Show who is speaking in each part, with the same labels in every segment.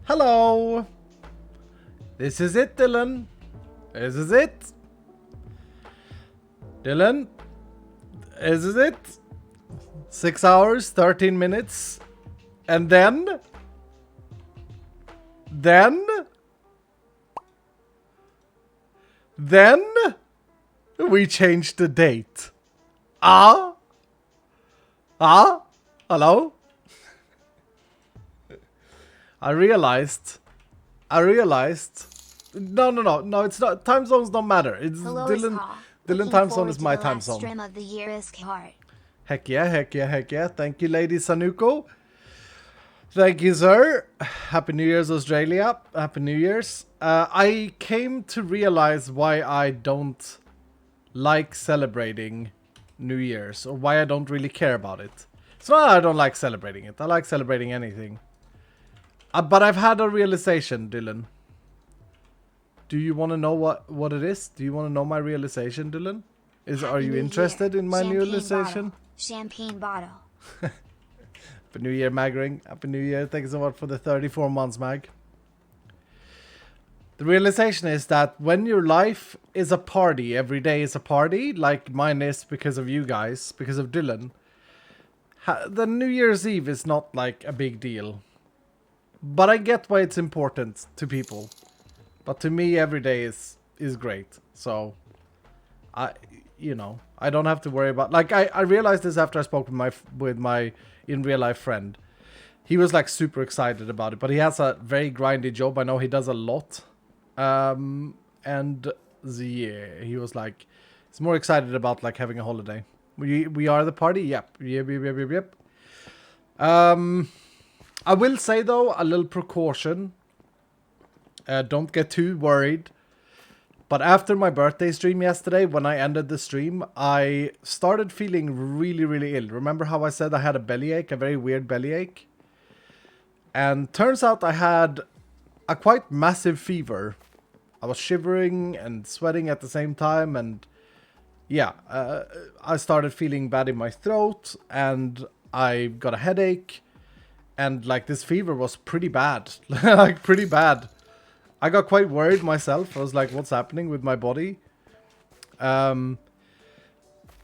Speaker 1: Hello. This is it, Dylan. This is it. Dylan. This is it. 6 hours, 13 minutes. And then we changed the date. Hello? I realized. No, it's not. Time zones don't matter. It's
Speaker 2: Hello,
Speaker 1: Dylan time zone is my time zone.
Speaker 2: Stream of the year is hard.
Speaker 1: Heck yeah. Thank you, Lady Sanuko. Thank you, sir. Happy New Year's, Australia. Happy New Year's. I came to realize why I don't like celebrating New Year's, or why I don't really care about it. It's not that I don't like celebrating it. I like celebrating anything. But I've had a realization, Dylan. Do you want to know what it is? Do you want to know my realization, Dylan? Are you interested in my realization?
Speaker 2: Champagne bottle.
Speaker 1: Happy New Year, Magring. Happy New Year. Thank you so much for the 34 months, Mag. The realization is that when your life is a party, every day is a party, like mine is because of you guys, because of Dylan, the New Year's Eve is not like a big deal. But I get why it's important to people. But to me, every day is great. So, I don't have to worry about... Like, I realized this after I spoke with my in real life friend. He was like super excited about it, but he has a very grindy job. I know he does a lot. And yeah, he was like, he's more excited about like having a holiday. We are the party. Yep. I will say though, a little precaution. Don't get too worried. But after my birthday stream yesterday, when I ended the stream, I started feeling really, really ill. Remember how I said I had a bellyache, a very weird bellyache? And turns out I had a quite massive fever. I was shivering and sweating at the same time, and yeah, I started feeling bad in my throat, and I got a headache, and like this fever was pretty bad, like pretty bad. I got quite worried myself. I was like, what's happening with my body? I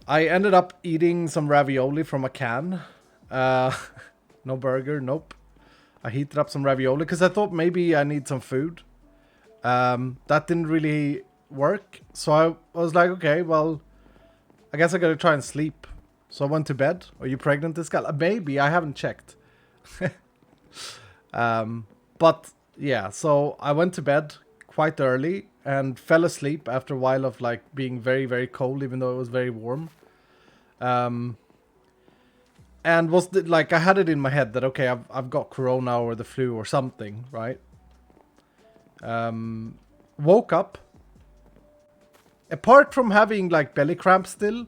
Speaker 1: ended up eating some ravioli from a can. No burger, nope. I heated up some ravioli because I thought maybe I need some food. That didn't really work. So I was like, okay, well, I guess I gotta try and sleep. So I went to bed. Are you pregnant, this guy? Maybe, I haven't checked. But yeah, so I went to bed quite early and fell asleep after a while of like being very, very cold, even though it was very warm. And was like, I had it in my head that, okay, I've got corona or the flu or something, right? Woke up. Apart from having like belly cramps still,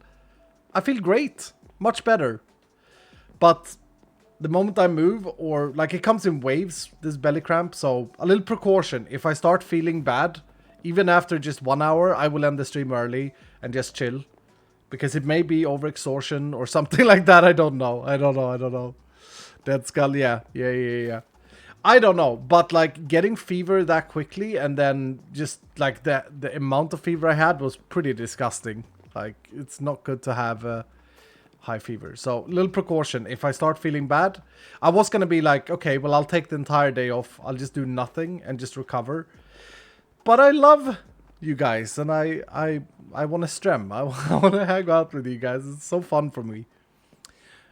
Speaker 1: I feel great. Much better. But the moment I move, or like it comes in waves, this belly cramp. So a little precaution. If I start feeling bad, even after just 1 hour, I will end the stream early and just chill. Because it may be overexhaustion or something like that. I don't know. Dead Skull, yeah. I don't know. But like getting fever that quickly and then just like the amount of fever I had was pretty disgusting. Like it's not good to have high fever. So little precaution. If I start feeling bad, I was going to be like, okay, well, I'll take the entire day off. I'll just do nothing and just recover. But I love you guys and I want to stream. I want to hang out with you guys. It's so fun for me.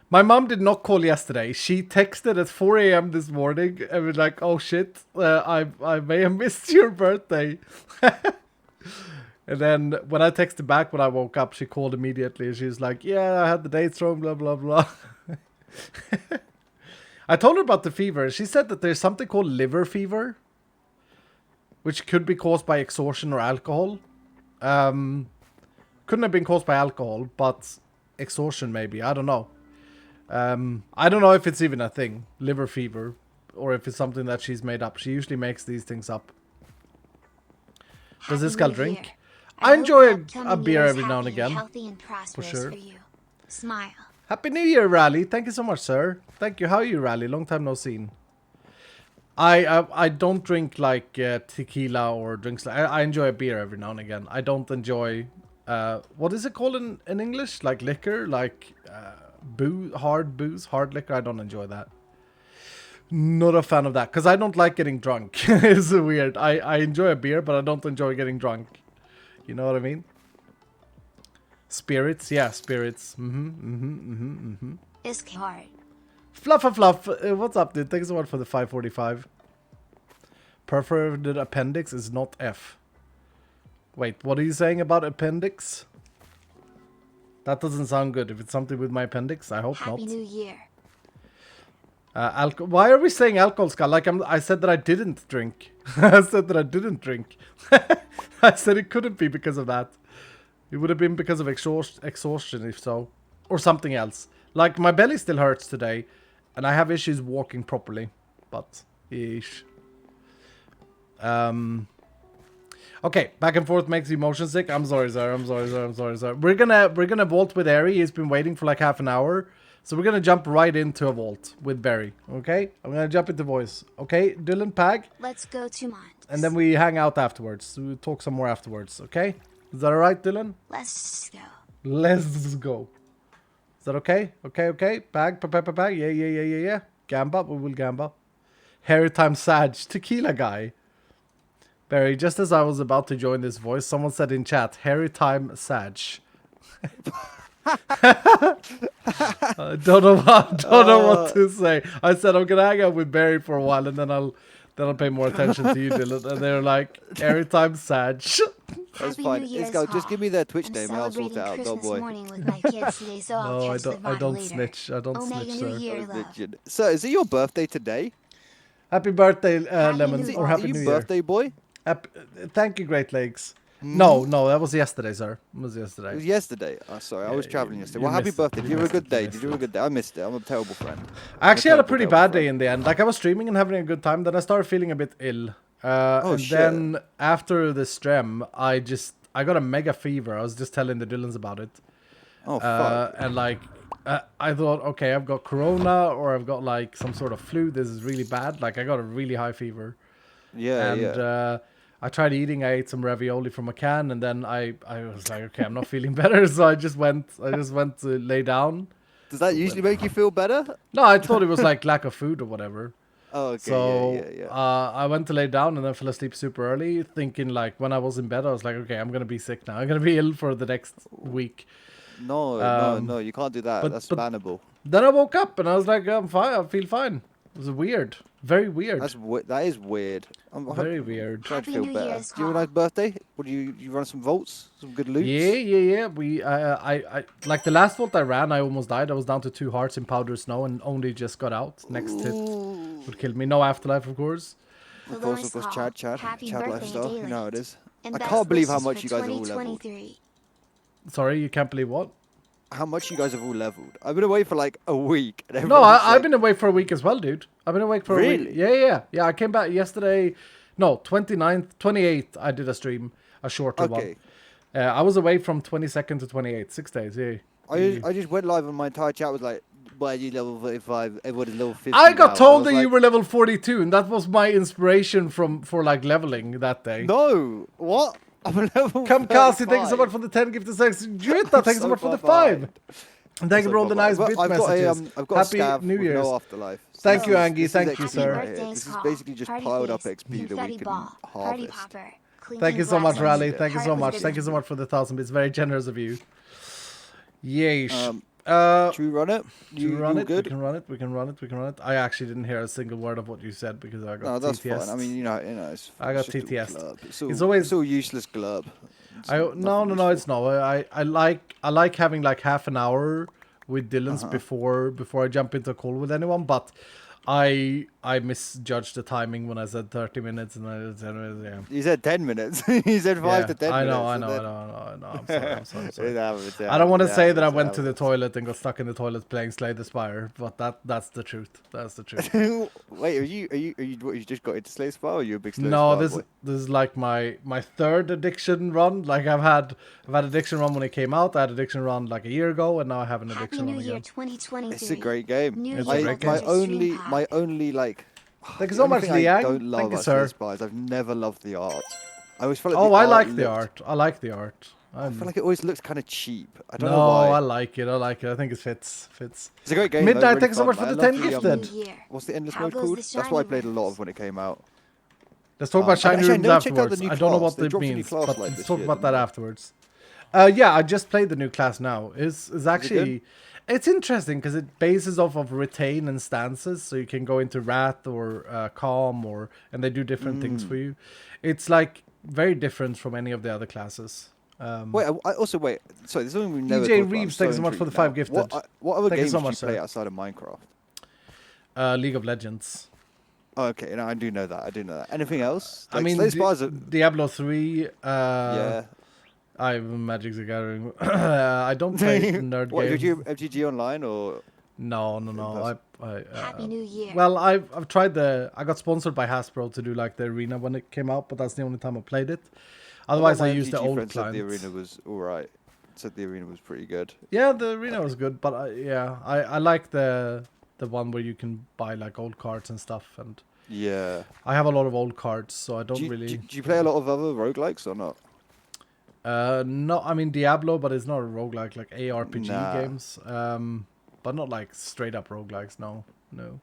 Speaker 1: My mom did not call yesterday. She texted at 4 a.m. this morning and was like, oh shit, I may have missed your birthday. And then when I texted back when I woke up, she called immediately. She was like, yeah, I had the dates wrong, blah, blah, blah. I told her about the fever. She said that there's something called liver fever, which could be caused by exhaustion or alcohol. Couldn't have been caused by alcohol, but exhaustion maybe. I don't know. I don't know if it's even a thing, liver fever, or if it's something that she's made up. She usually makes these things up. Does this guy drink? I enjoy a beer every now and again.
Speaker 2: Healthy and prosperous for sure. For you. Smile.
Speaker 1: Happy New Year, Rally. Thank you so much, sir. Thank you. How are you, Rally? Long time no seen. I don't drink like tequila or drinks. I enjoy a beer every now and again. I don't enjoy what is it called in English? Like liquor, like booze, hard liquor. I don't enjoy that. Not a fan of that because I don't like getting drunk. It's weird. I enjoy a beer, but I don't enjoy getting drunk. You know what I mean? Spirits, yeah, spirits.
Speaker 2: Is hard.
Speaker 1: Fluff. What's up, dude? Thanks so much for the 545. Perforated appendix is not F. Wait, what are you saying about appendix? That doesn't sound good. If it's something with my appendix, I hope
Speaker 2: Happy
Speaker 1: not.
Speaker 2: New Year.
Speaker 1: Why are we saying alcohol, Scott? Like I said that I didn't drink. I said that I didn't drink. I said it couldn't be because of that. It would have been because of exhaustion, if so. Or something else. Like, my belly still hurts today. And I have issues walking properly. But, yeesh. Okay, back and forth makes you motion sick. I'm sorry, sir. I'm sorry. We're gonna vault with Ari. He's been waiting for like half an hour. So we're gonna jump right into a vault with Barry. Okay? I'm gonna jump into voice. Okay, Dylan, Pag.
Speaker 2: Let's go to mines.
Speaker 1: And then we hang out afterwards. So we'll talk some more afterwards, okay? Is that alright, Dylan?
Speaker 2: Let's go.
Speaker 1: Let's go. Is that okay? Okay. Pag. Yeah. Gamba. We will gamba. Harry time Sag. Tequila guy. Barry, just as I was about to join this voice, someone said in chat, Harry time Sag. Don't know what to say. I said I'm gonna hang out with Barry for a while and then I'll pay more attention to you, Dylan. And they're like, every time Sag.
Speaker 3: That's fine. Let's go. Just give me their Twitch name and I'll sort it out. Go boy.
Speaker 1: No, I don't snitch. I don't snitch, sir.
Speaker 3: So, is it your birthday today?
Speaker 1: Happy birthday, Lemon, or Happy New Year.
Speaker 3: Birthday boy?
Speaker 1: Thank you, Great Lakes. No, that was yesterday, sir. It was yesterday.
Speaker 3: It was yesterday. Oh, sorry, I was traveling yesterday. Well, happy birthday. Did you have a good day? Did you have a good day? I missed it. I'm a terrible friend.
Speaker 1: I actually had a pretty bad day in the end. Like, I was streaming and having a good time. Then I started feeling a bit ill. Then after the stream, I got a mega fever. I was just telling the Dylans about it.
Speaker 3: Oh, fuck.
Speaker 1: And like, I thought, okay, I've got corona or I've got like some sort of flu. This is really bad. Like, I got a really high fever.
Speaker 3: Yeah.
Speaker 1: I tried eating. I ate some ravioli from a can, and then I was like, okay, I'm not feeling better, so I just went to lay down.
Speaker 3: Does that usually make you feel better?
Speaker 1: No, I thought it was like lack of food or whatever.
Speaker 3: Oh, okay.
Speaker 1: So
Speaker 3: yeah.
Speaker 1: I went to lay down and then fell asleep super early, thinking like when I was in bed, I was like, okay, I'm gonna be sick now. I'm gonna be ill for the next week.
Speaker 3: No, you can't do that. That's bannable.
Speaker 1: Then I woke up and I was like, I'm fine. I feel fine. It was weird. Very weird.
Speaker 3: That is weird.
Speaker 1: Very weird.
Speaker 3: Trying to feel better. Do you have a nice birthday? What do you run some vaults? Some good loot?
Speaker 1: Yeah. We I like the last vault I ran, I almost died. I was down to 2 hearts in powder snow and only just got out. Next hit would kill me. No afterlife, of course.
Speaker 3: Of course, Chad lifestyle. You know how it is. I can't believe how much you guys have all leveled.
Speaker 1: Sorry, you can't believe what?
Speaker 3: How much you guys have all leveled. I've been away for like a week.
Speaker 1: No, I've been away for a week as well, dude. I've been away for a week.
Speaker 3: Really?
Speaker 1: Yeah, I came back yesterday. No, 29th, 28th, I did a stream, a shorter one. I was away from 22nd to 28th, 6 days, yeah.
Speaker 3: I just went live and my entire chat was like, why are you level 35? Everybody's level 50
Speaker 1: I got told that
Speaker 3: like,
Speaker 1: you were level 42, and that was my inspiration for like leveling that day.
Speaker 3: No, what? I'm level
Speaker 1: Come, Cassie, thank you so much for the 10 gifted sex. Jutta, thank you so much for the 5. And thank you for all the nice bit messages.
Speaker 3: I've got
Speaker 1: Happy New Year's.
Speaker 3: No afterlife.
Speaker 1: Thank you, Angie. Thank you, sir.
Speaker 3: This is basically just piled up XP that we can harvest.
Speaker 1: Thank you so much, Rally. Thank you so much. Thank you so much for the 1,000 bits. Very generous of you. Yeesh.
Speaker 3: Should we run it?
Speaker 1: You run it? Good? We can run it. I actually didn't hear a single word of what you said because I got
Speaker 3: No, that's
Speaker 1: TTS.
Speaker 3: fine. I mean,
Speaker 1: I got TTS.
Speaker 3: It's all useless glurb.
Speaker 1: No, it's not. I like having like half an hour with Dylan's before I jump into a call with anyone, but I misjudged the timing when I said 30 minutes and I said, yeah.
Speaker 3: You said 10 minutes. You said 5 to 10 minutes.
Speaker 1: I know. I'm sorry. I don't want to say that I went to the toilet and got stuck in the toilet playing Slay the Spire, but that's the truth. That's the truth.
Speaker 3: Wait, are you just got into Slay the Spire or are you a big Slay the
Speaker 1: Spire?
Speaker 3: No,
Speaker 1: this is like my third addiction run. Like I've had addiction run when it came out. I had addiction run like a year ago, and now I have an addiction run again.
Speaker 2: 2023.
Speaker 3: It's a great game.
Speaker 1: It's a great game.
Speaker 3: My only like
Speaker 1: Thank you so much, Liang.
Speaker 3: I don't love
Speaker 1: Thank you, sir.
Speaker 3: Spies. I've never loved the art. I always felt
Speaker 1: Oh,
Speaker 3: like
Speaker 1: I like the art. I like the art.
Speaker 3: I feel like it always looks kind of cheap. I don't know
Speaker 1: No,
Speaker 3: why.
Speaker 1: I like it. I like it. I think it fits.
Speaker 3: It's a great game.
Speaker 1: Midnight,
Speaker 3: Really
Speaker 1: thank you so
Speaker 3: fun.
Speaker 1: much for the 10 gifted.
Speaker 3: What's the endless mode called? That's what I played a lot of when it came out.
Speaker 1: Let's talk about shiny rooms afterwards. I don't know what
Speaker 3: it
Speaker 1: means, but
Speaker 3: like
Speaker 1: let's talk about that afterwards. Yeah, I just played the new class now. Is actually it's interesting because it bases off of retain and stances, so you can go into wrath or calm, and they do different things for you. It's like very different from any of the other classes.
Speaker 3: Wait. Sorry, there's something we've never.
Speaker 1: EJ Reeves, thanks so much for the 5 gifted.
Speaker 3: What other games do you play outside of Minecraft?
Speaker 1: League of Legends.
Speaker 3: Oh, okay, no, I do know that. Anything else?
Speaker 1: Like, I mean, Diablo 3.
Speaker 3: Yeah.
Speaker 1: I have Magic the Gathering. I don't play nerd games.
Speaker 3: Did you MTG Online or?
Speaker 1: No.
Speaker 2: Happy New Year.
Speaker 1: Well, I've tried I got sponsored by Hasbro to do like the arena when it came out, but that's the only time I played it. Otherwise, I used the old client.
Speaker 3: Said the arena was alright. Said the arena was pretty good.
Speaker 1: Yeah, the arena was good, but I like the one where you can buy like old cards and stuff, and
Speaker 3: yeah,
Speaker 1: I have a lot of old cards, so I don't really.
Speaker 3: Do you play a lot of other roguelikes or not?
Speaker 1: No, I mean Diablo, but it's not a roguelike, like ARPG games. But not like straight up roguelikes. No.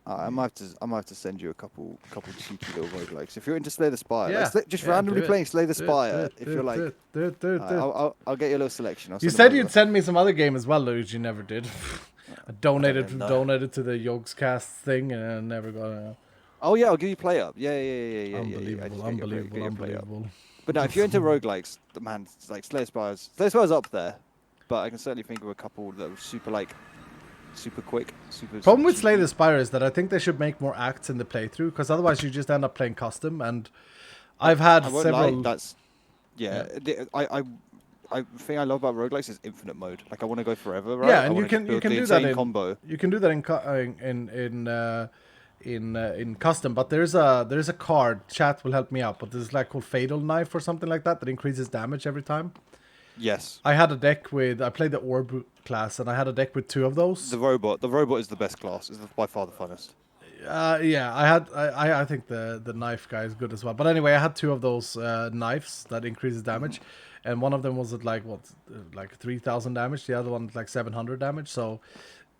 Speaker 3: I might have to send you a couple cheeky little roguelikes if you're into Slay the Spire.
Speaker 1: Yeah,
Speaker 3: like, just randomly playing Slay the Spire. If you're like, I'll get you a little selection.
Speaker 1: You said you'd send me some other game as well, Luigi. You never did. I donated to the Yogscast thing and I never got.
Speaker 3: Oh yeah, I'll give you play up. Yeah.
Speaker 1: Unbelievable.
Speaker 3: But no, if you're into roguelikes, man, like Slay the Spire's up there. But I can certainly think of a couple that were super quick.
Speaker 1: Problem with Slay the Spire is that I think they should make more acts in the playthrough, because otherwise you just end up playing custom. And I've had several.
Speaker 3: I think I love about roguelikes is infinite mode. Like I want to go forever, right?
Speaker 1: Yeah, and you can do that in
Speaker 3: combo.
Speaker 1: You can do that in custom, but there's a card. Chat will help me out, but there's like called Fatal Knife or something like that increases damage every time.
Speaker 3: Yes.
Speaker 1: I had a deck I played the Orb class, and I had a deck with 2 of those.
Speaker 3: The robot is the best class. It's by far the funnest.
Speaker 1: Yeah, I think the knife guy is good as well. But anyway, I had 2 of those knives that increases damage, and one of them was at like 3,000 damage. The other one at like 700 damage. So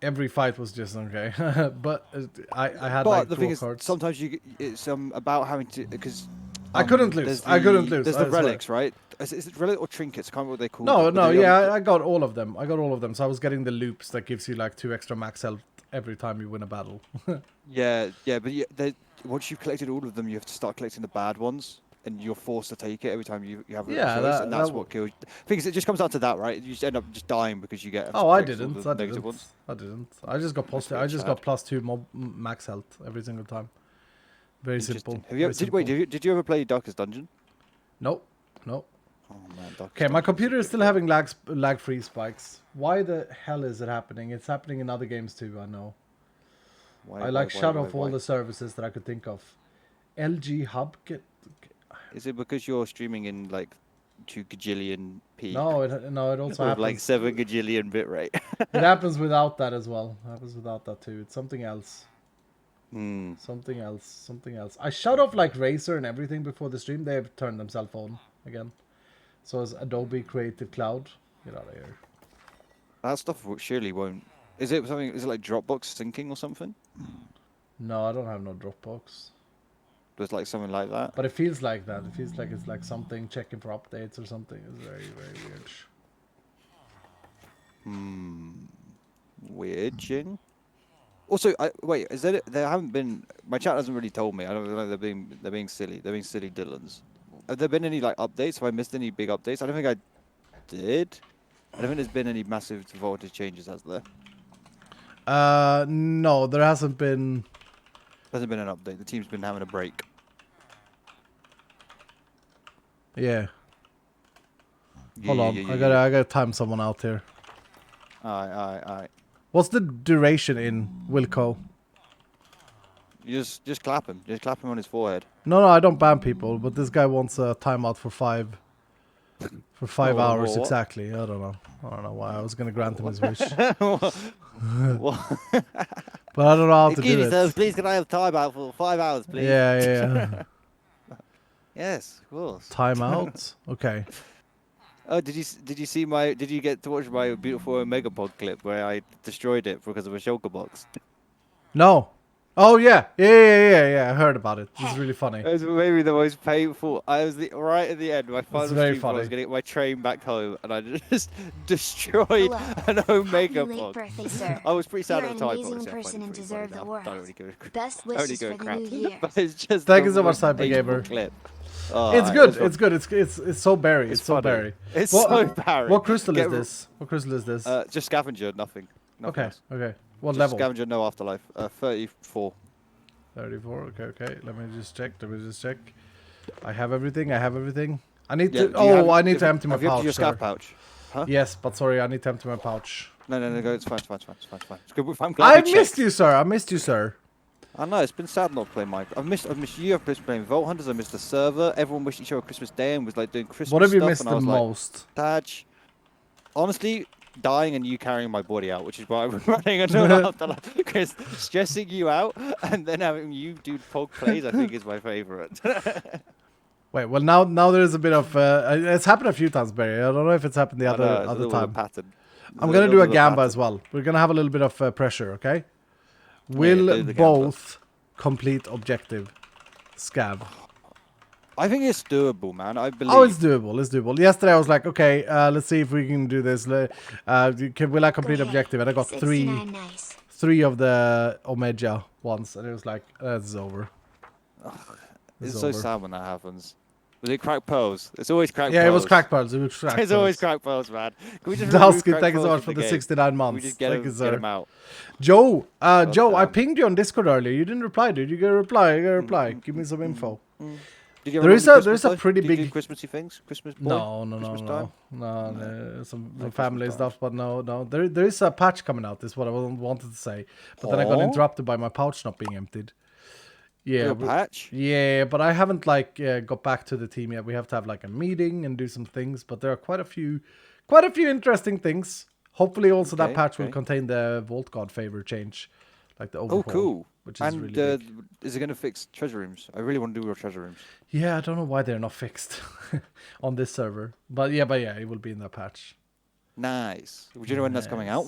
Speaker 1: every fight was just okay. But I had
Speaker 3: but
Speaker 1: like
Speaker 3: the thing is,
Speaker 1: cards.
Speaker 3: Sometimes it's about having to because.
Speaker 1: I couldn't lose.
Speaker 3: There's the relics, right? Is it relic or trinkets? I can't remember what they call them.
Speaker 1: No, yeah, I got all of them. So I was getting the loops that gives you like 2 extra max health every time you win a battle.
Speaker 3: But once you've collected all of them, you have to start collecting the bad ones, and you're forced to take it every time you have a choice, and that's what kills. Thing is, it just comes down to that, right? You just end up just dying because you get.
Speaker 1: I didn't. I just got plus 2 max health every single time. Very simple.
Speaker 3: Did you ever play Darkest Dungeon?
Speaker 1: Nope.
Speaker 3: Oh man.
Speaker 1: Okay, my computer is still having lag-free spikes. Why the hell is it happening? It's happening in other games too, I know. I shut off all the services that I could think of. LG Hub
Speaker 3: Is it because you're streaming in like 2 gajillion p?
Speaker 1: No, it also happens.
Speaker 3: Like 7 gajillion bitrate.
Speaker 1: It happens without that as well. It happens without that too. It's something else. Something else. I shut off like Razer and everything before the stream. They have turned themselves on again. So is Adobe Creative Cloud. Get out of here.
Speaker 3: That stuff surely won't. Is it like Dropbox syncing or something?
Speaker 1: No, I don't have no Dropbox.
Speaker 3: There's like something like that.
Speaker 1: But it feels like that. It feels like it's like something checking for updates or something. It's very, very weird.
Speaker 3: Weird, Jin. Also, there haven't been. My chat hasn't really told me. I don't know. They're being silly. They're being silly Dylans. Have there been any like updates? Have I missed any big updates? I don't think I did. I don't think there's been any massive voltage changes, has there?
Speaker 1: No, there hasn't been.
Speaker 3: There hasn't been an update. The team's been having a break.
Speaker 1: Yeah. Hold on. I gotta time someone out here.
Speaker 3: Alright.
Speaker 1: What's the duration in Wilco?
Speaker 3: You just clap him. Just clap him on his forehead.
Speaker 1: No, I don't ban people, but this guy wants a timeout for 5. For 5
Speaker 3: Oh,
Speaker 1: hours
Speaker 3: what?
Speaker 1: exactly. I don't know. I don't know why I was gonna grant him his wish.
Speaker 3: What?
Speaker 1: But I don't know how to
Speaker 3: Excuse
Speaker 1: do
Speaker 3: me,
Speaker 1: it.
Speaker 3: sir. Please, can I have time out for 5 hours, please?
Speaker 1: Yeah.
Speaker 3: Yes, of course.
Speaker 1: Time out. Okay.
Speaker 3: Oh, did you see my? Did you get to watch my beautiful Megapod clip where I destroyed it because of a shulker box?
Speaker 1: No. Oh yeah. I heard about it. It's really funny.
Speaker 3: It was maybe the most painful. I was right at the end. My final
Speaker 1: very
Speaker 3: stream, I was
Speaker 1: funny.
Speaker 3: gonna get my train back home, and I just destroyed
Speaker 2: Hello.
Speaker 3: an Omega
Speaker 2: Happy late
Speaker 3: pod.
Speaker 2: birthday, sir.
Speaker 3: I was pretty sad
Speaker 2: You're
Speaker 3: at
Speaker 2: an
Speaker 3: the time.
Speaker 2: amazing
Speaker 3: Obviously, I
Speaker 2: person
Speaker 3: find it
Speaker 2: and
Speaker 3: pretty
Speaker 2: deserve
Speaker 3: funny
Speaker 2: the
Speaker 3: now.
Speaker 2: world.
Speaker 3: Don't really give a
Speaker 2: Best
Speaker 3: only
Speaker 2: wishes
Speaker 3: go
Speaker 2: for the
Speaker 3: crap.
Speaker 2: new year.
Speaker 3: But it's just
Speaker 1: Thank
Speaker 3: the
Speaker 1: you so much,
Speaker 3: most
Speaker 1: Cyber
Speaker 3: painful
Speaker 1: Gamer.
Speaker 3: clip.
Speaker 1: It's
Speaker 3: It
Speaker 1: good.
Speaker 3: was
Speaker 1: It's good. It's so berry. It's so
Speaker 3: funny.
Speaker 1: berry.
Speaker 3: It's
Speaker 1: What-
Speaker 3: so Barry.
Speaker 1: What crystal is
Speaker 3: Get-
Speaker 1: this? What crystal is this?
Speaker 3: Just scavenger, nothing. Nothing
Speaker 1: Okay.
Speaker 3: else.
Speaker 1: Okay. What
Speaker 3: Just
Speaker 1: level?
Speaker 3: scavenger, no afterlife. 34.
Speaker 1: 34. Okay. Let me just check. I have everything. I need
Speaker 3: Yeah,
Speaker 1: to.
Speaker 3: do you have-
Speaker 1: I need
Speaker 3: have
Speaker 1: to
Speaker 3: you-
Speaker 1: empty my
Speaker 3: have you emptied
Speaker 1: pouch.
Speaker 3: your
Speaker 1: Sir.
Speaker 3: scav pouch? Huh?
Speaker 1: Yes, but sorry, I need to empty my pouch.
Speaker 3: No, go. It's fine. It's good. I'm glad
Speaker 1: I
Speaker 3: we checked.
Speaker 1: missed you, sir. I missed you, sir.
Speaker 3: I know it's been sad not playing Minecraft. I've missed you. I've missed playing Vault Hunters. I missed the server. Everyone wished each other Christmas Day and was like doing Christmas
Speaker 1: What have you
Speaker 3: stuff,
Speaker 1: missed
Speaker 3: and I
Speaker 1: the
Speaker 3: was like,
Speaker 1: most?
Speaker 3: Dad, honestly, dying and you carrying my body out, which is why I'm running until afterlife. Because stressing you out and then having you do pog plays, I think is my favorite.
Speaker 1: Wait, well now there is a bit of it's happened a few times, Barry. I don't know if it's happened the
Speaker 3: I know,
Speaker 1: other
Speaker 3: it's a
Speaker 1: other
Speaker 3: little bit of a
Speaker 1: time.
Speaker 3: pattern.
Speaker 1: I'm gonna do a gamba
Speaker 3: pattern.
Speaker 1: as well. We're gonna have a little bit of pressure, okay?
Speaker 3: do
Speaker 1: Will
Speaker 3: the gamba.
Speaker 1: both complete objective? Scav.
Speaker 3: I think it's doable, man. I believe.
Speaker 1: Oh, it's doable. It's doable. Yesterday I was like, okay, let's see if we can do this. Will I complete
Speaker 2: Go ahead.
Speaker 1: objective? And I got
Speaker 2: 69 nice.
Speaker 1: three of the Omega ones, and it was like, that's over.
Speaker 3: It's so sad when that happens. Was it crack pearls? It's always crack pearls.
Speaker 1: Yeah, it was crack pearls. It was crack
Speaker 3: It's always
Speaker 1: pearls.
Speaker 3: crack pearls, man. Can we just
Speaker 1: Dusky,
Speaker 3: remove crack
Speaker 1: thank you so
Speaker 3: pearls
Speaker 1: much for
Speaker 3: from
Speaker 1: the
Speaker 3: game?
Speaker 1: 69
Speaker 3: Can we
Speaker 1: months.
Speaker 3: just get
Speaker 1: Thank you,
Speaker 3: get
Speaker 1: sir.
Speaker 3: them out?
Speaker 1: Joe, Joe, I
Speaker 3: damn.
Speaker 1: pinged you on Discord earlier. You didn't reply, dude. You get a reply. Give me some info.
Speaker 3: Did you
Speaker 1: There
Speaker 3: have
Speaker 1: is
Speaker 3: lovely
Speaker 1: a- there is
Speaker 3: Christmas,
Speaker 1: a
Speaker 3: though?
Speaker 1: pretty
Speaker 3: Did you do
Speaker 1: big-
Speaker 3: Christmassy things. Christmas boy.
Speaker 1: No,
Speaker 3: Christmas time?
Speaker 1: there's some
Speaker 3: Christmas
Speaker 1: family
Speaker 3: time.
Speaker 1: stuff, but no. There is a patch coming out. Is what I wanted to say, but then I got
Speaker 3: Aw.
Speaker 1: interrupted by my pouch not being emptied. Yeah,
Speaker 3: Little
Speaker 1: but-
Speaker 3: patch.
Speaker 1: yeah, but I haven't like got back to the team yet. We have to have like a meeting and do some things, but there are quite a few interesting things. Hopefully, also that
Speaker 3: Okay,
Speaker 1: patch will
Speaker 3: okay.
Speaker 1: contain the Vault God favor change, like the overhaul.
Speaker 3: Oh, cool.
Speaker 1: Which is
Speaker 3: And
Speaker 1: really big.
Speaker 3: is it going to fix treasure rooms? I really want to do real treasure rooms.
Speaker 1: Yeah, I don't know why they're not fixed on this server, but yeah, it will be in that patch.
Speaker 3: Nice. Would you know when that's coming out?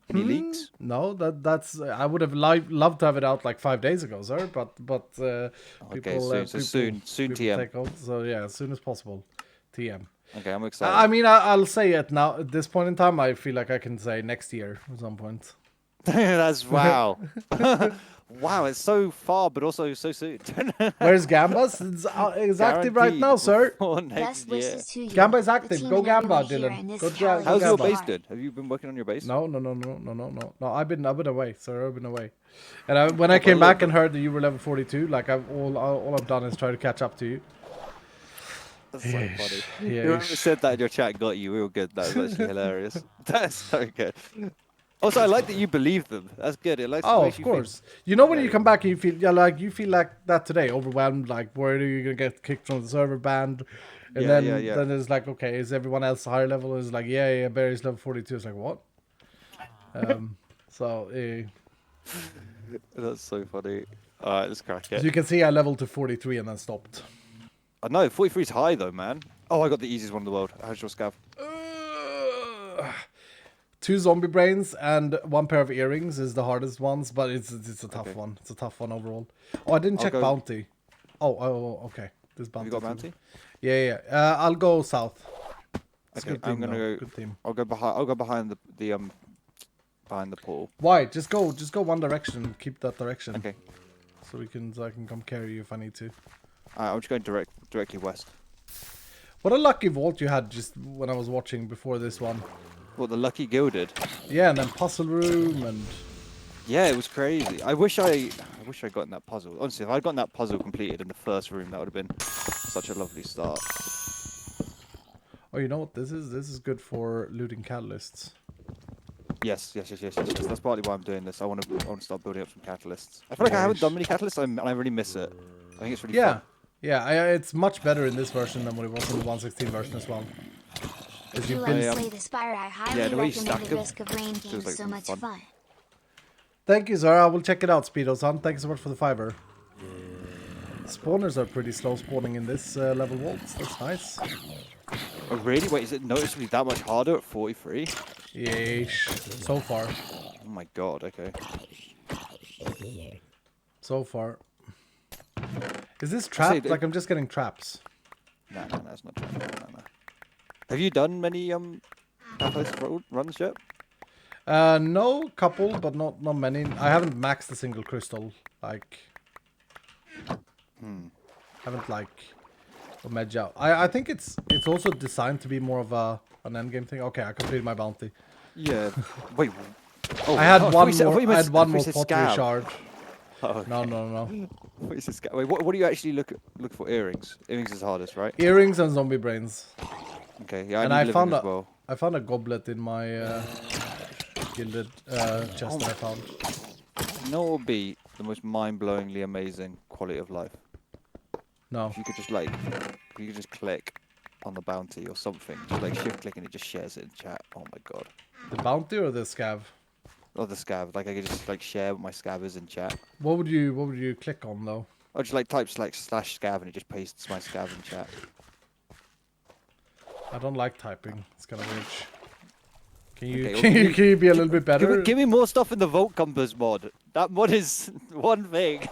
Speaker 3: Any leaks?
Speaker 1: No, that's I would have loved to have it out like 5 days ago, sir. But people
Speaker 3: soon
Speaker 1: people
Speaker 3: TM.
Speaker 1: take hold. So yeah, as soon as possible, TM.
Speaker 3: Okay, I'm excited.
Speaker 1: I mean, I'll say it now. At this point in time, I feel like I can say next year at some point.
Speaker 3: That's wow. Wow, it's so far, but also so soon.
Speaker 1: Where's Gambas? It's active right now,
Speaker 3: Guaranteed
Speaker 1: sir.
Speaker 3: before next
Speaker 2: Best
Speaker 3: year.
Speaker 2: wishes to you.
Speaker 1: Gamba is
Speaker 2: the
Speaker 1: active.
Speaker 2: team
Speaker 1: Go
Speaker 2: and
Speaker 1: Gamba,
Speaker 2: everyone here
Speaker 1: Dylan.
Speaker 2: in this
Speaker 1: Go
Speaker 2: Cali
Speaker 1: Go
Speaker 3: How's your
Speaker 1: Gamba.
Speaker 3: base doing? Have you been working on your base?
Speaker 1: No. No, I've been away, sir. I've been away. And when I came back and heard that you were level 42, like all I've done is try to catch up to you.
Speaker 3: That's so funny.
Speaker 1: Yeah,
Speaker 3: Whoever said that in your chat got you real good. That was actually hilarious. That's so good. Also, I like that you believe them. That's good. It likes
Speaker 1: Oh,
Speaker 3: makes
Speaker 1: of
Speaker 3: you think-
Speaker 1: course. You know when you come back and you feel you feel like that today, overwhelmed, like worried you're gonna get kicked from the server banned, and
Speaker 3: Yeah,
Speaker 1: then
Speaker 3: yeah.
Speaker 1: then it's like, okay, is everyone else higher level? It's like, yeah, Barry's level 42. It's like, what? So
Speaker 3: That's so funny. All right, let's crack
Speaker 1: as
Speaker 3: it.
Speaker 1: you can see, I leveled to 43 and then stopped.
Speaker 3: I know 43 is high though, man. Oh, I got the easiest one in the world. How's your scav?
Speaker 1: 2 zombie brains and 1 pair of earrings is the hardest ones, but it's a tough
Speaker 3: Okay.
Speaker 1: one. It's a tough one overall. Oh, I didn't
Speaker 3: I'll
Speaker 1: check
Speaker 3: go-
Speaker 1: bounty. Oh, okay. This
Speaker 3: Have
Speaker 1: bounty.
Speaker 3: you got
Speaker 1: too.
Speaker 3: bounty?
Speaker 1: Yeah. I'll go south. It's a
Speaker 3: Okay,
Speaker 1: good team,
Speaker 3: I'm gonna
Speaker 1: though.
Speaker 3: go.
Speaker 1: Good team.
Speaker 3: I'll go behind. I'll go behind the behind the pool.
Speaker 1: Why? Just go one direction. Keep that direction.
Speaker 3: Okay.
Speaker 1: So I can come carry you if I need to.
Speaker 3: I'm just going directly west.
Speaker 1: What a lucky vault you had just when I was watching before this one.
Speaker 3: What, the lucky gilded?
Speaker 1: Yeah, and then puzzle room and
Speaker 3: Yeah, it was crazy. I wish I'd gotten that puzzle. Honestly, if I'd gotten that puzzle completed in the first room, that would have been such a lovely start.
Speaker 1: oh, you know what this is? This is good for looting catalysts.
Speaker 3: Yes. That's partly why I'm doing this. I want to start building up some catalysts. I feel like I haven't done many catalysts, and I really miss it. I think it's really
Speaker 1: Yeah.
Speaker 3: fun.
Speaker 1: Yeah, it's much better in this version than what it was in the 1.16 version as well.
Speaker 2: If you
Speaker 1: you
Speaker 2: like to
Speaker 1: build-
Speaker 2: slay the spire, I highly
Speaker 3: yeah, the way you
Speaker 2: recommend
Speaker 3: stack
Speaker 2: the
Speaker 3: 'em
Speaker 2: Risk of Rain game.
Speaker 3: feels like
Speaker 2: So
Speaker 3: some
Speaker 2: much
Speaker 3: fun.
Speaker 2: fun.
Speaker 1: Thank you, sir. I will check it out, Speedo-san. Thank you so much for the fiver. Spawners are pretty slow spawning in this level vaults. That's nice.
Speaker 3: Oh, really? Wait, is it noticeably that much harder at 43?
Speaker 1: Yeesh. So far.
Speaker 3: Oh my god, okay.
Speaker 1: So far. Is this
Speaker 3: say
Speaker 1: trapped?
Speaker 3: that-
Speaker 1: Like, I'm just getting traps.
Speaker 3: No, it's not true. No. Have you done many Atlas runs yet?
Speaker 1: No, couple, but not many. I haven't maxed a single crystal. Like... Haven't, like... Medge out. I think it's also designed to be more of an endgame thing. Okay, I completed my bounty.
Speaker 3: Yeah. Wait. Oh,
Speaker 1: I had
Speaker 3: thought
Speaker 1: one
Speaker 3: you said-
Speaker 1: more.
Speaker 3: you
Speaker 1: I had
Speaker 3: said-
Speaker 1: one
Speaker 3: thought
Speaker 1: more
Speaker 3: you said
Speaker 1: pottery
Speaker 3: scab.
Speaker 1: shard.
Speaker 3: Oh, okay.
Speaker 1: No.
Speaker 3: What is this guy? Wait, what do you actually look for? Earrings. Earrings is hardest, right?
Speaker 1: Earrings and zombie brains.
Speaker 3: Okay, yeah,
Speaker 1: And
Speaker 3: I
Speaker 1: I
Speaker 3: need
Speaker 1: found
Speaker 3: living as well.
Speaker 1: I found a goblet in my gilded chest that I found.
Speaker 3: You know what would be the most mind-blowingly amazing quality of life?
Speaker 1: No.
Speaker 3: If you could just like, if you could just click on the bounty or something, just like shift click and it just shares it in chat. Oh my god.
Speaker 1: The bounty or the scav?
Speaker 3: Or the scab, like I could just like share what my scab is in chat.
Speaker 1: What would you click on though?
Speaker 3: Or just like type like /scab and it just pastes my scab in chat.
Speaker 1: I don't like typing. It's kind of weird. Can you,
Speaker 3: Okay, well,
Speaker 1: can you be a little bit better?
Speaker 3: Give me more stuff in the Vault Compass mod. That mod is one thing.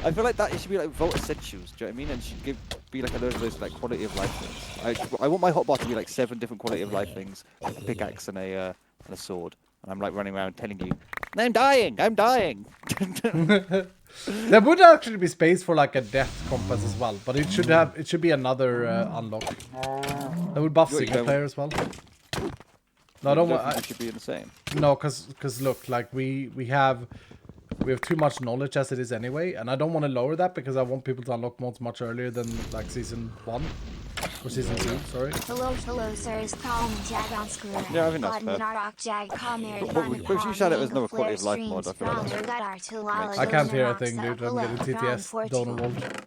Speaker 3: I feel like that it should be like Vault Essentials. Do you know what I mean? And it should be like a load of those like quality of life things. I want my hotbar to be like 7 different quality of life things, like a pickaxe and a sword. And I'm like running around telling you, I'm dying.
Speaker 1: There would actually be space for like a death compass as well, but it should be another unlock. That would buff
Speaker 3: You
Speaker 1: single
Speaker 3: don't-
Speaker 1: player as well. No, I don't
Speaker 3: think
Speaker 1: want.
Speaker 3: we should be in the same.
Speaker 1: No, cause look, like we have too much knowledge as it is anyway, and I don't want to lower that because I want people to unlock mods much earlier than like season 1 or season 2. Sorry.
Speaker 2: Hello, sirs. Calm jag on screw.
Speaker 3: Yeah, I think that's fair. But you said it was another quality of life mod, I feel like
Speaker 1: I can't hear a thing, dude. I'm getting TTS. Donald.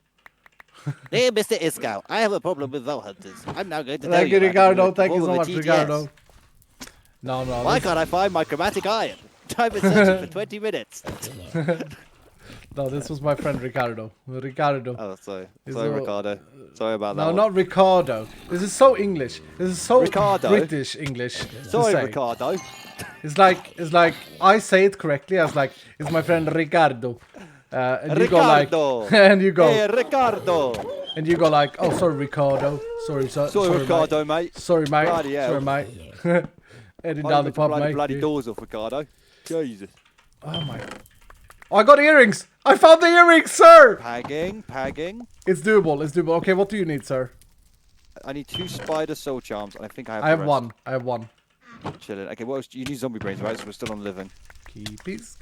Speaker 3: Hey, Mr. Iscow, I have a problem with Vault Hunters. I'm now going to tell
Speaker 1: Thank you,
Speaker 3: about it
Speaker 1: Ricardo.
Speaker 3: with
Speaker 1: Thank you
Speaker 3: all
Speaker 1: so
Speaker 3: of
Speaker 1: much,
Speaker 3: the TTS.
Speaker 1: Ricardo. No.
Speaker 3: Why can't I find my chromatic iron? I've been searching for 20 minutes.
Speaker 1: No, this was my friend Ricardo. Ricardo.
Speaker 3: Oh, sorry.
Speaker 1: Is
Speaker 3: Sorry,
Speaker 1: there-
Speaker 3: Ricardo. Sorry about that
Speaker 1: No,
Speaker 3: one.
Speaker 1: not Ricardo. This is so English. This is so
Speaker 3: Ricardo?
Speaker 1: British English. to
Speaker 3: Sorry,
Speaker 1: say.
Speaker 3: Ricardo.
Speaker 1: It's like I say it correctly. I was like, it's my friend Ricardo. And you
Speaker 3: Ricardo.
Speaker 1: go like, and you go,
Speaker 3: Hey, Ricardo.
Speaker 1: and you go like, oh, sorry, Ricardo. Sorry,
Speaker 3: Sorry, Ricardo, mate.
Speaker 1: Sorry, mate.
Speaker 3: Bloody hell.
Speaker 1: Sorry, mate. Heading
Speaker 3: I
Speaker 1: down the
Speaker 3: ripped
Speaker 1: pub,
Speaker 3: bloody,
Speaker 1: mate.
Speaker 3: bloody
Speaker 1: Yeah.
Speaker 3: doors off, Ricardo. Jesus.
Speaker 1: Oh my. Oh, I got earrings. I found the earrings, sir.
Speaker 3: Pagging.
Speaker 1: It's doable. It's doable. Okay, what do you need, sir?
Speaker 3: I need 2 spider soul charms, and I think I have.
Speaker 1: I have
Speaker 3: the rest.
Speaker 1: one. I have one.
Speaker 3: Chilling. Okay, what else? You need zombie brains, right? So we're still on living.
Speaker 1: Keepies.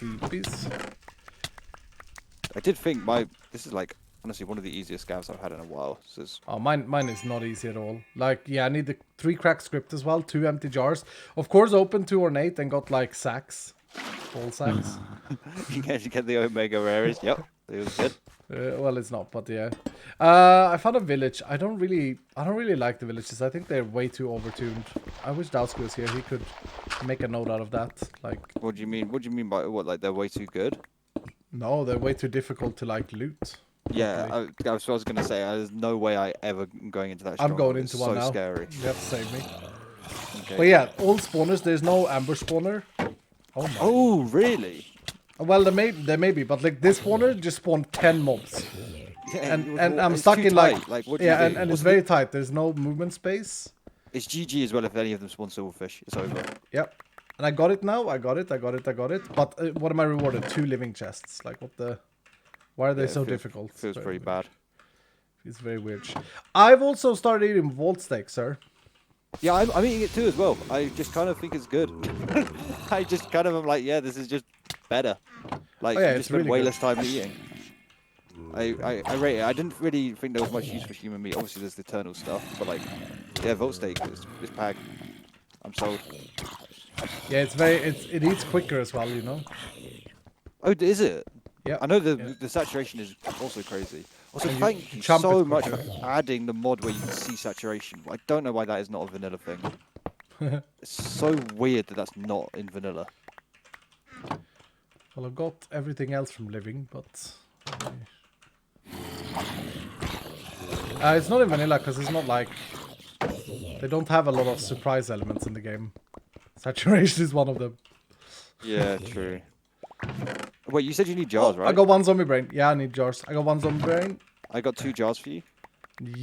Speaker 3: I did think this is like honestly one of the easiest scavs I've had in a while. This is
Speaker 1: Oh, mine is not easy at all. Like, yeah, I need the 3 crack script as well, 2 empty jars. Of course, open 2 ornate and got like sacks, full sacks.
Speaker 3: you can actually get the Omega rares. Yep, it was good.
Speaker 1: Well, it's not, but yeah. I found a village. I don't really like the villages. I think they're way too overtuned. I wish Dowski was here. He could make a note out of that. Like,
Speaker 3: What do you mean? What do you mean by what? Like they're way too good?
Speaker 1: no, they're way too difficult to like loot.
Speaker 3: Yeah,
Speaker 1: properly.
Speaker 3: I was gonna say. There's no way I ever am going into that.
Speaker 1: I'm
Speaker 3: stronghold.
Speaker 1: going
Speaker 3: It's
Speaker 1: into one
Speaker 3: so
Speaker 1: now.
Speaker 3: scary.
Speaker 1: You have to save me.
Speaker 3: Okay.
Speaker 1: But yeah, all spawners. There's no ambush spawner. Oh my.
Speaker 3: Oh, really?
Speaker 1: Well, there may be, but like this spawner just spawned 10 mobs.
Speaker 3: Yeah,
Speaker 1: And I'm
Speaker 3: it's
Speaker 1: stuck
Speaker 3: too
Speaker 1: in
Speaker 3: tight.
Speaker 1: like
Speaker 3: what do you
Speaker 1: yeah,
Speaker 3: do?
Speaker 1: and it's
Speaker 3: What's
Speaker 1: very tight. There's no movement space.
Speaker 3: It's GG as well if any of them spawn silverfish. It's over.
Speaker 1: Yep. And I got it now. I got it. But what am I rewarded? 2 living chests. Like what the? Why are they
Speaker 3: Yeah,
Speaker 1: so
Speaker 3: feels-
Speaker 1: difficult?
Speaker 3: Feels
Speaker 1: It's
Speaker 3: very
Speaker 1: weird.
Speaker 3: bad.
Speaker 1: It's very weird. I've also started eating vault steak, sir.
Speaker 3: Yeah, I'm eating it too as well. I just kind of think it's good. I just kind of am like, yeah, this is just better. Like,
Speaker 1: Oh, yeah,
Speaker 3: you
Speaker 1: it's
Speaker 3: just spend
Speaker 1: really
Speaker 3: way
Speaker 1: good.
Speaker 3: less time eating. I rate it. I didn't really think there was much use for human meat. Obviously, there's the eternal stuff, but like, yeah, Vault Steak is pag. I'm sold.
Speaker 1: Yeah, it eats quicker as well, you know.
Speaker 3: Oh, is it?
Speaker 1: Yeah.
Speaker 3: I know the
Speaker 1: yeah.
Speaker 3: the saturation is also crazy. Also,
Speaker 1: And you
Speaker 3: thank you
Speaker 1: jump
Speaker 3: so
Speaker 1: it
Speaker 3: much
Speaker 1: quicker.
Speaker 3: for adding the mod where you can see saturation. I don't know why that is not a vanilla thing. It's so weird that that's not in vanilla.
Speaker 1: Well, I've got everything else from living, but... it's not in vanilla, because it's not like... They don't have a lot of surprise elements in the game. Saturation is one of them.
Speaker 3: Yeah, true. Wait, you said you need jars,
Speaker 1: I
Speaker 3: right?
Speaker 1: got one zombie brain. Yeah, I need jars. I got one zombie brain.
Speaker 3: I got 2 jars for you.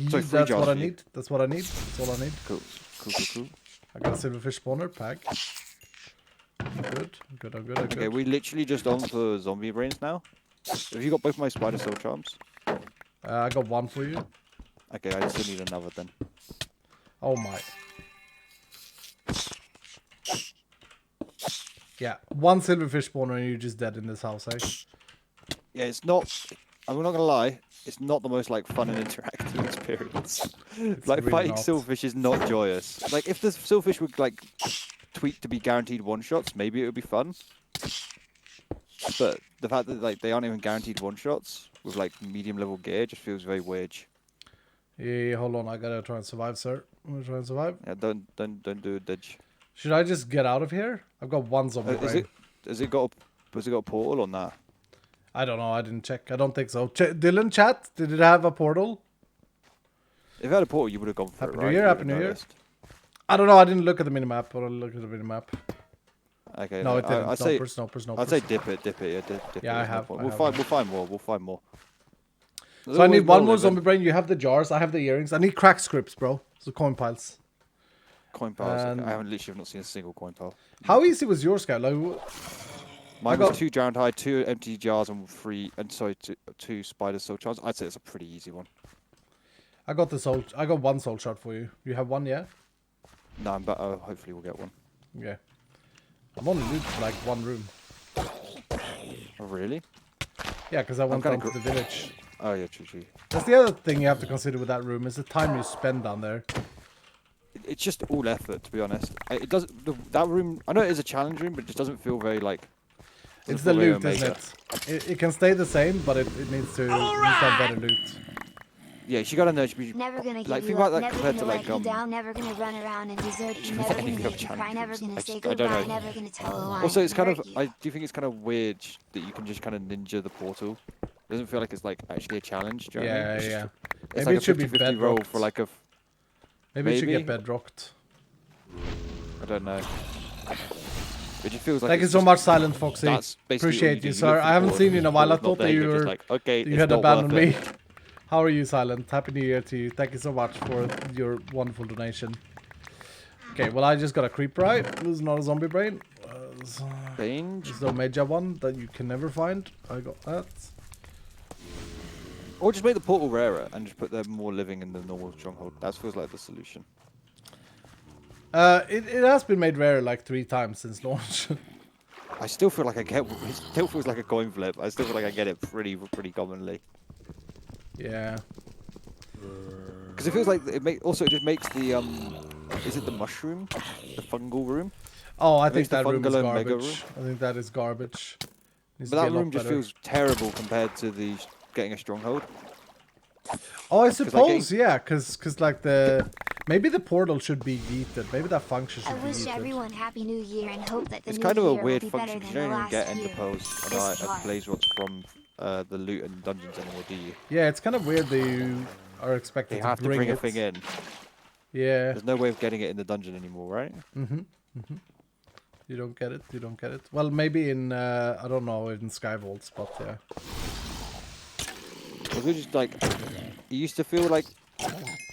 Speaker 3: Sorry, 3
Speaker 1: That's
Speaker 3: jars
Speaker 1: what I
Speaker 3: for you.
Speaker 1: need. That's what I need. That's all I need.
Speaker 3: Cool, cool, cool, cool.
Speaker 1: I got a silverfish spawner pack. I'm good. I'm good. I'm good. I'm
Speaker 3: Okay,
Speaker 1: good.
Speaker 3: we literally just on for zombie brains now. Have you got both my spider soul charms?
Speaker 1: I got one for you.
Speaker 3: Okay, I still need another then.
Speaker 1: Oh my. Yeah, one silverfish spawner and you're just dead in this house, eh?
Speaker 3: Yeah, it's not. I'm not gonna lie. It's not the most like fun and interactive experience. Like
Speaker 1: really
Speaker 3: fighting
Speaker 1: not.
Speaker 3: silverfish is not joyous. Like if the silverfish would like tweak to be guaranteed one shots, maybe it would be fun. But the fact that like they aren't even guaranteed one shots with like medium level gear just feels very weird.
Speaker 1: Yeah, hold on. I gotta try and survive, sir. I'm gonna try and survive.
Speaker 3: Yeah, don't do a ditch.
Speaker 1: Should I just get out of here? I've got one zombie brain.
Speaker 3: Has it got a portal on that?
Speaker 1: I don't know. I didn't check. I don't think so. Dylan, chat. Did it have a portal?
Speaker 3: If it had a portal, you would have gone for
Speaker 1: Happy
Speaker 3: it,
Speaker 1: New
Speaker 3: right?
Speaker 1: Year,
Speaker 3: You
Speaker 1: Happy
Speaker 3: would've
Speaker 1: New Year.
Speaker 3: noticed.
Speaker 1: I don't know. I didn't look at the minimap. But I'll look at the minimap.
Speaker 3: Okay.
Speaker 1: No, it didn't.
Speaker 3: I'd say
Speaker 1: Snopers.
Speaker 3: dip it. Yeah, dip
Speaker 1: Yeah,
Speaker 3: it.
Speaker 1: I have.
Speaker 3: We'll find more. We'll find more.
Speaker 1: So I need one more zombie brain. You have the jars. I have the earrings. I need crack scripts, bro. So coin piles.
Speaker 3: Coin piles.
Speaker 1: And-
Speaker 3: I haven't literally not seen a single coin pile.
Speaker 1: How easy was your scout? Like,
Speaker 3: Mine
Speaker 1: got-
Speaker 3: was 2 drowned high, 2 empty jars, and 2 spider soul charms. I'd say it's a pretty easy one.
Speaker 1: I got the soul. I got one soul shard for you. You have one, yeah?
Speaker 3: No, but hopefully we'll get one.
Speaker 1: Yeah. I'm only loot for like one room.
Speaker 3: Oh, really?
Speaker 1: Yeah, because I went
Speaker 3: kinda
Speaker 1: down to the village.
Speaker 3: Oh yeah, true.
Speaker 1: That's the other thing you have to consider with that room is the time you spend down there.
Speaker 3: It's just all effort, to be honest. It doesn't. That room. I know it is a challenge room, but it just doesn't feel very like.
Speaker 1: It's the loot, isn't it? It can stay the same, but it needs to have better loot.
Speaker 3: Yeah, she got in there. She be,
Speaker 2: Never gonna give
Speaker 3: like
Speaker 2: you
Speaker 3: think about
Speaker 2: up,
Speaker 3: that
Speaker 2: never
Speaker 3: compared
Speaker 2: gonna
Speaker 3: to
Speaker 2: let
Speaker 3: like
Speaker 2: you down, never gonna run around and desert you,
Speaker 3: With
Speaker 2: never
Speaker 3: any
Speaker 2: gonna
Speaker 3: of
Speaker 2: make you cry, never
Speaker 3: challenges,
Speaker 2: gonna
Speaker 3: I
Speaker 2: say
Speaker 3: don't know.
Speaker 2: goodbye, never gonna tell a lie.
Speaker 3: Also, it's kind of.
Speaker 2: hurt you.
Speaker 3: I do think it's kind of weird that you can just kind of ninja the portal. It doesn't feel like it's like actually a challenge. Do you know what I mean?
Speaker 1: Yeah,
Speaker 3: It's
Speaker 1: yeah.
Speaker 3: just- It's
Speaker 1: Maybe
Speaker 3: like
Speaker 1: it should be
Speaker 3: a 50-50 roll
Speaker 1: bedrocked.
Speaker 3: for like a.
Speaker 1: Maybe it should get
Speaker 3: maybe?
Speaker 1: bedrocked.
Speaker 3: I don't know. It just feels like.
Speaker 1: Thank you
Speaker 3: it's
Speaker 1: so
Speaker 3: just-
Speaker 1: much, Silent Foxy.
Speaker 3: That's basically all
Speaker 1: Appreciate
Speaker 3: do.
Speaker 1: you,
Speaker 3: look
Speaker 1: sir.
Speaker 3: for
Speaker 1: I
Speaker 3: the
Speaker 1: haven't
Speaker 3: portal.
Speaker 1: seen you in a while. I
Speaker 3: Portal's not
Speaker 1: thought that
Speaker 3: there,
Speaker 1: you
Speaker 3: you're just
Speaker 1: were
Speaker 3: like, okay,
Speaker 1: you
Speaker 3: it's
Speaker 1: had
Speaker 3: not
Speaker 1: abandoned
Speaker 3: worth
Speaker 1: me.
Speaker 3: it.
Speaker 1: How are you, Silent? Happy New Year to you. Thank you so much for your wonderful donation. Okay, well, I just got a creeper eye. This is not a zombie brain.
Speaker 3: Change.
Speaker 1: There's no major one that you can never find. I got that.
Speaker 3: Or just make the portal rarer and just put them more living in the normal stronghold. That feels like the solution.
Speaker 1: It has been made rare like 3 times since launch.
Speaker 3: I still feel like I get. It still feels like a coin flip. I still feel like I get it pretty commonly.
Speaker 1: Yeah.
Speaker 3: Because it feels like it just makes the is it the mushroom, the fungal room?
Speaker 1: Oh, I
Speaker 3: It
Speaker 1: think
Speaker 3: makes the
Speaker 1: that room is
Speaker 3: fungal mega
Speaker 1: garbage. I think that is garbage. Needs
Speaker 3: But
Speaker 1: to be
Speaker 3: that
Speaker 1: a lot
Speaker 3: room just
Speaker 1: better.
Speaker 3: feels terrible compared to the getting a stronghold.
Speaker 1: Oh, I
Speaker 3: 'cause, like,
Speaker 1: suppose, yeah, because like maybe the portal should be yeeted. Maybe that function
Speaker 2: I
Speaker 1: should be
Speaker 2: wish
Speaker 1: yeeted.
Speaker 2: everyone Happy New Year and hope that the
Speaker 3: It's
Speaker 2: new
Speaker 3: kind of a
Speaker 2: year
Speaker 3: weird
Speaker 2: will be better
Speaker 3: function.
Speaker 2: than
Speaker 3: 'Cause
Speaker 2: the
Speaker 3: you don't even
Speaker 2: last
Speaker 3: get
Speaker 2: year.
Speaker 3: interposed
Speaker 2: This
Speaker 3: and
Speaker 2: part.
Speaker 3: blaze rods from the loot and dungeons anymore, do you?
Speaker 1: Yeah, it's kind of weird that you are expected
Speaker 3: You
Speaker 1: to
Speaker 3: have to
Speaker 1: bring
Speaker 3: bring a
Speaker 1: it.
Speaker 3: thing in.
Speaker 1: Yeah.
Speaker 3: There's no way of getting it in the dungeon anymore, right?
Speaker 1: You don't get it. You don't get it. Well, maybe in I don't know, in Skyvaults, but yeah.
Speaker 3: It was just like it used to feel like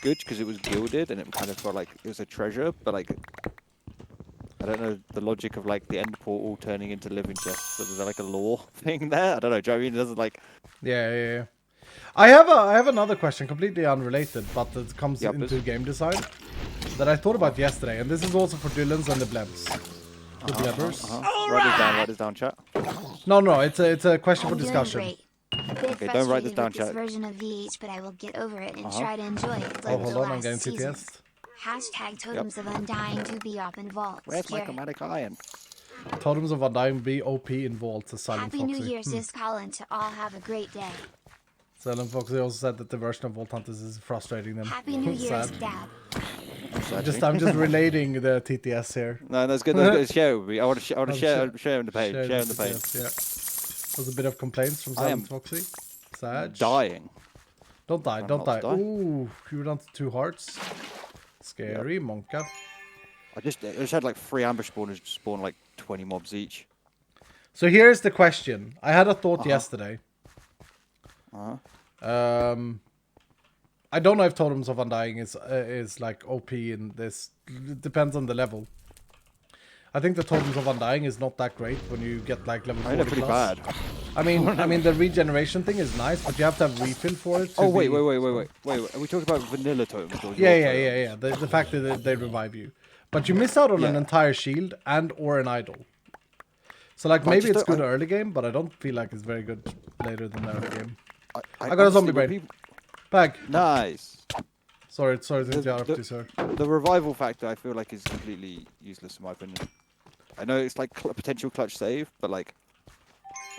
Speaker 3: good because it was gilded and it kind of felt like it was a treasure, but like I don't know the logic of like the end portal turning into living chests. So is there like a lore thing there? I don't know. Do you know what I mean? It doesn't like.
Speaker 1: Yeah. I have another question, completely unrelated, but it comes
Speaker 3: Yeah,
Speaker 1: into
Speaker 3: please.
Speaker 1: game design that I thought about yesterday, and this is also for Dylans and the Blebs. The Blebbers.
Speaker 3: Write this down, chat.
Speaker 1: No, it's a question for
Speaker 2: I'm doing
Speaker 1: discussion.
Speaker 2: great. A bit
Speaker 3: Okay, don't write this
Speaker 2: frustrated
Speaker 3: down,
Speaker 2: with this
Speaker 3: chat.
Speaker 2: version of VH, but I will get over it and try to enjoy it
Speaker 1: Oh,
Speaker 2: like
Speaker 1: hold
Speaker 2: the
Speaker 1: on, I'm
Speaker 2: last
Speaker 1: getting
Speaker 2: season.
Speaker 1: TPS.
Speaker 2: Hashtag Totems of Undying to be up in vaults.
Speaker 3: Where's my
Speaker 2: Here.
Speaker 3: chromatic iron?
Speaker 1: Totems of Undying be OP in Vault, to Silent
Speaker 2: Happy New
Speaker 1: Foxy.
Speaker 2: Year, sis Colin, to all have a great day.
Speaker 1: Silent Foxy also said that the version of Vault Hunters is frustrating them.
Speaker 2: Happy New Year's,
Speaker 1: Sad.
Speaker 2: Dad.
Speaker 1: I'm just relating the TTS here.
Speaker 3: No, that's good. That's good. Share it with me. I want to share in the page.
Speaker 1: Share
Speaker 3: Share in the page.
Speaker 1: TTS, yeah. There's a bit of complaints from Silent Foxy. Sad.
Speaker 3: Dying.
Speaker 1: Don't die,
Speaker 3: I'm
Speaker 1: don't
Speaker 3: not
Speaker 1: die.
Speaker 3: dying.
Speaker 1: Ooh, you were down to 2 hearts. Scary, Monka.
Speaker 3: I just had like 3 ambush spawners spawn like 20 mobs each.
Speaker 1: So here's the question. I had a thought yesterday. I don't know if Totems of Undying is like OP in this. It depends on the level. I think the Totems of Undying is not that great when you get like level 40
Speaker 3: they're pretty
Speaker 1: plus.
Speaker 3: bad.
Speaker 1: I mean the regeneration thing is nice, but you have to have refill for it.
Speaker 3: Oh wait. Are we talking about vanilla totems? Or
Speaker 1: Yeah. The fact that they revive you, but you miss out on an entire shield and or an idol. So like maybe it's good early game, but I don't feel like it's very good later than the early game. I got a zombie brain. Bag.
Speaker 3: Nice.
Speaker 1: Sorry to interrupt you, sir.
Speaker 3: The revival factor I feel like is completely useless in my opinion. I know it's like a potential clutch save, but like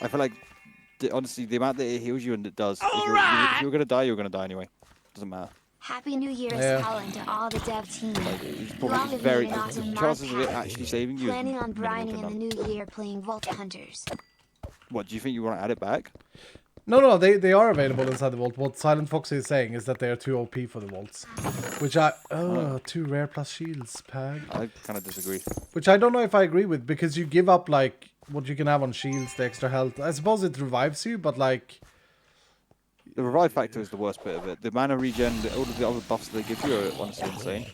Speaker 3: I feel like honestly the amount that it heals you and it does. If you're gonna die, you're gonna die anyway. Doesn't matter.
Speaker 2: Happy New Year's, Colin, to all the dev team.
Speaker 3: It's
Speaker 2: You all
Speaker 3: probably
Speaker 2: have
Speaker 3: very
Speaker 2: made an awesome
Speaker 3: the chances of it
Speaker 2: mod
Speaker 3: actually saving you.
Speaker 2: Planning
Speaker 3: is
Speaker 2: on
Speaker 3: minimal
Speaker 2: brining
Speaker 3: to
Speaker 2: in the
Speaker 3: none.
Speaker 2: new year playing Vault Hunters.
Speaker 3: What do you think you want to add it back?
Speaker 1: No, they are available inside the vault. What Silent Foxy is saying is that they are too OP for the vaults. Which 2 rare plus shields, Pag.
Speaker 3: I kind of disagree.
Speaker 1: Which I don't know if I agree with, because you give up like what you can have on shields, the extra health. I suppose it revives you, but like
Speaker 3: The revive factor is the worst bit of it. The mana regen, all of the other buffs they give you are honestly insane.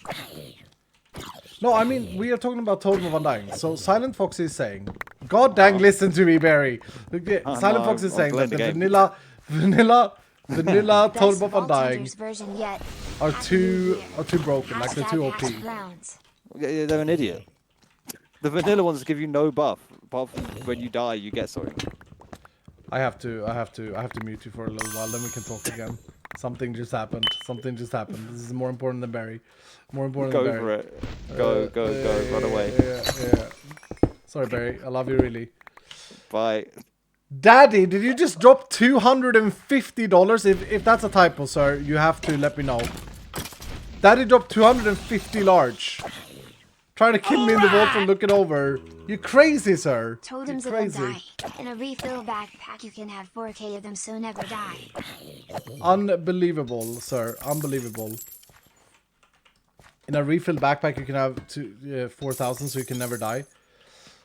Speaker 1: no, I mean we are talking about Totem of Undying. So Silent Foxy is saying, God dang, listen to me, Barry. Silent Foxy is saying that the vanilla Totem of Undying
Speaker 2: version yet.
Speaker 1: are too broken, like they're too OP.
Speaker 3: Yeah, they're an idiot. The vanilla ones give you no buff. Apart from when you die, you get something.
Speaker 1: I have to mute you for a little while, then we can talk again. Something just happened. This is more important than Barry. More important than Barry.
Speaker 3: Go for it. Go. Run away.
Speaker 1: Yeah. Sorry, Barry. I love you really.
Speaker 3: Bye.
Speaker 1: Daddy, did you just drop $250? If that's a typo, sir, you have to let me know. Daddy dropped 250 large. Trying to kill me in the vault from looking over. You crazy, sir.
Speaker 2: Totems of Undying. In a refill backpack, you can have 4K of them, so never die.
Speaker 1: Unbelievable, sir. Unbelievable. In a refill backpack, you can have 4,000, so you can never die.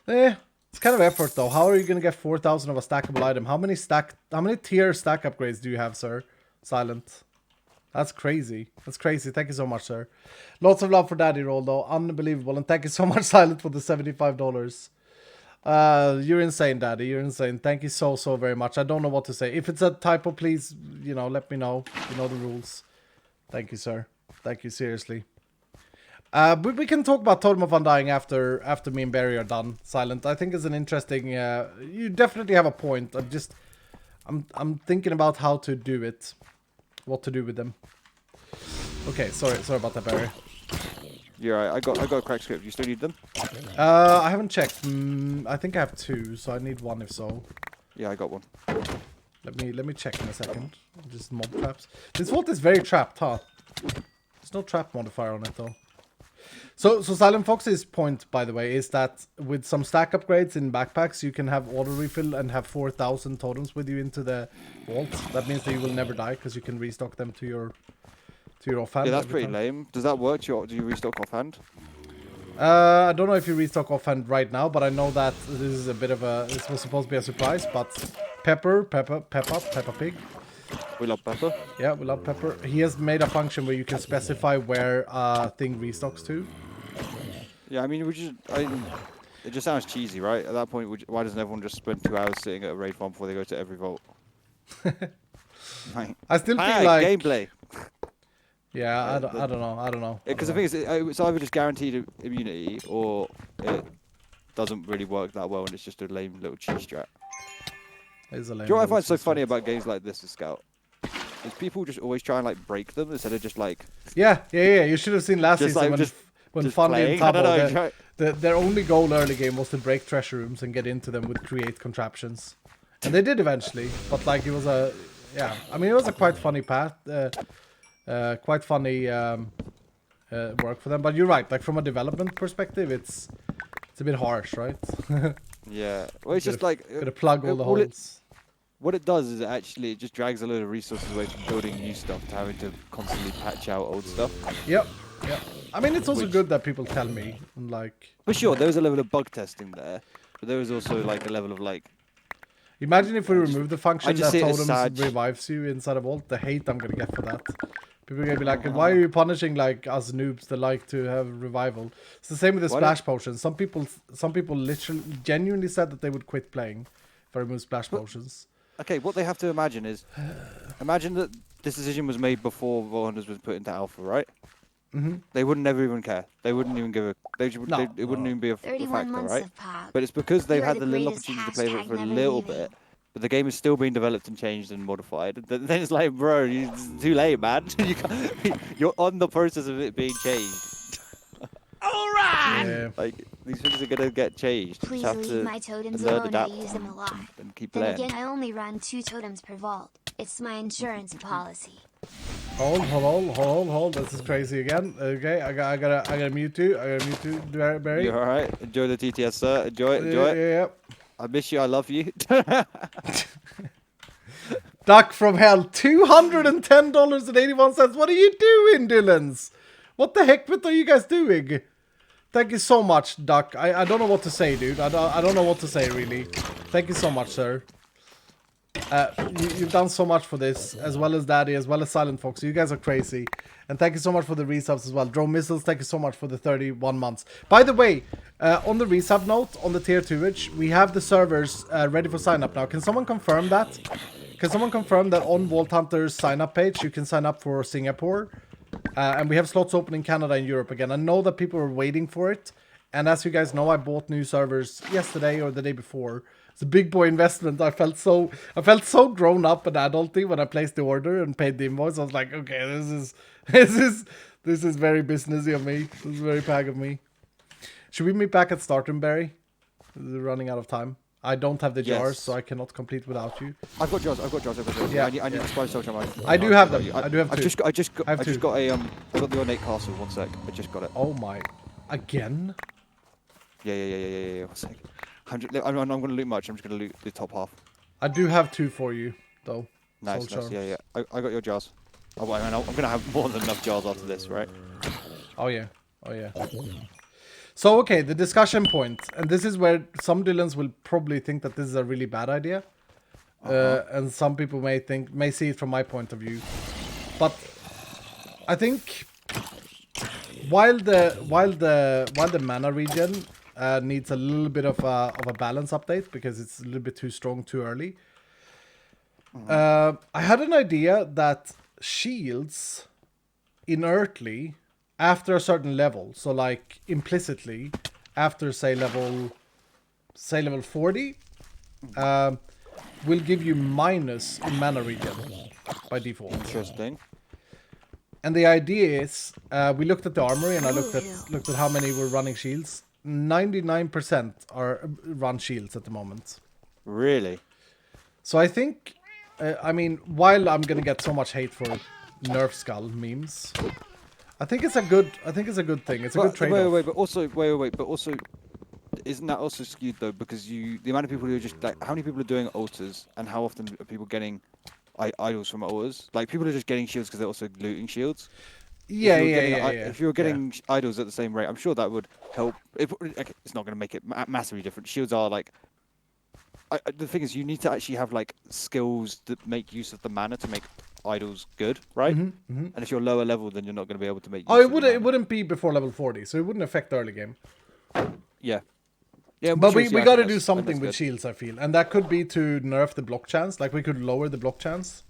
Speaker 1: It's kind of effort, though. How are you gonna get 4,000 of a stackable item? How many tier stack upgrades do you have, sir? Silent. That's crazy. That's crazy. Thank you so much, sir. Lots of love for Daddy Roll, though. Unbelievable. And thank you so much, Silent, for the $75. You're insane, Daddy. You're insane. Thank you so very much. I don't know what to say. If it's a typo, please, let me know. You know the rules. Thank you, sir. Thank you, seriously. We can talk about Totem of Undying after me and Barry are done. Silent. I think it's an interesting... you definitely have a point. I'm thinking about how to do it. What to do with them. Okay, sorry about that, Barry.
Speaker 3: You're right. I got a crack script. You still need them?
Speaker 1: I haven't checked. I think I have 2, so I need 1 if so.
Speaker 3: Yeah, I got 1.
Speaker 1: Let me check in a second. Just mob traps. This vault is very trapped, huh? There's no trap modifier on it though. So Silent Fox's point, by the way, is that with some stack upgrades in backpacks, you can have auto refill and have 4,000 totems with you into the vault. That means that you will never die because you can restock them to your offhand.
Speaker 3: Yeah, that's pretty lame. Does that work? Do you restock offhand?
Speaker 1: I don't know if you restock offhand right now, but I know that this is a bit of a... This was supposed to be a surprise, but Peppa Pig.
Speaker 3: We love Pepper.
Speaker 1: Yeah, we love Pepper. He has made a function where you can specify where a thing restocks to.
Speaker 3: Yeah, I mean, it just sounds cheesy, right? At that point, why doesn't everyone just spend 2 hours sitting at a raid farm before they go to every vault? Right.
Speaker 1: I still feel like...
Speaker 3: gameplay.
Speaker 1: Yeah, I don't know.
Speaker 3: Because the thing is, it's either just guaranteed immunity, or it doesn't really work that well, and it's just a lame little cheese strat. Do you know what I find so funny about games like this, Scout? Is people just always try and like break them instead of just like...
Speaker 1: Yeah. You should have seen last season when Funny and Tabo, their only goal early game was to break treasure rooms and get into them with create contraptions. And they did eventually, but like it was a yeah, I mean, it was a quite funny path, quite funny work for them. But you're right. Like from a development perspective, it's a bit harsh, right?
Speaker 3: Yeah. Well, it's just like
Speaker 1: Gotta plug all the
Speaker 3: all
Speaker 1: holes.
Speaker 3: what it does is it just drags a load of resources away from building new stuff to having to constantly patch out old stuff.
Speaker 1: Yep. Yep. I mean, it's also
Speaker 3: Which-
Speaker 1: good that people tell me, like,
Speaker 3: For sure, there was a level of bug testing there, but there was also like a level of like.
Speaker 1: imagine if we
Speaker 3: I just-
Speaker 1: remove the
Speaker 3: I
Speaker 1: function
Speaker 3: just
Speaker 1: that
Speaker 3: see it as
Speaker 1: Totems
Speaker 3: sad.
Speaker 1: revives you inside a vault. The hate I'm gonna get for that. People are gonna be like, why are you punishing like us noobs that like to have revival? It's the same with the
Speaker 3: Why
Speaker 1: splash potions. Some people literally genuinely said that they would quit playing if I remove splash potions.
Speaker 3: Okay, what they have to imagine is, imagine that this decision was made before Hunters was put into alpha, right?
Speaker 1: Mm-hmm.
Speaker 3: They would never even care. They wouldn't even give a.
Speaker 1: No,
Speaker 3: It wouldn't even be a
Speaker 2: 31
Speaker 3: factor,
Speaker 2: months
Speaker 3: right?
Speaker 2: of pog.
Speaker 3: But it's because they've
Speaker 2: You are
Speaker 3: had
Speaker 2: the
Speaker 3: the little
Speaker 2: greatest,
Speaker 3: opportunity to play with it for a
Speaker 2: hashtag never
Speaker 3: little
Speaker 2: leaving.
Speaker 3: bit, but the game is still being developed and changed and modified. Then it's like, bro, it's too late, man. You can't, you're on the process of it being changed.
Speaker 1: Yeah.
Speaker 3: Like these things are gonna get changed. You
Speaker 2: Please
Speaker 3: just have
Speaker 2: leave
Speaker 3: to
Speaker 2: my totems
Speaker 3: learn,
Speaker 2: alone. I
Speaker 3: adapt,
Speaker 2: use them a lot.
Speaker 3: and keep
Speaker 2: Then
Speaker 3: playing.
Speaker 2: again, I only run 2 totems per vault. It's my insurance policy.
Speaker 1: Hold. This is crazy again. Okay, I gotta mute you. Barry.
Speaker 3: You're all right. Enjoy the TTS, sir. Enjoy it.
Speaker 1: Yeah, yeah.
Speaker 3: I miss you. I love you.
Speaker 1: Duck from hell, $210.81. What are you doing, Dylans? What the heck? What are you guys doing? Thank you so much, Duck. I don't know what to say, dude. I don't know what to say, really. Thank you so much, sir. You've done so much for this, as well as Daddy, as well as Silent Fox. You guys are crazy. And thank you so much for the resubs as well. Drone Missiles, thank you so much for the 31 months. By the way, on the resub note, on the tier 2-age, we have the servers ready for sign up now. Can someone confirm that? Can someone confirm that on Vault Hunter's sign up page, you can sign up for Singapore? And we have slots open in Canada and Europe again. I know that people are waiting for it. And as you guys know, I bought new servers yesterday or the day before. It's a big boy investment. I felt so grown up and adulty when I placed the order and paid the invoice. I was like, okay, this is very businessy of me. This is very pag of me. Should we meet back at Startum, Barry? We're running out of time. I don't have the jars,
Speaker 3: Yes.
Speaker 1: so I cannot complete without you.
Speaker 3: I've got jars.
Speaker 1: Yeah,
Speaker 3: I need
Speaker 1: yeah.
Speaker 3: to spice social mine.
Speaker 1: I do have them. I do have
Speaker 3: I've
Speaker 1: two.
Speaker 3: just got. I just
Speaker 1: I have two.
Speaker 3: got a I got the ornate castle. 1 sec. I just got it.
Speaker 1: Oh my! Again?
Speaker 3: Yeah. 1 sec. I'm going to loot much. I'm just going to loot the top half.
Speaker 1: I do have two for you, though.
Speaker 3: Nice.
Speaker 1: Soul charms.
Speaker 3: Yeah. I got your jars. Oh, I'm going to have more than enough jars after this, right?
Speaker 1: Oh yeah. So okay, the discussion point, and this is where some Dylans will probably think that this is a really bad idea, and some people may see it from my point of view, but I think while the mana region needs a little bit of a balance update because it's a little bit too strong too early. I had an idea that shields inertly after a certain level, so like implicitly after say level 40, will give you minus in mana regen by default.
Speaker 3: Interesting.
Speaker 1: And the idea is, we looked at the armory and I looked at how many were running shields. 99% are run shields at the moment.
Speaker 3: Really?
Speaker 1: So I think, I mean, while I'm gonna get so much hate for Nerf Skull memes, I think it's a good thing. It's a good trade-off.
Speaker 3: Wait, but also, isn't that also skewed though? Because the amount of people who are just like, how many people are doing altars, and how often are people getting idols from altars? Like people are just getting shields because they're also looting shields.
Speaker 1: Yeah.
Speaker 3: If you were getting idols at the same rate, I'm sure that would help. It's not going to make it massively different. Shields are like. The thing is, you need to actually have like skills that make use of the mana to make idols good, right? And if you're lower level, then you're not going to be able to make.
Speaker 1: Oh, it wouldn't be before level 40, so it wouldn't affect the early game.
Speaker 3: Yeah.
Speaker 1: But we
Speaker 3: I
Speaker 1: got to
Speaker 3: think
Speaker 1: do
Speaker 3: that's
Speaker 1: something with
Speaker 3: good.
Speaker 1: shields, I feel, and that could be to nerf the block chance. Like we could lower the block chance.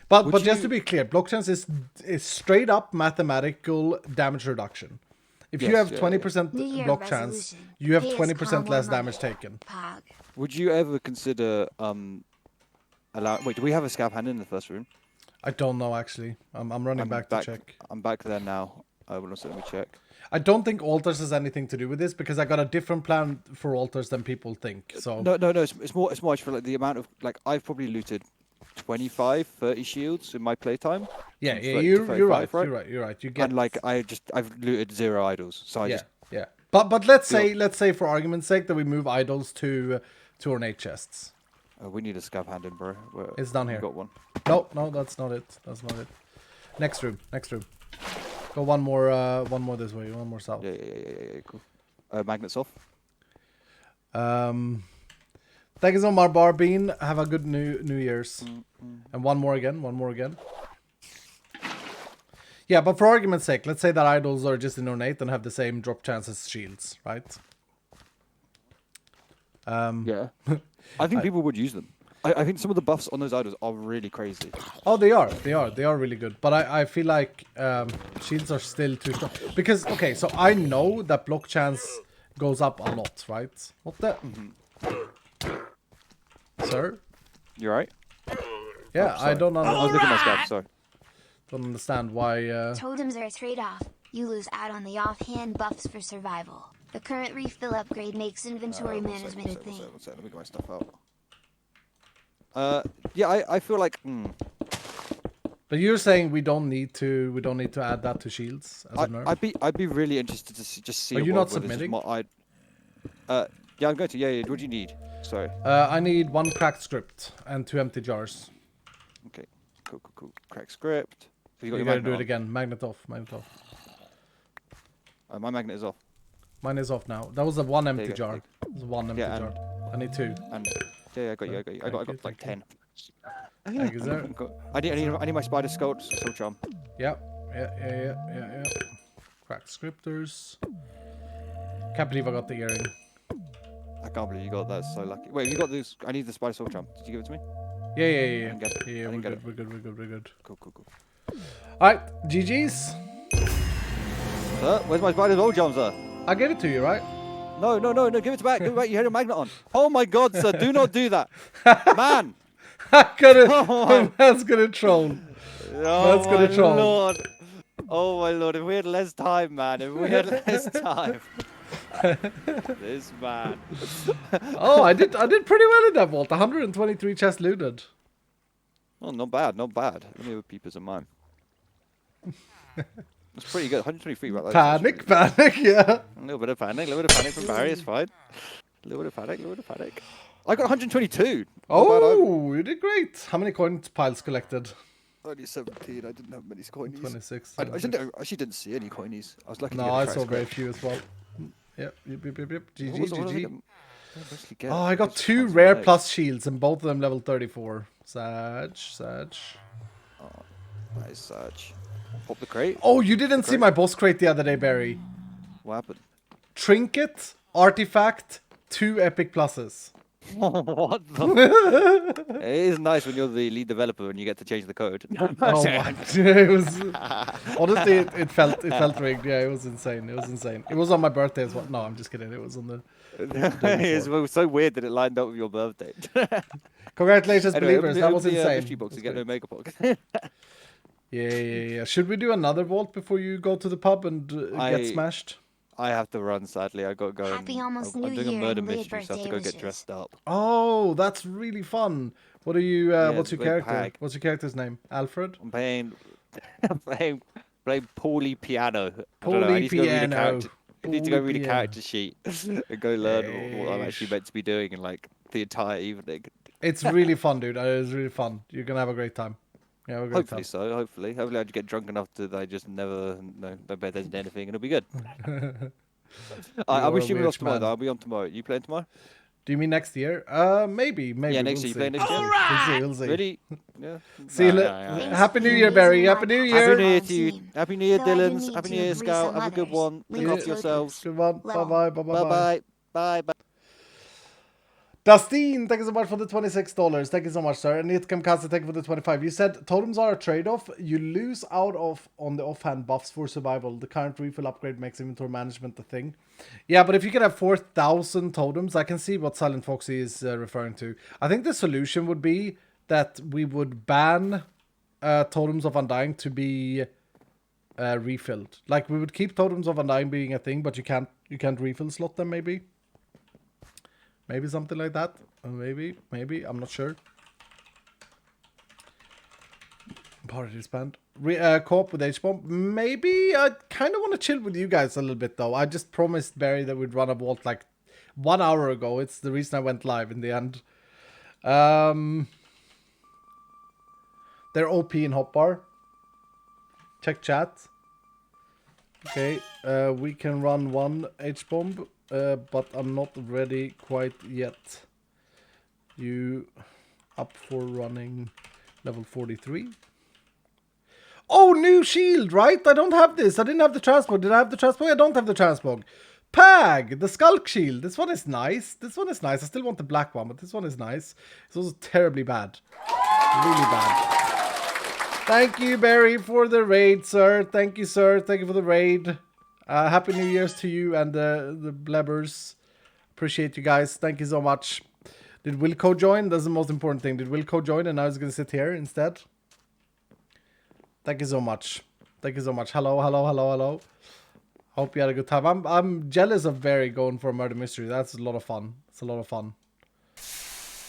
Speaker 1: But just to be clear, block chance is straight up mathematical damage reduction. If you have 20%
Speaker 2: New Year
Speaker 1: block chance,
Speaker 2: resolution.
Speaker 1: you have
Speaker 2: Pay us
Speaker 1: 20%
Speaker 2: calm
Speaker 1: less
Speaker 2: more
Speaker 1: damage
Speaker 2: money.
Speaker 1: taken.
Speaker 2: Pog.
Speaker 3: Would you ever consider Wait, do we have a scab hand in the first room?
Speaker 1: I don't know actually. I'm running back to check.
Speaker 3: I'm back there now. I will also let me check.
Speaker 1: I don't think altars has anything to do with this because I got a different plan for altars than people think. So
Speaker 3: No. It's more. I just feel like the amount of like I've probably looted 25, 30 shields in my playtime.
Speaker 1: Yeah,
Speaker 3: From
Speaker 1: yeah,
Speaker 3: 30 to
Speaker 1: you're
Speaker 3: 35,
Speaker 1: right.
Speaker 3: right?
Speaker 1: You're right. You get
Speaker 3: And like I've looted 0 idols, so I
Speaker 1: yeah,
Speaker 3: just
Speaker 1: yeah. But let's
Speaker 3: do
Speaker 1: say for argument's sake that we move idols to ornate chests.
Speaker 3: we need a scav hand in, bro.
Speaker 1: It's down
Speaker 3: you
Speaker 1: here.
Speaker 3: got one.
Speaker 1: No, that's not it. That's not it. Next room. Go one more this way. One more south.
Speaker 3: Yeah, cool. Magnets off.
Speaker 1: Thank you so much, Barbine. Have a good New Year's. And one more again. Yeah, but for argument's sake, let's say that idols are just in ornate and have the same drop chance as shields, right?
Speaker 3: Yeah. I think people would use them. I think some of the buffs on those idols are really crazy.
Speaker 1: Oh, they are really good. But I feel like shields are still too strong. Because, okay, so I know that block chance goes up a lot, right? What the? Sir?
Speaker 3: You right?
Speaker 1: Yeah,
Speaker 3: sorry.
Speaker 1: I don't
Speaker 3: I was
Speaker 1: understand.
Speaker 3: looking at my scav, sorry.
Speaker 1: Don't understand why.
Speaker 2: Totems are a trade-off. You lose out on the offhand buffs for survival. The current refill upgrade makes inventory management a thing.
Speaker 3: One sec, let me get my stuff out. Yeah, I feel like
Speaker 1: But you're saying we don't need to add that to shields as a nerf?
Speaker 3: I'd be really interested to just see.
Speaker 1: Are
Speaker 3: a
Speaker 1: you
Speaker 3: world
Speaker 1: not
Speaker 3: where this is
Speaker 1: submitting?
Speaker 3: Yeah, I'm going to. Yeah. What do you need? Sorry.
Speaker 1: I need 1 cracked script and 2 empty jars.
Speaker 3: Okay. Cool. Crack script. Have you got
Speaker 1: You
Speaker 3: your
Speaker 1: gotta
Speaker 3: magnet
Speaker 1: do it
Speaker 3: on?
Speaker 1: again. Magnet off.
Speaker 3: My magnet is off.
Speaker 1: Mine is off now. That was a 1 empty
Speaker 3: you go,
Speaker 1: jar.
Speaker 3: take.
Speaker 1: It was 1 empty
Speaker 3: Yeah,
Speaker 1: jar. I need 2.
Speaker 3: And yeah, I got you. I got
Speaker 1: you,
Speaker 3: like 10.
Speaker 1: Thank you, sir.
Speaker 3: I need my spider soul charm.
Speaker 1: Yeah. Cracked scripters. Can't believe I got the earring.
Speaker 3: I can't believe you got that. So lucky. Wait, you got this? I need the spider soul charm. Did you give it to me?
Speaker 1: Yeah.
Speaker 3: didn't get it. I
Speaker 1: Yeah,
Speaker 3: didn't get it.
Speaker 1: we're good.
Speaker 3: Cool.
Speaker 1: Alright, GG's.
Speaker 3: Sir, where's my spider soul charm, sir?
Speaker 1: I gave it to you, right?
Speaker 3: No. Give it back. Give it back. You had a magnet on. Oh my God, sir! Do not do that, man.
Speaker 1: That's gonna troll. That's gonna troll.
Speaker 3: Lord. Oh my Lord! If we had less time, man. If we had less time. This man.
Speaker 1: Oh, I did pretty well in that vault. 123 chests looted.
Speaker 3: Oh, not bad. Let me have peepers of mine. It's pretty good. 123, right?
Speaker 1: Panic, yeah.
Speaker 3: A little bit of panic from Barry. It's fine. A little bit of panic. I got 122.
Speaker 1: Oh, you did great. How many coin piles collected?
Speaker 3: Only 17. I didn't have many coinies.
Speaker 1: 26.
Speaker 3: I actually didn't see any coinies. I was lucky.
Speaker 1: No,
Speaker 3: to get a
Speaker 1: I
Speaker 3: track
Speaker 1: saw very
Speaker 3: script.
Speaker 1: few as well. Yep. GG.
Speaker 3: Get?
Speaker 1: Oh, I got
Speaker 3: Just
Speaker 1: 2
Speaker 3: tons of
Speaker 1: rare
Speaker 3: legs.
Speaker 1: plus shields and both of them level 34. Sag.
Speaker 3: Nice search. Pop the crate.
Speaker 1: Oh, you didn't see my boss crate the other day, Barry.
Speaker 3: What happened?
Speaker 1: Trinket, artifact, 2 epic pluses.
Speaker 3: What the? It is nice when you're the lead developer and you get to change the code.
Speaker 1: Oh my! It was honestly, it felt rigged. Yeah, it was insane. It was on my birthday as well. No, I'm just kidding. It was on the.
Speaker 3: It was so weird that it lined up with your birthday.
Speaker 1: Congratulations,
Speaker 3: Anyway,
Speaker 1: believers! That was insane.
Speaker 3: Mystery box to
Speaker 1: That's
Speaker 3: get no
Speaker 1: great.
Speaker 3: mega box.
Speaker 1: Yeah. Should we do another vault before you go to the pub and get smashed?
Speaker 3: I have to run, sadly. I got to go.
Speaker 2: Happy almost
Speaker 3: I'm
Speaker 2: New
Speaker 3: doing a
Speaker 2: Year
Speaker 3: murder
Speaker 2: and late
Speaker 3: mystery, so I have to go
Speaker 2: birthday
Speaker 3: get
Speaker 2: wishes.
Speaker 3: dressed up.
Speaker 1: Oh, that's really fun. What are you? What's your
Speaker 3: big
Speaker 1: character?
Speaker 3: hag.
Speaker 1: What's your character's name? Alfred.
Speaker 3: I'm playing Paulie Piano. I don't know, I need to go read a
Speaker 1: Piano.
Speaker 3: character. I need to go read a
Speaker 1: Piano.
Speaker 3: character sheet and go learn what I'm actually meant to be doing in like the entire evening.
Speaker 1: It's really fun, dude. It's really fun. You're gonna have a great time. Yeah, have a great
Speaker 3: Hopefully
Speaker 1: time.
Speaker 3: so. Hopefully I just get drunk enough that I just never don't pay attention to anything and it'll be good. I'll be
Speaker 1: You're a
Speaker 3: streaming
Speaker 1: rich
Speaker 3: off tomorrow.
Speaker 1: man.
Speaker 3: Though. I'll be on tomorrow. You playing tomorrow?
Speaker 1: Do you mean next year? Maybe.
Speaker 3: Yeah, next year. You playing next year?
Speaker 1: We'll see.
Speaker 3: Really? Yeah.
Speaker 1: See you.
Speaker 2: Thanks
Speaker 1: Happy
Speaker 2: for
Speaker 1: New Year,
Speaker 2: using
Speaker 1: Barry.
Speaker 2: my
Speaker 1: Happy New
Speaker 2: podcast
Speaker 1: Year.
Speaker 3: Happy New Year
Speaker 2: on
Speaker 3: to you.
Speaker 2: Steam.
Speaker 3: Happy New Year,
Speaker 2: Though I do
Speaker 3: Dylan's.
Speaker 2: need
Speaker 3: Happy
Speaker 2: to
Speaker 3: New Year,
Speaker 2: agree
Speaker 3: Scout.
Speaker 2: some
Speaker 3: Have a good
Speaker 2: others.
Speaker 3: one. Look
Speaker 2: Lol.
Speaker 3: after yourselves.
Speaker 1: Good one.
Speaker 2: Lol.
Speaker 1: Bye.
Speaker 3: Bye.
Speaker 1: Dustin, thank you so much for the $26. Thank you so much, sir. And Kamikaze, thank you for the 25. You said totems are a trade-off. You lose out on the offhand buffs for survival. The current refill upgrade makes inventory management a thing. Yeah, but if you can have 4,000 totems, I can see what Silent Foxy is referring to. I think the solution would be that we would ban totems of Undying to be refilled. Like, we would keep totems of Undying being a thing, but you can't refill slot them, maybe. Maybe something like that. Maybe. I'm not sure. Party disband. Co-op with H-Bomb. Maybe I kind of want to chill with you guys a little bit though. I just promised Barry that we'd run a vault like 1 hour ago. It's the reason I went live in the end. They're OP in hotbar. Check chat. Okay, we can run one H-Bomb, but I'm not ready quite yet. You up for running level 43? Oh, new shield, right? I don't have this. I didn't have the transport. Did I have the transport? I don't have the transport. Pag, the Skulk shield. This one is nice. This one is nice. I still want the black one, but this one is nice. It's also terribly bad. Really bad. Thank you, Barry, for the raid, sir. Thank you, sir. Thank you for the raid. Happy New Year's to you and the blebbers. Appreciate you guys. Thank you so much. Did Wilco join? That's the most important thing. Did Wilco join and now he's going to sit here instead? Thank you so much. Thank you so much. Hello, hello, hello, hello. Hope you had a good time. I'm jealous of Barry going for a murder mystery. That's a lot of fun. It's a lot of fun.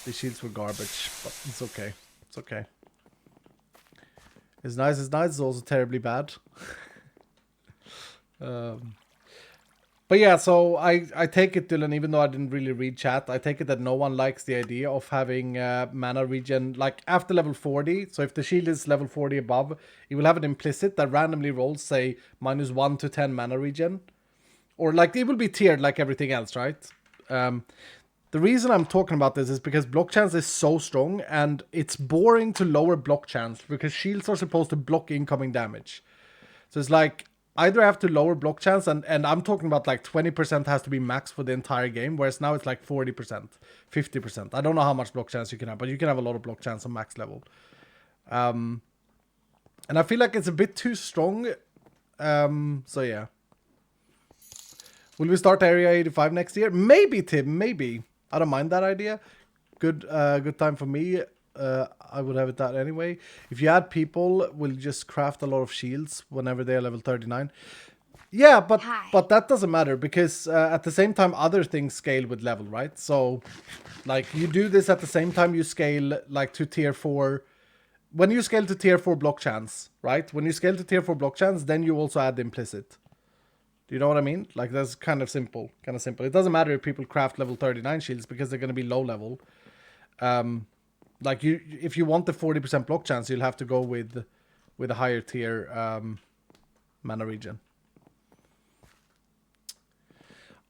Speaker 1: The shields were garbage, but it's okay. It's okay. It's nice, it's nice. It's also terribly bad. But yeah, so I take it, Dylan, even though I didn't really read chat, I take it that no one likes the idea of having mana regen, like, after level 40. So if the shield is level 40 above, you will have an implicit that randomly rolls, say, -1 to 10 mana regen. Or, like, it will be tiered like everything else, right? The reason I'm talking about this is because block chance is so strong, and it's boring to lower block chance, because shields are supposed to block incoming damage. So it's like, either I have to lower block chance, and I'm talking about like 20% has to be max for the entire game, whereas now it's like 40%, 50%. I don't know how much block chance you can have, but you can have a lot of block chance on max level. And I feel like it's a bit too strong. So yeah. Will we start Area 85 next year? Maybe, Tim, maybe. I don't mind that idea. Good time for me. I would have it that anyway. If you add people, we'll just craft a lot of shields whenever they are level 39. Yeah, but that doesn't matter, because at the same time other things scale with level, right? So like you do this at the same time you scale like to tier 4. When you scale to tier 4 block chance, right? When you scale to tier 4 block chance, then you also add the implicit. Do you know what I mean? Like that's kind of simple. It doesn't matter if people craft level 39 shields, because they're going to be low level. Like if you want the 40% block chance, you'll have to go with a higher tier mana regen.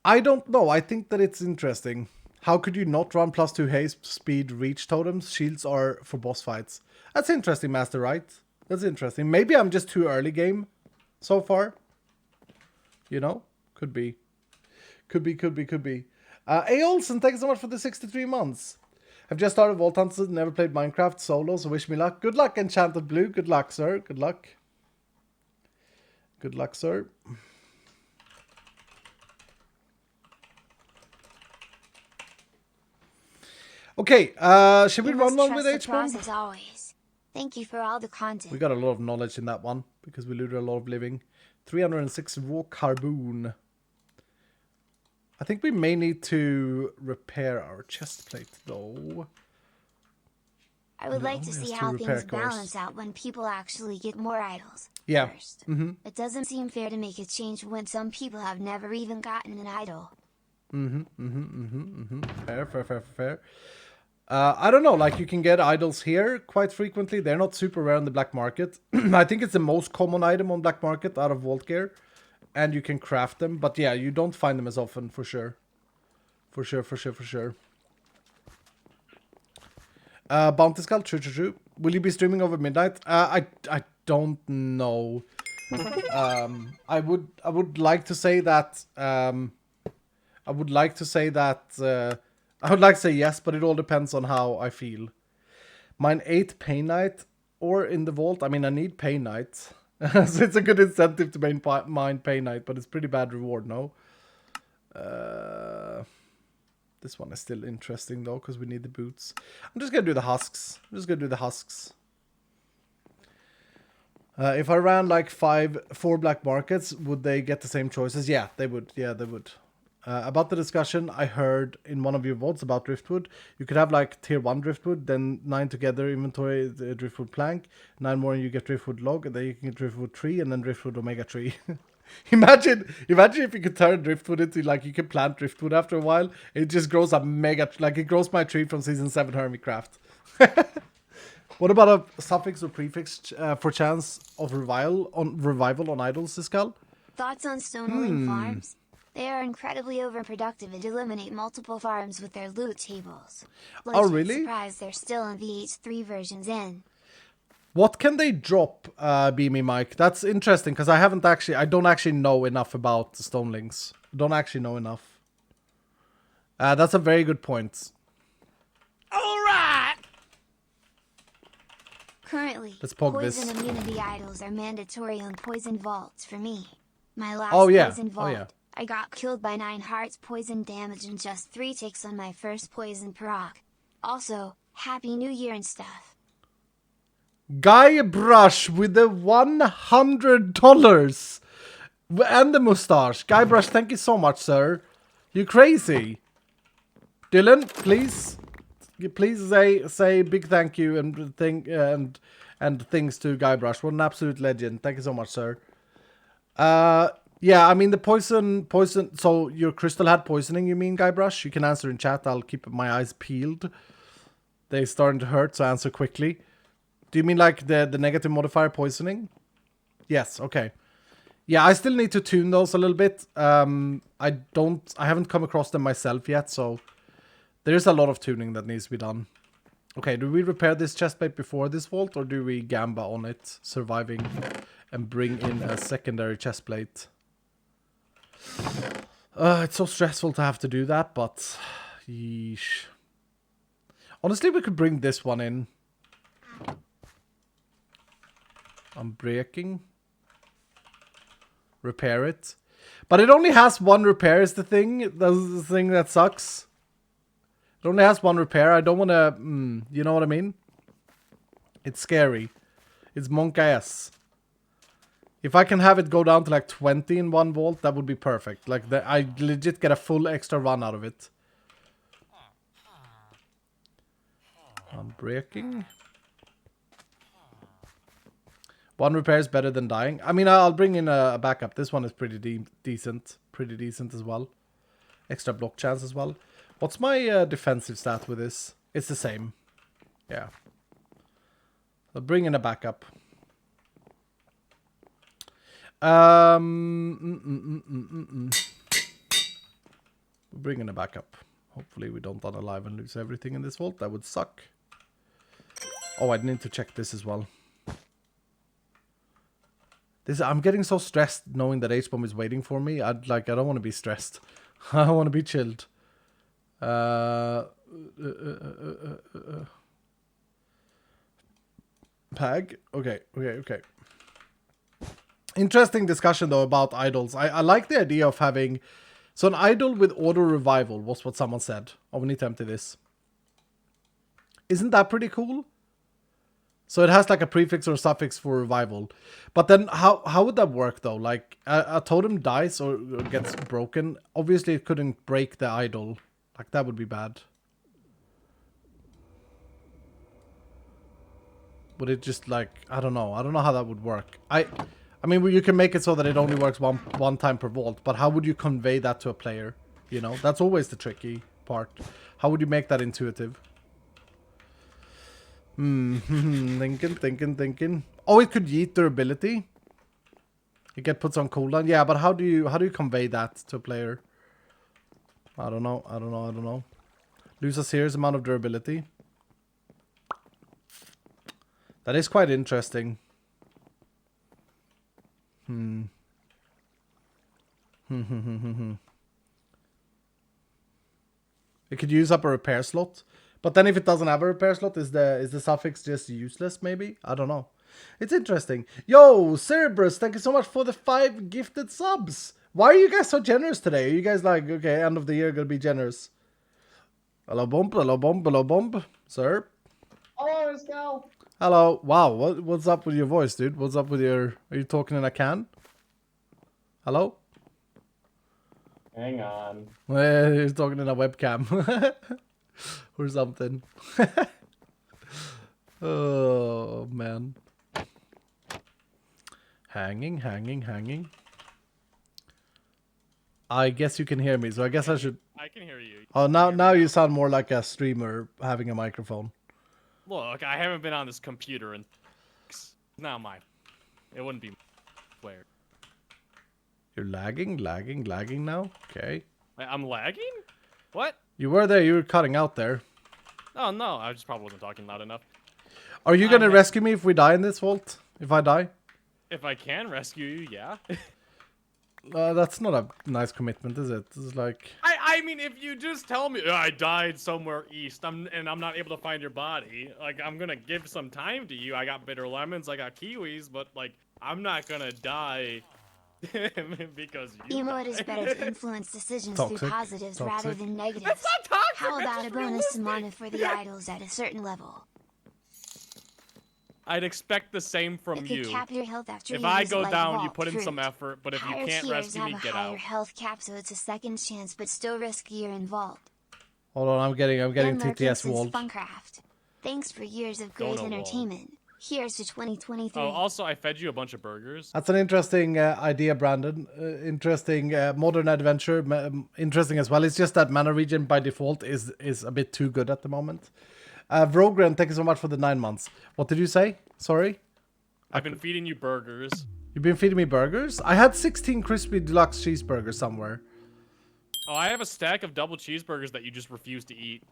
Speaker 1: I don't know. I think that it's interesting. How could you not run +2 haste speed reach totems? Shields are for boss fights. That's interesting, Master, right? That's interesting. Maybe I'm just too early game so far. You know? Could be. Could be. A. Olsen, thank you so much for the 63 months. I've just started Vault Hunters, never played Minecraft solo, so wish me luck. Good luck, Enchanted Blue. Good luck, sir. Good luck. Good luck, sir. Okay, should we run one with H-Bomb?
Speaker 2: As always. Thank you for all the content.
Speaker 1: We got a lot of knowledge in that one, because we looted a lot of living. 306 raw carbon. I think we may need to repair our chest plate, though.
Speaker 2: I would like to see how things balance out when people actually get more idols.
Speaker 1: Yeah.
Speaker 2: First. It doesn't seem fair to make a change when some people have never even gotten an idol.
Speaker 1: Fair. I don't know, like you can get idols here quite frequently. They're not super rare on the black market. I think it's the most common item on black market out of vault gear. And you can craft them, but yeah, you don't find them as often, for sure. For sure. Bounty Skull, true. Will you be streaming over midnight? I don't know. I would like to say that. I would like to say yes, but it all depends on how I feel. Mine 8 Pain Knight or in the vault. I mean, I need Pain Knight. So it's a good incentive to mine Pain Knight, but it's pretty bad reward, no? This one is still interesting, though, because we need the boots. I'm just going to do the husks. If I ran like 4 black markets, would they get the same choices? Yeah, they would. About the discussion I heard in one of your VODs about driftwood, you could have like tier 1 driftwood, then 9 together inventory the driftwood plank, 9 more and you get driftwood log, and then you can get driftwood tree, and then driftwood omega tree. imagine if you could turn driftwood into, like, you can plant driftwood after a while, it just grows a mega, like it grows my tree from season 7 Hermitcraft. What about a suffix or prefix for chance of revival on idols, Iskal?
Speaker 2: Thoughts on stoneling farms? They are incredibly overproductive and eliminate multiple farms with their loot tables.
Speaker 1: Oh, really?
Speaker 2: Surprised they're still in VH3 versions in.
Speaker 1: What can they drop, Beamy Mike? That's interesting, because I don't actually know enough about the stonelings. Don't actually know enough. That's a very good point.
Speaker 2: Alright! Currently,
Speaker 1: Let's poke
Speaker 2: poison
Speaker 1: this.
Speaker 2: immunity idols are mandatory on poison vaults for me. My last poison vault, I got killed by 9 hearts poison damage and just 3 ticks on my first poison proc. Also, Happy New Year and stuff.
Speaker 1: Guybrush with the $100 and the mustache. Guybrush, thank you so much, sir. You crazy. Dylan, please say big thank you and things to Guybrush. What an absolute legend. Thank you so much, sir. Yeah, I mean the poison. So your crystal had poisoning, you mean, Guybrush? You can answer in chat. I'll keep my eyes peeled. They're starting to hurt, so answer quickly. Do you mean like the negative modifier poisoning? Yes, okay. Yeah, I still need to tune those a little bit. I haven't come across them myself yet, so there's a lot of tuning that needs to be done. Okay, do we repair this chestplate before this vault, or do we gamba on it, surviving, and bring in a secondary chestplate? It's so stressful to have to do that, but yeesh. Honestly, we could bring this one in. I'm breaking. Repair it. But it only has 1 repair is the thing. That's the thing that sucks. It only has 1 repair. I don't want to... you know what I mean? It's scary. It's monk ass. If I can have it go down to like 20 in 1 vault, that would be perfect. Like, I legit get a full extra run out of it. I'm breaking. 1 repair is better than dying. I mean, I'll bring in a backup. This one is pretty decent. Pretty decent as well. Extra block chance as well. What's my defensive stat with this? It's the same. Yeah. I'll bring in a backup. We'll bring in a backup. Hopefully we don't unalive and lose everything in this vault. That would suck. Oh, I need to check this as well. I'm getting so stressed knowing that H-bomb is waiting for me. I don't want to be stressed. I want to be chilled. Pag. Okay. Interesting discussion though about idols. I like the idea of having... So an idol with auto revival was what someone said. Oh, we need to empty this. Isn't that pretty cool? So it has like a prefix or suffix for revival. But then how would that work though? Like a totem dies or gets broken. Obviously it couldn't break the idol. Like that would be bad. Would it just like, I don't know. I don't know how that would work. I mean, you can make it so that it only works one time per vault. But how would you convey that to a player? You know, that's always the tricky part. How would you make that intuitive? Thinking. Oh, it could yeet durability. It get puts on cooldown. Yeah, but how do you convey that to a player? I don't know. Lose a serious amount of durability. That is quite interesting. It could use up a repair slot. But then if it doesn't have a repair slot, is the suffix just useless, maybe? I don't know. It's interesting. Yo, Cerberus, thank you so much for the 5 gifted subs. Why are you guys so generous today? Are you guys like, okay, end of the year, gonna be generous? Hello, Bomb, sir.
Speaker 4: Hello, Escal.
Speaker 1: Hello. Wow, what's up with your voice, dude? What's up with your... Are you talking in a can? Hello?
Speaker 4: Hang on.
Speaker 1: He's talking in a webcam. Or something. Oh, man. Hanging. I guess you can hear me, so I guess I should...
Speaker 5: I can hear you.
Speaker 1: Oh, now you sound more like a streamer having a microphone.
Speaker 5: Look, I haven't been on this computer in... Now it wouldn't be weird.
Speaker 1: You're lagging now? Okay.
Speaker 5: I'm lagging? What?
Speaker 1: You were there, you were cutting out there.
Speaker 5: Oh, no, I just probably wasn't talking loud enough.
Speaker 1: Are you gonna rescue me if we die in this vault? If I die?
Speaker 5: If I can rescue you, yeah.
Speaker 1: That's not a nice commitment, is it? It's like...
Speaker 5: I mean, if you just tell me, I died somewhere east, and I'm not able to find your body, like, I'm gonna give some time to you. I got bitter lemons, I got kiwis, but, like, I'm not gonna die because you
Speaker 2: Emo, it is better to influence decisions through positives rather than negatives.
Speaker 5: That's not toxic,
Speaker 2: How about a bonus to mana for the idols at a certain level?
Speaker 5: I'd expect the same from
Speaker 2: It
Speaker 5: you.
Speaker 2: could cap your health after
Speaker 5: If
Speaker 2: you
Speaker 5: I
Speaker 2: use
Speaker 5: go
Speaker 2: like
Speaker 5: down, you
Speaker 2: vault
Speaker 5: put in
Speaker 2: fruit.
Speaker 5: some effort, but if you
Speaker 2: Higher
Speaker 5: can't
Speaker 2: tiers
Speaker 5: rescue me,
Speaker 2: have
Speaker 5: get
Speaker 2: a higher
Speaker 5: out.
Speaker 2: health cap, so it's a second chance, but still riskier in vault.
Speaker 1: Hold on, I'm getting TTS walled.
Speaker 2: Funcraft. Thanks for years of
Speaker 5: Go
Speaker 2: great
Speaker 5: to wall.
Speaker 2: entertainment. Here's to 2023.
Speaker 5: Oh, also, I fed you a bunch of burgers.
Speaker 1: That's an interesting idea, Brandon. Interesting modern adventure. Interesting as well. It's just that mana regen by default is a bit too good at the moment. Vrogren, thank you so much for the 9 months. What did you say? Sorry?
Speaker 5: I've been feeding you burgers.
Speaker 1: You've been feeding me burgers? I had 16 crispy deluxe cheeseburgers somewhere.
Speaker 5: Oh, I have a stack of double cheeseburgers that you just refuse to eat.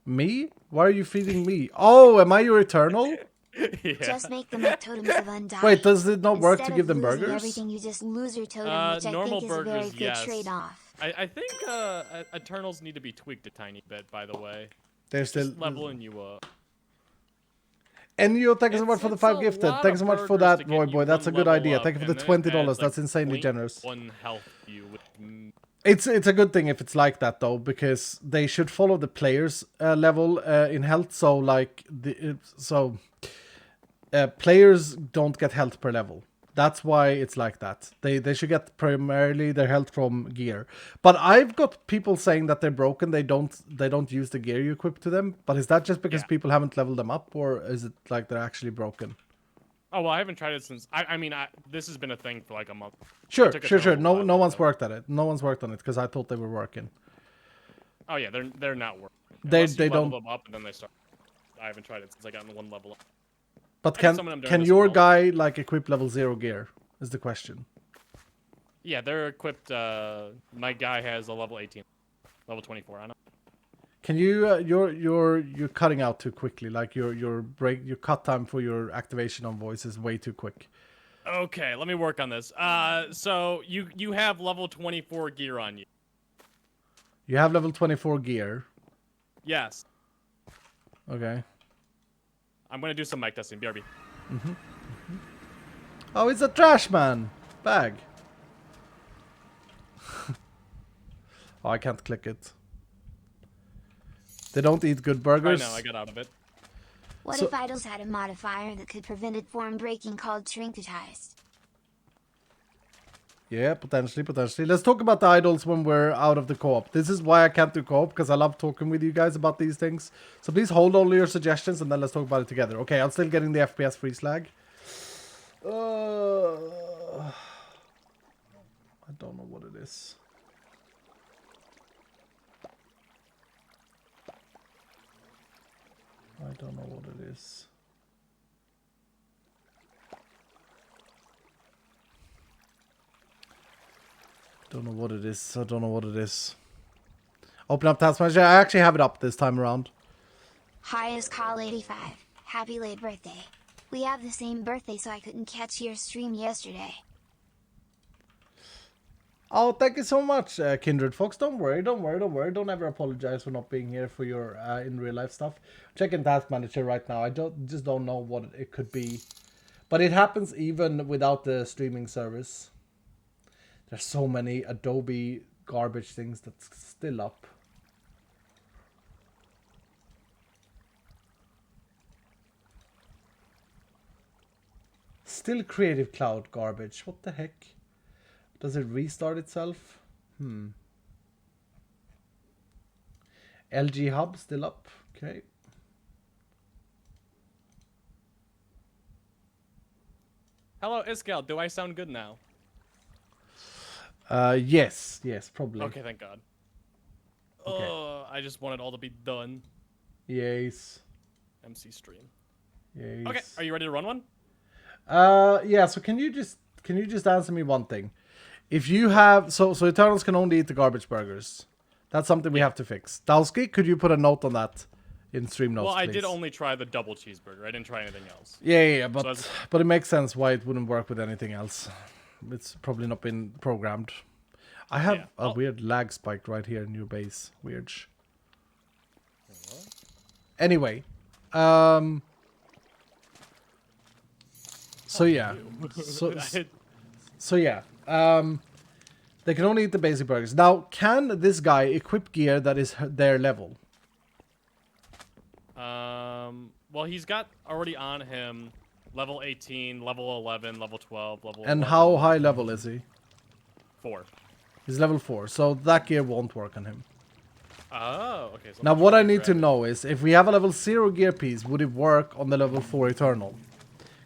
Speaker 1: Me? Why are you feeding me? Oh, am I your eternal?
Speaker 5: Yeah.
Speaker 2: Just make them like totems of undying.
Speaker 1: Wait, does it not work to
Speaker 2: Instead
Speaker 1: give them
Speaker 2: of losing
Speaker 1: burgers?
Speaker 2: everything, you just lose your totem, which I
Speaker 5: normal
Speaker 2: think is a very
Speaker 5: burgers,
Speaker 2: good
Speaker 5: yes.
Speaker 2: trade-off.
Speaker 5: I think Eternals need to be tweaked a tiny bit, by the way.
Speaker 1: They're still
Speaker 5: Just leveling you up.
Speaker 1: Enyo, thank you so much for the 5
Speaker 5: a
Speaker 1: gifted.
Speaker 5: lot
Speaker 1: Thank you so
Speaker 5: of
Speaker 1: much for
Speaker 5: burgers
Speaker 1: that,
Speaker 5: to get
Speaker 1: Roy
Speaker 5: you
Speaker 1: Boy. That's a
Speaker 5: one
Speaker 1: good
Speaker 5: level
Speaker 1: idea.
Speaker 5: up,
Speaker 1: Thank you for the
Speaker 5: and then it
Speaker 1: $20.
Speaker 5: adds,
Speaker 1: That's
Speaker 5: like,
Speaker 1: insanely generous.
Speaker 5: 0.1 health to you with...
Speaker 1: It's a good thing if it's like that though, because they should follow the players' level in health. So like players don't get health per level. That's why it's like that. They should get primarily their health from gear. But I've got people saying that they're broken. They don't use the gear you equip to them. But is that just because people haven't leveled them up, or is it like they're actually broken?
Speaker 5: Oh, well, I haven't tried it since... I mean, this has been a thing for like a month.
Speaker 1: Sure. No one's worked at it. No one's worked on it because I thought they were working.
Speaker 5: Oh yeah, they're not working.
Speaker 1: They
Speaker 5: Unless you level
Speaker 1: don't.
Speaker 5: them up and then they start. I haven't tried it since I got in 1 level up.
Speaker 1: But
Speaker 5: I did some of them during
Speaker 1: can
Speaker 5: this
Speaker 1: your
Speaker 5: world.
Speaker 1: guy like equip level 0 gear? Is the question.
Speaker 5: Yeah, they're equipped. My guy has a level 18, level 24 on it.
Speaker 1: Can you? You're cutting out too quickly. Like your cut time for your activation on voice is way too quick.
Speaker 5: Okay, let me work on this. So you have level 24 gear on you.
Speaker 1: You have level 24 gear.
Speaker 5: Yes.
Speaker 1: Okay.
Speaker 5: I'm gonna do some mic testing. BRB.
Speaker 1: Oh, it's a trash man bag. Oh, I can't click it. They don't eat good burgers.
Speaker 5: I know, I got out of it.
Speaker 2: What if idols had a modifier that could prevent it form breaking called Trinketized?
Speaker 1: Yeah, potentially. Let's talk about the idols when we're out of the co-op. This is why I can't do co-op, because I love talking with you guys about these things. So please hold all your suggestions and then let's talk about it together. Okay, I'm still getting the FPS freeze lag. I don't know what it is. I don't know what it is. Don't know what it is. I don't know what it is. Open up Task Manager. I actually have it up this time around.
Speaker 2: Hi, it's Call85. Happy late birthday. We have the same birthday, so I couldn't catch your stream yesterday.
Speaker 1: Oh, thank you so much, Kindred Fox. Don't worry. Don't ever apologize for not being here for your in real life stuff. Checking Task Manager right now. I just don't know what it could be, but it happens even without the streaming service. There's so many Adobe garbage things that's still up. Still Creative Cloud garbage. What the heck? Does it restart itself? LG hub still up. Okay.
Speaker 5: Hello, Iskel. Do I sound good now?
Speaker 1: Yes, probably.
Speaker 5: Okay, thank God.
Speaker 1: Okay.
Speaker 5: Oh, I just want it all to be done.
Speaker 1: Yes.
Speaker 5: MC stream.
Speaker 1: Yes.
Speaker 5: Okay, are you ready to run one?
Speaker 1: Yeah. So can you just answer me one thing? If you have so Eternals can only eat the garbage burgers. That's something we have to fix. Dalski, could you put a note on that in stream notes?
Speaker 5: Well, I
Speaker 1: please?
Speaker 5: did only try the double cheeseburger. I didn't try anything else.
Speaker 1: Yeah,
Speaker 5: So
Speaker 1: but it makes sense why it wouldn't work with anything else. It's probably not been programmed. I have a weird lag spike right here in your base. Weird. Anyway, so yeah, so yeah, they can only eat the basic burgers. Now, can this guy equip gear that is their level?
Speaker 5: Well, he's got already on him level 18, level 11, level 12, level.
Speaker 1: And
Speaker 5: 11.
Speaker 1: how high level is he?
Speaker 5: 4.
Speaker 1: He's level 4, so that gear won't work on him.
Speaker 5: Oh, okay. So
Speaker 1: Now, what I need to know is, if we have a level 0 gear piece, would it work on the level 4 Eternal?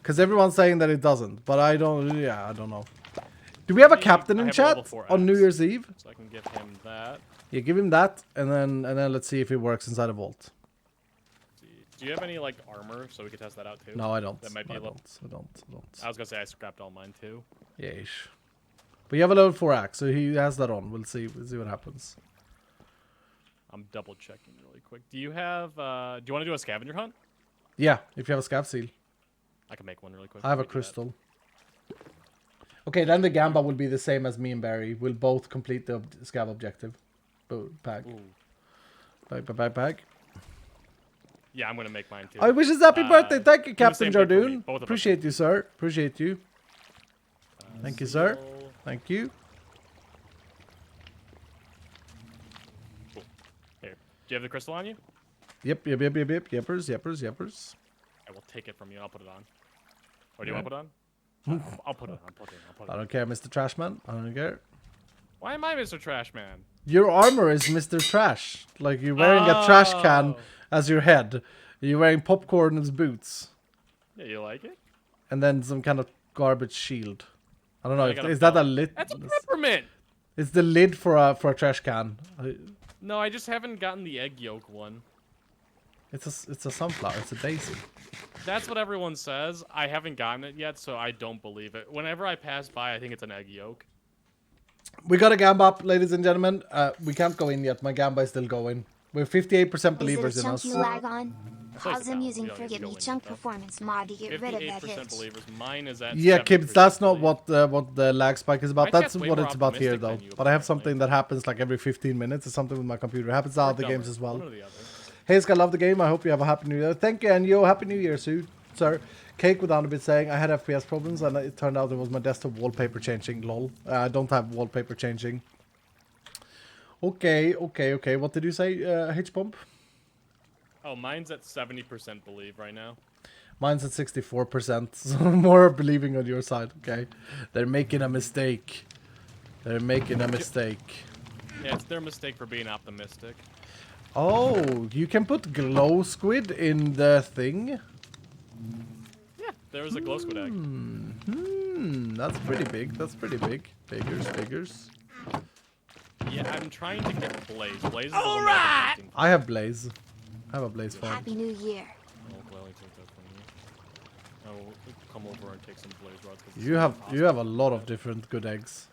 Speaker 1: Because everyone's saying that it doesn't, but I don't know. Do we have a captain in chat on New Year's Eve?
Speaker 5: So I can give him that.
Speaker 1: Yeah, give him that, and then let's see if it works inside a vault.
Speaker 5: Do you have any, like, armor so we can test that out, too?
Speaker 1: No, I don't.
Speaker 5: That might be
Speaker 1: I
Speaker 5: a little...
Speaker 1: don't.
Speaker 5: I was gonna say I scrapped all mine, too.
Speaker 1: Yeesh. But you have a level 4 axe, so he has that on. We'll see what happens.
Speaker 5: I'm double checking really quick. Do you have, do you want to do a scavenger hunt?
Speaker 1: Yeah, if you have a scav seal.
Speaker 5: I can make one really quick.
Speaker 1: I have a crystal. Okay, then the Gamba will be the same as me and Barry. We'll both complete the scav objective. Bag. Bag.
Speaker 5: Yeah, I'm gonna make mine too.
Speaker 1: I wish us happy birthday. Thank you, Captain Jardoon.
Speaker 5: Appreciate
Speaker 1: you, sir. Appreciate you. Thank you, sir. Thank you.
Speaker 5: Cool. Here. Do you have the crystal on you?
Speaker 1: Yep. Yeppers.
Speaker 5: I will take it from you. I'll put it on. Or do you want to put it on? I'll put it on.
Speaker 1: I don't care, Mr. Trashman. I don't care.
Speaker 5: Why am I Mr. Trashman?
Speaker 1: Your armor is Mr. Trash. Like, you're wearing a trash can as your head. You're wearing popcorn as boots.
Speaker 5: Yeah, you like it?
Speaker 1: And then some kind of garbage shield. I don't know. Is that a lid?
Speaker 5: That's a peppermint!
Speaker 1: It's the lid for a trash can.
Speaker 5: No, I just haven't gotten the egg yolk one.
Speaker 1: It's a sunflower. It's a daisy.
Speaker 5: That's what everyone says. I haven't gotten it yet, so I don't believe it. Whenever I pass by, I think it's an egg yolk.
Speaker 1: We got a Gamba up, ladies and gentlemen. We can't go in yet. My Gamba is still going. We're 58% believers in us.
Speaker 2: Is it a chunk you lag on? Pause them using Forgive Me Chunk Performance mod to get rid of that hit.
Speaker 5: Believers. Mine is at
Speaker 1: yeah, Kibbs, that's not what the lag spike is about. That's what it's about here, though. But I have something that happens like every 15 minutes. It's something with my computer. It happens to other games as well. Hey, Scott, love the game. I hope you have a happy new year. Thank you, and yo, happy new year, sir. Cake without a bit saying I had FPS problems, and it turned out it was my desktop wallpaper changing. Lol. I don't have wallpaper changing. Okay. What did you say, H-Pump?
Speaker 5: Oh, mine's at 70% believe right now.
Speaker 1: Mine's at 64%. So more believing on your side. Okay. They're making a mistake. Yeah,
Speaker 5: it's their mistake for being optimistic.
Speaker 1: Oh, you can put glow squid in the thing?
Speaker 5: Yeah, there was a glow squid egg.
Speaker 1: That's pretty big. Figures.
Speaker 5: Yeah, I'm trying to get Blaze. Blaze is the one that
Speaker 1: I have Blaze. I have a Blaze farm.
Speaker 2: Happy New Year.
Speaker 5: I'll gladly take that from you. I will come over and take some Blaze rods.
Speaker 1: You have a lot of different good eggs.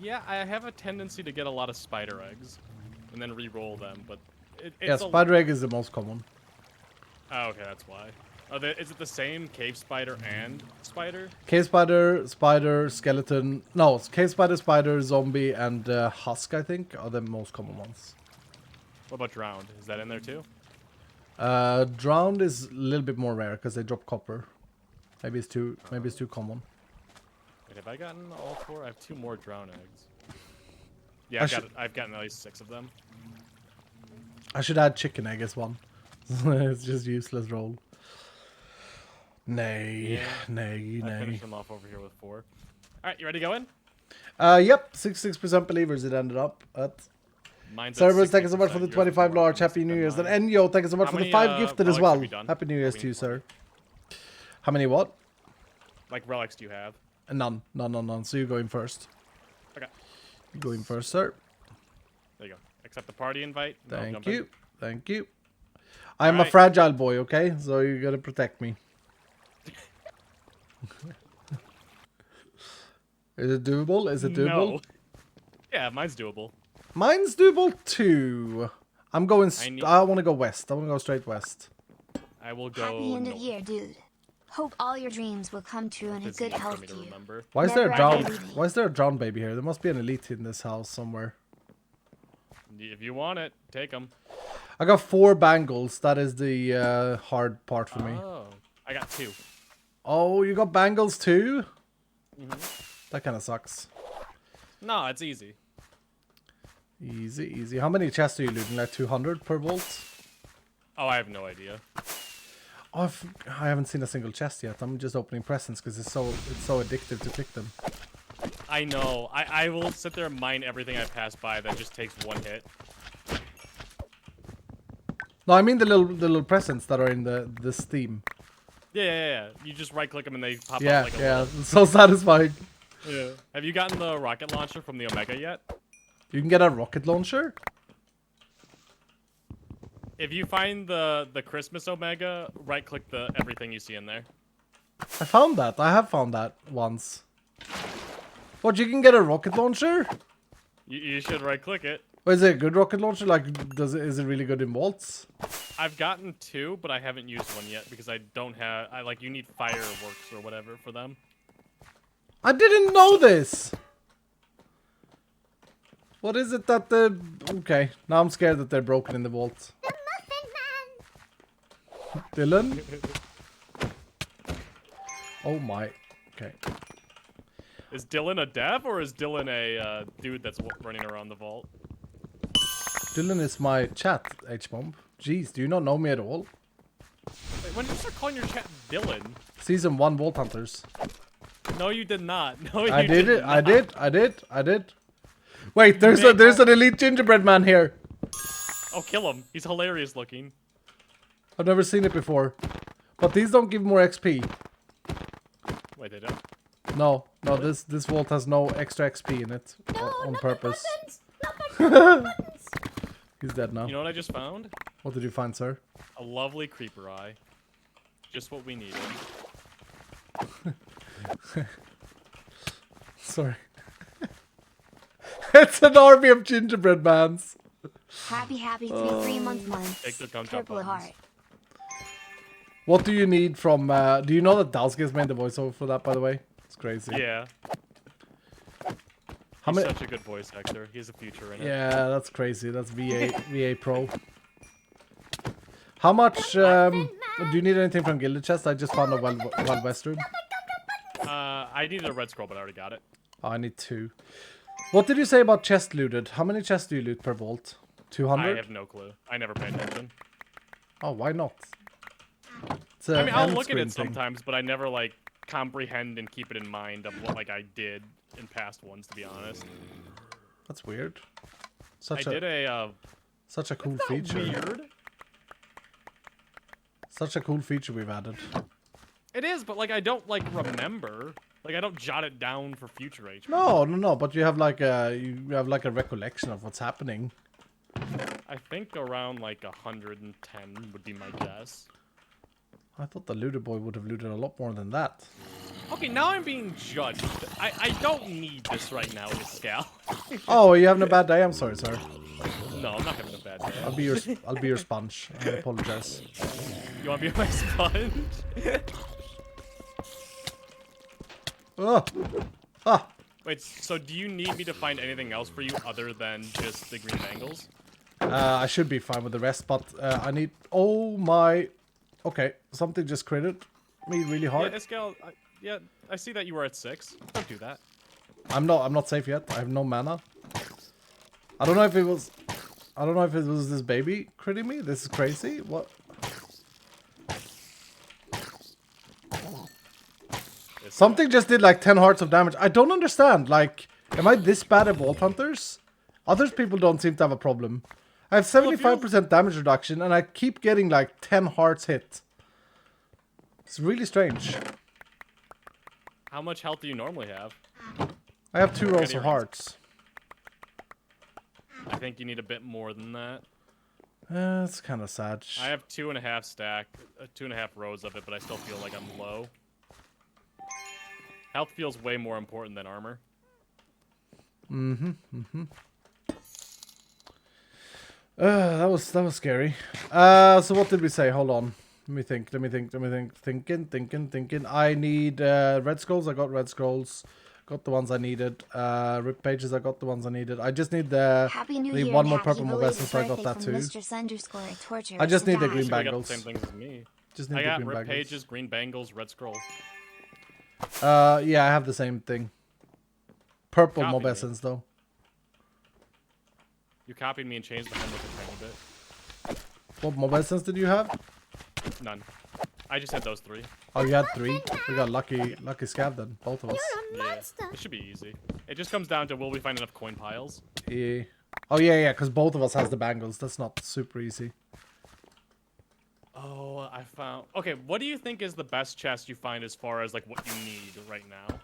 Speaker 5: Yeah, I have a tendency to get a lot of spider eggs. And then re-roll them, but
Speaker 1: yeah, spider egg is the most common.
Speaker 5: Oh, okay, that's why. Is it the same cave spider and spider?
Speaker 1: Cave spider, skeleton. No, cave spider, zombie, and husk, I think, are the most common ones.
Speaker 5: What about drowned? Is that in there too?
Speaker 1: Drowned is a little bit more rare because they drop copper. Maybe it's too common.
Speaker 5: Wait, have I gotten all 4? I have 2 more drowned eggs. Yeah, I've gotten at least 6 of them.
Speaker 1: I should add chicken egg as one. It's just useless roll. Nay.
Speaker 5: I finished them off over here with 4. Alright, you ready to go in?
Speaker 1: Yep, 66% believers it ended up at.
Speaker 5: Mine's at
Speaker 1: Servers, thank you so much
Speaker 5: 60%.
Speaker 1: for the
Speaker 5: Yours
Speaker 1: 25
Speaker 5: more
Speaker 1: large. Happy
Speaker 5: optimistic
Speaker 1: New
Speaker 5: than
Speaker 1: Year's. And
Speaker 5: mine.
Speaker 1: Enyo, thank you so much
Speaker 5: How
Speaker 1: for the
Speaker 5: many,
Speaker 1: 5 gifted as
Speaker 5: relics have
Speaker 1: well.
Speaker 5: you done?
Speaker 1: Happy New
Speaker 5: Are
Speaker 1: Year's
Speaker 5: we
Speaker 1: to you,
Speaker 5: in 20?
Speaker 1: sir. How many what?
Speaker 5: Like relics do you have?
Speaker 1: None. So you're going first.
Speaker 5: Okay.
Speaker 1: You're going first, sir.
Speaker 5: There you go. Accept the party invite. and I'll
Speaker 1: Thank
Speaker 5: jump in.
Speaker 1: you. Thank you. I'm a
Speaker 5: Alright.
Speaker 1: fragile boy, okay? So you gotta protect me. Is it doable? Is it doable?
Speaker 5: No. Yeah, mine's doable.
Speaker 1: Mine's doable too. I'm going. I want to go west. I want to go straight west.
Speaker 5: I will go.
Speaker 2: Happy end of
Speaker 5: north.
Speaker 2: year, dude. Hope all your dreams will come true and a
Speaker 5: It's
Speaker 2: good
Speaker 5: easy for
Speaker 2: health
Speaker 5: me
Speaker 2: to
Speaker 5: to
Speaker 2: you.
Speaker 5: remember.
Speaker 1: Why is there a
Speaker 2: Never
Speaker 1: drown?
Speaker 2: ever leaving.
Speaker 1: Why is there a drown baby here? There must be an elite in this house somewhere.
Speaker 5: If you want it, take them.
Speaker 1: I got 4 bangles. That is the hard part for me.
Speaker 5: Oh, I got 2.
Speaker 1: Oh, you got bangles too?
Speaker 5: Mm-hmm.
Speaker 1: That kind of sucks.
Speaker 5: No, it's easy.
Speaker 1: Easy. How many chests are you looting? Like 200 per vault?
Speaker 5: Oh, I have no idea.
Speaker 1: Oh, I haven't seen a single chest yet. I'm just opening presents because it's so addictive to click them.
Speaker 5: I know. I will sit there and mine everything I pass by that just takes 1 hit.
Speaker 1: No, I mean the little presents that are in the Steam.
Speaker 5: Yeah. You just right click them and they pop
Speaker 1: Yeah,
Speaker 5: up like a
Speaker 1: yeah.
Speaker 5: little...
Speaker 1: It's so satisfying.
Speaker 5: Yeah. Have you gotten the rocket launcher from the Omega yet?
Speaker 1: You can get a rocket launcher?
Speaker 5: If you find the Christmas Omega, right click the everything you see in there.
Speaker 1: I found that. I have found that once. What, you can get a rocket launcher?
Speaker 5: You should right click it.
Speaker 1: Or is it a good rocket launcher? Like, is it really good in vaults?
Speaker 5: I've gotten 2, but I haven't used one yet because I don't have. You need fireworks or whatever for them.
Speaker 1: I didn't know this. What is it that the... Okay, now I'm scared that they're broken in the vault.
Speaker 2: The Muffin
Speaker 1: Dylan? Oh my. Okay.
Speaker 5: Is Dylan a dev or is Dylan a dude that's running around the vault?
Speaker 1: Dylan is my chat, H-Bomb. Jeez, do you not know me at all?
Speaker 5: Wait, when did you start calling your chat Dylan?
Speaker 1: Season 1 Vault Hunters.
Speaker 5: No, you did not. No, you
Speaker 1: I did it.
Speaker 5: not.
Speaker 1: I did. Wait, there's an elite gingerbread man here.
Speaker 5: Oh, kill him. He's hilarious looking.
Speaker 1: I've never seen it before. But these don't give more XP.
Speaker 5: Wait, they don't?
Speaker 1: No, this vault has no extra XP in it on purpose. He's dead now.
Speaker 5: You know what I just found?
Speaker 1: What did you find, sir?
Speaker 5: A lovely creeper eye. Just what we needed.
Speaker 1: Sorry. It's an army of gingerbread mans.
Speaker 2: Happy 3-month
Speaker 5: Take the
Speaker 2: months.
Speaker 5: gum drop
Speaker 2: Purple
Speaker 5: buttons.
Speaker 2: heart.
Speaker 1: What do you need from... do you know that Dalsky made the voiceover for that, by the way? It's crazy.
Speaker 5: Yeah.
Speaker 1: How
Speaker 5: He's
Speaker 1: many...
Speaker 5: such a good voice actor. He has a future in it.
Speaker 1: Yeah, that's crazy. That's VA Pro. How much... do you need anything from Gilded Chest? I just found a Wild Western.
Speaker 5: I needed a red scroll, but I already got it.
Speaker 1: Oh, I need 2. What did you say about chest looted? How many chests do you loot per vault? 200?
Speaker 5: I have no clue. I never pay attention.
Speaker 1: Oh, why not? It's
Speaker 5: I mean, I'll
Speaker 1: end
Speaker 5: look at
Speaker 1: screen
Speaker 5: it
Speaker 1: thing.
Speaker 5: sometimes, but I never, comprehend and keep it in mind of what, I did in past ones, to be honest.
Speaker 1: That's weird.
Speaker 5: Such
Speaker 1: Such a cool feature.
Speaker 5: Weird.
Speaker 1: Such a cool feature we've added.
Speaker 5: It is, but, I don't, remember. I don't jot it down for future HP.
Speaker 1: No, but you have a recollection of what's happening.
Speaker 5: I think around, 110 would be my guess.
Speaker 1: I thought the looter boy would have looted a lot more than that.
Speaker 5: Okay, now I'm being judged. I don't need this right now, Iscal.
Speaker 1: Oh, are you having a bad day? I'm sorry, sir.
Speaker 5: No, I'm not having a bad day.
Speaker 1: I'll be your sponge. I apologize.
Speaker 5: You want to be my sponge?
Speaker 1: Oh. Ah.
Speaker 5: Wait, so do you need me to find anything else for you other than just the green bangles?
Speaker 1: I should be fine with the rest, but I need... Oh my... Okay, something just critted me really hard.
Speaker 5: Yeah, Iscal, I see that you were at 6. Don't do that.
Speaker 1: I'm not safe yet. I have no mana. I don't know if it was this baby critting me. This is crazy. What? Something just did 10 hearts of damage. I don't understand. Am I this bad at Vault Hunters? Other people don't seem to have a problem. I have 75% damage reduction and I keep getting like 10 hearts hit. It's really strange.
Speaker 5: How much health do you normally have?
Speaker 1: I have 2 rows of hearts.
Speaker 5: I think you need a bit more than that.
Speaker 1: It's kind of sad.
Speaker 5: I have 2.5 stack, 2.5 rows of it, but I still feel like I'm low. Health feels way more important than armor.
Speaker 1: That was scary. So what did we say? Hold on. Let me think. Thinking. I need red scrolls. I got red scrolls. Got the ones I needed. Rip pages. I got the ones I needed. I just need the one more purple moleskin, so I got that too. I just need the green bangles.
Speaker 5: Same things as me.
Speaker 1: Just need
Speaker 5: I
Speaker 1: the
Speaker 5: got
Speaker 1: green
Speaker 5: rip
Speaker 1: bangles.
Speaker 5: pages, green bangles, red scroll.
Speaker 1: Yeah, I have the same thing. Purple
Speaker 5: Copy me.
Speaker 1: moleskins though.
Speaker 5: You copied me and changed the handbook a tiny bit.
Speaker 1: What moleskins did you have?
Speaker 5: None. I just had those 3.
Speaker 1: Oh, you had 3. We got lucky scav then, both of us.
Speaker 5: Yeah, it should be easy. It just comes down to will we find enough coin piles?
Speaker 1: Yeah. Oh yeah, because both of us has the bangles. That's not super easy.
Speaker 5: Oh, I found. Okay, what do you think is the best chest you find as far as like what you need right now?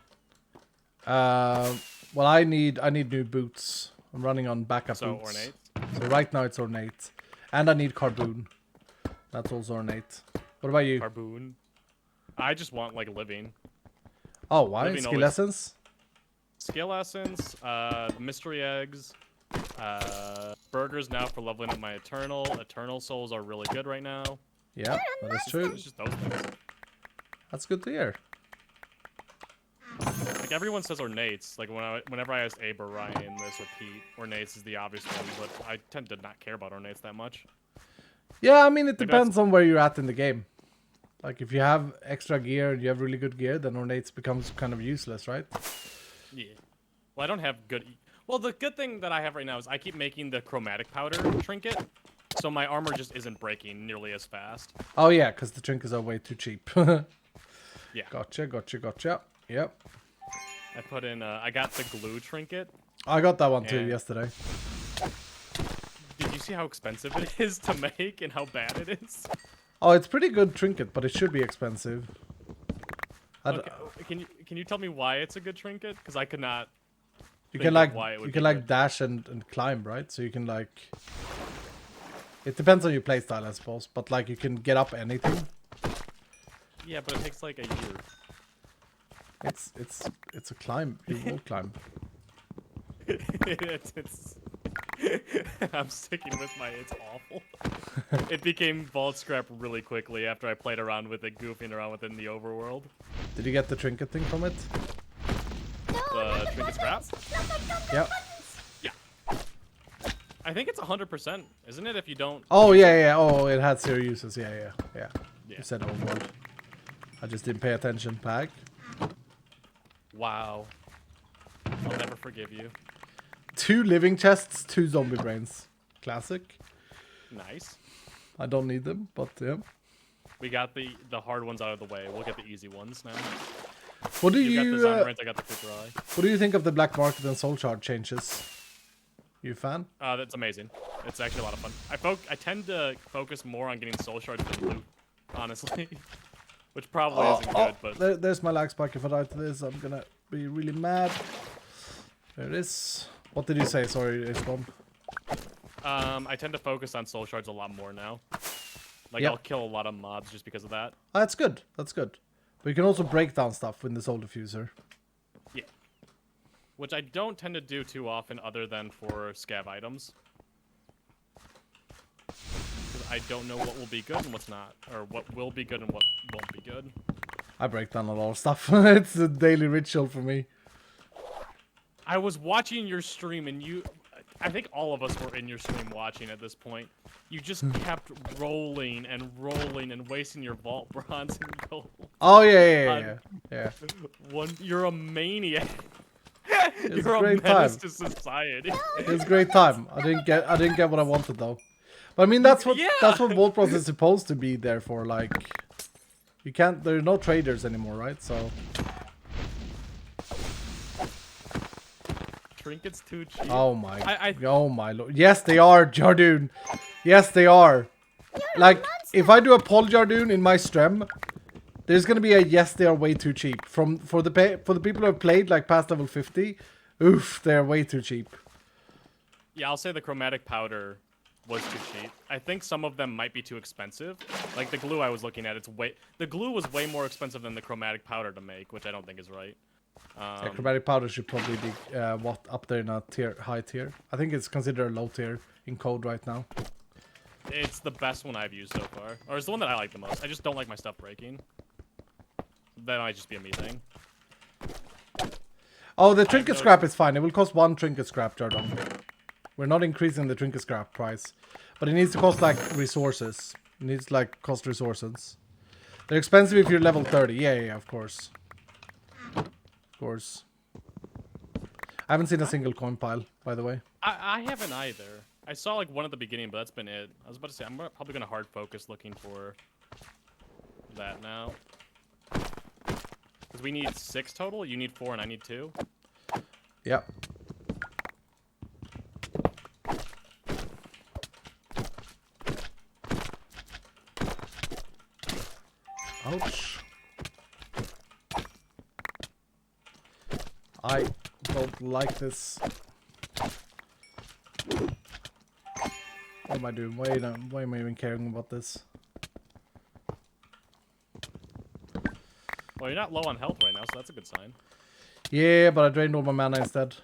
Speaker 1: Well, I need new boots. I'm running on backup
Speaker 5: So
Speaker 1: boots.
Speaker 5: ornate.
Speaker 1: So right now it's ornate, and I need carboon. That's also ornate. What about you?
Speaker 5: Carboon. I just want like living.
Speaker 1: Oh, why?
Speaker 5: Living
Speaker 1: Skill
Speaker 5: always-
Speaker 1: essence?
Speaker 5: Skill essence, mystery eggs, burgers now for leveling up my eternal. Eternal souls are really good right now.
Speaker 1: Yeah, that is true.
Speaker 5: It's just those things.
Speaker 1: That's good to hear.
Speaker 5: Like everyone says ornates. Like whenever I ask Abe or Ryan this or Pete, ornates is the obvious one, but I tend to not care about ornates that much.
Speaker 1: Yeah, I mean, it
Speaker 5: Like
Speaker 1: depends on where you're at in the game. Like, if you have extra gear and you have really good gear, then ornates becomes kind of useless, right?
Speaker 5: Yeah. Well, I don't have good. Well, the good thing that I have right now is I keep making the chromatic powder trinket, so my armor just isn't breaking nearly as fast.
Speaker 1: Oh, yeah, because the trinkets are way too cheap.
Speaker 5: Yeah.
Speaker 1: Gotcha. Yep.
Speaker 5: I put in. I got the glue trinket.
Speaker 1: I got that one too
Speaker 5: Yeah.
Speaker 1: yesterday.
Speaker 5: Did you see how expensive it is to make and how bad it is?
Speaker 1: Oh, it's pretty good trinket, but it should be expensive.
Speaker 5: Okay, can you tell me why it's a good trinket? Because I could not.
Speaker 1: You
Speaker 5: think
Speaker 1: can
Speaker 5: of
Speaker 1: like
Speaker 5: why it would
Speaker 1: you
Speaker 5: be
Speaker 1: can like
Speaker 5: good.
Speaker 1: dash and climb, right? So you can like. It depends on your playstyle, I suppose, but like you can get up anything.
Speaker 5: Yeah, but it takes like a year.
Speaker 1: It's a climb. You will climb.
Speaker 5: it's I'm sticking with my. It's awful. It became vault scrap really quickly after I played around with it, goofing around with it in the overworld.
Speaker 1: Did you get the trinket thing from it?
Speaker 5: The trinket scrap.
Speaker 1: Yeah.
Speaker 5: Yeah. I think it's 100%, isn't it? If you don't.
Speaker 1: Oh yeah. Oh, it had 0 uses. Yeah.
Speaker 5: Yeah.
Speaker 1: You said overworld. I just didn't pay attention. Pack.
Speaker 5: Wow. I'll never forgive you.
Speaker 1: 2 living chests, 2 zombie brains. Classic.
Speaker 5: Nice.
Speaker 1: I don't need them, but yeah.
Speaker 5: We got the hard ones out of the way. We'll get the easy ones now.
Speaker 1: What do
Speaker 5: You got the
Speaker 1: you
Speaker 5: Zonrant, I got the Cooper Eye.
Speaker 1: what do you think of the black market and soul shard changes? You a fan?
Speaker 5: That's amazing. It's actually a lot of fun. I tend to focus more on getting soul shards than loot, honestly. Which probably isn't good, but
Speaker 1: there's my lag spike. If I die to this, I'm gonna be really mad. There it is. What did you say? Sorry, it's gone.
Speaker 5: I tend to focus on soul shards a lot more now. Like
Speaker 1: Yep.
Speaker 5: I'll kill a lot of mobs just because of that.
Speaker 1: Ah, that's good. That's good. But you can also break down stuff with the soul diffuser.
Speaker 5: Yeah. Which I don't tend to do too often other than for scav items. Because I don't know what will be good and what's not. Or what will be good and what won't be good.
Speaker 1: I break down a lot of stuff. It's a daily ritual for me.
Speaker 5: I was watching your stream and you... I think all of us were in your stream watching at this point. You just kept rolling and rolling and wasting your vault bronze and gold.
Speaker 1: Oh yeah.
Speaker 5: You're a maniac.
Speaker 1: It's
Speaker 5: You're
Speaker 1: a
Speaker 5: a
Speaker 1: great
Speaker 5: menace
Speaker 1: time.
Speaker 5: to society.
Speaker 1: It was a great time. I didn't get what I wanted though. But I mean that's what
Speaker 5: Yeah.
Speaker 1: Vault Bros is supposed to be there for. Like, you can't. There are no traders anymore, right? So
Speaker 5: trinkets too cheap?
Speaker 1: Oh my, oh my lord. Yes, they are, Jardoon. Yes, they are. Like, if I do a poll, Jardoon, in my stream, there's gonna be a yes, they are way too cheap. For the people who have played like past level 50, oof, they're way too cheap.
Speaker 5: Yeah, I'll say the chromatic powder was too cheap. I think some of them might be too expensive. Like the glue I was looking at, the glue was way more expensive than the chromatic powder to make, which I don't think is right.
Speaker 1: Yeah, chromatic powder should probably be up there in a high tier. I think it's considered a low tier in code right now.
Speaker 5: It's the best one I've used so far, or it's the one that I like the most. I just don't like my stuff breaking. That might just be a me thing.
Speaker 1: Oh, the trinket scrap is fine. It will cost 1 trinket scrap, Jordan. We're not increasing the trinket scrap price, but it needs to cost like resources. It needs like cost resources. They're expensive if you're level 30. Yeah, of course. Of course. I haven't seen a single coin pile, by the way.
Speaker 5: I haven't either. I saw like one at the beginning, but that's been it. I was about to say, I'm probably gonna hard focus looking for that now. Because we need 6 total, you need 4 and I need 2.
Speaker 1: Yep. Ouch. I don't like this. What am I doing? Why am I even caring about this?
Speaker 5: Well, you're not low on health right now, so that's a good sign.
Speaker 1: Yeah, but I drained all my mana instead.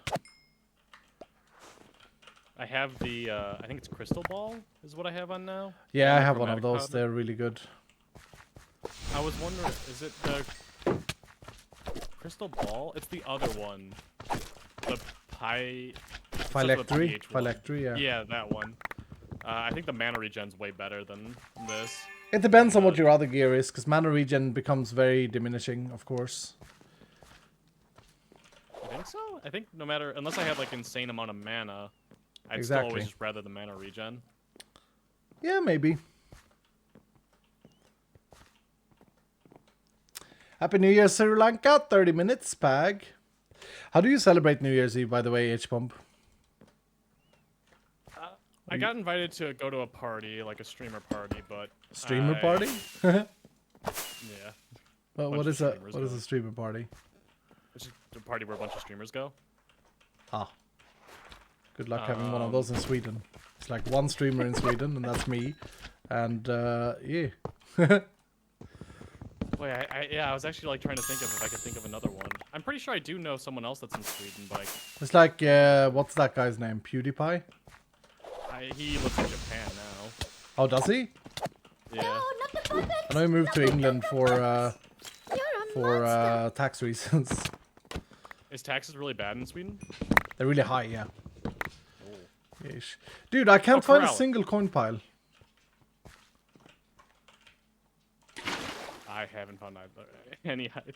Speaker 5: I have the, I think it's Crystal Ball is what I have on now.
Speaker 1: Yeah,
Speaker 5: And
Speaker 1: I
Speaker 5: the
Speaker 1: have one of
Speaker 5: Chromatic
Speaker 1: those.
Speaker 5: Powder.
Speaker 1: They're really good.
Speaker 5: I was wondering, is it the Crystal Ball? It's the other one. The
Speaker 1: Phylactery? Phylactery, yeah.
Speaker 5: Yeah, that one. I think the mana regen's way better than this.
Speaker 1: It depends on what your other gear is, because mana regen becomes very diminishing, of course.
Speaker 5: I think so? I think no matter, unless I have like insane amount of mana, I'd still
Speaker 1: Exactly.
Speaker 5: always just rather the mana regen.
Speaker 1: Yeah, maybe. Happy New Year, Sri Lanka. 30 minutes, Pag. How do you celebrate New Year's Eve, by the way, H-Pump?
Speaker 5: I got invited to go to a party, like a streamer party, but
Speaker 1: Streamer party?
Speaker 5: Yeah.
Speaker 1: Well,
Speaker 5: Bunch
Speaker 1: what
Speaker 5: of
Speaker 1: is a
Speaker 5: streamers
Speaker 1: what is
Speaker 5: go.
Speaker 1: a streamer party?
Speaker 5: It's just a party where a bunch of streamers go.
Speaker 1: Ah. Good luck having one of those in Sweden. It's like one streamer in Sweden, and that's me. And, yeah.
Speaker 5: Wait, I was actually like trying to think of if I could think of another one. I'm pretty sure I do know someone else that's in Sweden, but
Speaker 1: It's like, what's that guy's name? PewDiePie?
Speaker 5: he lives in Japan now.
Speaker 1: Oh, does he?
Speaker 5: Yeah.
Speaker 2: not the puppet!
Speaker 1: I know he moved to England for tax reasons.
Speaker 5: Is taxes really bad in Sweden?
Speaker 1: They're really high, yeah. Yeesh. Dude, I can't find a
Speaker 5: Corral.
Speaker 1: single coin pile.
Speaker 5: I haven't found any either.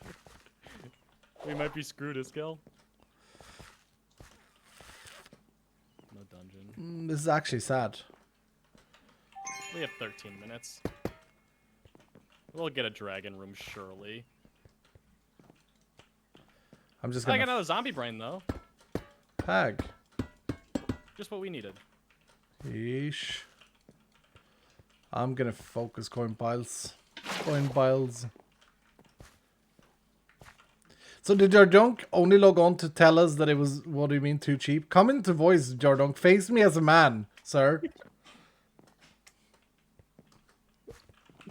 Speaker 5: We might be screwed, Iskel. No dungeon.
Speaker 1: This is actually sad.
Speaker 5: We have 13 minutes. We'll get a dragon room, surely.
Speaker 1: I'm just
Speaker 5: I got
Speaker 1: gonna
Speaker 5: another zombie brain, though.
Speaker 1: Pag.
Speaker 5: Just what we needed.
Speaker 1: Yeesh. I'm gonna focus coin piles. Coin piles. So did Jardunk only log on to tell us that it was, what do you mean, too cheap? Come into voice, Jardunk. Face me as a man, sir.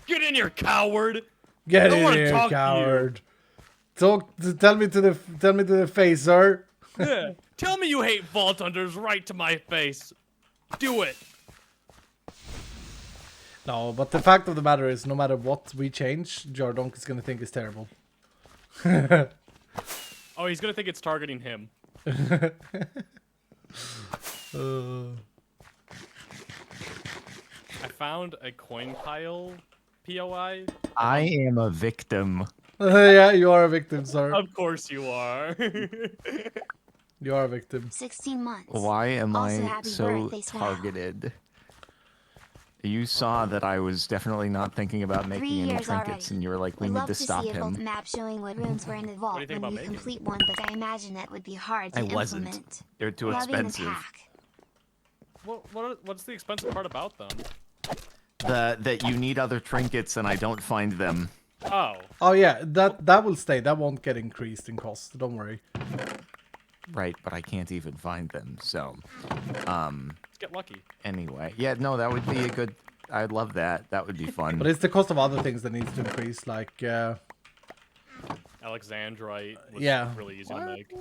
Speaker 5: Get in here, coward!
Speaker 1: Get
Speaker 5: I
Speaker 1: in
Speaker 5: wanna
Speaker 1: here,
Speaker 5: talk to you.
Speaker 1: coward. Tell me to the face, sir.
Speaker 5: Yeah. Tell me you hate Vault Hunters right to my face. Do it.
Speaker 1: No, but the fact of the matter is, no matter what we change, Jardunk is gonna think it's terrible.
Speaker 5: Oh, he's gonna think it's targeting him. I found a coin pile POI.
Speaker 6: I am a victim.
Speaker 1: Yeah, you are a victim, sir.
Speaker 5: Of course you are.
Speaker 1: You are a victim.
Speaker 2: 16 months.
Speaker 6: Why am
Speaker 2: Also,
Speaker 6: I
Speaker 2: happy
Speaker 6: so
Speaker 2: birthday, Sal.
Speaker 6: targeted? You saw that I was definitely not thinking about making
Speaker 2: 3
Speaker 6: any
Speaker 2: years
Speaker 6: trinkets,
Speaker 2: already.
Speaker 6: and you were like, "We
Speaker 2: Would
Speaker 6: need
Speaker 2: love
Speaker 6: to
Speaker 2: to
Speaker 6: stop
Speaker 2: see a vault
Speaker 6: him."
Speaker 2: map showing what rooms were in the vault
Speaker 5: do you think
Speaker 2: when
Speaker 5: about
Speaker 2: you
Speaker 5: making?
Speaker 2: complete one, but I imagine that would be hard to
Speaker 6: I wasn't.
Speaker 2: implement.
Speaker 6: They're too
Speaker 2: Loving the
Speaker 6: expensive.
Speaker 2: pack.
Speaker 5: What's the expensive part about them?
Speaker 6: That you need other trinkets, and I don't find them.
Speaker 5: Oh.
Speaker 1: Oh yeah, that will stay. That won't get increased in cost. Don't worry.
Speaker 6: Right, but I can't even find them. So,
Speaker 5: Let's get lucky.
Speaker 6: anyway, yeah, no, that would be a good. I'd love that. That would be fun.
Speaker 1: But it's the cost of other things that needs to increase, like
Speaker 5: Alexandrite was
Speaker 1: Yeah.
Speaker 5: really easy to make.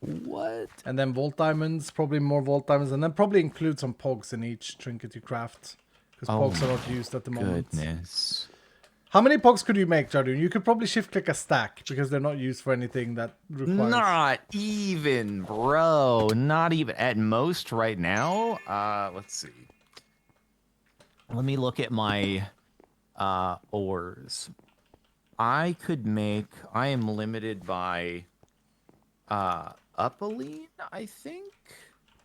Speaker 6: What?
Speaker 1: and then vault diamonds, probably more vault diamonds, and then probably include some pogs in each trinket you craft, because
Speaker 6: Oh
Speaker 1: pogs are not used at the moment.
Speaker 6: Goodness.
Speaker 1: How many pogs could you make, Jardun? You could probably shift click a stack because they're not used for anything that requires.
Speaker 6: Not even, bro. Not even. At most right now. Let's see. Let me look at my ores. I am limited by Upaline, I think.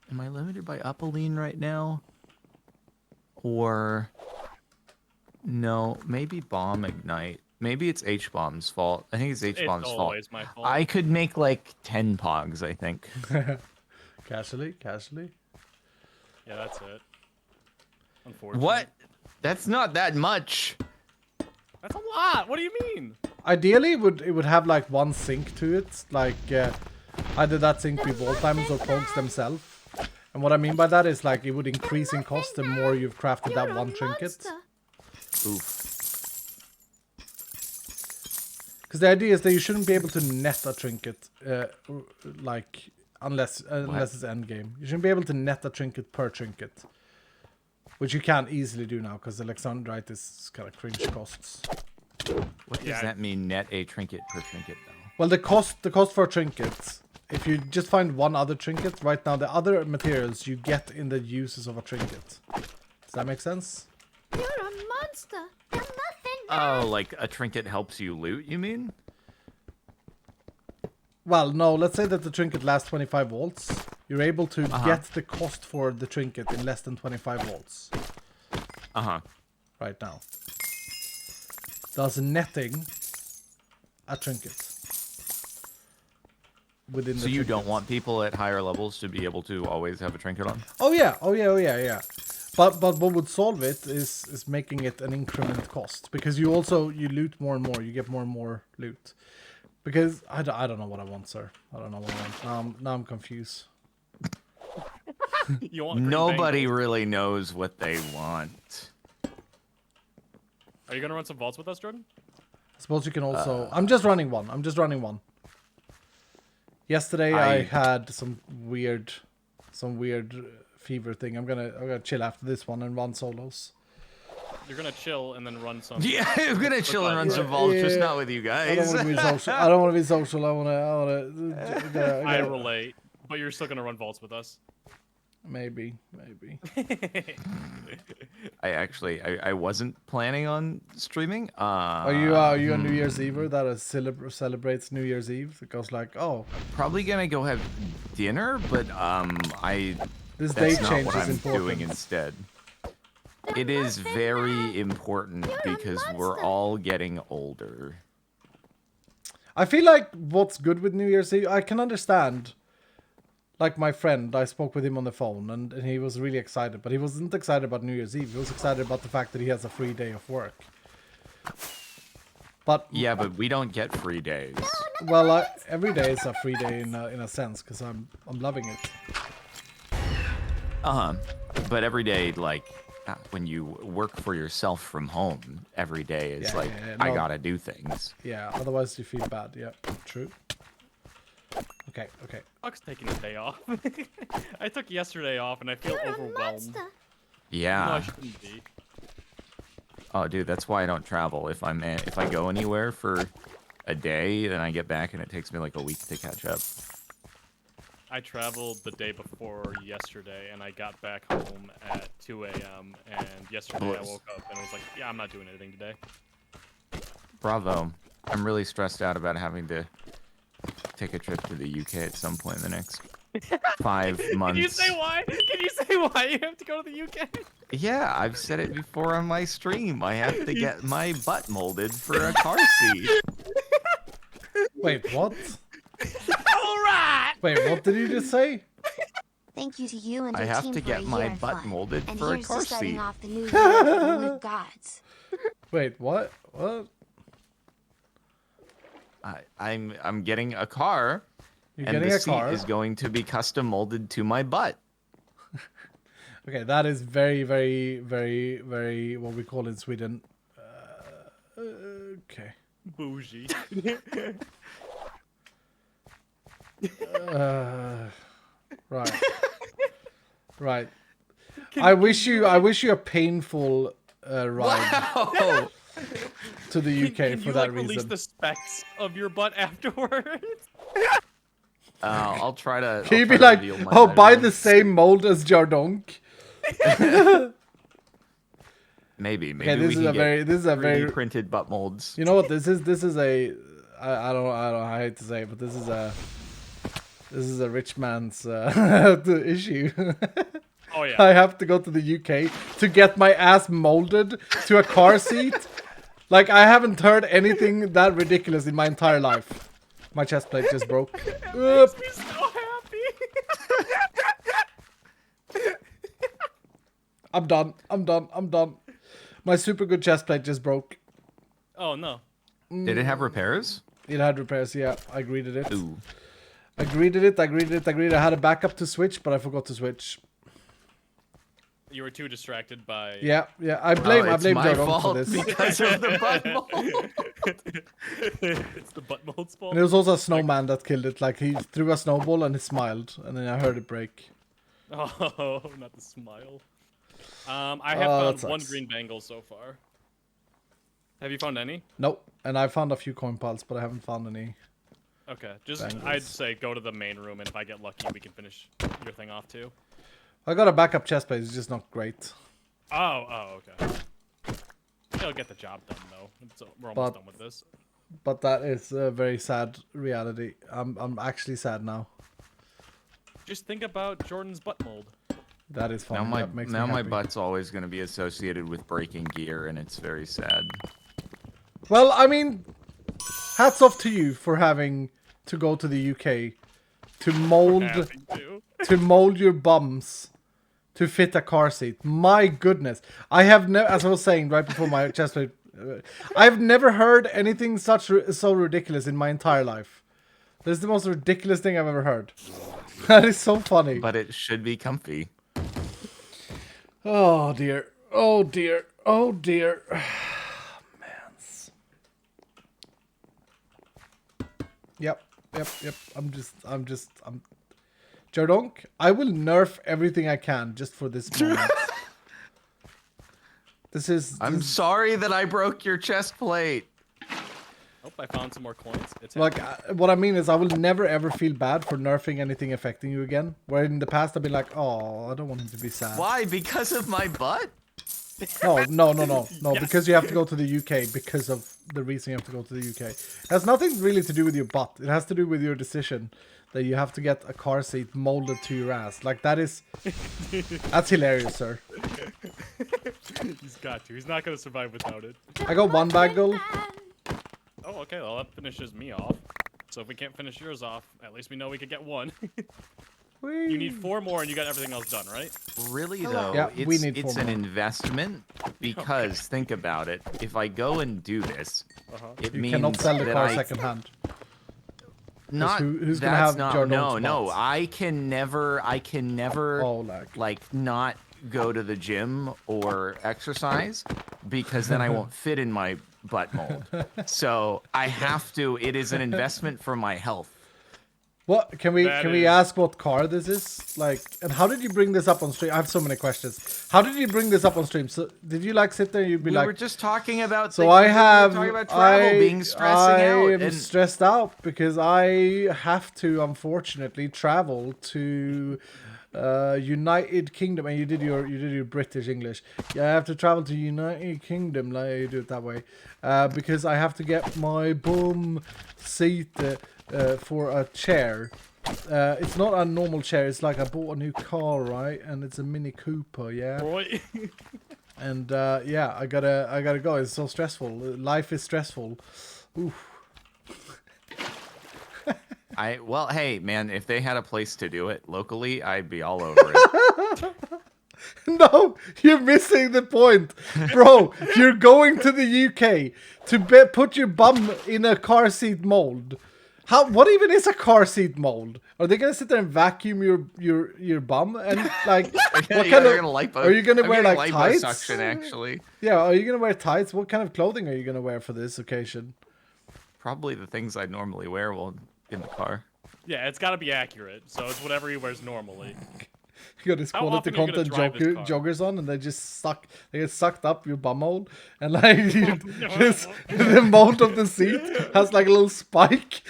Speaker 6: Am I limited by Upaline right now? Or no, maybe Bomb Ignite. Maybe it's H-Bomb's fault. I think it's H-Bomb's
Speaker 5: It's
Speaker 6: fault.
Speaker 5: always my fault.
Speaker 6: I could make like 10 pogs, I think.
Speaker 1: Casually.
Speaker 5: Yeah, that's it. Unfortunately.
Speaker 6: What? That's not that much.
Speaker 5: That's a lot. What do you mean?
Speaker 1: Ideally, it would have like one sink to it, like either that sink be vault diamonds or pogs themselves. And what I mean by that is like it would increase in cost the more you've crafted that one trinket.
Speaker 6: Oof.
Speaker 1: Because the idea is that you shouldn't be able to net a trinket, like unless it's end game. You shouldn't be able to net a trinket per trinket, which you can't easily do now because Alexandrite is kind of cringe costs.
Speaker 6: What does that mean, net a trinket per trinket, though?
Speaker 1: Well, the cost for trinkets, if you just find one other trinket, right now the other materials you get in the uses of a trinket. Does that make sense?
Speaker 2: You're a monster. You're nothing.
Speaker 6: Oh, like a trinket helps you loot, you mean?
Speaker 1: Well, no, let's say that the trinket lasts 25 volts. You're able to get the cost for the trinket in less than 25 volts. Right now. Does netting a trinket. Within the
Speaker 6: So you
Speaker 1: trinket.
Speaker 6: don't want people at higher levels to be able to always have a trinket on?
Speaker 1: Oh yeah. But what would solve it is making it an increment cost, because you loot more and more, you get more and more loot. Because I don't know what I want, sir. I don't know what I want. Now I'm confused.
Speaker 5: You want
Speaker 6: Nobody really knows what they want.
Speaker 5: Are you gonna run some vaults with us, Jordan?
Speaker 1: I suppose you can also. I'm just running one. Yesterday I had some weird fever thing. I'm gonna chill after this one and run solos.
Speaker 5: You're gonna chill and then run some.
Speaker 6: Yeah, I'm gonna chill and run some vaults, just not with you guys.
Speaker 1: I don't want to be social. I don't want to be social. I wanna.
Speaker 5: I relate, but you're still gonna run vaults with us.
Speaker 1: Maybe.
Speaker 6: I wasn't planning on streaming.
Speaker 1: Are you a New Year's Ever that celebrates New Year's Eve? It goes like, oh,
Speaker 6: probably gonna go have dinner, but
Speaker 1: this
Speaker 6: that's
Speaker 1: date
Speaker 6: not
Speaker 1: change
Speaker 6: what
Speaker 1: is
Speaker 6: I'm
Speaker 1: important.
Speaker 6: doing instead. It is very important because we're all getting older.
Speaker 1: I feel like what's good with New Year's Eve, I can understand. Like my friend, I spoke with him on the phone, and he was really excited. But he wasn't excited about New Year's Eve. He was excited about the fact that he has a free day of work. But
Speaker 6: yeah, but we don't get free days.
Speaker 1: Well, every day is a free day in a sense, because I'm loving it.
Speaker 6: But every day, like when you work for yourself from home, every day is
Speaker 1: No,
Speaker 6: I gotta do things.
Speaker 1: Yeah, otherwise you feel bad. Yeah, true. Okay.
Speaker 5: Fuck's taking a day off. I took yesterday off and I feel overwhelmed.
Speaker 6: Yeah.
Speaker 5: No, I shouldn't be.
Speaker 6: Oh, dude, that's why I don't travel. If I go anywhere for a day, then I get back and it takes me like a week to catch up.
Speaker 5: I traveled the day before yesterday and I got back home at 2 a.m. and yesterday I woke up and was like, yeah, I'm not doing anything today.
Speaker 6: Bravo. I'm really stressed out about having to take a trip to the UK at some point in the next 5 months.
Speaker 5: Can you say why? Can you say why you have to go to the UK?
Speaker 6: Yeah, I've said it before on my stream. I have to get my butt molded for a car seat.
Speaker 1: Wait, what?
Speaker 5: Alright!
Speaker 1: Wait, what did you just say?
Speaker 2: Thank you to you and
Speaker 6: I
Speaker 2: your
Speaker 6: have
Speaker 2: team
Speaker 6: to
Speaker 2: for
Speaker 6: get
Speaker 2: a
Speaker 6: my
Speaker 2: year of
Speaker 6: butt
Speaker 2: fun.
Speaker 6: molded
Speaker 2: And
Speaker 6: for a
Speaker 2: here's
Speaker 6: car
Speaker 2: to starting
Speaker 6: seat.
Speaker 2: off the new year with gods.
Speaker 1: Wait, what? What?
Speaker 6: I'm getting a car,
Speaker 1: You're
Speaker 6: and
Speaker 1: getting
Speaker 6: the
Speaker 1: a
Speaker 6: seat
Speaker 1: car?
Speaker 6: is going to be custom molded to my butt.
Speaker 1: Okay, that is very, very, very, very what we call in Sweden. Okay.
Speaker 5: Bougie.
Speaker 1: Right. Right. I wish you a painful ride
Speaker 6: Wow!
Speaker 1: to the UK
Speaker 5: Can
Speaker 1: for
Speaker 5: you,
Speaker 1: that
Speaker 5: like, release
Speaker 1: reason.
Speaker 5: the specs of your butt afterwards?
Speaker 6: I'll try to.
Speaker 1: Can you
Speaker 6: I'll
Speaker 1: be
Speaker 6: try
Speaker 1: like,
Speaker 6: to reveal my
Speaker 1: oh, buy the
Speaker 6: measurements.
Speaker 1: same mold as Jardonk?
Speaker 6: Maybe
Speaker 1: Okay,
Speaker 6: we can get
Speaker 1: this is a
Speaker 6: 3D
Speaker 1: very.
Speaker 6: printed butt molds.
Speaker 1: You know what? This is a. I hate to say it, but this is a rich man's issue.
Speaker 5: Oh yeah.
Speaker 1: I have to go to the UK to get my ass molded to a car seat. Like, I haven't heard anything that ridiculous in my entire life. My chest plate just broke. Oop.
Speaker 5: Makes me so happy.
Speaker 1: I'm done. My super good chest plate just broke.
Speaker 5: Oh no.
Speaker 6: Did it have repairs?
Speaker 1: It had repairs, yeah. I greeted it.
Speaker 6: Ooh.
Speaker 1: I greeted it. I had a backup to switch, but I forgot to switch.
Speaker 5: You were too distracted by.
Speaker 1: Yeah. I blame
Speaker 6: it's
Speaker 1: Jardonk
Speaker 6: my
Speaker 1: for
Speaker 6: fault
Speaker 1: this.
Speaker 6: because of the butt mold.
Speaker 5: It's the butt mold's fault.
Speaker 1: And there was also a snowman that killed it. Like, he threw a snowball and he smiled, and then I heard it break.
Speaker 5: Oh, not the smile. I have
Speaker 1: Oh, that
Speaker 5: found one
Speaker 1: sucks.
Speaker 5: green bangle so far. Have you found any?
Speaker 1: Nope. And I found a few coin piles, but I haven't found any.
Speaker 5: Okay, just
Speaker 1: Bangles.
Speaker 5: I'd say go to the main room, and if I get lucky, we can finish your thing off too.
Speaker 1: I got a backup chest plate. It's just not great.
Speaker 5: Oh, okay. It'll get the job done though. We're almost done with this.
Speaker 1: But that is a very sad reality. I'm actually sad now.
Speaker 5: Just think about Jordan's butt mold.
Speaker 1: That is funny.
Speaker 6: Now my
Speaker 1: That makes me
Speaker 6: my
Speaker 1: happy.
Speaker 6: butt's always going to be associated with breaking gear, and it's very sad.
Speaker 1: Well, I mean, hats off to you for having to go to the UK to mold
Speaker 5: Having to.
Speaker 1: to mold your bums to fit a car seat. My goodness, I have never, as I was saying right before my chest plate, I've never heard anything so ridiculous in my entire life. This is the most ridiculous thing I've ever heard. That is so funny.
Speaker 6: But it should be comfy.
Speaker 1: Oh dear. Oh dear. Oh dear. Mans. Yep. I'm Jardonk, I will nerf everything I can just for this moment.
Speaker 6: I'm sorry that I broke your chest plate.
Speaker 5: Hope I found some more coins. It's
Speaker 1: like what I mean is I will never ever feel bad for nerfing anything affecting you again. Where in the past I've been like, oh, I don't want him to be sad.
Speaker 6: Why? Because of my butt?
Speaker 1: No,
Speaker 5: Yes.
Speaker 1: because you have to go to the UK because of the reason you have to go to the UK. It has nothing really to do with your butt. It has to do with your decision that you have to get a car seat molded to your ass. Like, that's hilarious, sir.
Speaker 5: He's got to. He's not gonna survive without it.
Speaker 1: I got one bagel.
Speaker 5: Oh, okay. Well, that finishes me off. So if we can't finish yours off, at least we know we could get one. You need 4 more, and you got everything else done, right?
Speaker 6: Really though,
Speaker 1: Yeah, we
Speaker 6: it's,
Speaker 1: need
Speaker 6: it's
Speaker 1: 4
Speaker 6: an
Speaker 1: more.
Speaker 6: investment because think about it. If I go and do this, it
Speaker 1: You
Speaker 6: means
Speaker 1: cannot sell the
Speaker 6: that
Speaker 1: car
Speaker 6: I
Speaker 1: secondhand.
Speaker 6: not
Speaker 1: who's gonna
Speaker 6: that's
Speaker 1: have
Speaker 6: not
Speaker 1: Jardon's
Speaker 6: no.
Speaker 1: spots?
Speaker 6: I can never
Speaker 1: Oh,
Speaker 6: like not go to the gym or exercise because then I won't fit in my butt mold. So I have to. It is an investment for my health.
Speaker 1: What can we
Speaker 5: That
Speaker 1: we
Speaker 5: is-
Speaker 1: ask what car this is? Like, and how did you bring this up on stream? I have so many questions. How did you bring this up on stream? So did you like sit there and you'd be
Speaker 6: We
Speaker 1: like,
Speaker 6: were just talking about.
Speaker 1: so
Speaker 6: things-
Speaker 1: I
Speaker 6: we were
Speaker 1: have
Speaker 6: talking about travel being stressing
Speaker 1: I
Speaker 6: out.
Speaker 1: am
Speaker 6: And
Speaker 1: stressed out because I have to unfortunately travel to United Kingdom, and you did your British English. Yeah, I have to travel to United Kingdom. Like, you do it that way, because I have to get my bum seat for a chair It's not a normal chair. It's like I bought a new car, right? And it's a Mini Cooper, yeah.
Speaker 5: Roy.
Speaker 1: And yeah, I gotta go. It's so stressful. Life is stressful. Oof.
Speaker 6: Well, hey, man, if they had a place to do it locally, I'd be all over it.
Speaker 1: No, you're missing the point, bro. You're going to the UK to put your bum in a car seat mold. What even is a car seat mold? Are they gonna sit there and vacuum your bum and like what kind of? Are you gonna wear like tights?
Speaker 6: Liposuction, actually.
Speaker 1: Yeah, are you gonna wear tights? What kind of clothing are you gonna wear for this occasion?
Speaker 6: Probably the things I'd normally wear while in the car.
Speaker 5: Yeah, it's got to be accurate. So it's whatever he wears normally.
Speaker 1: You got this
Speaker 5: How
Speaker 1: quality
Speaker 5: often are you gonna
Speaker 1: content
Speaker 5: drive this car?
Speaker 1: joggers on, and they just they get sucked up your bumhole, and like the mold of the seat has like a little spike.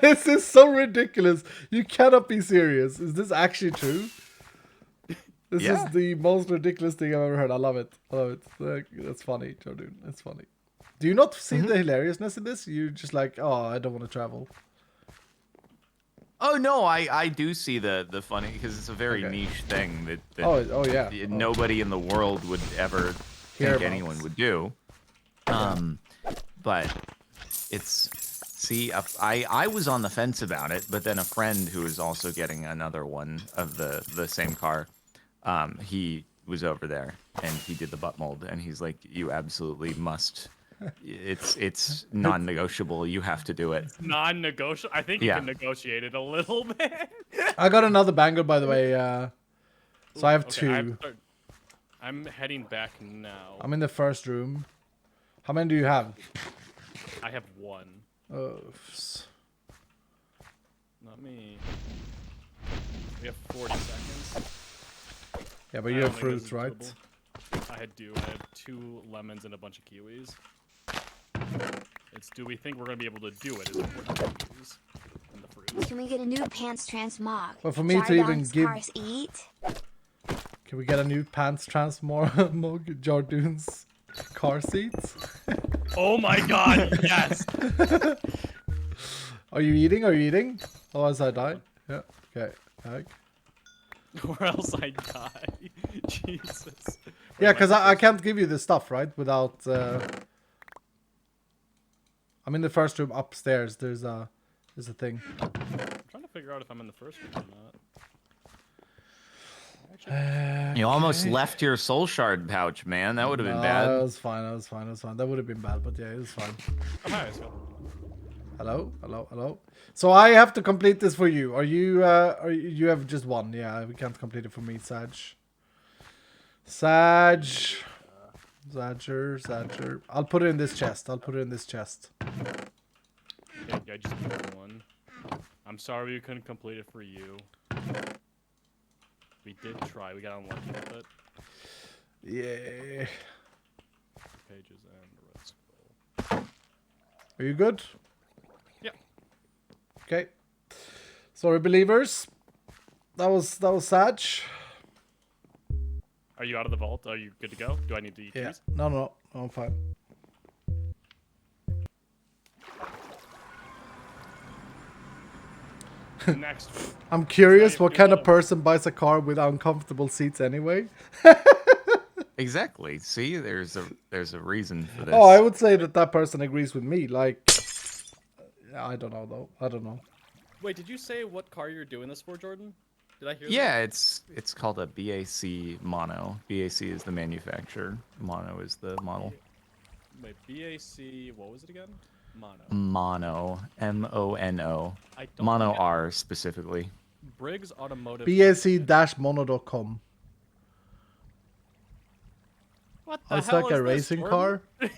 Speaker 1: This is so ridiculous. You cannot be serious. Is this actually true? This
Speaker 6: Yeah.
Speaker 1: is the most ridiculous thing I've ever heard. I love it. I love it. That's funny, Jordan. It's funny. Do you not see the hilariousness in this? You're just like, oh, I don't want to travel.
Speaker 6: Oh no, I do see the funny because it's a very niche thing that
Speaker 1: Oh yeah.
Speaker 6: nobody in the world would ever
Speaker 1: Hear
Speaker 6: think
Speaker 1: about.
Speaker 6: anyone would do. But it's I was on the fence about it, but then a friend who was also getting another one of the same car, he was over there and he did the butt mold and he's like, you absolutely must. It's non-negotiable. You have to do it.
Speaker 5: Non-negotiable. I think you can negotiate it a little bit.
Speaker 1: I got another banger, by the way. So I have two.
Speaker 5: I'm heading back now.
Speaker 1: I'm in the first room. How many do you have?
Speaker 5: I have one. Not me. We have 40 seconds.
Speaker 1: Yeah, but you have fruits, right?
Speaker 5: I do. I have 2 lemons and a bunch of kiwis. Do we think we're gonna be able to do it? Is it worth the kiwis and the fruits?
Speaker 2: Can we get a new pants transmog?
Speaker 1: Well, for me to even give...
Speaker 2: Cars eat?
Speaker 1: Can we get a new pants transmog? Jardoon's car seats?
Speaker 5: Oh my god, yes!
Speaker 1: Are you eating? Are you eating? Otherwise I die. Yeah, okay.
Speaker 5: Or else I die. Jesus.
Speaker 1: Yeah, because I can't give you the stuff, right? Without... I'm in the first room upstairs. There's a thing.
Speaker 5: I'm trying to figure out if I'm in the first room or not.
Speaker 6: You almost left your soul shard pouch, man. That would have been bad.
Speaker 1: That was fine. That was fine. That was fine. That would have been bad, but yeah, it was fine.
Speaker 5: Oh, hi, let's go.
Speaker 1: Hello, hello, hello. So I have to complete this for you. Are you? You have just one? Yeah, we can't complete it for me, Sag. Zadger. I'll put it in this chest.
Speaker 5: Okay, I just did one. I'm sorry we couldn't complete it for you. We did try. We got unlucky with it.
Speaker 1: Yeah.
Speaker 5: Pages and the red scroll.
Speaker 1: Are you good?
Speaker 5: Yeah.
Speaker 1: Okay. Sorry, believers. That was Sag.
Speaker 5: Are you out of the vault? Are you good to go? Do I need to eat these?
Speaker 1: No, I'm fine.
Speaker 5: Next.
Speaker 1: I'm curious what kind of person buys a car with uncomfortable seats anyway.
Speaker 6: Exactly. See, there's a reason for this.
Speaker 1: Oh, I would say that person agrees with me. Like, I don't know though. I don't know.
Speaker 5: Wait, did you say what car you're doing this for, Jordan? Did I hear that?
Speaker 6: Yeah, it's called a BAC Mono. BAC is the manufacturer. Mono is the model.
Speaker 5: Wait, BAC, what was it again? Mono.
Speaker 6: Mono. MONO.
Speaker 5: don't
Speaker 6: Mono
Speaker 5: think
Speaker 6: R specifically.
Speaker 5: Briggs Automotive.
Speaker 1: BAC-mono.com.
Speaker 5: What
Speaker 1: Oh,
Speaker 5: the
Speaker 1: it's
Speaker 5: hell
Speaker 1: like
Speaker 5: is
Speaker 1: a
Speaker 5: this,
Speaker 1: racing
Speaker 5: Jordan?
Speaker 1: car.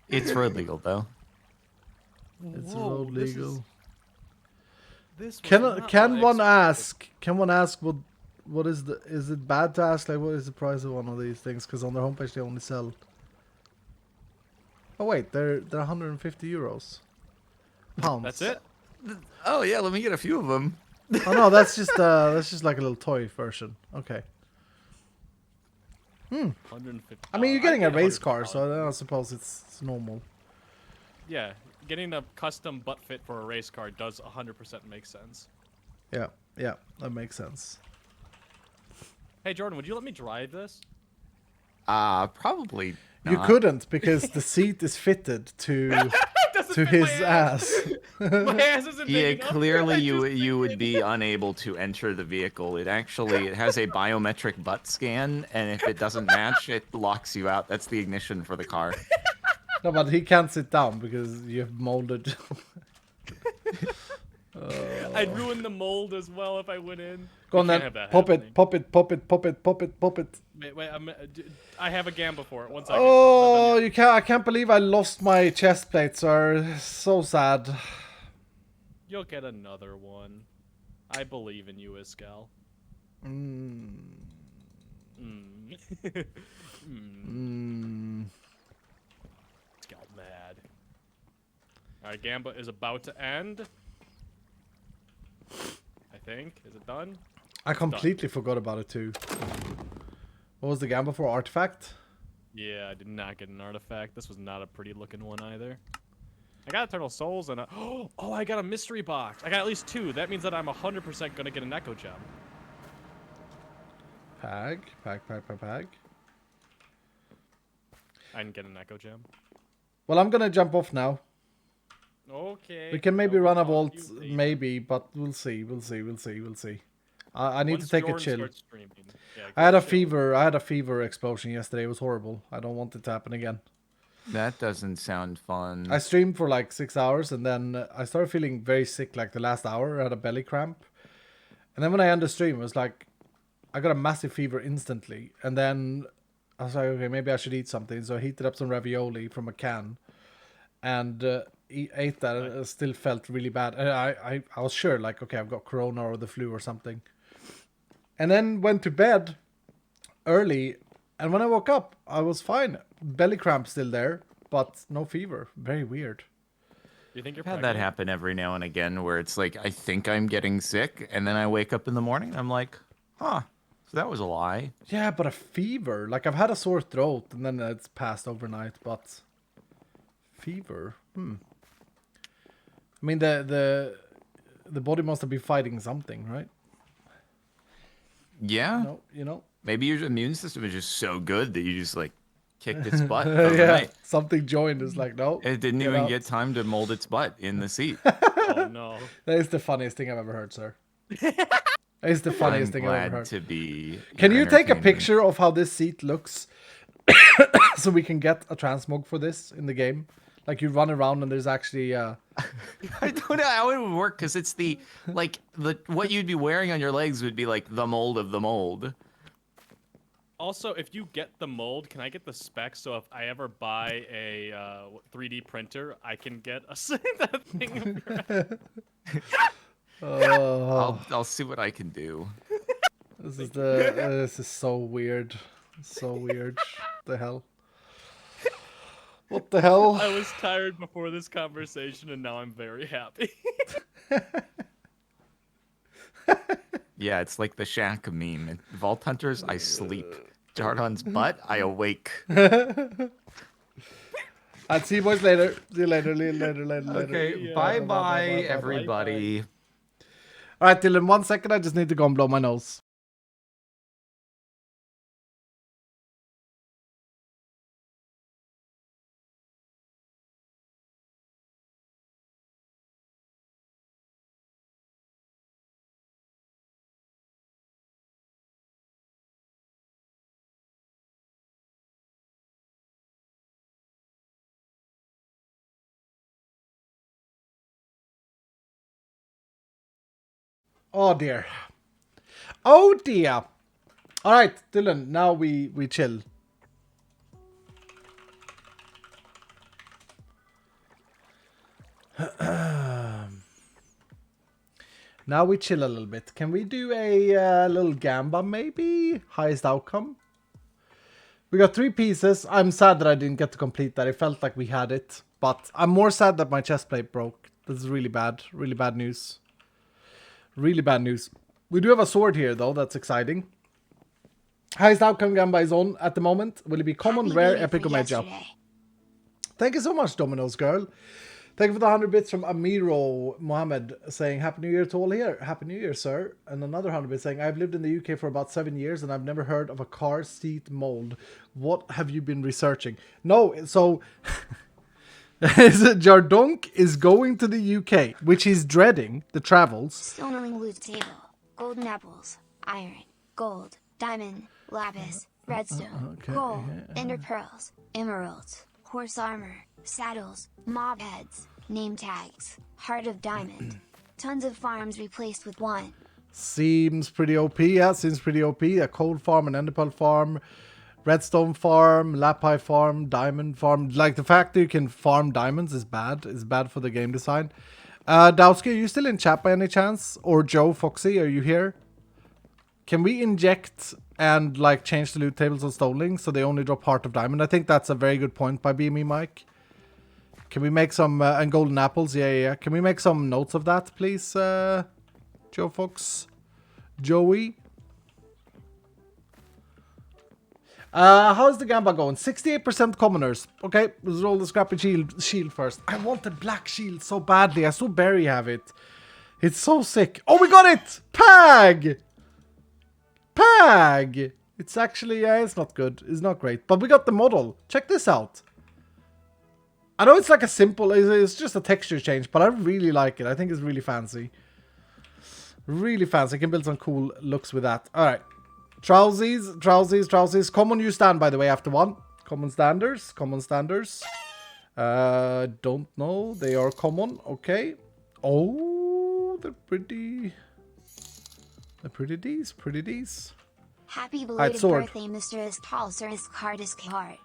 Speaker 6: It's road legal though.
Speaker 1: It's
Speaker 5: Whoa,
Speaker 1: road
Speaker 5: this
Speaker 1: legal.
Speaker 5: This was
Speaker 1: Can
Speaker 5: not
Speaker 1: one
Speaker 5: what I
Speaker 1: ask? Can one ask what is the? Is it bad to ask like what is the price of one of these things? Because on their homepage they only sell. Oh wait, they're 150 euros. Pounds.
Speaker 5: That's it?
Speaker 6: Oh yeah, let me get a few of them.
Speaker 1: Oh no, that's just like a little toy version. Okay.
Speaker 5: 150.
Speaker 1: I mean, you're getting a
Speaker 5: I'd get
Speaker 1: race car,
Speaker 5: $150.
Speaker 1: so I suppose it's normal.
Speaker 5: yeah, getting a custom butt fit for a race car does 100% make sense.
Speaker 1: Yeah, that makes sense.
Speaker 5: Hey Jordan, would you let me drive this?
Speaker 6: Probably not.
Speaker 1: You couldn't because the seat is fitted to his ass.
Speaker 5: My ass isn't big
Speaker 6: Yeah,
Speaker 5: enough.
Speaker 6: clearly
Speaker 5: I
Speaker 6: you
Speaker 5: just
Speaker 6: you would
Speaker 5: figured.
Speaker 6: be unable to enter the vehicle. It has a biometric butt scan, and if it doesn't match, it locks you out. That's the ignition for the car.
Speaker 1: No, but he can't sit down because you've molded.
Speaker 5: I'd ruin the mold as well if I went in.
Speaker 1: Go
Speaker 5: We
Speaker 1: on
Speaker 5: can't
Speaker 1: then.
Speaker 5: have that
Speaker 1: Pop it,
Speaker 5: happening.
Speaker 1: pop it, pop it, pop it, pop it, pop it.
Speaker 5: Wait, I have a gamba for it. 1 second.
Speaker 1: Oh, you can't! I can't believe I lost my chest plate, sir. So sad.
Speaker 5: You'll get another one. I believe in you, Iscal. Iscal mad. Alright, gamba is about to end. I think. Is it done?
Speaker 1: I completely forgot about it too. What was the gamble for? Artifact?
Speaker 5: Yeah, I did not get an artifact. This was not a pretty looking one either. I got Eternal Souls and a... Oh, I got a mystery box. I got at least 2. That means that I'm 100% gonna get an Echo Gem.
Speaker 1: Pag.
Speaker 5: I didn't get an Echo Gem.
Speaker 1: Well, I'm gonna jump off now.
Speaker 5: Okay.
Speaker 1: We can maybe
Speaker 5: I'll
Speaker 1: run a
Speaker 5: talk
Speaker 1: vault,
Speaker 5: to you later.
Speaker 1: maybe, but we'll see. I need
Speaker 5: Once
Speaker 1: to take a
Speaker 5: Jordan
Speaker 1: chill.
Speaker 5: starts streaming, yeah,
Speaker 1: I had
Speaker 5: go
Speaker 1: a
Speaker 5: chill.
Speaker 1: fever. I had a fever explosion yesterday. It was horrible. I don't want it to happen again.
Speaker 6: That doesn't sound fun.
Speaker 1: I streamed for like 6 hours and then I started feeling very sick like the last hour. I had a belly cramp. And then when I ended the stream, it was like I got a massive fever instantly. And then I was like, okay, maybe I should eat something. So I heated up some ravioli from a can and ate that. And it still felt really bad. And I was sure like, okay, I've got corona or the flu or something. And then went to bed early. And when I woke up, I was fine. Belly cramp still there, but no fever. Very weird.
Speaker 5: You think you're
Speaker 6: I've had
Speaker 5: pregnant?
Speaker 6: that happen every now and again where it's like, I think I'm getting sick, and then I wake up in the morning, and I'm like, huh, so that was a lie.
Speaker 1: Yeah, but a fever. Like, I've had a sore throat, and then it's passed overnight, but... Fever? I mean, the body must have been fighting something, right?
Speaker 6: Yeah.
Speaker 1: No, you know?
Speaker 6: Maybe your immune system is just so good that you just, like, kicked its butt
Speaker 1: Yeah,
Speaker 6: overnight.
Speaker 1: something joined. Is like, no.
Speaker 6: It didn't
Speaker 1: get
Speaker 6: even
Speaker 1: out.
Speaker 6: get time to mold its butt in the seat.
Speaker 5: Oh no.
Speaker 1: That is the funniest thing I've ever heard, sir. That is the funniest
Speaker 6: I'm
Speaker 1: thing I've ever
Speaker 6: glad
Speaker 1: heard.
Speaker 6: to be.
Speaker 1: Can
Speaker 6: your
Speaker 1: you take a
Speaker 6: entertainment.
Speaker 1: picture of how this seat looks so we can get a transmog for this in the game? Like you run around and there's actually
Speaker 6: I don't know how it would work because it's what you'd be wearing on your legs would be like the mold of the mold.
Speaker 5: Also, if you get the mold, can I get the specs so if I ever buy a 3D printer, I can get that thing?
Speaker 6: I'll see what I can do.
Speaker 1: this is so weird. So weird. What the hell? What the hell?
Speaker 5: I was tired before this conversation, and now I'm very happy.
Speaker 1: Yeah,
Speaker 6: it's like the Shack meme. Vault Hunters, I sleep. Jardon's butt, I awake.
Speaker 1: I'll see you boys later. See you later. Later.
Speaker 6: Okay,
Speaker 5: Yeah.
Speaker 6: bye-bye, everybody.
Speaker 1: All right, Dylan, 1 second. I just need to go and blow my nose. Oh dear. Oh dear. All right, Dylan. Now we chill. Now we chill a little bit. Can we do a little gamba maybe? Highest outcome. We got 3 pieces. I'm sad that I didn't get to complete that. It felt like we had it. But I'm more sad that my chest plate broke. This is really bad. Really bad news. Really bad news. We do have a sword here though. That's exciting. Highest outcome gamba is on at the moment. Will it be common,
Speaker 2: Happy
Speaker 1: rare,
Speaker 2: baby
Speaker 1: epic,
Speaker 2: for
Speaker 1: or major?
Speaker 2: yesterday.
Speaker 1: Thank you so much, Domino's girl. Thank you for the 100 bits from Amiro Mohammed saying Happy New Year to all here. Happy New Year, sir. And another 100 bits saying I've lived in the UK for about 7 years and I've never heard of a car seat mold. What have you been researching? No, so Jardonk is going to the UK, which he's dreading the travels.
Speaker 2: Stoneling loot table. Golden apples. Iron. Gold. Diamond. Lapis. Redstone. Gold. Ender pearls. Emeralds. Horse armor. Saddles. Mob heads. Name tags. Heart of diamond. Tons of farms replaced with one.
Speaker 1: Seems pretty OP, yeah, seems pretty OP. A coal farm, an enderpearl farm, redstone farm, lapi farm, diamond farm. Like, the fact that you can farm diamonds is bad. It's bad for the game design. Dowski, are you still in chat by any chance? Or Joe, Foxy, are you here? Can we inject and, like, change the loot tables on Stoneling so they only drop Heart of Diamond? I think that's a very good point by BME Mike. Can we make some, and golden apples, yeah. Can we make some notes of that, please, Joe Fox? Joey? How's the Gamba going? 68% commoners. Okay, let's roll the scrappy shield first. I wanted black shield so badly. I saw Barry have it. It's so sick. Oh, we got it! Pag! Pag! It's actually, yeah, it's not good. It's not great. But we got the model. Check this out. I know it's like a simple, it's just a texture change, but I really like it. I think it's really fancy. Really fancy. I can build some cool looks with that. Alright. Trousies. Common you stand, by the way, after one. Common standards. Don't know. They are common. Okay. Oh, they're pretty. They're pretty these.
Speaker 2: Happy belated birthday, Mr. Istalser Iscardis Heart.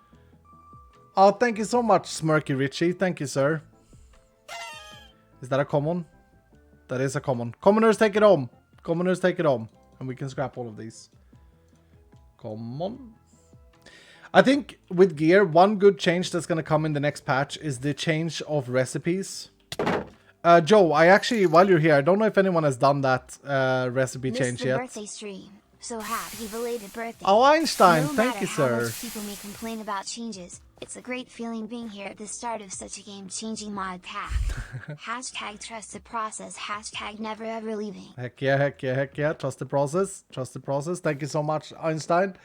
Speaker 1: Oh, thank you so much, Smirky Richie. Thank you, sir. Is that a common? That is a common. Commoners, take it home. And we can scrap all of these. Common. I think with gear, one good change that's going to come in the next patch is the change of recipes. Joe, I actually, while you're here, I don't know if anyone has done that recipe change yet.
Speaker 2: Birthday stream. So happy belated birthday.
Speaker 1: Oh, Einstein,
Speaker 2: no
Speaker 1: thank you, sir.
Speaker 2: How much people may complain about changes. It's a great feeling being here at the start of such a game-changing mod pack. Hashtag trust the process. Hashtag never ever leaving.
Speaker 1: Heck yeah. Trust the process. Thank you so much, Einstein.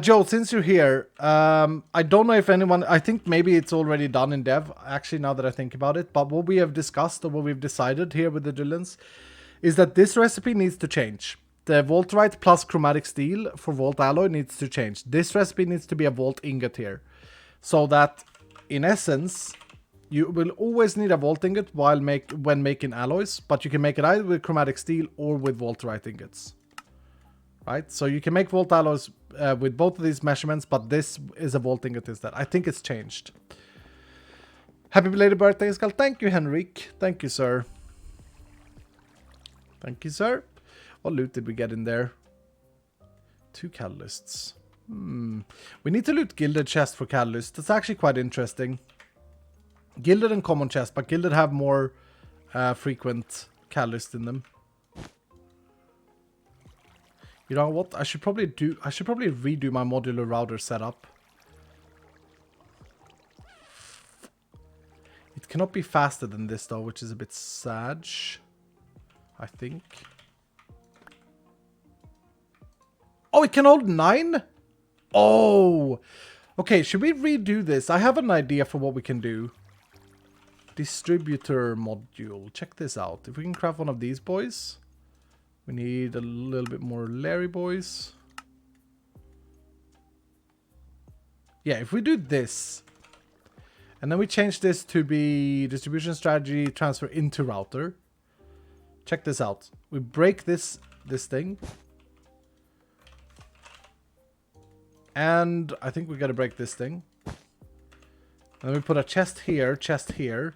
Speaker 1: Joe, since you're here, I don't know if anyone, I think maybe it's already done in dev, actually, now that I think about it. But what we have discussed or what we've decided here with the Dillons is that this recipe needs to change. The Voltrite plus chromatic steel for Volt Alloy needs to change. This recipe needs to be a Volt Ingot here. So that, in essence, you will always need a Volt Ingot when making alloys. But you can make it either with chromatic steel or with Voltrite ingots. Right? So you can make Volt Alloys with both of these measurements. But this is a Volt Ingot instead. I think it's changed. Happy belated birthday, Skull. Thank you, Henrik. Thank you, sir. What loot did we get in there? 2 catalysts. We need to loot Gilded chest for catalysts. That's actually quite interesting. Gilded and common chest, but Gilded have more frequent catalysts in them. You know what? I should probably redo my modular router setup. It cannot be faster than this though, which is a bit sad, I think. Oh, it can hold 9? Oh! Okay, should we redo this? I have an idea for what we can do. Distributor module. Check this out. If we can craft one of these boys. We need a little bit more Larry boys. Yeah, if we do this. And then we change this to be distribution strategy transfer into router. Check this out. We break this thing. And I think we gotta break this thing. And then we put a chest here.
Speaker 2: This streak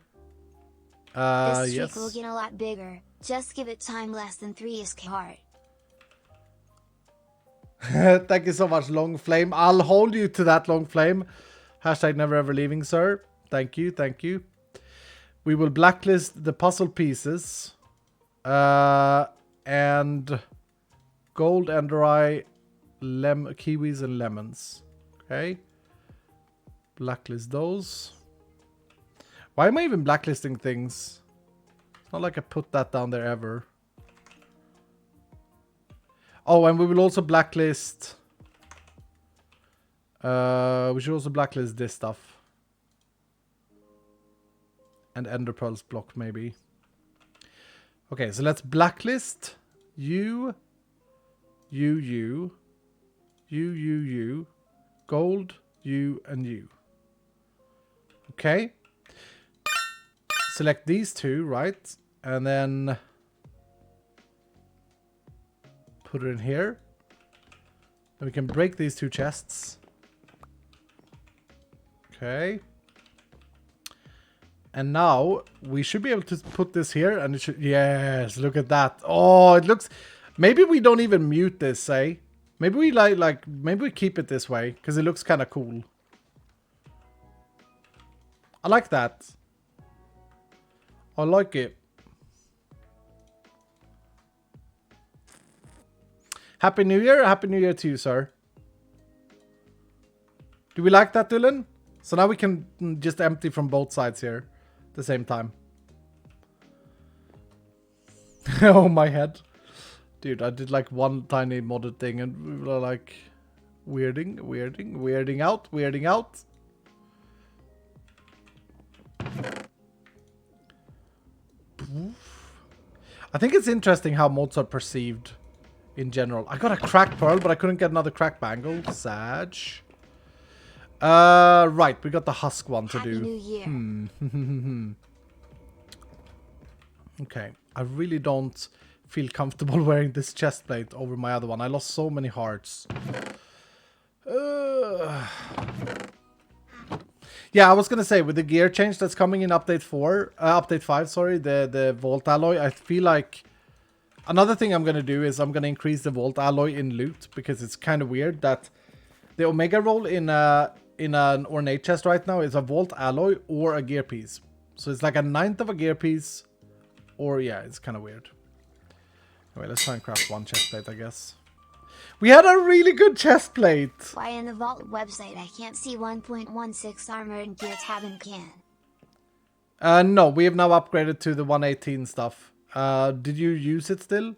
Speaker 2: will get a lot bigger. Just give it time. Less than 3 is hard.
Speaker 1: Thank you so much, Long Flame. I'll hold you to that, Long Flame. Hashtag never ever leaving, sir. Thank you. We will blacklist the puzzle pieces. And gold enderai, kiwis and lemons. Okay. Blacklist those. Why am I even blacklisting things? It's not like I put that down there ever. Oh, and we will also blacklist... we should also blacklist this stuff. And Ender Pearls block, maybe. Okay, so let's blacklist you, gold, you, and you. Okay. Select these two, right? And then put it in here. Then we can break these two chests. Okay. And now we should be able to put this here, and it should... Yes, look at that. Oh, it looks... Maybe we don't even mute this, eh? Maybe we maybe we keep it this way, because it looks kind of cool. I like that. I like it. Happy New Year. Happy New Year to you, sir. Do we like that, Dylan? So now we can just empty from both sides here at the same time. Oh, my head. Dude, I did like one tiny modded thing and we were like weirding out. I think it's interesting how mods are perceived in general. I got a cracked pearl, but I couldn't get another cracked bangle. Sag. Right, we got the husk one to
Speaker 2: Happy
Speaker 1: do.
Speaker 2: New Year.
Speaker 1: Okay, I really don't feel comfortable wearing this chest plate over my other one. I lost so many hearts. Yeah, I was gonna say, with the gear change that's coming in update 5, sorry, the Vault Alloy, I feel like another thing I'm gonna do is I'm gonna increase the Vault Alloy in loot, because it's kind of weird that the Omega roll in an ornate chest right now is a Vault Alloy or a gear piece. So it's like a 9th of a gear piece, or yeah, it's kind of weird. Anyway, let's try and craft one chest plate, I guess. We had a really good chest plate!
Speaker 2: Why in the Vault website I can't see 1.16 armor and gear tab and can?
Speaker 1: No, we have now upgraded to the 118 stuff. Did you use it still?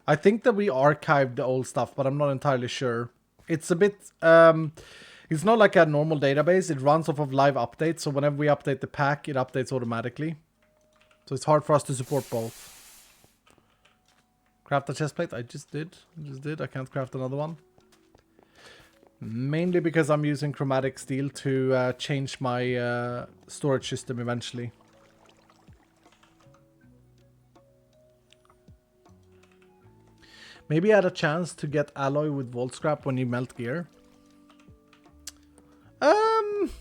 Speaker 1: I think that we archived the old stuff, but I'm not entirely sure. It's a bit... it's not like a normal database. It runs off of live updates, so whenever we update the pack, it updates automatically. So it's hard for us to support both. Craft a chest plate? I just did. I can't craft another one. Mainly because I'm using chromatic steel to change my storage system eventually. Maybe I had a chance to get alloy with vault scrap when you melt gear. I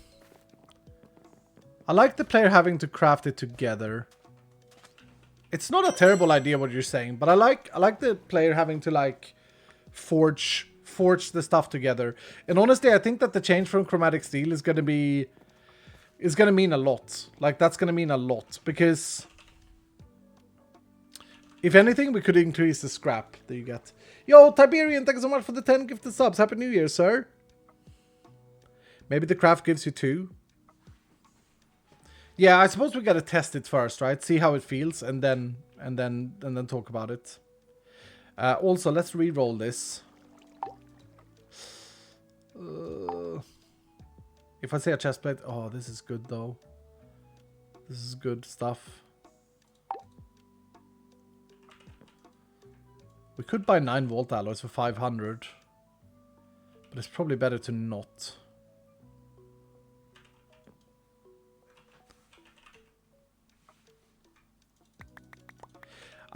Speaker 1: like the player having to craft it together. It's not a terrible idea what you're saying, but I like the player having to like forge the stuff together. And honestly, I think that the change from chromatic steel is gonna mean a lot. Like, that's gonna mean a lot, because if anything, we could increase the scrap that you get. Yo, Tiberian, thank you so much for the 10 gifted subs. Happy New Year, sir. Maybe the craft gives you 2. Yeah, I suppose we gotta test it first, right? See how it feels, and then talk about it. Also, let's re-roll this. If I say a chest plate, oh, this is good though. This is good stuff. We could buy 9 Vault Alloys for 500, but it's probably better to not.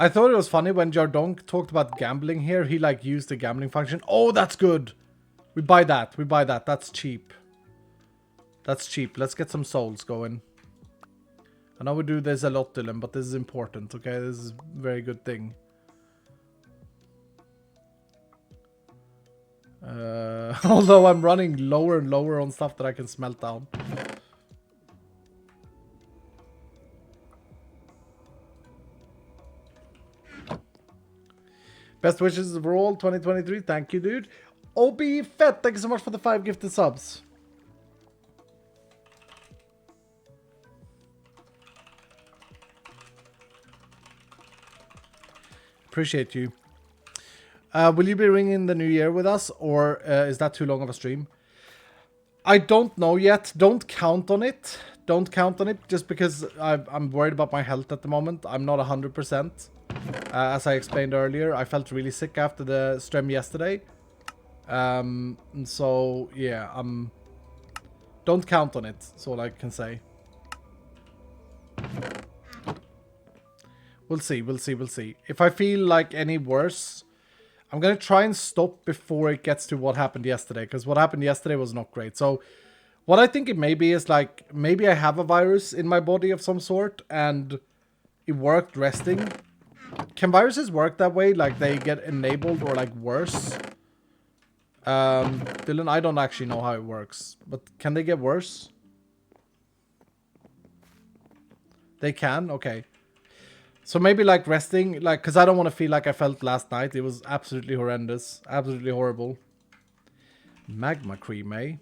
Speaker 1: I thought it was funny when Jardonk talked about gambling here. He like used the gambling function. Oh, that's good. We buy that. We buy that. That's cheap. That's cheap. Let's get some souls going. I know we do this a lot, Dylan, but this is important, okay? This is a very good thing. Although I'm running lower and lower on stuff that I can smelt down. Best wishes for all 2023. Thank you, dude. OB Fett, thank you so much for the 5 gifted subs. Appreciate you. Will you be ringing the new year with us, or is that too long of a stream? I don't know yet. Don't count on it. Don't count on it, just because I'm worried about my health at the moment. I'm not 100%. As I explained earlier, I felt really sick after the stream yesterday. So, yeah, don't count on it. That's all I can say. We'll see, we'll see, we'll see. If I feel like any worse, I'm going to try and stop before it gets to what happened yesterday. Because what happened yesterday was not great. So, what I think it may be is like, maybe I have a virus in my body of some sort. And it worked resting. Can viruses work that way? Like, they get enabled or like worse? Dylan, I don't actually know how it works. But can they get worse? They can? Okay. So maybe like resting, like, because I don't want to feel like I felt last night. It was absolutely horrendous. Absolutely horrible. Magma cream, eh?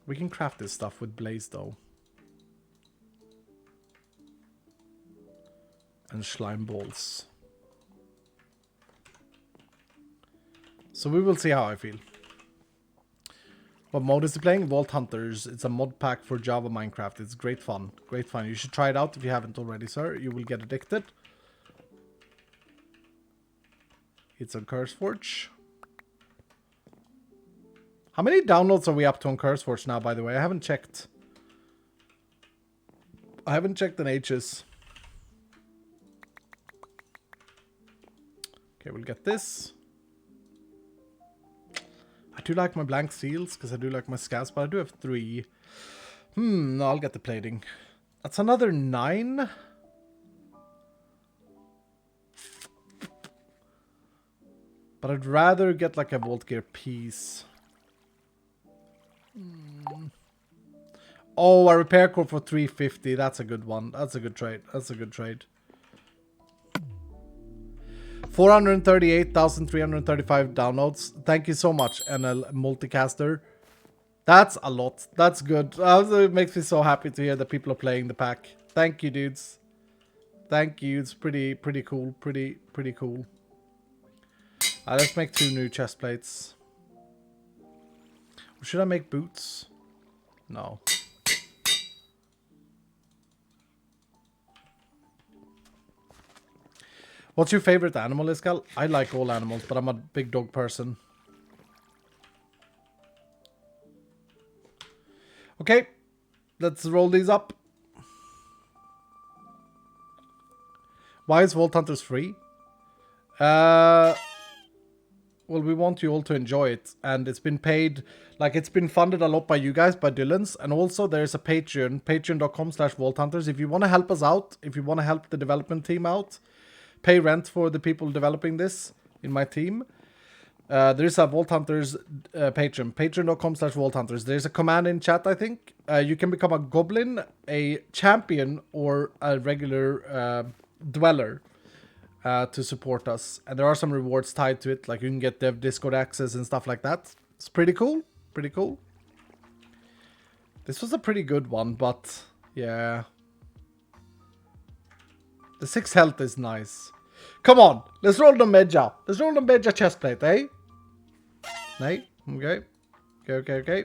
Speaker 1: We can craft this stuff with blaze though. And slime balls. So we will see how I feel. What mode is he playing? Vault Hunters. It's a mod pack for Java Minecraft. It's great fun. Great fun. You should try it out if you haven't already, sir. You will get addicted. It's on CurseForge. How many downloads are we up to on CurseForge now, by the way? I haven't checked. I haven't checked in ages. Okay, we'll get this. I do like my blank seals, because I do like my scabs, but I do have 3. No, I'll get the plating. That's another 9. But I'd rather get like a Vault Gear piece. Oh, a repair core for 350. That's a good one. That's a good trade. That's a good trade. 438,335 downloads. Thank you so much, NL Multicaster. That's a lot. That's good. It makes me so happy to hear that people are playing the pack. Thank you, dudes. Thank you. It's pretty cool. Pretty cool. Let's make 2 new chest plates. Or should I make boots? No. What's your favorite animal, Iskal? I like all animals, but I'm a big dog person. Okay, let's roll these up. Why is Vault Hunters free? Well, we want you all to enjoy it, and it's been paid, like it's been funded a lot by you guys, by Dylan's, and also there's a Patreon, patreon.com/vaulthunters. If you want to help us out, if you want to help the development team out, pay rent for the people developing this in my team, there is a Vault Hunters Patreon, patreon.com/Vault Hunters. There's a command in chat, I think. You can become a goblin, a champion, or a regular dweller. To support us, and there are some rewards tied to it, like you can get dev Discord access and stuff like that. It's pretty cool. Pretty cool. This was a pretty good one, but yeah, the 6 health is nice. Come on, let's roll the Medja. Let's roll the Medja chestplate, eh? Nay, okay, okay.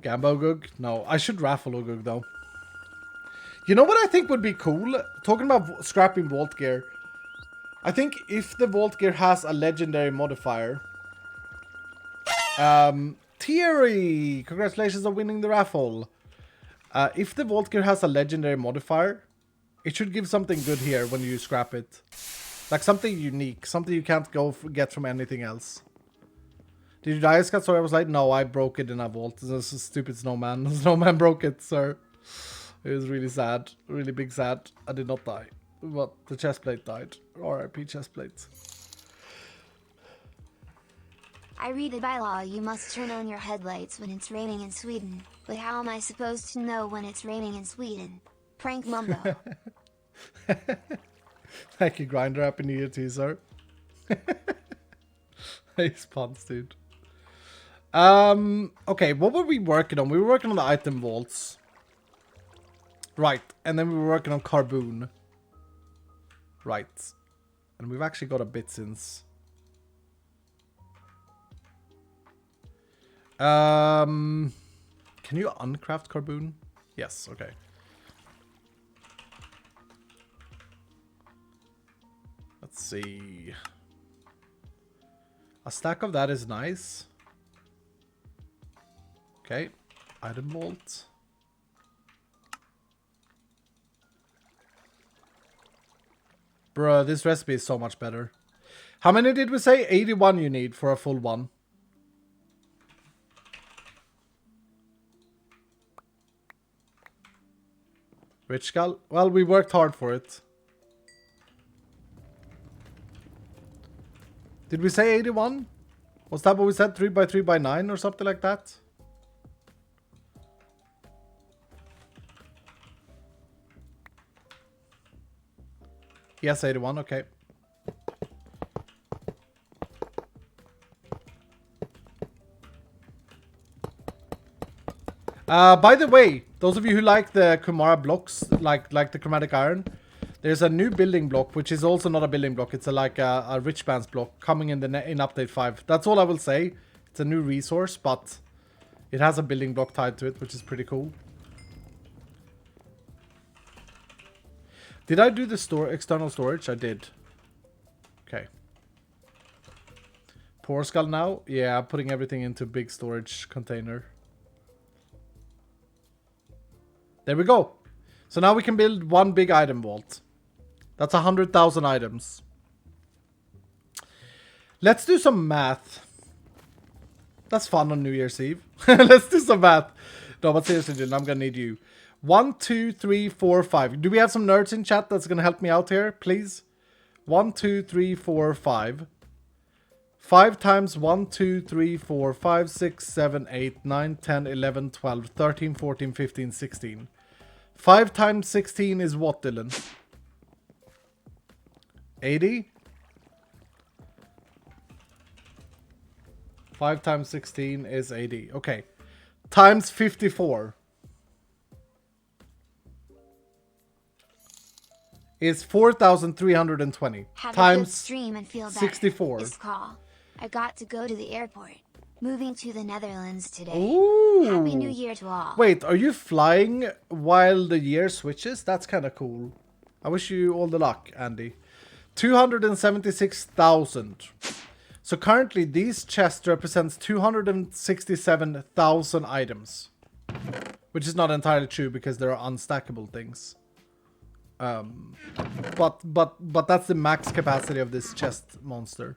Speaker 1: Gambo Ogug? No, I should raffle Ogug though. You know what I think would be cool? Talking about scrapping Vault Gear. I think if the Vault Gear has a legendary modifier. Thierry! Congratulations on winning the raffle. If the Vault Gear has a legendary modifier, it should give something good here when you scrap it. Like something unique. Something you can't get from anything else. Did you die, Scott? Sorry, I was like, no, I broke it in a vault. This is a stupid snowman. The snowman broke it, sir. It was really sad. Really big sad. I did not die. But the chestplate died. RIP chestplate.
Speaker 2: I read the bylaw you must turn on your headlights when it's raining in Sweden. But how am I supposed to know when it's raining in Sweden? Prank Mumbo.
Speaker 1: Thank you, Grinder. Happy New Year to you, sir. Nice puns, dude. Okay, what were we working on? We were working on the item vaults. Right, and then we were working on Carboon. Right. And we've actually got a bit since. Can you uncraft Carboon? Yes, okay. Let's see. A stack of that is nice. Okay. Item vault. Bruh, this recipe is so much better. How many did we say? 81 you need for a full one. Rich Skull? Well, we worked hard for it. Did we say 81? Was that what we said? 3 by 3 by 9 or something like that? Yes, 81, okay. By the way, those of you who like the Kumara blocks, like the chromatic iron, there's a new building block, which is also not a building block. It's like a rich man's block coming in in update 5. That's all I will say. It's a new resource, but it has a building block tied to it, which is pretty cool. Did I do the external storage? I did. Okay. Poor Skull now? Yeah, I'm putting everything into a big storage container. There we go. So now we can build one big item vault. That's 100,000 items. Let's do some math. That's fun on New Year's Eve. Let's do some math. No, but seriously, Dylan, I'm gonna need you. 1, 2, 3, 4, 5. Do we have some nerds in chat that's gonna help me out here, please? 1, 2, 3, 4, 5. 5 times 1, 2, 3, 4, 5, 6, 7, 8, 9, 10, 11, 12, 13, 14, 15, 16. 5 times 16 is what, Dylan? 80? 5 times 16 is 80. Okay. Times 54 is 4,320.
Speaker 2: Have
Speaker 1: times
Speaker 2: a good stream and feel better.
Speaker 1: 64.
Speaker 2: This call. I got to go to the airport. Moving to the Netherlands today.
Speaker 1: Ooh.
Speaker 2: Happy New Year to all.
Speaker 1: Wait, are you flying while the year switches? That's kind of cool. I wish you all the luck, Andy. 276,000. So currently these chests represents 267,000 items. Which is not entirely true because there are unstackable things. But that's the max capacity of this chest monster.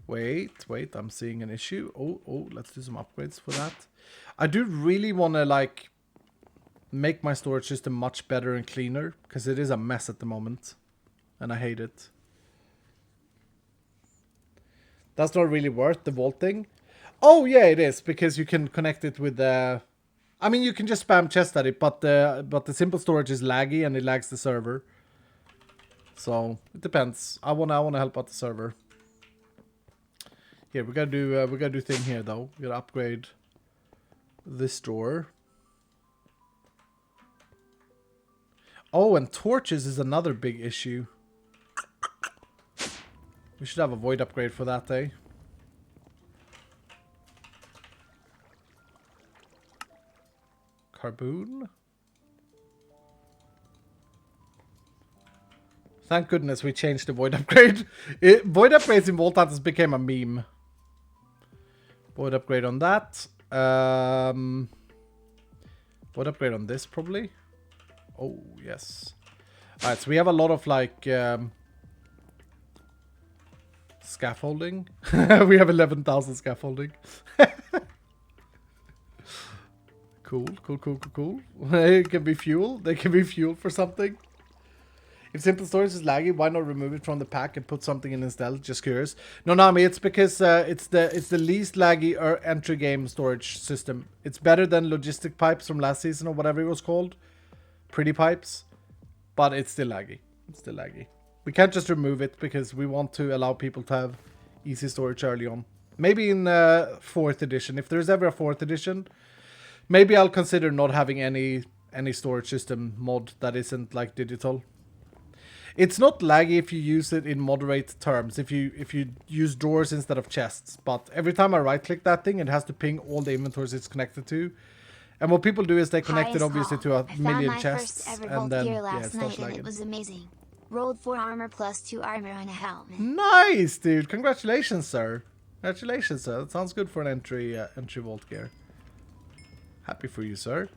Speaker 1: Wait, I'm seeing an issue. Oh, let's do some upgrades for that. I do really want to, like, make my storage system much better and cleaner, because it is a mess at the moment. And I hate it. That's not really worth the vaulting. Oh, yeah, it is, because you can connect it with the... I mean, you can just spam chest at it, but the simple storage is laggy, and it lags the server. So, it depends. I wanna help out the server. Here, we gotta do thing here though. We gotta upgrade this door. Oh, and torches is another big issue. We should have a void upgrade for that, eh? Carboon. Thank goodness we changed the void upgrade. Void upgrades in Vault Hunters became a meme. Void upgrade on that. Void upgrade on this probably. Oh, yes. Alright, so we have a lot of like scaffolding. We have 11,000 scaffolding. Cool. It can be fuel. They can be fuel for something. If simple storage is laggy, why not remove it from the pack and put something in instead? Just curious. No, Nami, it's because it's the least laggy entry game storage system. It's better than logistic pipes from last season or whatever it was called. Pretty pipes. But it's still laggy. We can't just remove it because we want to allow people to have easy storage early on. Maybe in 4th edition. If there's ever a 4th edition, maybe I'll consider not having any any storage system mod that isn't like digital. It's not laggy if you use it in moderate terms, if you use drawers instead of chests, but every time I right click that thing, it has to ping all the inventories it's connected to. And what people do is they connect it obviously to a million chests, and then yeah, it starts lagging.
Speaker 2: It was amazing. Rolled 4 armor plus 2 armor and a helmet.
Speaker 1: Nice, dude! Congratulations, sir. Congratulations, sir. That sounds good for an entry vault gear. Happy for you, sir.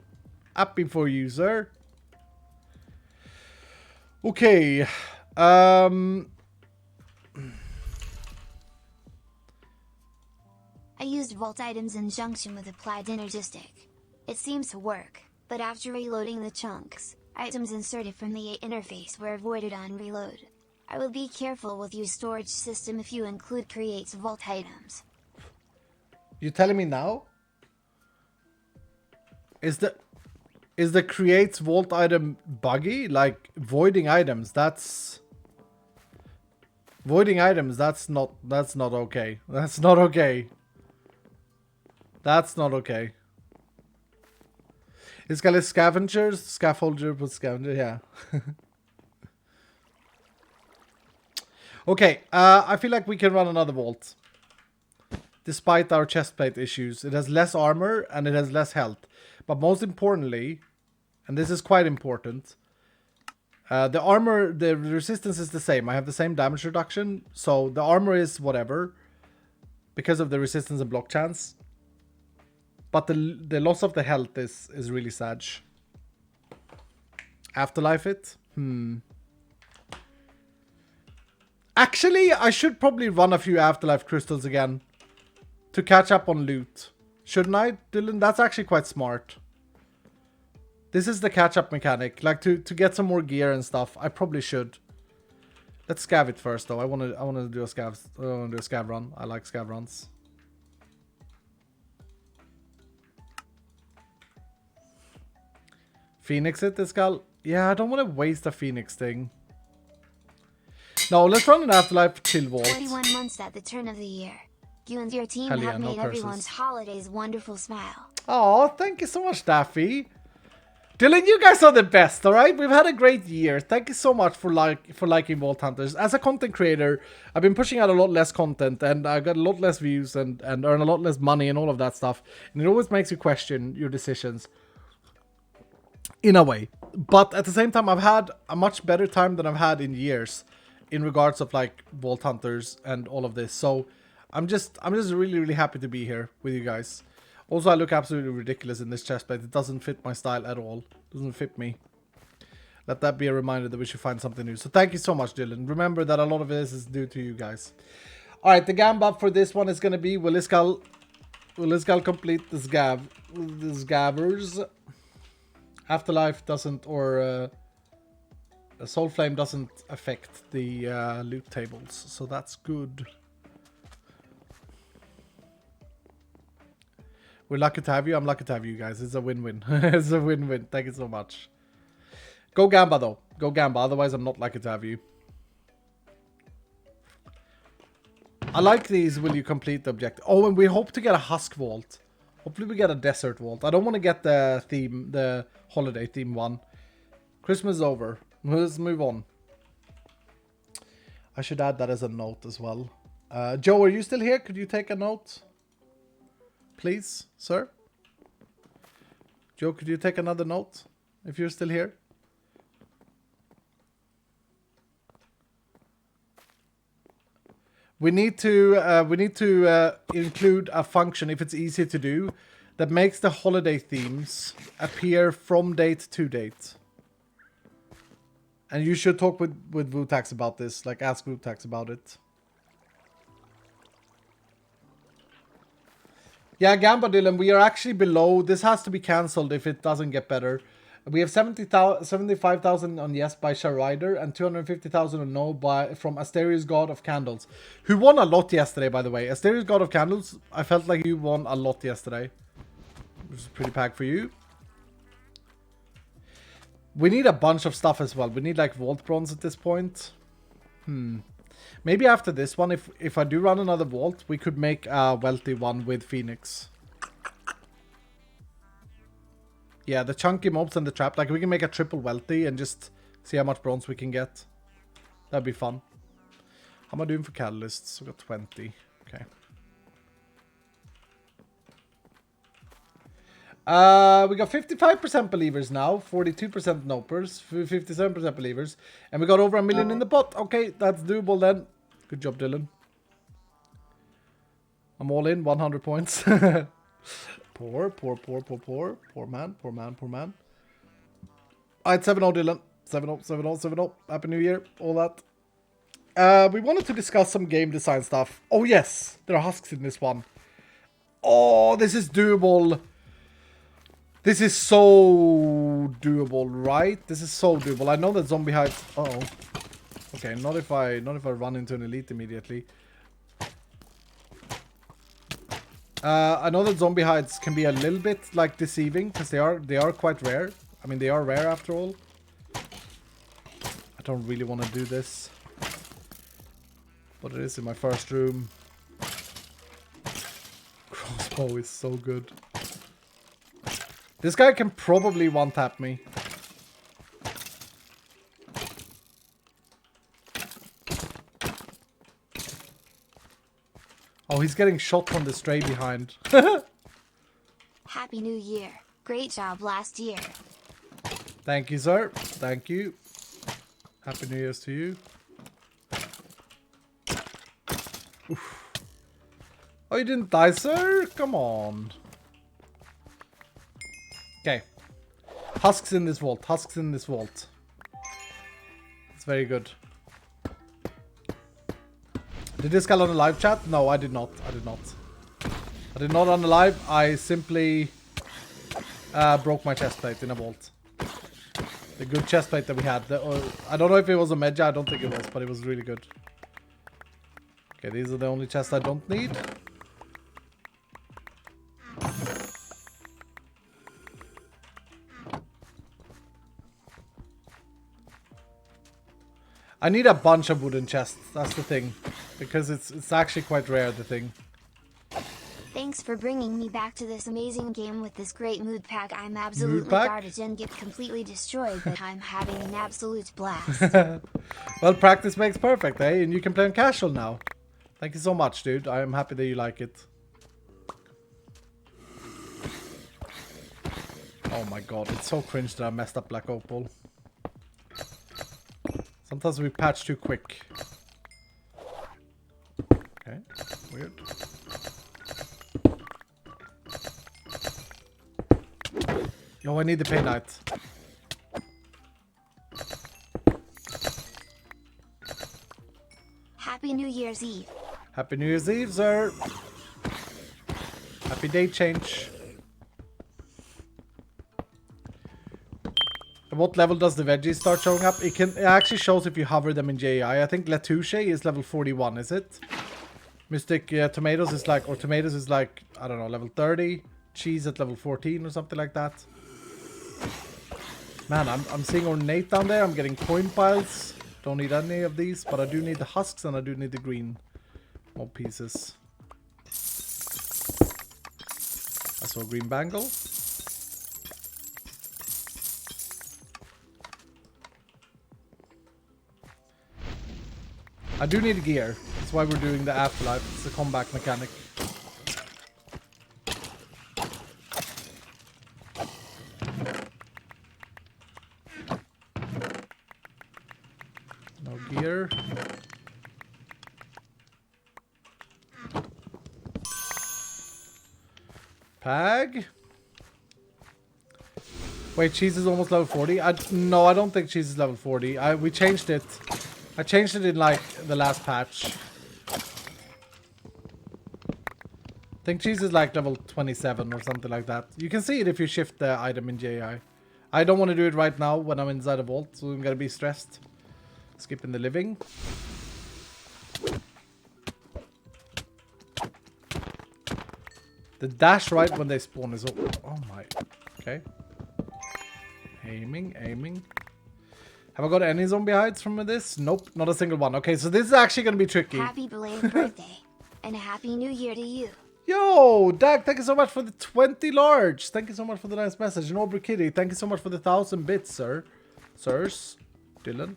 Speaker 1: Happy for you, sir. Okay. I
Speaker 2: used vault items in junction with applied energistic. It seems to work, but after reloading the chunks, items inserted from the interface were avoided on reload. I will be careful with your storage system if you include creates vault items.
Speaker 1: You telling me now? Is the creates vault item buggy? Like voiding items, that's not okay. That's not okay. That's not okay. It's got a scaffolder with scavenger, yeah. Okay, I feel like we can run another vault. Despite our chestplate issues, it has less armor and it has less health. But most importantly, and this is quite important, the armor, the resistance is the same. I have the same damage reduction, so the armor is whatever because of the resistance and block chance. But the loss of the health is really sad. Afterlife it? Actually, I should probably run a few Afterlife crystals again to catch up on loot. Shouldn't I, Dylan? That's actually quite smart. This is the catch-up mechanic. Like, to get some more gear and stuff, I probably should. Let's scav it first, though. I wanna do a scav run. I like scav runs. Phoenix it, this skull? Yeah, I don't want to waste a Phoenix thing. No, let's run an Afterlife chill vault.
Speaker 2: 41 months at the turn of the year. You and your team have made everyone's holidays wonderful smile.
Speaker 1: Oh, thank you so much, Daffy. Dylan, you guys are the best, alright? We've had a great year. Thank you so much for liking Vault Hunters. As a content creator, I've been pushing out a lot less content, and I got a lot less views and earn a lot less money and all of that stuff. And it always makes you question your decisions. In a way. But at the same time, I've had a much better time than I've had in years in regards of like Vault Hunters and all of this. So I'm just really, really happy to be here with you guys. Also, I look absolutely ridiculous in this chestplate. It doesn't fit my style at all. It doesn't fit me. Let that be a reminder that we should find something new. So thank you so much, Dylan. Remember that a lot of this is due to you guys. Alright, the gamba for this one is going to be, will this guy complete the scavers? Afterlife doesn't, or Soul Flame doesn't affect the loot tables. So that's good. We're lucky to have you. I'm lucky to have you guys. It's a win-win. It's a win-win. Thank you so much. Go Gamba, though. Go Gamba. Otherwise, I'm not lucky to have you. I like these. Will you complete the objective? Oh, and we hope to get a Husk Vault. Hopefully, we get a Desert Vault. I don't want to get the theme, the holiday theme one. Christmas is over. Let's move on. I should add that as a note as well. Joe, are you still here? Could you take a note? Please, sir? Joe, could you take another note if you're still here? We need to include a function, if it's easy to do, that makes the holiday themes appear from date to date. And you should talk with Vutax about this, like ask Vutax about it. Yeah, Gamba Dylan, we are actually below. This has to be cancelled if it doesn't get better. We have 75,000 on yes by Sharider and 250,000 on no from Asterius God of Candles, who won a lot yesterday, by the way. Asterius God of Candles, I felt like you won a lot yesterday, which is pretty packed for you. We need a bunch of stuff as well. We need like Vault Bronze at this point. Maybe after this one, if I do run another Vault, we could make a wealthy one with Phoenix. Yeah, the chunky mobs and the trap. Like, we can make a triple wealthy and just see how much bronze we can get. That'd be fun. How am I doing for catalysts? We got 20. Okay. We got 55% believers now, 42% nopers, 57% believers, and we got over 1 million in the pot. Okay, that's doable then. Good job, Dylan. I'm all in, 100 points. Poor man. Alright, 7-0, Dylan. 7-0, 7-0, 7-0. Happy New Year, all that. We wanted to discuss some game design stuff. Oh yes, there are husks in this one. Oh, this is doable. This is so doable, right? This is so doable. I know that zombie hides. Uh-oh. Okay, not if I run into an elite immediately. I know that zombie hides can be a little bit like deceiving because they are quite rare. I mean, they are rare after all. I don't really want to do this, but it is in my first room. Crossbow is so good. This guy can probably one-tap me. Oh, he's getting shot from the stray behind.
Speaker 2: Happy New Year. Great job last year.
Speaker 1: Thank you, sir. Thank you. Happy New Year's to you. Oof. Oh, you didn't die, sir? Come on. Okay. Husks in this vault. Husks in this vault. It's very good. Did this guy on the live chat? No, I did not. I did not. I did not on the live. I simply broke my chest plate in a vault. The good chest plate that we had. I don't know if it was a Medja. I don't think it was, but it was really good. Okay, these are the only chests I don't need. I need a bunch of wooden chests, that's the thing. Because it's actually quite rare, the thing.
Speaker 2: Thanks for bringing me back to this amazing game with this great mood pack. I'm absolutely garbage and get completely destroyed, but I'm having an absolute blast.
Speaker 1: Well, practice makes perfect, eh? And you can play on casual now. Thank you so much, dude. I am happy that you like it. Oh my god, it's so cringe that I messed up Black Opal. Sometimes we patch too quick. Okay, weird. Yo, I need the Pain Knight.
Speaker 2: Happy New Year's Eve.
Speaker 1: Happy New Year's Eve, sir. Happy date change. At what level does the veggies start showing up? It actually shows if you hover them in JI. I think Latouche is level 41, is it? Mystic tomatoes is like, or tomatoes is like, I don't know, level 30. Cheese at level 14 or something like that. Man, I'm seeing ornate down there. I'm getting coin piles. Don't need any of these, but I do need the husks and I do need the green mob pieces. I saw a green bangle. I do need gear. That's why we're doing the afterlife. It's a comeback mechanic. No gear. Pag. Wait, cheese is almost level 40? No, I don't think cheese is level 40. We changed it. I changed it in like the last patch. I think cheese is like level 27 or something like that. You can see it if you shift the item in JI. I don't want to do it right now when I'm inside a vault, so I'm gonna be stressed. Skipping the living. The dash right when they spawn is... Oh my... Okay. Aiming. Have I got any zombie hides from this? Nope, not a single one. Okay, so this is actually going to be tricky.
Speaker 2: Happy belated birthday. And a happy new year to you.
Speaker 1: Yo, Dag, thank you so much for the 20 large. Thank you so much for the nice message. And Aubrey Kitty, thank you so much for the 1,000 bits, sir. Sirs. Dylan.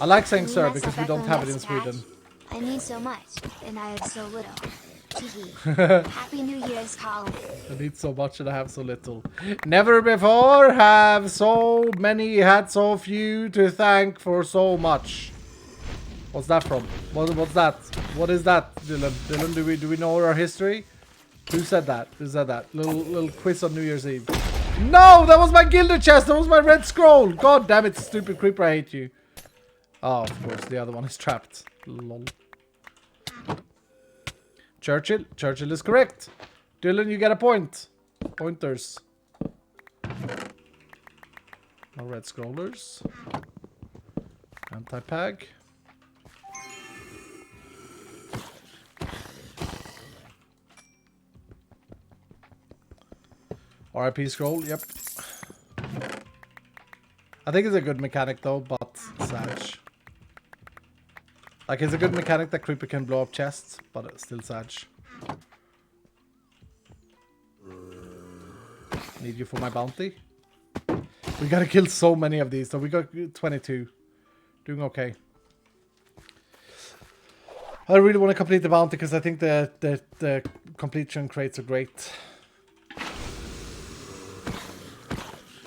Speaker 1: I like saying sir because we don't have it in Sweden.
Speaker 2: I need so much, and I have so little. Happy New Year's, Colin.
Speaker 1: I need so much and I have so little. Never before have so many had so few to thank for so much. What's that from? What's that? What is that, Dylan? Dylan, do we know our history? Who said that? Who said that? Little quiz on New Year's Eve. No, that was my gilded chest. That was my red scroll. God damn it, stupid creeper! I hate you. Oh, of course, the other one is trapped. Lol. Churchill is correct. Dylan, you get a point. Pointers. No red scrollers. Anti-pag. RIP scroll, yep. I think it's a good mechanic though, but sad. Like, it's a good mechanic that creeper can blow up chests, but it's still sad. Need you for my bounty. We gotta kill so many of these, so we got 22. Doing okay. I really want to complete the bounty because I think the completion crates are great.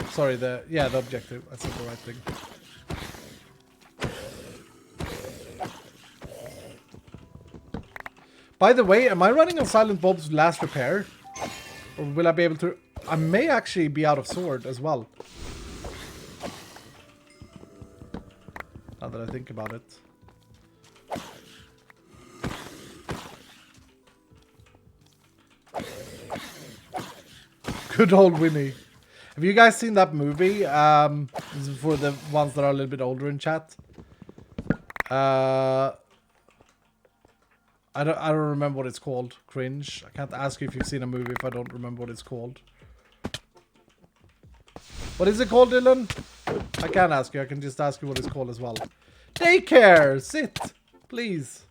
Speaker 1: Sorry, the objective. I said the right thing. By the way, am I running on Silent Bob's last repair? Or will I be able to... I may actually be out of sword as well. Now that I think about it. Good old Winnie. Have you guys seen that movie? This is for the ones that are a little bit older in chat. I don't remember what it's called. Cringe. I can't ask you if you've seen a movie if I don't remember what it's called. What is it called, Dylan? I can't ask you. I can just ask you what it's called as well. Daycare! Sit! Please.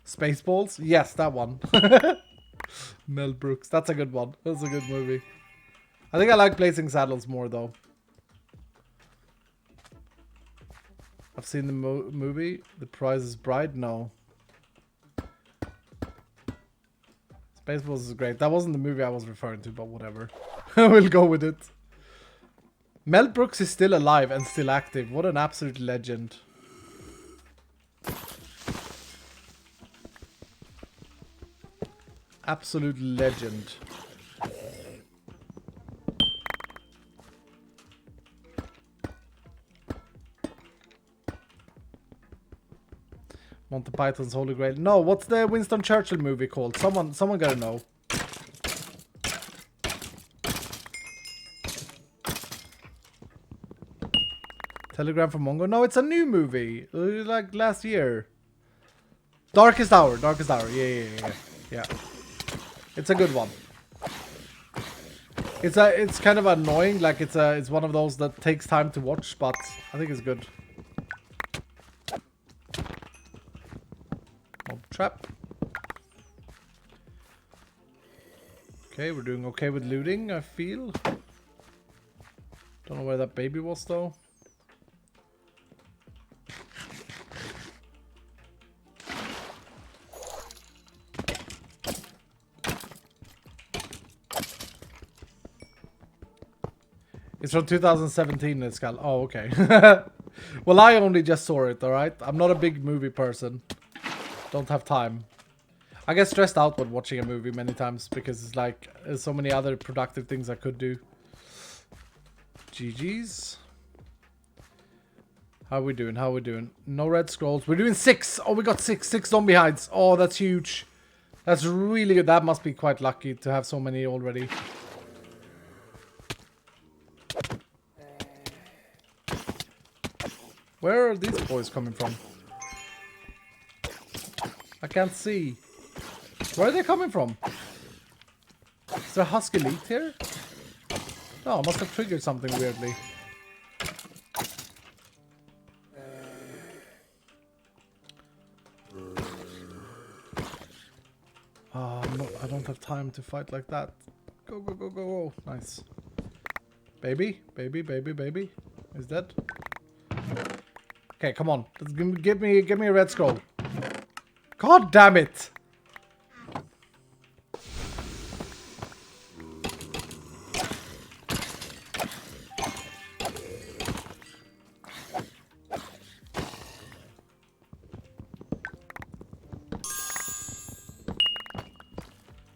Speaker 1: Spaceballs? Yes, that one. Mel Brooks. That's a good one. That's a good movie. I think I like Blazing Saddles more, though. I've seen the movie. The Prize is Bride? No. Spaceballs is great. That wasn't the movie I was referring to, but whatever. We'll go with it. Mel Brooks is still alive and still active. What an absolute legend. Absolute legend. Monty Python's Holy Grail. No, what's the Winston Churchill movie called? Someone gotta know. Telegram from Mongo. No, it's a new movie. Like last year. Darkest Hour. Darkest Hour. Yeah. It's a good one. It's kind of annoying. Like it's one of those that takes time to watch, but I think it's good. Mob trap. Okay, we're doing okay with looting, I feel. Don't know where that baby was though. It's from 2017, it's called. Oh, okay. Well, I only just saw it, alright? I'm not a big movie person. Don't have time. I get stressed out when watching a movie many times because it's like there's so many other productive things I could do. GG's. How are we doing? How are we doing? No red scrolls. We're doing 6. Oh, we got 6. 6 zombie hides. Oh, that's huge. That's really good. That must be quite lucky to have so many already. Where are these boys coming from? I can't see. Where are they coming from? Is there a Husky Elite here? No, I must have triggered something weirdly. Oh, no, I don't have time to fight like that. Go, go, go, go, go. Nice. Baby, baby, baby, baby. He's dead. Okay, come on. Give me a red scroll. God damn it!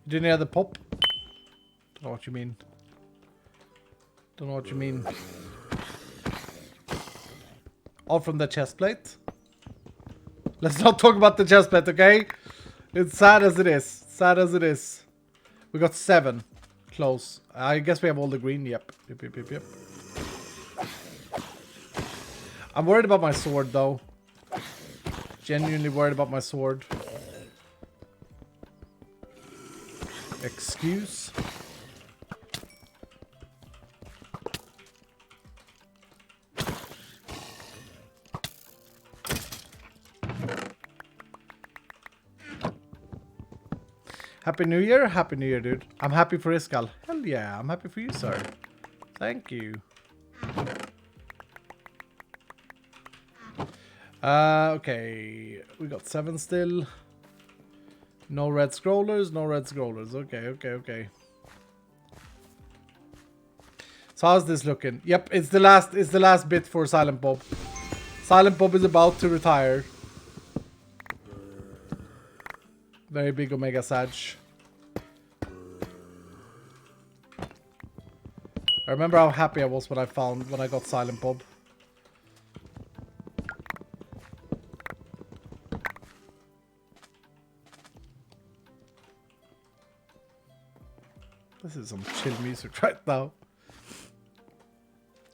Speaker 1: Didn't hear the pop? Don't know what you mean. Don't know what you mean. All from the chest plate. Let's not talk about the chest plate, okay? It's sad as it is. Sad as it is. We got 7. Close. I guess we have all the green. Yep. Yep, yep, yep, yep. I'm worried about my sword, though. Genuinely worried about my sword. Excuse. Happy New Year? Happy New Year, dude. I'm happy for Iskal. Hell yeah, I'm happy for you, sir. Thank you. Okay. We got 7 still. No red scrollers, no red scrollers. Okay, okay, okay. So how's this looking? Yep, it's the last bit for Silent Bob. Silent Bob is about to retire. Very big Omega Sag. I remember how happy I was when I got Silent Bob. This is some chill music right now.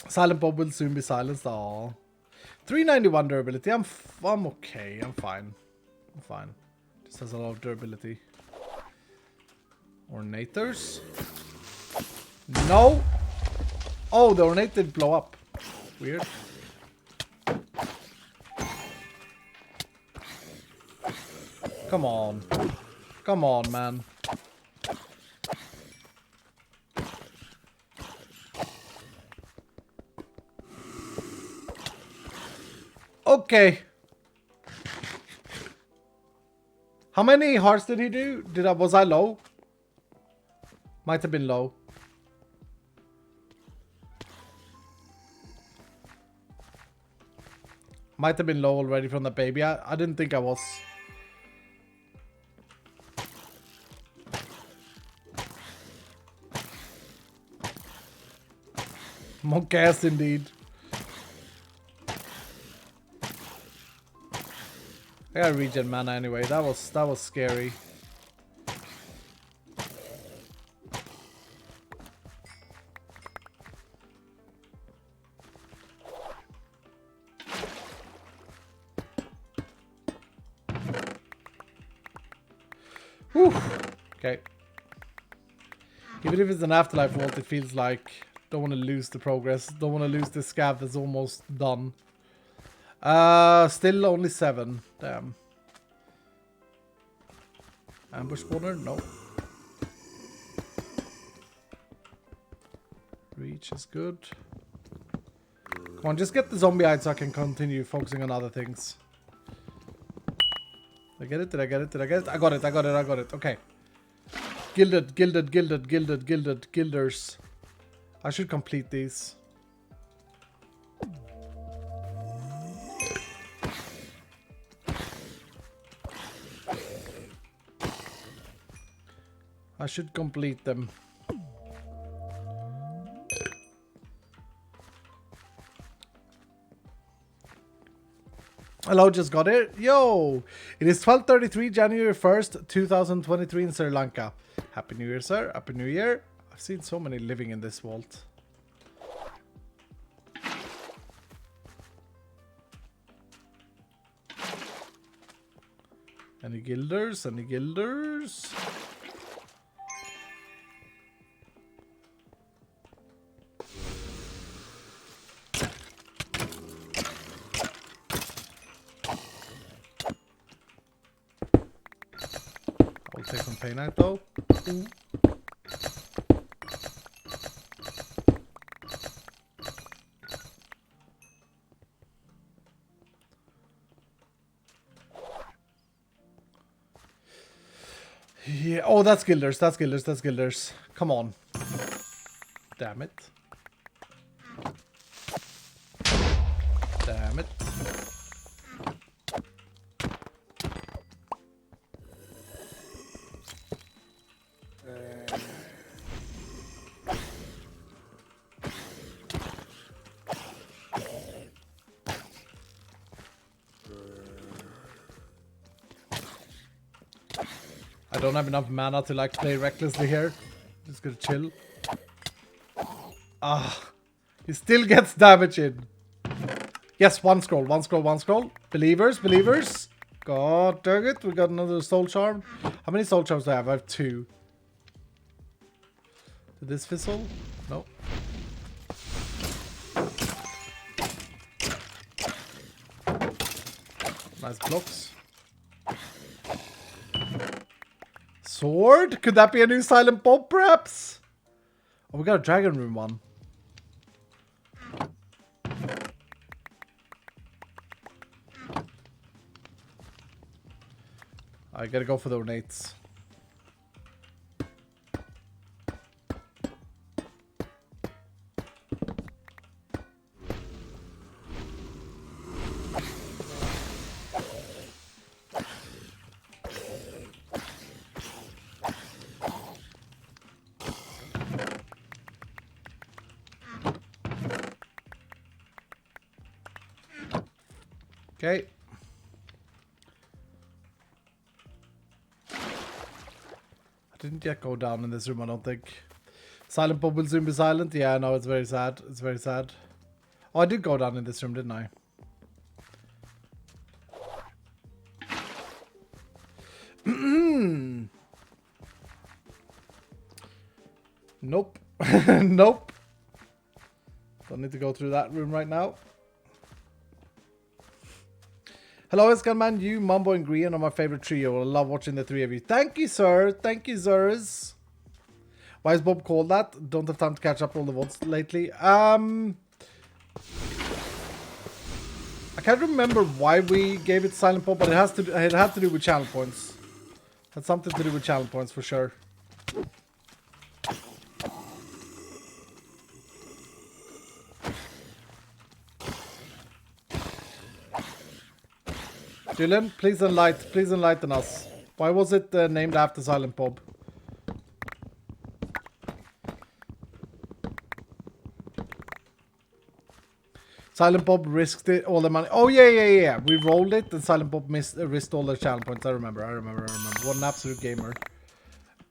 Speaker 1: Silent Bob will soon be silenced. Aww. 391 durability. I'm okay. I'm fine. I'm fine. Just has a lot of durability. Ornators. No. Oh, the ornate did blow up. Weird. Come on. Come on, man. Okay. How many hearts did he do? Was I low? Might have been low. Might have been low already from the baby. I didn't think I was. Monk ass indeed. I got regen mana anyway. That was scary. Whew. Okay. Even if it's an afterlife vault, it feels like don't want to lose the progress. Don't want to lose the scav that's almost done. Still only 7. Damn. Ambush spawner? No. Reach is good. Come on, just get the zombie hide so I can continue focusing on other things. Did I get it? Did I get it? Did I get it? I got it, I got it, I got it. Okay. Gilded, gilded, gilded, gilded, gilded, gilders. I should complete these. I should complete them. Hello, just got it. Yo! It is 12:33, January 1st, 2023 in Sri Lanka. Happy New Year, sir. Happy New Year. I've seen so many living in this vault. Any guilders? Any guilders? I'll take some pain out though. Yeah. Oh, that's Guilders. That's Guilders. That's Guilders. Come on. Damn it. Damn it. I don't have enough mana to like play recklessly here. Just gonna chill. Ah, he still gets damage in. Yes, one scroll, one scroll, one scroll. Believers, believers. God dang it, we got another soul charm. How many soul charms do I have? I have 2. Did this fizzle? No. Nice blocks. Sword? Could that be a new Silent Bob, perhaps? Oh, we got a Dragon Room one. I gotta go for the ornates. Okay. I didn't yet go down in this room, I don't think. Silent Bob will soon be silent. Yeah, no, it's very sad. It's very sad. Oh, I did go down in this room, didn't I? Nope. Nope. Don't need to go through that room right now. Hello, it's Gunman. You, Mumbo, and Grian are my favorite trio. I love watching the 3 of you. Thank you, sir. Thank you, sirs. Why is Bob called that? Don't have time to catch up all the VODs lately. I can't remember why we gave it Silent Bob, but it had to do with channel points. Had something to do with channel points for sure. Julian, please enlighten us. Why was it named after Silent Bob? Silent Bob risked it, all the money. Oh, yeah. We rolled it and Silent Bob risked all the channel points. I remember. What an absolute gamer.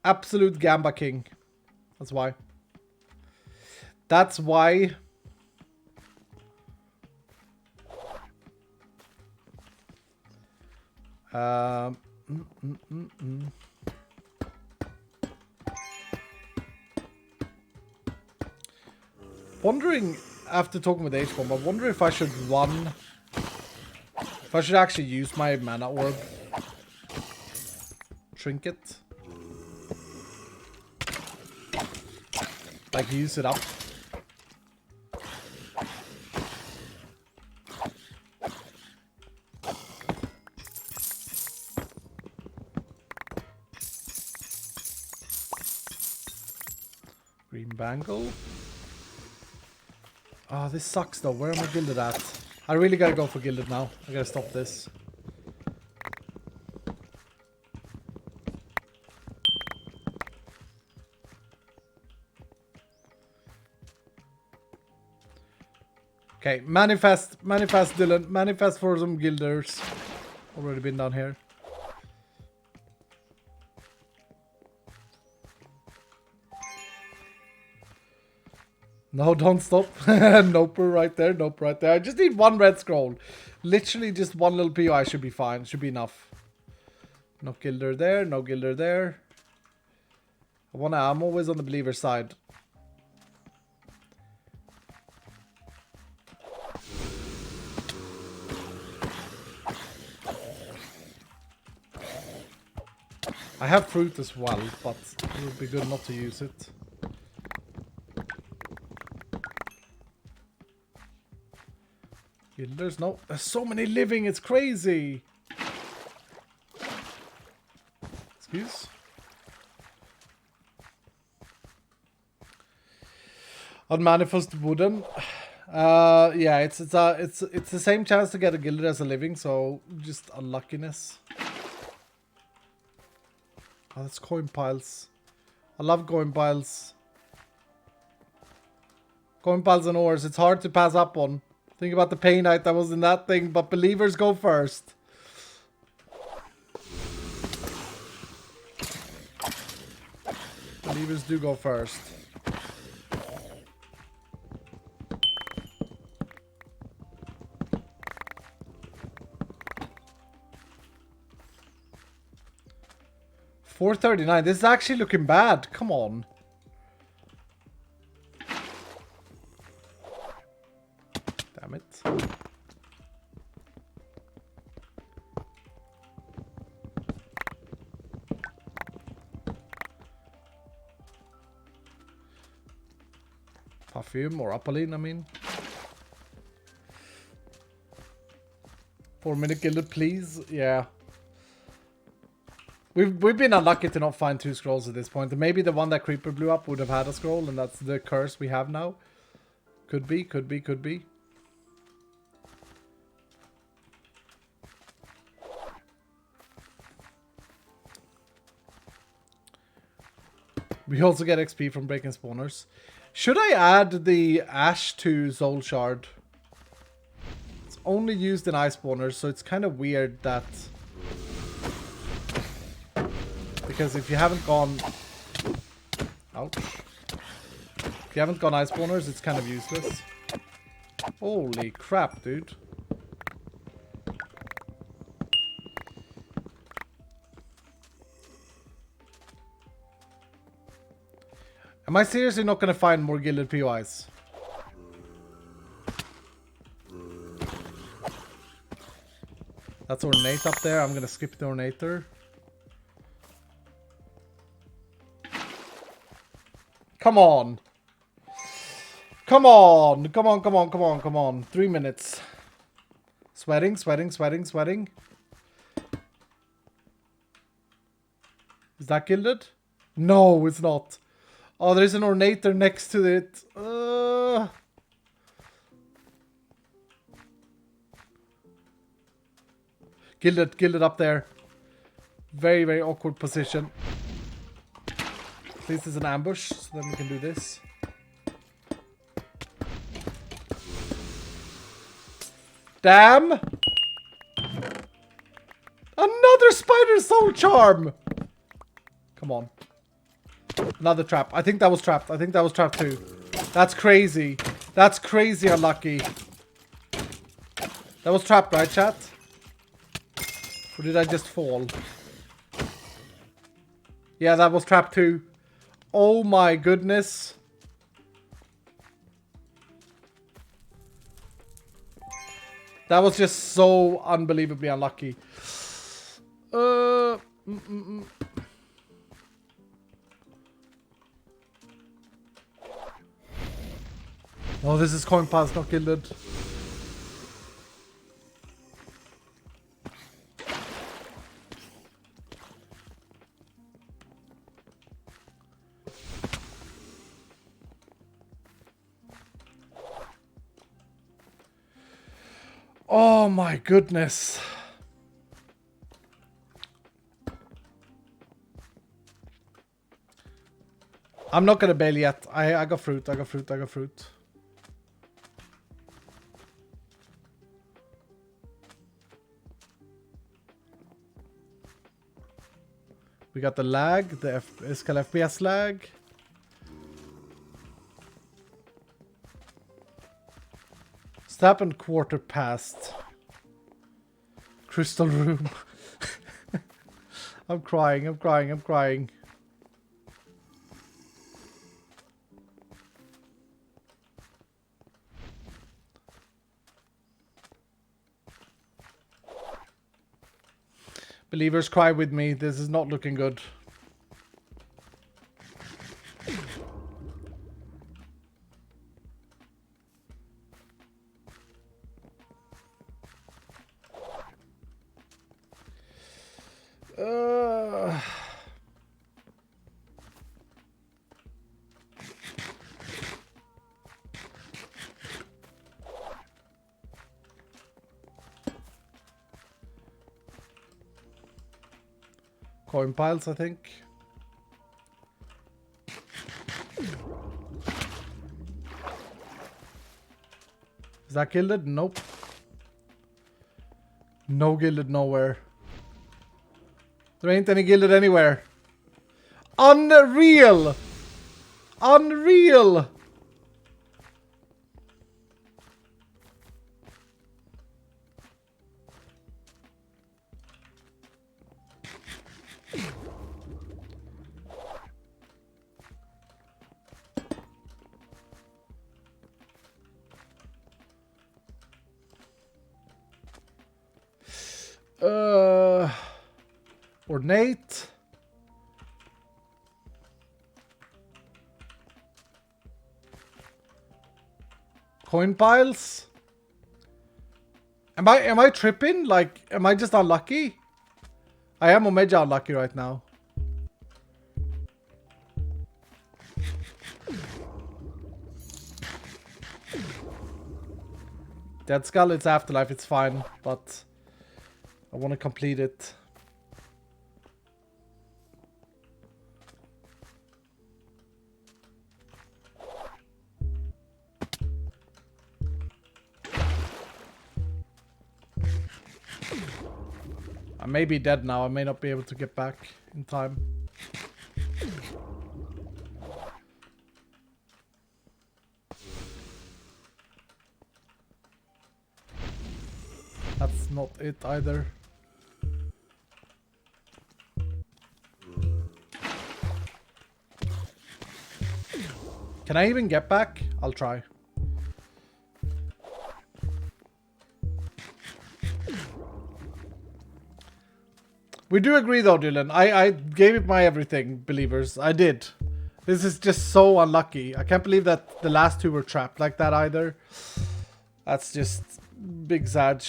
Speaker 1: Absolute Gamba King. That's why. That's why. Wondering, after talking with H-Bomb, I wonder if I should run... If I should actually use my mana orb. Trinket. Like, use it up. Green bangle. Oh, this sucks though. Where am I gilded at? I really gotta go for gilded now. I gotta stop this. Okay, manifest Dylan. Manifest for some guilders. Already been down here. No, don't stop. Nope, right there. Nope, right there. I just need one red scroll. Literally just one little POI should be fine. Should be enough. No gilder there. No gilder there. I'm always on the believer side. I have fruit as well, but it would be good not to use it. Yeah, there's so many living, it's crazy! Excuse? Unmanifest wooden. Yeah, it's the same chance to get a gilded as a living, so just unluckiness. Oh, that's coin piles. I love coin piles. Coin piles and ores, it's hard to pass up on. Think about the painite that was in that thing, but believers go first. Believers do go first. $4.39. This is actually looking bad. Come on. Damn it. Perfume or Apoline, I mean. 4-minute gilded, please. Yeah. We've been unlucky to not find 2 scrolls at this point. And maybe the one that Creeper blew up would have had a scroll, and that's the curse we have now. Could be, could be, could be. We also get XP from breaking spawners. Should I add the ash to Soul Shard? It's only used in ice spawners, so it's kind of weird that... Because if you haven't gone... Ouch. If you haven't gone ice spawners, it's kind of useless. Holy crap, dude. Am I seriously not going to find more gilded POIs? That's ornate up there. I'm going to skip the ornator. Come on. Come on. Come on, come on, come on, come on. 3 minutes. Sweating, sweating, sweating, sweating. Is that gilded? No, it's not. Oh, there's an ornator next to it. Gilded, gilded up there. Very, very awkward position. At least it's an ambush, so then we can do this. Damn! Another spider soul charm! Come on. Another trap. I think that was trapped. I think that was trapped too. That's crazy. That's crazy unlucky. That was trapped, right, chat? Or did I just fall? Yeah, that was trapped too. Oh my goodness. That was just so unbelievably unlucky. Oh, this is coin pass, not gilded. Oh my goodness. I'm not gonna bail yet. I got fruit, I got fruit, I got fruit. We got the lag, the Iskal FPS lag. Step and quarter past. Crystal room. I'm crying, I'm crying, I'm crying. Believers, cry with me. This is not looking good. Coin piles, I think. Is that gilded? Nope. No gilded nowhere. There ain't any gilded anywhere. Unreal! Unreal! Ornate. Coin piles. Am I tripping? Like, am I just unlucky? I am Omega unlucky right now. Dead Skull, it's Afterlife, it's fine, but I want to complete it. I may be dead now. I may not be able to get back in time. That's not it either. Can I even get back? I'll try. We do agree though, Dylan. I gave it my everything, believers. I did. This is just so unlucky. I can't believe that the last two were trapped like that either. That's just big sad.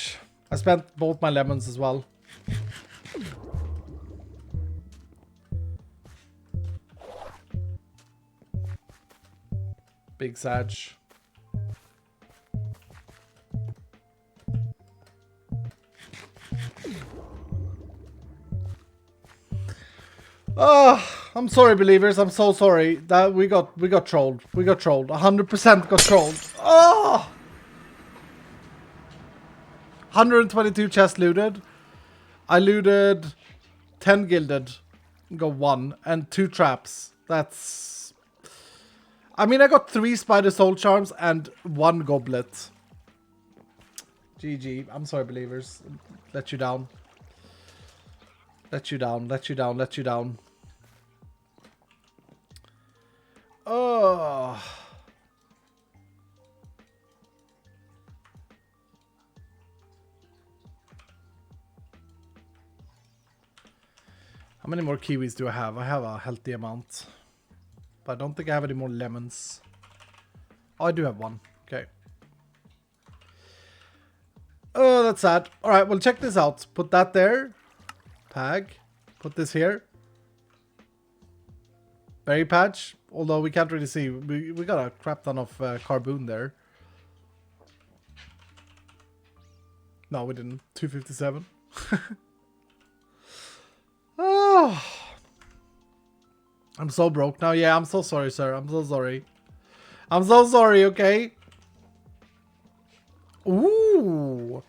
Speaker 1: I spent both my lemons as well. Big sad. Oh, I'm sorry, believers. I'm so sorry that we got trolled. We got trolled. 100% got trolled. Oh, 122 chests looted. I looted 10 gilded, got 1 and 2 traps. That's. I mean, I got 3 spider soul charms and 1 goblet. GG. I'm sorry, believers. Let you down. Let you down. Let you down. Let you down. Oh. How many more kiwis do I have? I have a healthy amount. But I don't think I have any more lemons. Oh, I do have 1. Okay. Oh, that's sad. Alright, well, check this out. Put that there. Tag. Put this here. Berry patch. Although we can't really see. We got a crap ton of carboon there. No, we didn't. 257. Oh. I'm so broke now. Yeah, I'm so sorry, sir. I'm so sorry. I'm so sorry, okay? Ooh.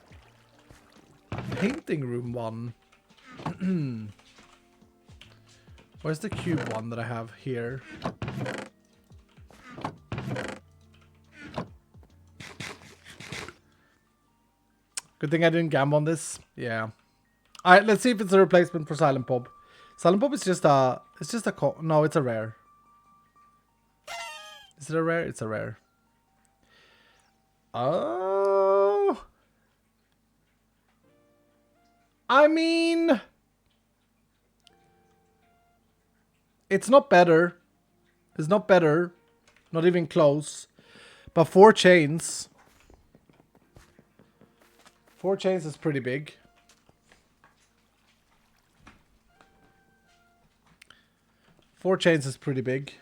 Speaker 1: Painting room 1. Where's the cube one that I have here? Good thing I didn't gamble on this. Yeah. Alright, let's see if it's a replacement for Silent Pop. Silent Pop is just a... It's just a... No, it's a rare. Is it a rare? It's a rare. Oh... I mean... It's not better. It's not better. Not even close. But 4 chains. 4 chains is pretty big. Four chains is pretty big.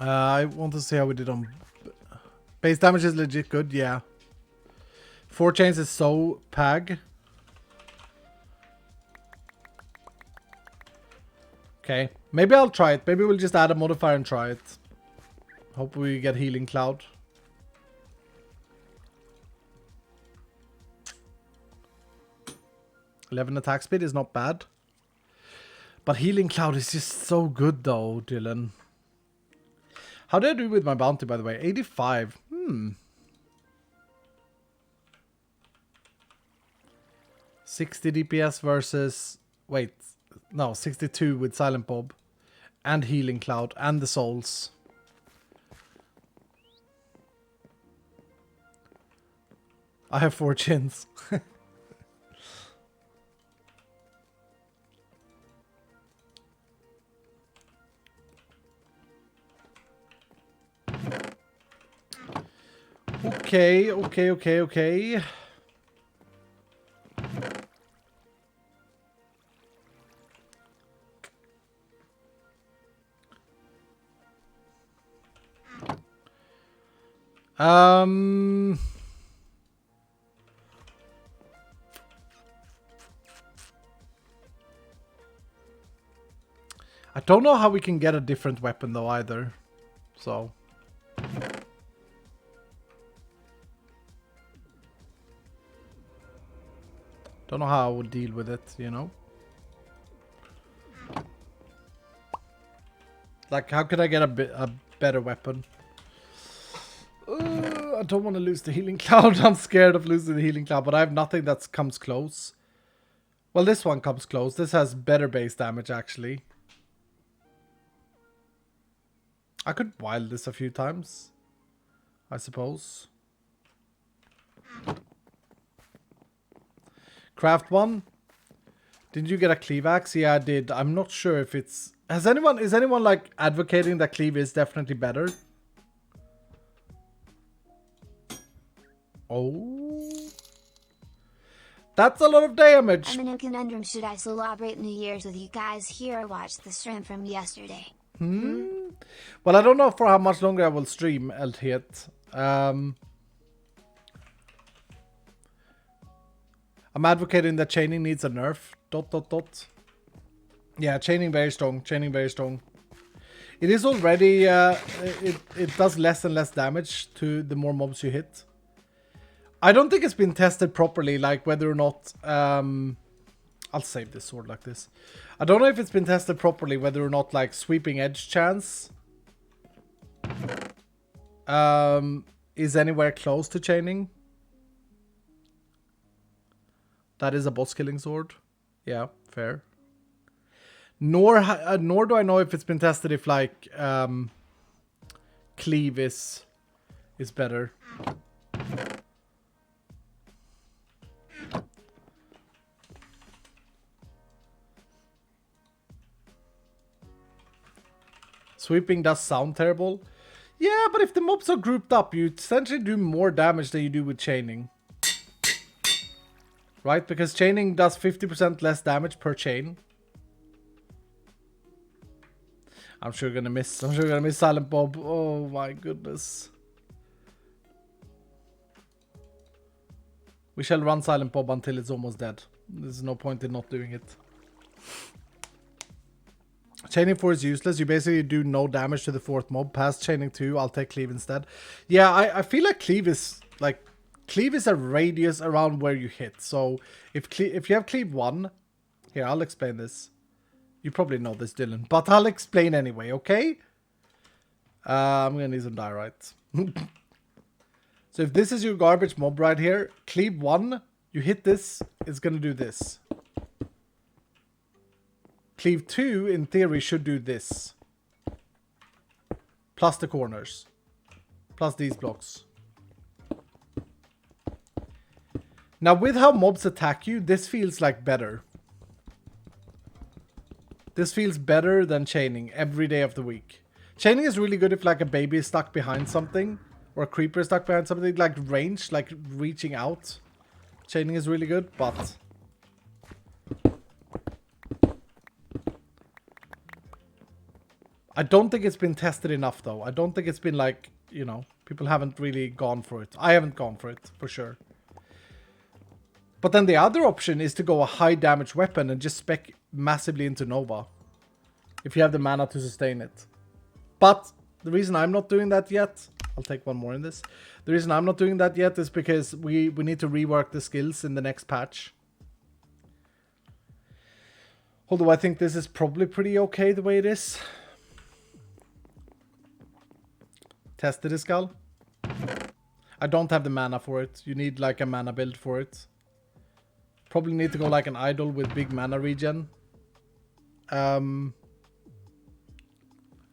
Speaker 1: I want to see how we did on base damage. Is legit good, yeah. 4 chains is so pag. Okay, maybe I'll try it. Maybe we'll just add a modifier and try it. Hope we get healing cloud. $11 attack speed is not bad. But healing cloud is just so good though, Dylan. How did I do with my bounty, by the way? 85. 60 DPS versus... Wait. No, 62 with Silent Bob. And Healing Cloud. And the souls. I have 4 chins. Okay. I don't know how we can get a different weapon though either. So don't know how I would deal with it, you know? Like, how could I get a better weapon? I don't want to lose the healing cloud. I'm scared of losing the healing cloud, but I have nothing that comes close. Well, this one comes close. This has better base damage, actually. I could wild this a few times, I suppose. Craft one. Did you get a cleave axe? Yeah, I did. I'm not sure if it's... Is anyone like advocating that cleave is definitely better? Oh. That's a lot of damage.
Speaker 2: I'm in a conundrum. Should I celebrate New Year's with you guys here or watch the stream from yesterday?
Speaker 1: Well, I don't know for how much longer I will stream Elthit. I'm advocating that chaining needs a nerf. ... Yeah, chaining very strong. Chaining very strong. It is already... it does less and less damage to the more mobs you hit. I don't think it's been tested properly, like whether or not... I'll save this sword like this. I don't know if it's been tested properly, whether or not like sweeping edge chance is anywhere close to chaining. That is a boss killing sword. Yeah, fair. Nor do I know if it's been tested if like cleave is better. Sweeping does sound terrible. Yeah, but if the mobs are grouped up, you essentially do more damage than you do with chaining. Right? Because chaining does 50% less damage per chain. I'm sure gonna miss Silent Bob. Oh my goodness. We shall run Silent Bob until it's almost dead. There's no point in not doing it. Chaining 4 is useless. You basically do no damage to the 4th mob. Past chaining 2, I'll take cleave instead. Yeah, I feel like cleave is a radius around where you hit. So if you have cleave 1, here, I'll explain this. You probably know this, Dylan, but I'll explain anyway, okay? I'm gonna need some diorite. So if this is your garbage mob right here, cleave 1, you hit this, it's gonna do this. Cleave 2, in theory, should do this. Plus the corners. Plus these blocks. Now with how mobs attack you, this feels like better. This feels better than chaining every day of the week. Chaining is really good if like a baby is stuck behind something. Or a creeper is stuck behind something. Like range, like reaching out. Chaining is really good, but... I don't think it's been tested enough though. I don't think it's been like, you know, people haven't really gone for it. I haven't gone for it, for sure. But then the other option is to go a high damage weapon and just spec massively into Nova. If you have the mana to sustain it. But the reason I'm not doing that yet, I'll take one more in this. The reason I'm not doing that yet is because we need to rework the skills in the next patch. Although I think this is probably pretty okay the way it is. Tested the skull. I don't have the mana for it. You need like a mana build for it. Probably need to go like an idol with big mana regen. And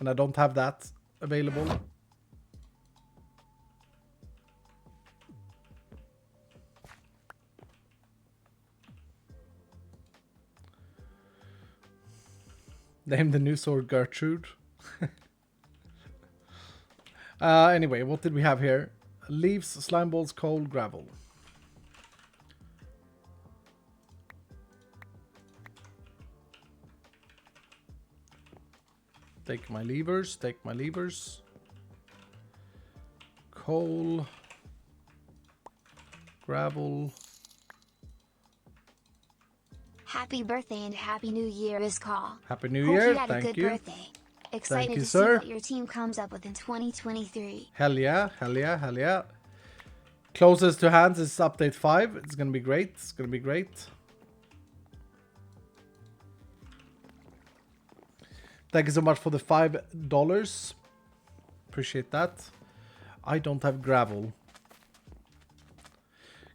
Speaker 1: I don't have that available. Name the new sword Gertrude. Anyway, what did we have here? Leaves, slime balls, coal, gravel. Take my levers, take my levers. Coal. Gravel.
Speaker 2: Happy birthday and happy new year, Iskall.
Speaker 1: Happy New
Speaker 2: Hope
Speaker 1: Year,
Speaker 2: you had a good birthday. Excited
Speaker 1: you,
Speaker 2: to
Speaker 1: sir.
Speaker 2: see what your team comes up with in 2023.
Speaker 1: Hell yeah, hell yeah, hell yeah. Closest to hands is update 5. It's gonna be great. It's gonna be great. Thank you so much for the $5. Appreciate that. I don't have gravel.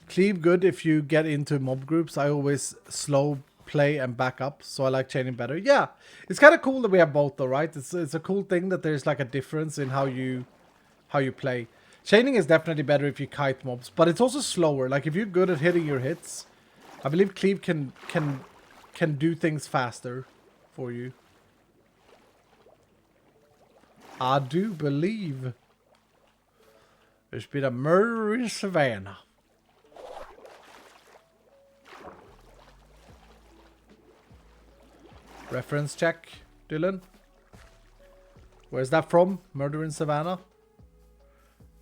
Speaker 1: Cleave good if you get into mob groups. I always slow play and back up, so I like chaining better. Yeah, it's kind of cool that we have both though, right? It's a cool thing that there's like a difference in how you play. Chaining is definitely better if you kite mobs, but it's also slower. Like if you're good at hitting your hits, I believe Cleave can do things faster for you. I do believe there's been a murder in Savannah. Reference check, Dylan. Where's that from? Murder in Savannah?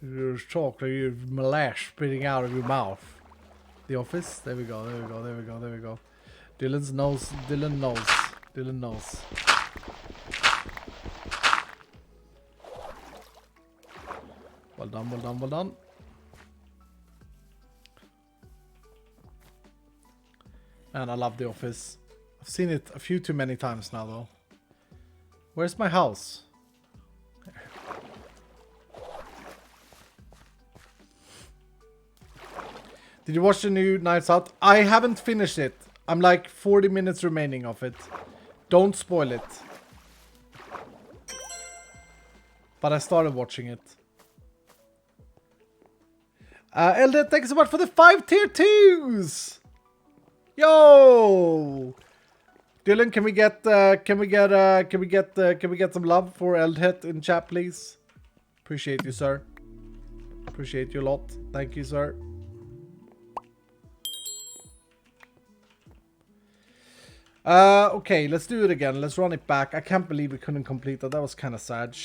Speaker 1: There's talk like you molasses spitting out of your mouth. The Office? There we go, there we go, there we go, there we go. Dylan knows. Dylan knows. Well done, well done, well done. And I love The Office. I've seen it a few too many times now though. Where's my house? Did you watch the new Knives Out? I haven't finished it. I'm like 40 minutes remaining of it. Don't spoil it. But I started watching it. Eldred, thank you so much for the 5 tier 2s. Yo! Dylan, can we get some love for Eldred in chat, please? Appreciate you, sir. Appreciate you a lot. Thank you, sir. Okay, let's do it again. Let's run it back. I can't believe we couldn't complete that. That was kind of sad.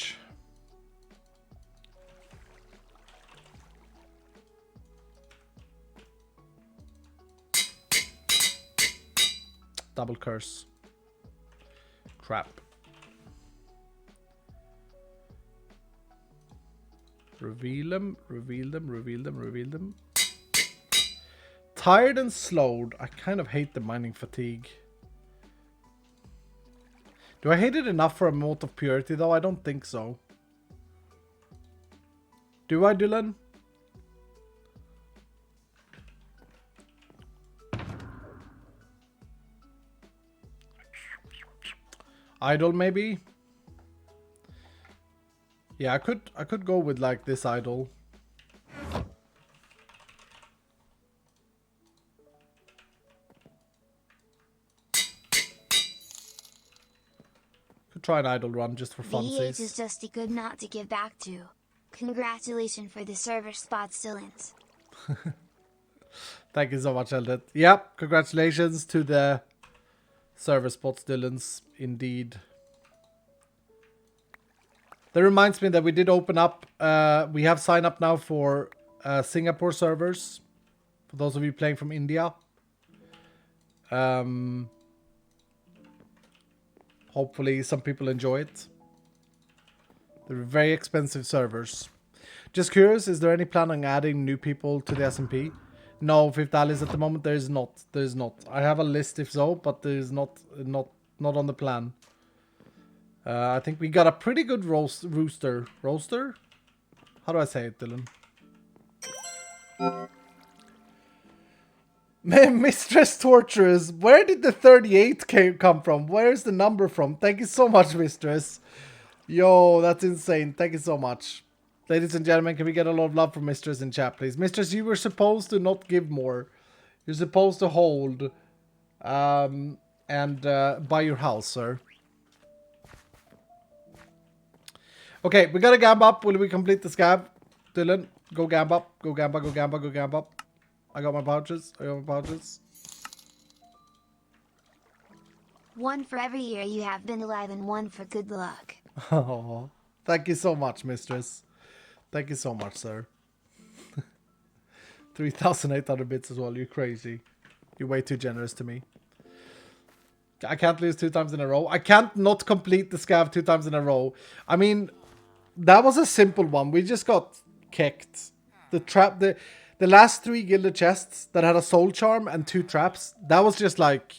Speaker 1: Double curse. Crap. Reveal them, reveal them, reveal them, reveal them. Tired and slowed. I kind of hate the mining fatigue. Do I hate it enough for a Mote of Purity though? I don't think so. Do I, Dylan? Idol maybe? Yeah, I could go with like this idol. Could try an idol run just for
Speaker 2: VH is
Speaker 1: funsies.
Speaker 2: just a good knot to give back to. Congratulations for the server spot still-ins.
Speaker 1: Thank you so much, Eldred. Yep, congratulations to the server spots, Dylan's, indeed. That reminds me that we did open up, we have sign up now for Singapore servers, for those of you playing from India. Hopefully some people enjoy it. They're very expensive servers. Just curious, is there any plan on adding new people to the SMP? No, Fifth Alice, at the moment there is not. There is not. I have a list if so, but there is not on the plan. I think we got a pretty good rooster. Roaster? How do I say it, Dylan? Mistress Torturous, where did the 38 come from? Where's the number from? Thank you so much, Mistress. Yo, that's insane. Thank you so much. Ladies and gentlemen, can we get a lot of love from Mistress in chat, please? Mistress, you were supposed to not give more. You're supposed to hold. And buy your house, sir. Okay, we got a gamb up. Will we complete the scab? Dylan, go gamb up. Go gamb up, go gamb up, go gamb up. I got my pouches. I got my pouches.
Speaker 2: One for every year you have been alive and one for good luck.
Speaker 1: Oh, thank you so much, Mistress. Thank you so much, sir. 3,800 bits as well. You're crazy. You're way too generous to me. I can't lose 2 times in a row. I can't not complete the scav 2 times in a row. I mean, that was a simple one. We just got kicked. The last 3 gilded chests that had a soul charm and 2 traps. That was just like,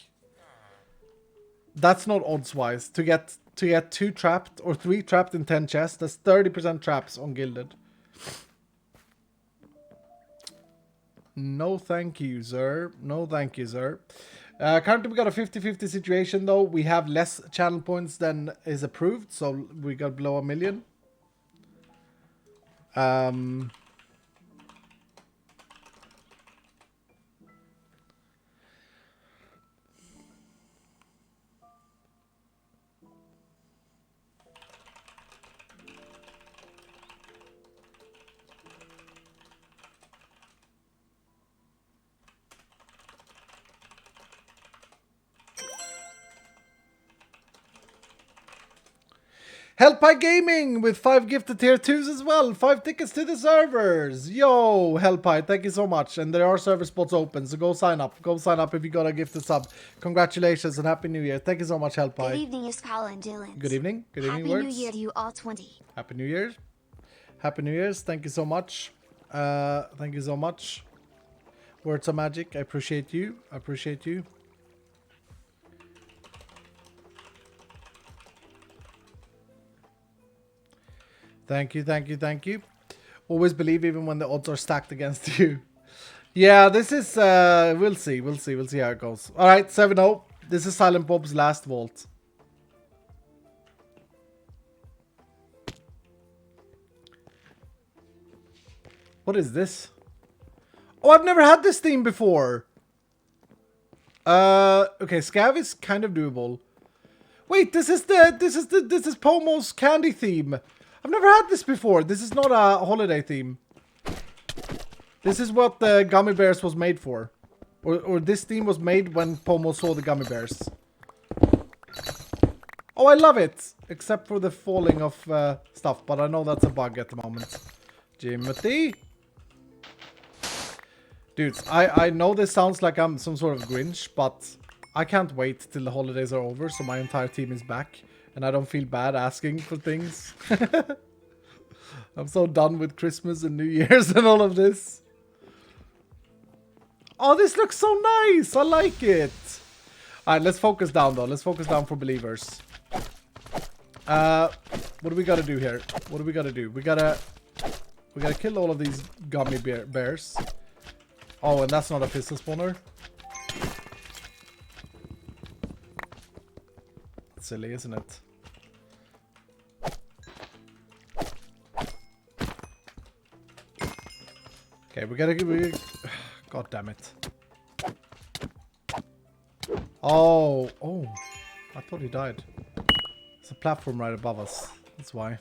Speaker 1: that's not odds wise. To get 2 trapped or 3 trapped in 10 chests, that's 30% traps on gilded. No thank you, sir. No thank you, sir. Currently we got a 50-50 situation though. We have less channel points than is approved, so we got below 1 million. Help by Gaming with 5 gifted tier 2s as well. 5 tickets to the servers. Yo, Hellpie, thank you so much. And there are server spots open, so go sign up. Go sign up if you got a gifted sub. Congratulations and Happy New Year. Thank you so much, Hellpie.
Speaker 2: Good evening, Iskal and Dylan.
Speaker 1: Good evening. Good evening,
Speaker 2: Happy
Speaker 1: words.
Speaker 2: New Year to you all 20.
Speaker 1: Happy New Year. Happy New Year's. Thank you so much. Thank you so much. Words of magic. I appreciate you. I appreciate you. Thank you, thank you, thank you. Always believe even when the odds are stacked against you. Yeah, this is, we'll see how it goes. Alright, 7-0. This is Silent Bob's last vault. What is this? Oh, I've never had this theme before. Okay, Scav is kind of doable. Wait, this is Pomo's candy theme. I've never had this before. This is not a holiday theme. This is what the gummy bears was made for. Or this theme was made when Pomo saw the gummy bears. Oh, I love it. Except for the falling of stuff. But I know that's a bug at the moment. Jimothy. Dudes, I know this sounds like I'm some sort of Grinch. But I can't wait till the holidays are over. So my entire team is back. And I don't feel bad asking for things. I'm so done with Christmas and New Year's and all of this. Oh, this looks so nice. I like it. Alright, let's focus down though. Let's focus down for believers. What do we gotta do here? What do we gotta do? We gotta kill all of these gummy bears. Oh, and that's not a pistol spawner. Silly, isn't it? Okay, we gotta give. God damn it. Oh, oh. I thought he died. There's a platform right above us. That's why.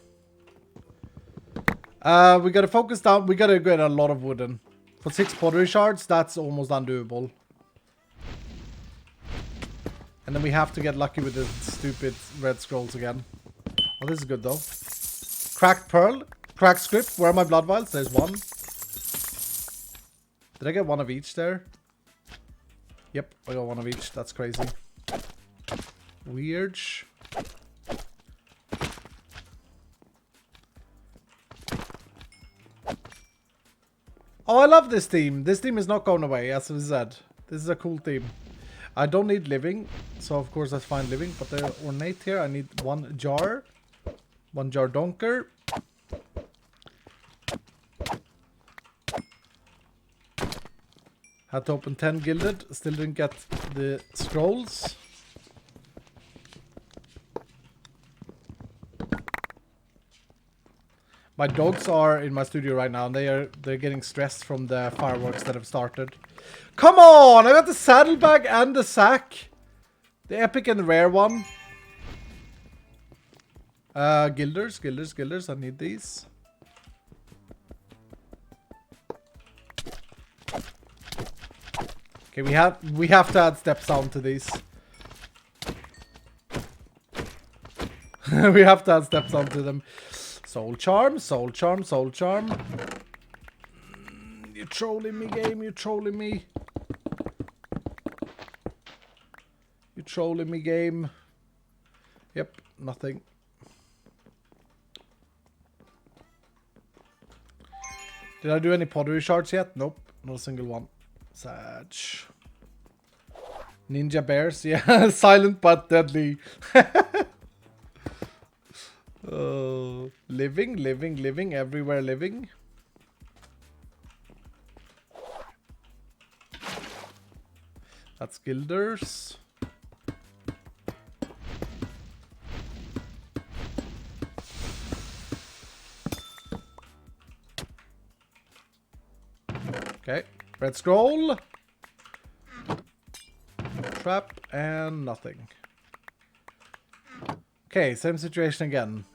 Speaker 1: We gotta focus down. We gotta get a lot of wooden. For 6 pottery shards, that's almost undoable. And then we have to get lucky with the stupid red scrolls again. Oh, this is good though. Cracked pearl. Cracked script. Where are my blood vials? There's one. Did I get one of each there? Yep, I got one of each. That's crazy. Weird. Oh, I love this theme. This theme is not going away, as we said. This is a cool theme. I don't need living, so of course that's fine living. But they're ornate here. I need 1 jar. 1 jar donker. Had to open 10 gilded. Still didn't get the scrolls. My dogs are in my studio right now, and they're getting stressed from the fireworks that have started. Come on! I got the saddlebag and the sack. The epic and the rare one. Gilders. I need these. Okay, we have to add step sound to these. We have to add step sound to them. Soul charm. You're trolling me, game. You're trolling me. You're trolling me, game. Yep, nothing. Did I do any pottery shards yet? Nope, not a single one. Sad. Ninja bears, yeah. Silent but deadly. Living, everywhere living. That's gilders. Okay, red scroll. Trap and nothing. Okay, same situation again.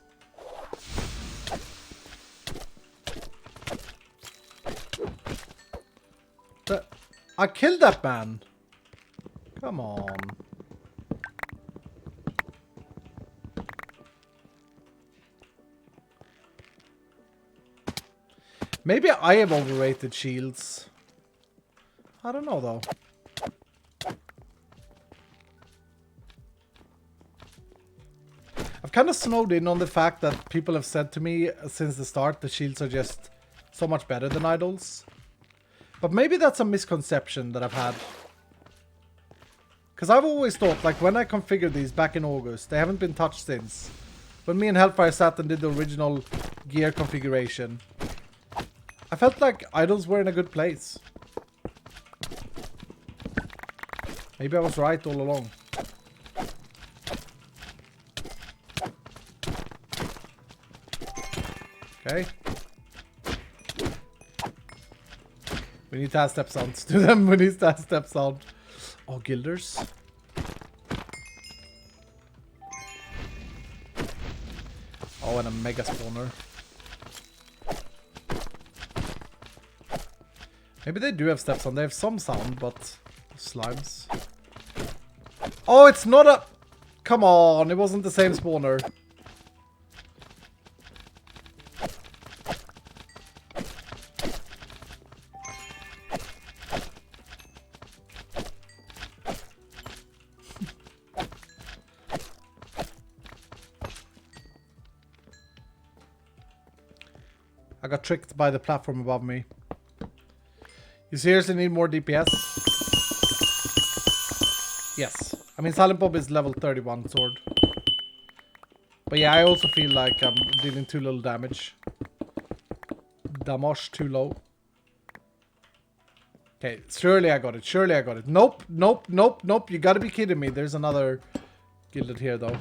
Speaker 1: I killed that man. Come on. Maybe I have overrated shields. I don't know though. I've kind of snowed in on the fact that people have said to me since the start the shields are just so much better than idols. But maybe that's a misconception that I've had. Because I've always thought, like when I configured these back in August, they haven't been touched since. When me and Hellfire sat and did the original gear configuration, I felt like idols were in a good place. Maybe I was right all along. Okay. We need to add step sounds to them. We need to add step sound. Oh, gilders. Oh, and a mega spawner. Maybe they do have step sound. They have some sound, but slimes. Oh, it's not a... Come on, it wasn't the same spawner. I got tricked by the platform above me. You seriously need more DPS? Yes. I mean, Silent Bob is level 31 sword. But yeah, I also feel like I'm dealing too little damage. Damage too low. Okay, surely I got it. Surely I got it. Nope, nope, nope, nope. You gotta be kidding me. There's another gilded here, though.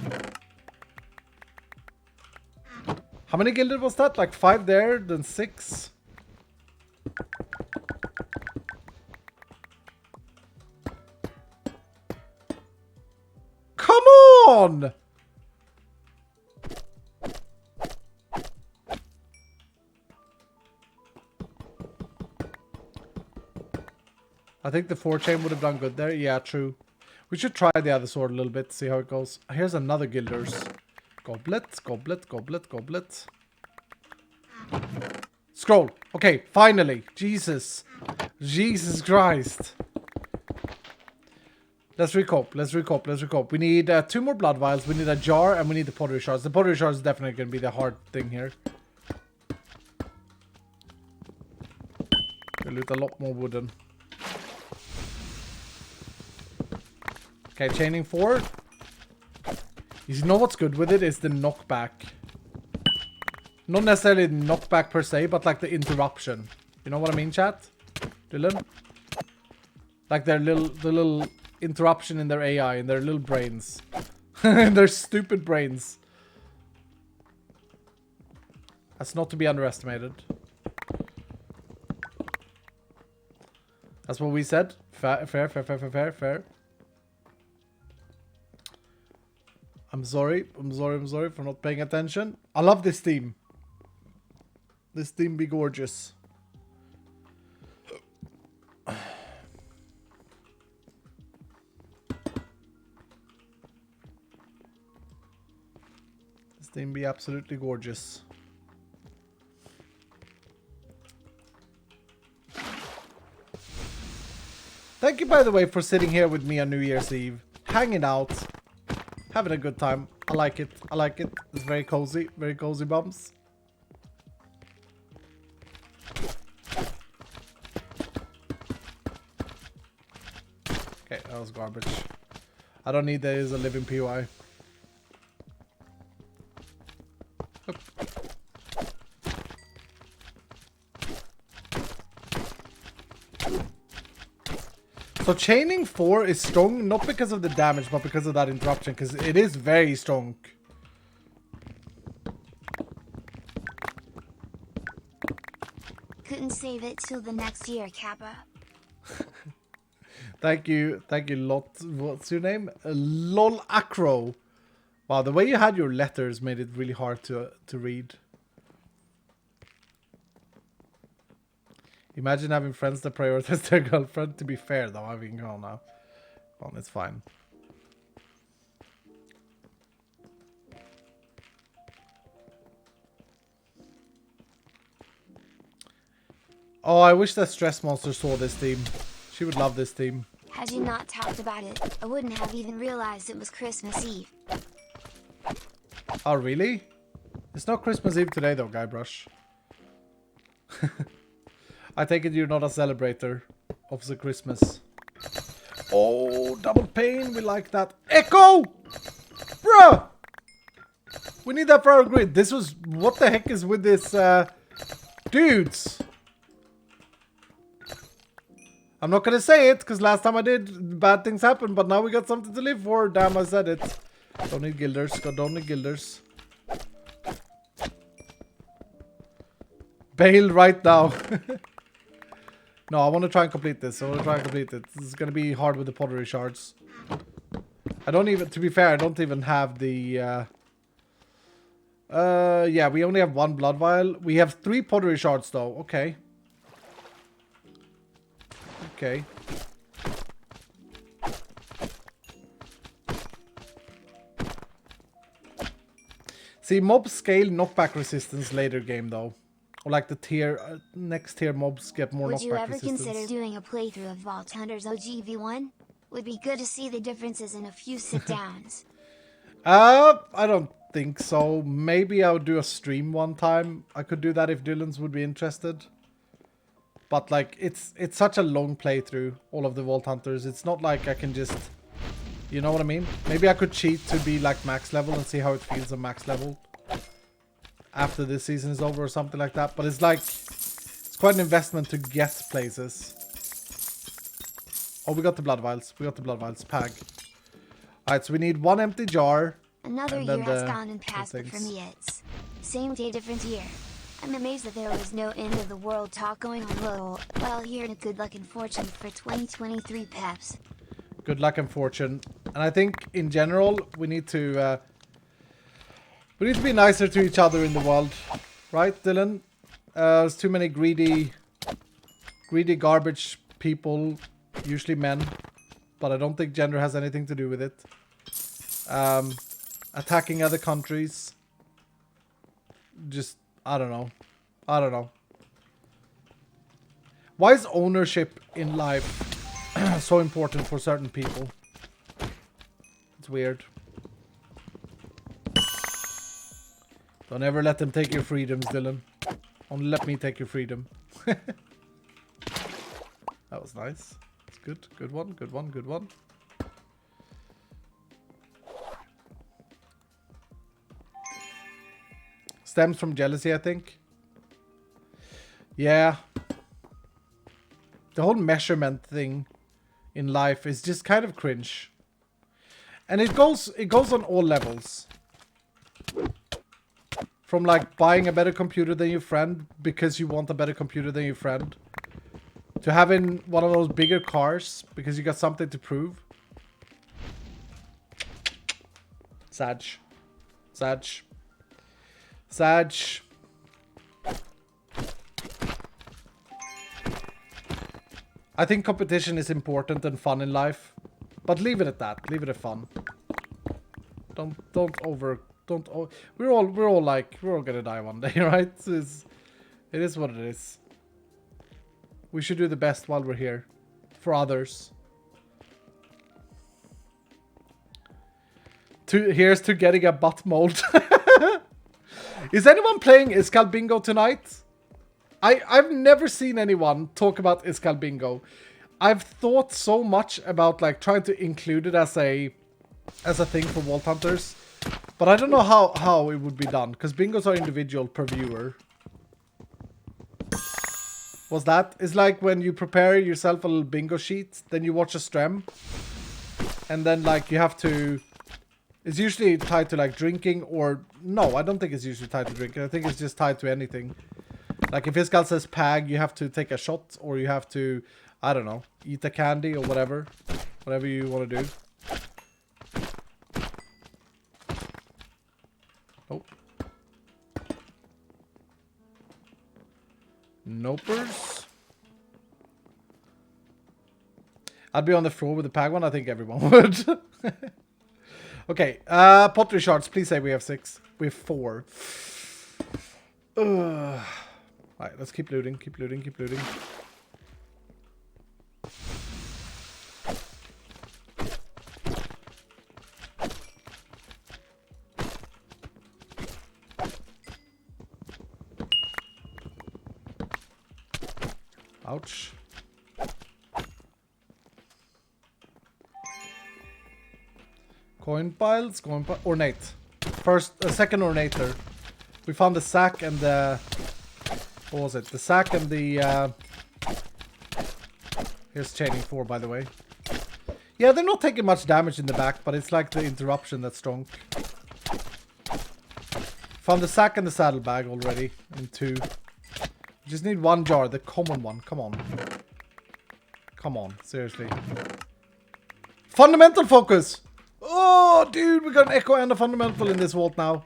Speaker 1: How many gilded was that? Like 5 there, then 6. on! I think the 4-chain would have done good there. Yeah, true. We should try the other sword a little bit, see how it goes. Here's another Gilder's. Goblet, goblet, goblet, goblet. Scroll. Okay, finally. Jesus. Jesus Christ. Let's recop, let's recop, let's recop. We need 2 more blood vials, we need a jar, and we need the pottery shards. The pottery shards is definitely going to be the hard thing here. We loot a lot more wooden. Okay, chaining 4. You know what's good with it is the knockback. Not necessarily the knockback per se, but like the interruption. You know what I mean, chat? Dylan? Like the little interruption in their AI, in their little brains. In their stupid brains. That's not to be underestimated. That's what we said. Fair, fair, fair, fair, fair, fair, fair. I'm sorry for not paying attention. I love this theme. This theme be gorgeous. This theme be absolutely gorgeous. Thank you, by the way, for sitting here with me on New Year's Eve. Hanging out. Having a good time. I like it. I like it. It's very cozy. Very cozy bumps. Okay, that was garbage. I don't need that as a living POI. So chaining 4 is strong, not because of the damage, but because of that interruption, because it is very strong.
Speaker 2: Couldn't save it till the next year, Kappa.
Speaker 1: Thank you, Lot. What's your name? Lol Acro. Wow, the way you had your letters made it really hard to read. Imagine having friends that prioritize their girlfriend. To be fair, though, I mean, go on now. Well, it's fine. Oh, I wish that Stress Monster saw this theme. She would love this theme.
Speaker 2: Had you not talked about it, I wouldn't have even realized it was Christmas Eve.
Speaker 1: Oh, really? It's not Christmas Eve today, though, Guybrush. I take it you're not a celebrator of the Christmas. Oh, double pain. We like that. Echo! Bruh! We need that for our grid. This was... What the heck is with this, dudes? I'm not gonna say it, because last time I did, bad things happened, but now we got something to live for. Damn, I said it. Don't need guilders. Don't need guilders. Bail right now. No, I want to try and complete this. This is going to be hard with the pottery shards. I don't even, to be fair, I don't even have the, yeah, we only have 1 blood vial. We have 3 pottery shards, though. Okay. Okay. See, mobs scale knockback resistance later game, though. Or like the tier, next tier mobs get more knockback resistance.
Speaker 2: Would you ever consider doing a playthrough of Vault Hunters OGV1? Would be good to see the differences in a few sit-downs.
Speaker 1: I don't think so. Maybe I would do a stream one time. I could do that if Dylan's would be interested. But like, it's such a long playthrough, all of the Vault Hunters. It's not like I can just, you know what I mean? Maybe I could cheat to be like max level and see how it feels at max level after this season is over or something like that. But it's like, it's quite an investment to get places. Oh, we got the blood vials. We got the blood vials. Pag. Alright, so we need 1 empty jar.
Speaker 2: Another year has gone and passed, but for me it's same day, different year. I'm amazed that there was no end of the world talk going on. Well, here to good luck and fortune for 2023 peps.
Speaker 1: Good luck and fortune. And I think in general we need to be nicer to each other in the world, right, Dylan? There's too many greedy garbage people, usually men, but I don't think gender has anything to do with it. Attacking other countries. Just, I don't know. Why is ownership in life so important for certain people? It's weird. Don't ever let them take your freedoms, Dylan. Only let me take your freedom. That was nice. It's good. Good one, good one, good one. Stems from jealousy, I think. Yeah. The whole measurement thing in life is just kind of cringe. And it goes on all levels. From like buying a better computer than your friend because you want a better computer than your friend, to having one of those bigger cars because you got something to prove. Sag. I think competition is important and fun in life, but leave it at that. Leave it at fun. We're all gonna die one day, right? It is what it is. We should do the best while we're here, for others. Here's to getting a butt mold. Is anyone playing Iskal Bingo tonight? I've never seen anyone talk about Iskal Bingo. I've thought so much about like trying to include it as a thing for Vault Hunters, but I don't know how it would be done because bingos are individual per viewer. What's that? It's like when you prepare yourself a little bingo sheet, then you watch a stream, and then like you have to. It's usually tied to like drinking or no, I don't think it's usually tied to drinking. I think it's just tied to anything. Like if Iskal says pag, you have to take a shot or you have to, I don't know, eat a candy or whatever. Whatever you want to do. Nope. Nopers. I'd be on the floor with the pag one. I think everyone would. Okay, pottery shards. Please say we have 6. We have 4. Alright, let's keep looting, keep looting, keep looting. Ouch. Coin piles, ornate. Second ornator. We found the sack and the... What was it? The sack and the... Here's chaining 4, by the way. Yeah, they're not taking much damage in the back, but it's like the interruption that's strong. Found the sack and the saddlebag already in 2. We just need 1 jar, the common one. Come on. Come on, seriously. Fundamental focus! Oh, dude, we got an echo and a fundamental in this vault now.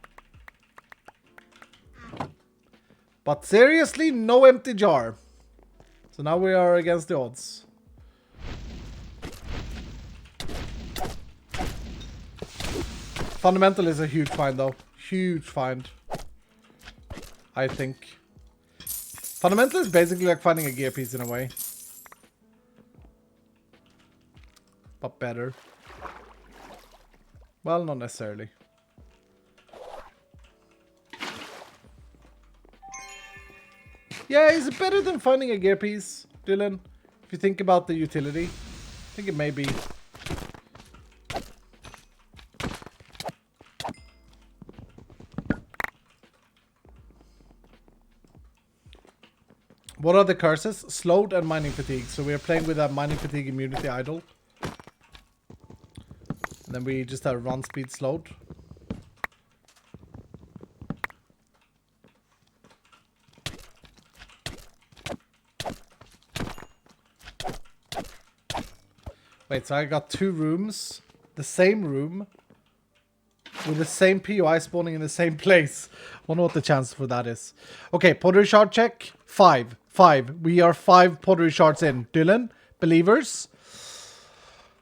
Speaker 1: But seriously, no empty jar. So now we are against the odds. Fundamental is a huge find though. Huge find. I think. Fundamental is basically like finding a gear piece in a way. But better. Well, not necessarily. Yeah, is it better than finding a gear piece, Dylan? If you think about the utility. I think it may be. What are the curses? Slowed and mining fatigue. So we are playing with a mining fatigue immunity idol. And then we just have run speed slowed. Wait, so I got 2 rooms the same room with the same POI spawning in the same place. Wonder what the chance for that is. Okay, pottery shard check. 5. We are 5 pottery shards in. Dylan, believers,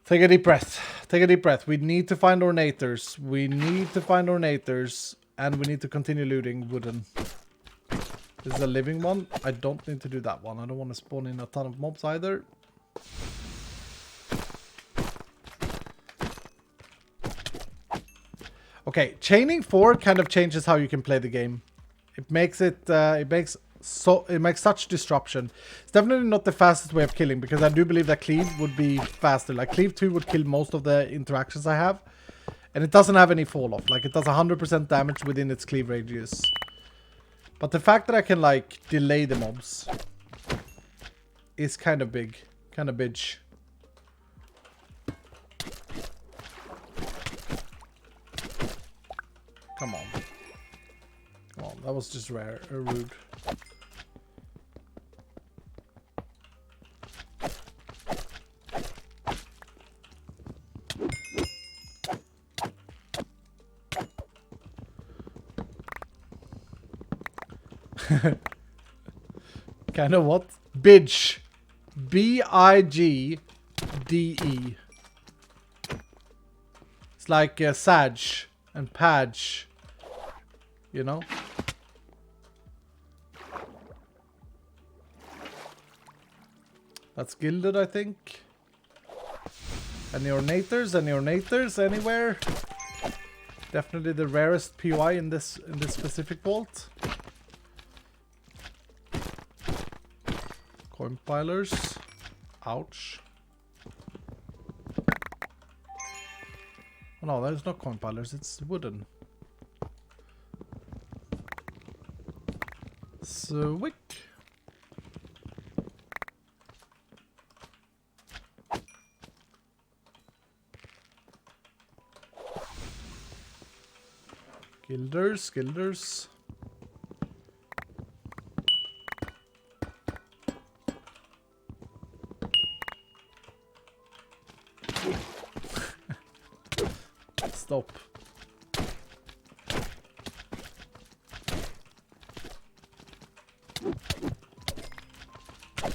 Speaker 1: take a deep breath. Take a deep breath. We need to find ornators. And we need to continue looting wooden. This is a living one. I don't need to do that one. I don't want to spawn in a ton of mobs either. Okay, chaining 4 kind of changes how you can play the game. It makes such disruption. It's definitely not the fastest way of killing, because I do believe that cleave would be faster. Like cleave 2 would kill most of the interactions I have, and it doesn't have any fall off. Like it does 100% damage within its cleave radius. But the fact that I can like delay the mobs is kind of big, kind of bitch. Come on. Come on, that was just rare, rude. Kind of what? Bidge. B-I-G-D-E. It's like Sag and Padge. You know? That's gilded, I think. Any ornators? Any ornators anywhere? Definitely the rarest POI in this specific vault. Coin pilers. Ouch. Oh, no, there's no coin pilers. It's wooden. Swick. Gilders. Stop.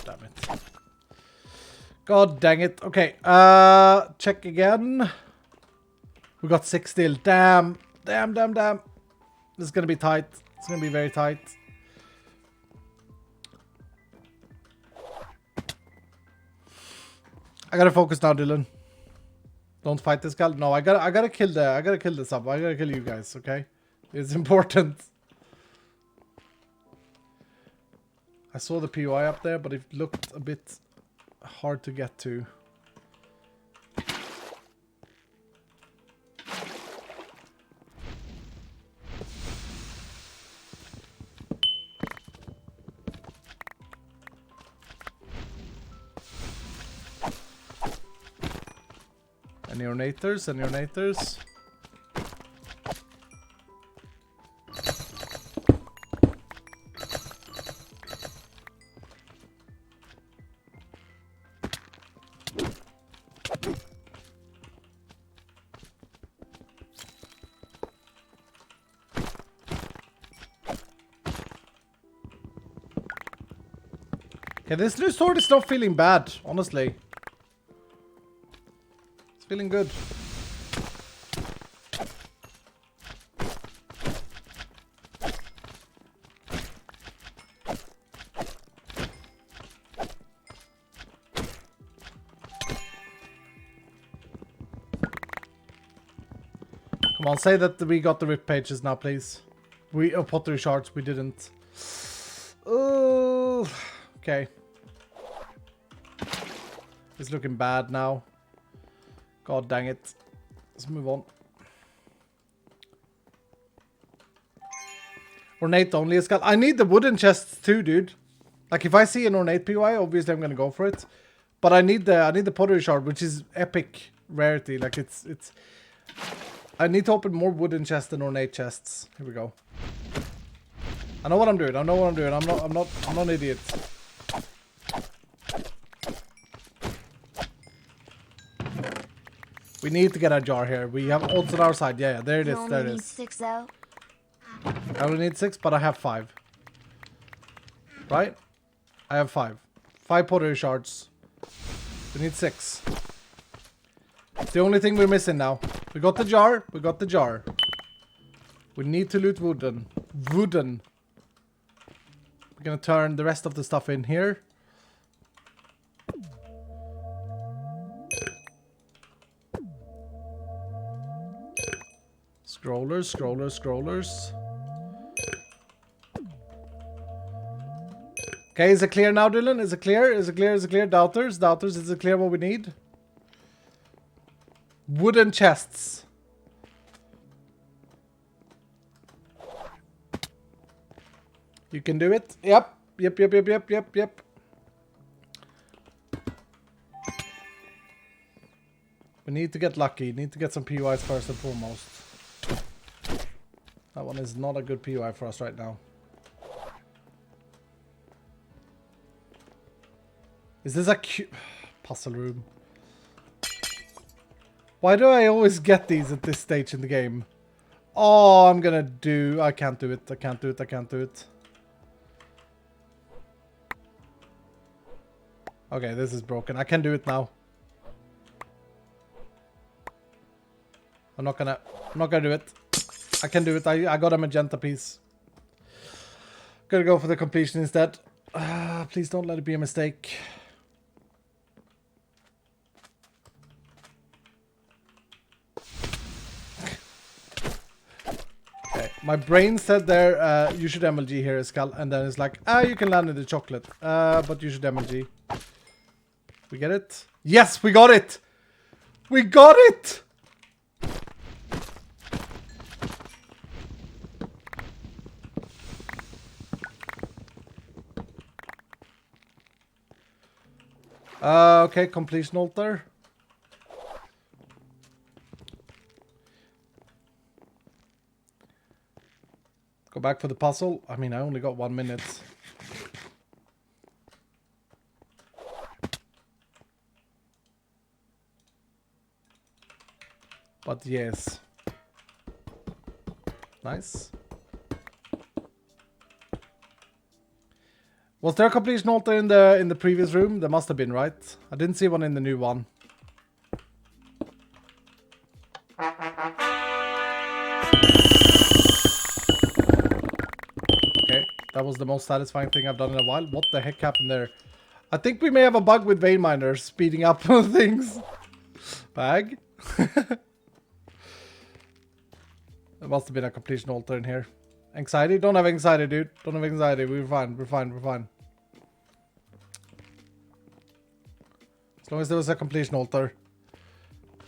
Speaker 1: Damn it. God dang it. Okay, check again. We got 6 still. Damn. This is gonna be tight. It's gonna be very tight. I gotta focus now, Dylan. Don't fight this guy. No, I gotta kill the sub. I gotta kill you guys, okay? It's important. I saw the POI up there, but it looked a bit hard to get to. Any ornators? Any ornators? Okay, this new sword is not feeling bad, honestly. It's feeling good. Come on, say that we got the rip pages now, please. Pottery shards, we didn't. Oh, okay. It's looking bad now. God dang it. Let's move on. Ornate only is got. I need the wooden chests too, dude. Like if I see an ornate POI, obviously I'm gonna go for it. But I need the pottery shard, which is epic rarity. Like it's I need to open more wooden chests than ornate chests. Here we go. I know what I'm doing. I'm not an idiot. We need to get a jar here. We have odds on our side. Yeah, there it is. There it
Speaker 2: Need
Speaker 1: is.
Speaker 2: 6 though.
Speaker 1: I only need 6, but I have 5. Right? I have 5. 5 pottery shards. We need 6. It's the only thing we're missing now. We got the jar. We got the jar. We need to loot wooden. Wooden. We're gonna turn the rest of the stuff in here. Scrollers, scrollers, scrollers. Okay, is it clear now, Dylan? Is it clear? Is it clear? Is it clear? Doubters, doubters, is it clear what we need? Wooden chests. You can do it. Yep. Yep, yep, yep, yep, yep, yep. We need to get lucky. Need to get some POIs first and foremost. That one is not a good POI for us right now. Is this a puzzle room? Why do I always get these at this stage in the game? Oh, I'm gonna do... I can't do it. I can't do it. I can't do it. Okay, this is broken. I can do it now. I'm not gonna do it. I can do it. I got a magenta piece. Gonna go for the completion instead. Please don't let it be a mistake. Okay, my brain said there, you should MLG here, Skull, and then it's like, you can land in the chocolate, but you should MLG. We get it? Yes, we got it! We got it! Okay, completion altar. Go back for the puzzle. I mean, I only got 1 minute. But yes. Nice. Was there a completion altar in the previous room? There must have been, right? I didn't see one in the new one. Okay, that was the most satisfying thing I've done in a while. What the heck happened there? I think we may have a bug with vein miners speeding up things. Bag. There must have been a completion altar in here. Anxiety? Don't have anxiety, dude. Don't have anxiety. We're fine. We're fine. We're fine. As long as there was a completion altar.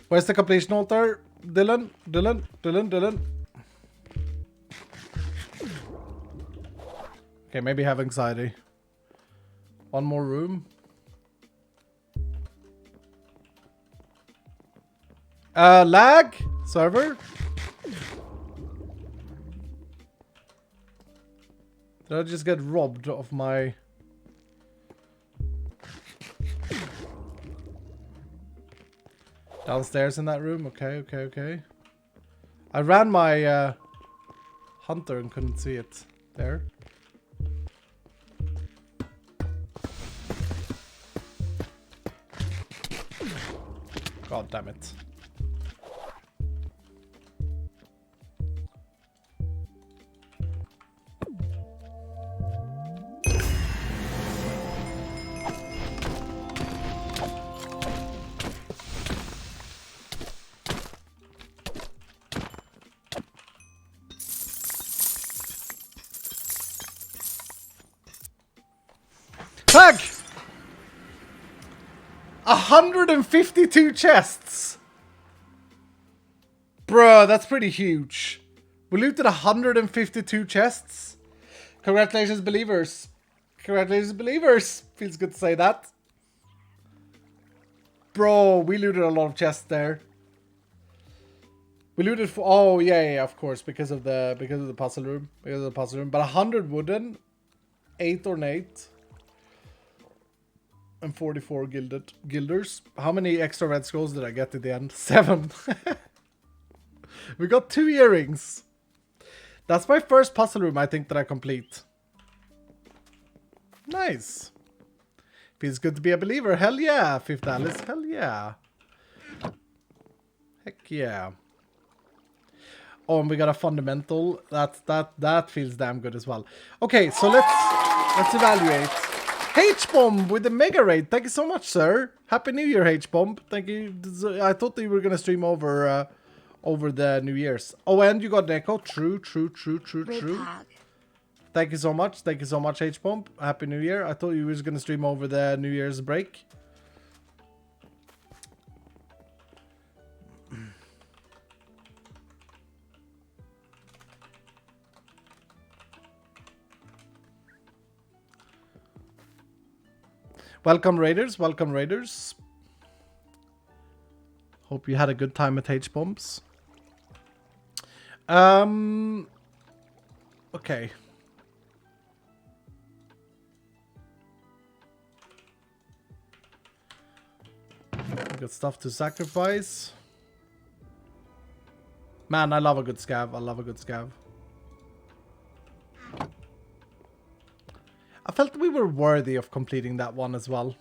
Speaker 1: Where's the completion altar? Dylan? Dylan? Dylan? Dylan? Okay, maybe have anxiety. One more room. Lag? Server? Did I just get robbed of my... Downstairs in that room? Okay, okay, okay. I ran my Hunter and couldn't see it. There. God damn it. Tag! 152 chests! Bruh, that's pretty huge. We looted 152 chests. Congratulations, believers. Congratulations, believers. Feels good to say that. Bro, we looted a lot of chests there. We looted for... Oh, yeah, of course. Because of the puzzle room. Because of the puzzle room. But 100 wooden. 8 ornate. and 44 guilders. How many extra red scrolls did I get at the end? 7. We got 2 earrings. That's my first puzzle room, I think, that I complete. Nice. Feels good to be a believer. Hell yeah, Fifth Alice. Hell yeah. Heck yeah. Oh, and we got a fundamental. That feels damn good as well. Okay, so let's evaluate. H-Bomb with the mega raid. Thank you so much, sir. Happy New Year, H-Bomb. Thank you. I thought that you were gonna stream over the New Year's. Oh, and you got an echo. True. Thank you so much. Thank you so much, H-Bomb. Happy New Year. I thought you was gonna stream over the New Year's break. Welcome, Raiders. Welcome, Raiders. Hope you had a good time at H-Bombs. Okay. We got stuff to sacrifice. Man, I love a good scav. I love a good scav. I felt we were worthy of completing that one as well.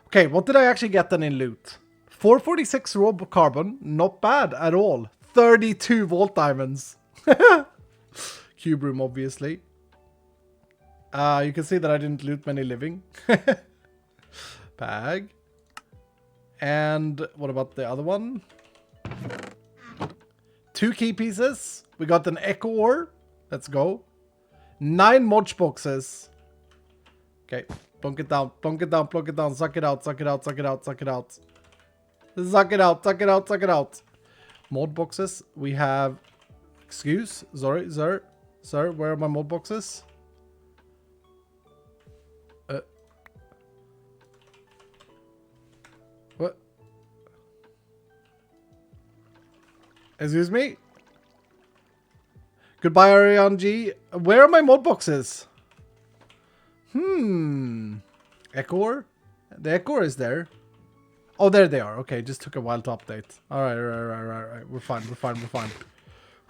Speaker 1: Okay, what did I actually get then in loot? 446 raw carbon. Not bad at all. 32 vault diamonds. Cube room, obviously. You can see that I didn't loot many living. Bag. And what about the other one? 2 key pieces. We got an echo ore. Let's go. 9 mod boxes. Okay, plunk it down, plunk it down, plunk it down. Suck it out, suck it out, suck it out, suck it out. Suck it out, suck it out, suck it out. Mod boxes. We have... Excuse? Sorry, sir. Sir, where are my mod boxes? What? Excuse me? Goodbye, Ariane G. Where are my mod boxes? Echo? The Echo is there. Oh, there they are. Okay, just took a while to update. Alright, right. We're fine.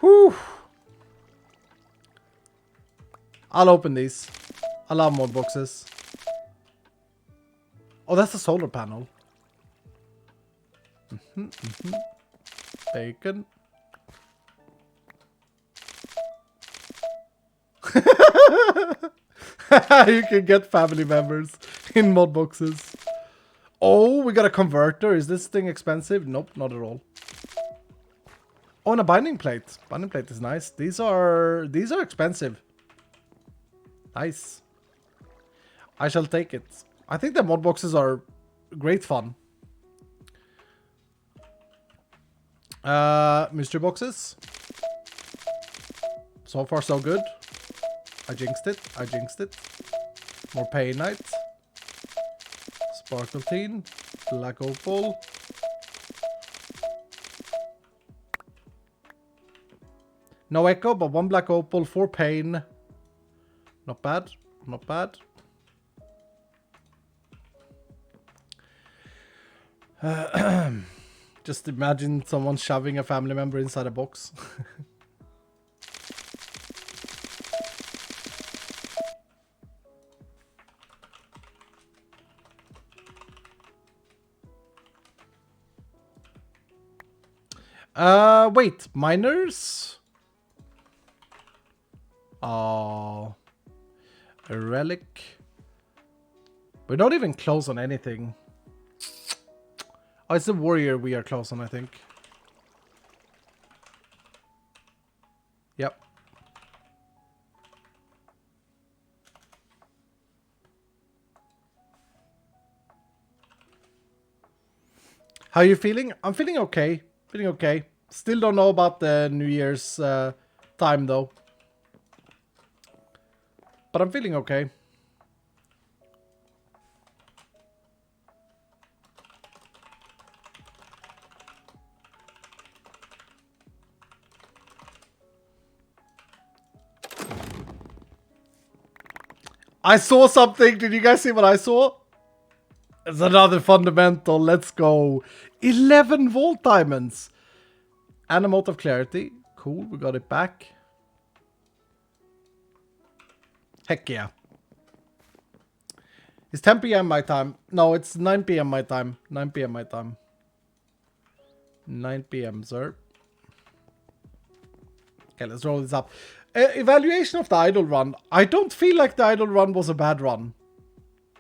Speaker 1: Whew. I'll open these. I love mod boxes. Oh, that's a solar panel. Bacon. You can get family members in mod boxes. Oh, we got a converter. Is this thing expensive? Nope, not at all. Oh, and a binding plate. Binding plate is nice. These are expensive. Nice. I shall take it. I think the mod boxes are great fun. Mystery boxes. So far, so good. I jinxed it. More Painite. Sparkletine. Black Opal. No Echo, but 1 Black Opal, 4 Pain. Not bad. Not bad. Just imagine someone shoving a family member inside a box. Wait, miners? Oh, a relic. We're not even close on anything. Oh, it's the warrior we are close on, I think. Yep. How are you feeling? I'm feeling okay. Feeling okay. Still don't know about the New Year's time though. But I'm feeling okay. I saw something. Did you guys see what I saw? It's another fundamental. Let's go. 11 volt diamonds. And a mote of clarity. Cool, we got it back. Heck yeah. It's 10 p.m. my time. No, it's 9 p.m. my time. 9 p.m. my time. 9 p.m., sir. Okay, let's roll this up. Evaluation of the idle run. I don't feel like the idle run was a bad run.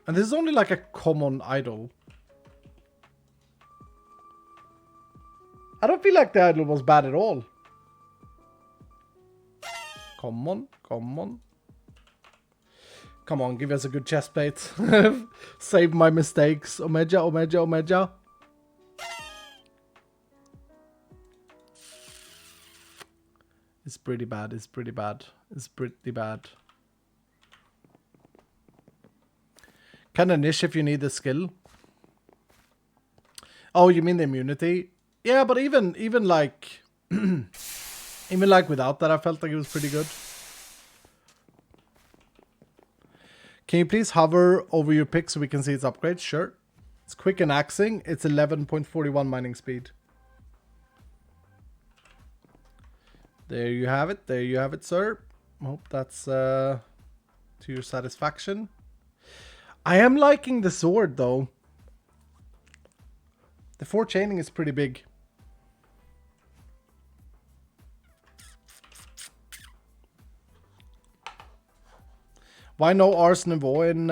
Speaker 1: And this is only like a common idle. I don't feel like the idle was bad at all. Come on, come on. Come on, give us a good chest plate. Save my mistakes. Omeja, Omeja, Omeja. It's pretty bad, it's pretty bad. It's pretty bad. Kind of niche if you need the skill. Oh, you mean the immunity? Yeah, but even like... even like without that, I felt like it was pretty good. Can you please hover over your pick so we can see its upgrades? Sure. It's quick and axing. It's 11.41 mining speed. There you have it. There you have it, sir. Hope that's to your satisfaction. I am liking the sword, though. The 4 chaining is pretty big. Why no Ars Nouveau in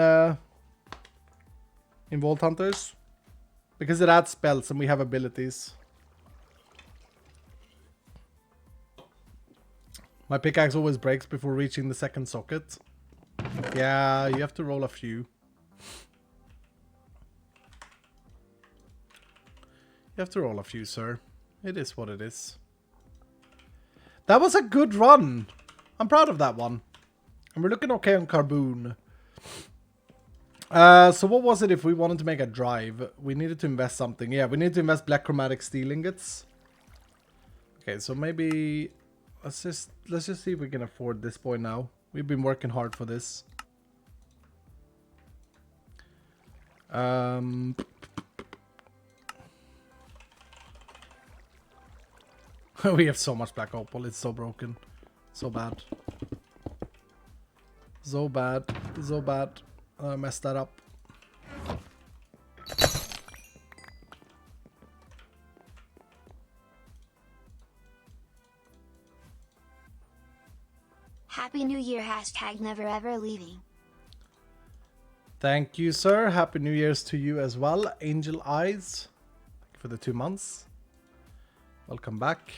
Speaker 1: Vault Hunters? Because it adds spells and we have abilities. My pickaxe always breaks before reaching the second socket. Yeah, you have to roll a few. You have to roll a few, sir. It is what it is. That was a good run. I'm proud of that one. And we're looking okay on Carboon. So what was it if we wanted to make a drive? We needed to invest something. Yeah, we need to invest black chromatic steel ingots. Okay, so maybe let's just see if we can afford this boy now. We've been working hard for this. We have so much black opal. It's so broken. So bad. So bad. So bad. I messed that up.
Speaker 2: Happy New Year, hashtag never ever leaving.
Speaker 1: Thank you, sir. Happy New Year's to you as well. Angel Eyes. Thank you for the 2 months. Welcome back.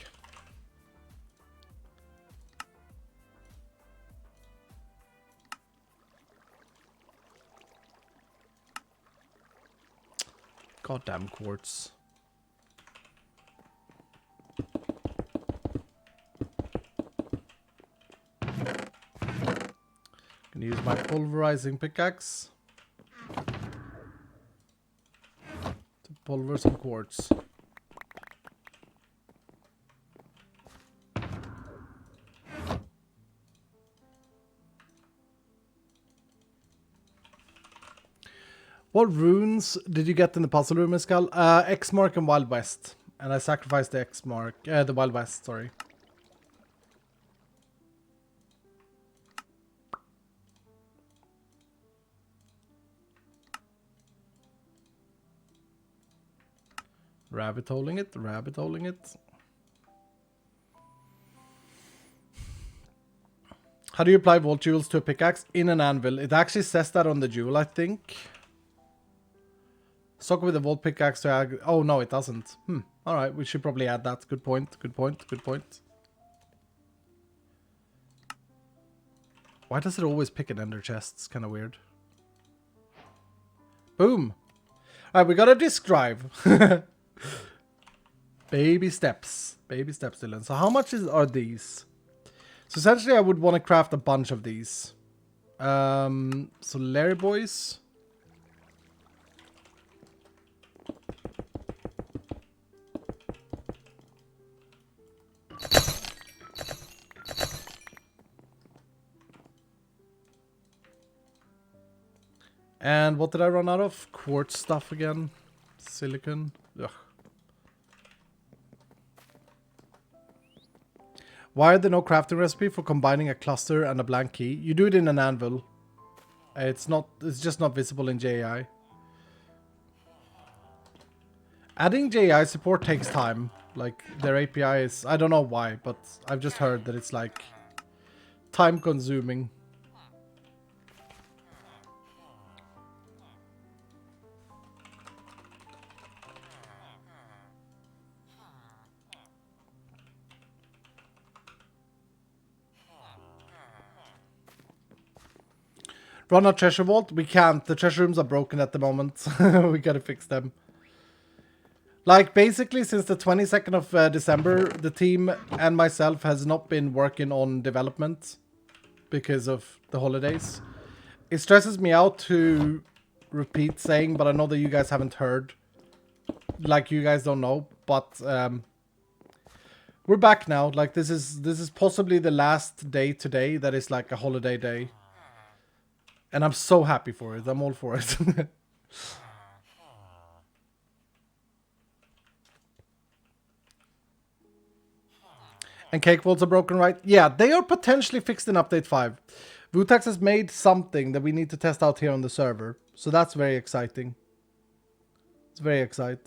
Speaker 1: Goddamn quartz. Can use my pulverizing pickaxe to pulver some quartz. What runes did you get in the puzzle room, Mescal? X mark and Wild West. And I sacrificed the X mark, the Wild West, sorry. Rabbit holing it, rabbit holing it. How do you apply Vault Jewels to a pickaxe? In an anvil. It actually says that on the jewel, I think. Sock with a Vault pickaxe to add... Oh, no, it doesn't. Alright, we should probably add that. Good point, good point, good point. Why does it always pick an ender chest? It's kind of weird. Boom. Alright, we got a disk drive. Baby steps. Baby steps, Dylan. So how much are these? So essentially I would want to craft a bunch of these. So Larry boys. And what did I run out of? Quartz stuff again. Silicon. Ugh. Why are there no crafting recipe for combining a cluster and a blank key? You do it in an anvil. It's just not visible in JI. Adding JI support takes time. Like, their API is... I don't know why, but I've just heard that it's, like, time-consuming. Run a treasure vault? We can't. The treasure rooms are broken at the moment. We gotta fix them. Like, basically, since the 22nd of December, the team and myself has not been working on development because of the holidays. It stresses me out to repeat saying, but I know that you guys haven't heard. Like, you guys don't know, but we're back now. Like, this is possibly the last day today that is like a holiday day. And I'm so happy for it. I'm all for it. And cake walls are broken, right? Yeah, they are potentially fixed in update 5. Vutax has made something that we need to test out here on the server. So that's very exciting. It's very exciting.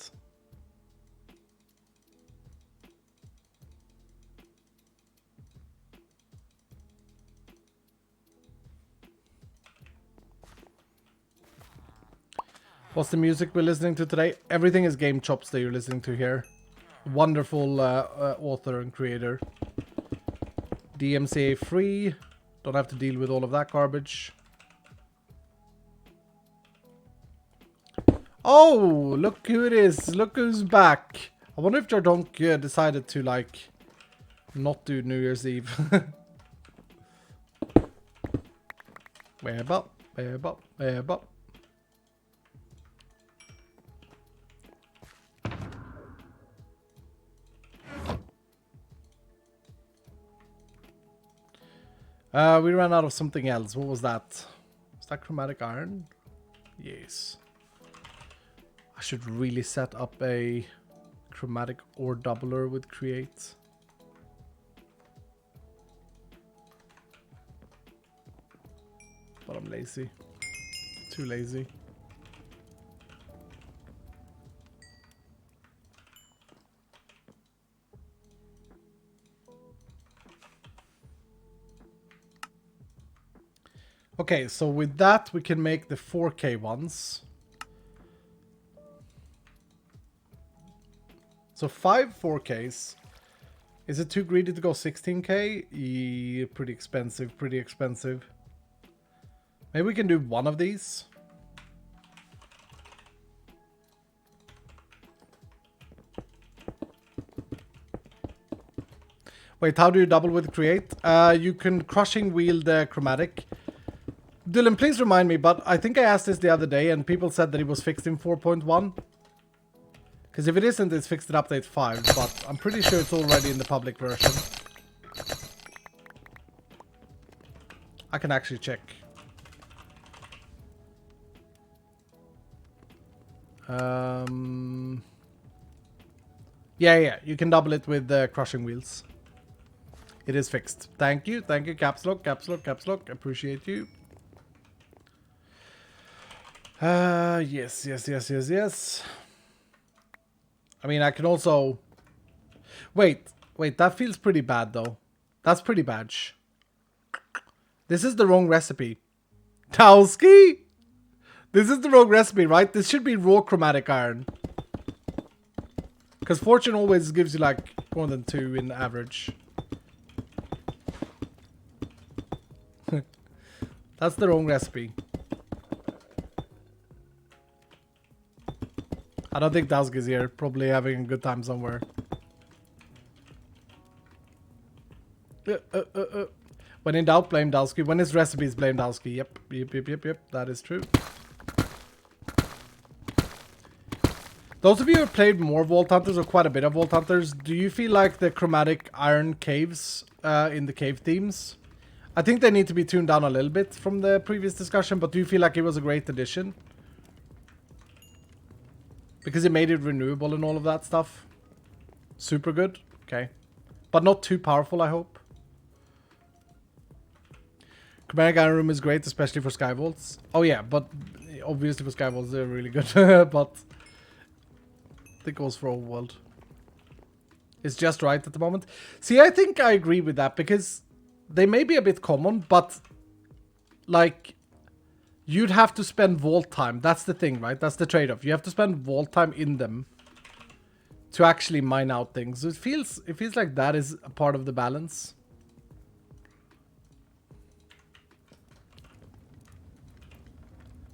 Speaker 1: What's the music we're listening to today? Everything is Game Chops that you're listening to here. Wonderful author and creator. DMCA free. Don't have to deal with all of that garbage. Oh, look who it is. Look who's back. I wonder if Jardonk decided to, like, not do New Year's Eve. Web up, web up, web up. We ran out of something else. What was that? Was that chromatic iron? Yes. I should really set up a chromatic ore doubler with create. But I'm lazy. Too lazy. Okay, so with that, we can make the 4K ones. So 5 4Ks. Is it too greedy to go 16K? Yeah, pretty expensive, pretty expensive. Maybe we can do one of these. Wait, how do you double with create? You can crushing wheel the chromatic. Dylan, please remind me, but I think I asked this the other day and people said that it was fixed in 4.1. Because if it isn't, it's fixed in update 5, but I'm pretty sure it's already in the public version. I can actually check. Yeah, you can double it with the crushing wheels. It is fixed. Thank you, caps lock, appreciate you. Yes. I mean, I can also... Wait, that feels pretty bad, though. That's pretty bad. This is the wrong recipe. Towski? This is the wrong recipe, right? This should be raw chromatic iron. Because fortune always gives you, like, more than 2 in average. That's the wrong recipe. I don't think Dowski's here. Probably having a good time somewhere. When in doubt, blame Dowski. When his recipes, blame Dowski. Yep. That is true. Those of you who have played more Vault Hunters or quite a bit of Vault Hunters, do you feel like the chromatic iron caves in the cave themes? I think they need to be tuned down a little bit from the previous discussion, but do you feel like it was a great addition? Because it made it renewable and all of that stuff. Super good. Okay. But not too powerful, I hope. Chimeric Iron Room is great, especially for Skyvaults. Oh yeah, but obviously for Skyvaults they're really good. But I think goes for Overworld. It's just right at the moment. See, I think I agree with that, because they may be a bit common, but like you'd have to spend vault time. That's the thing, right? That's the trade-off. You have to spend vault time in them to actually mine out things. So it feels like that is a part of the balance.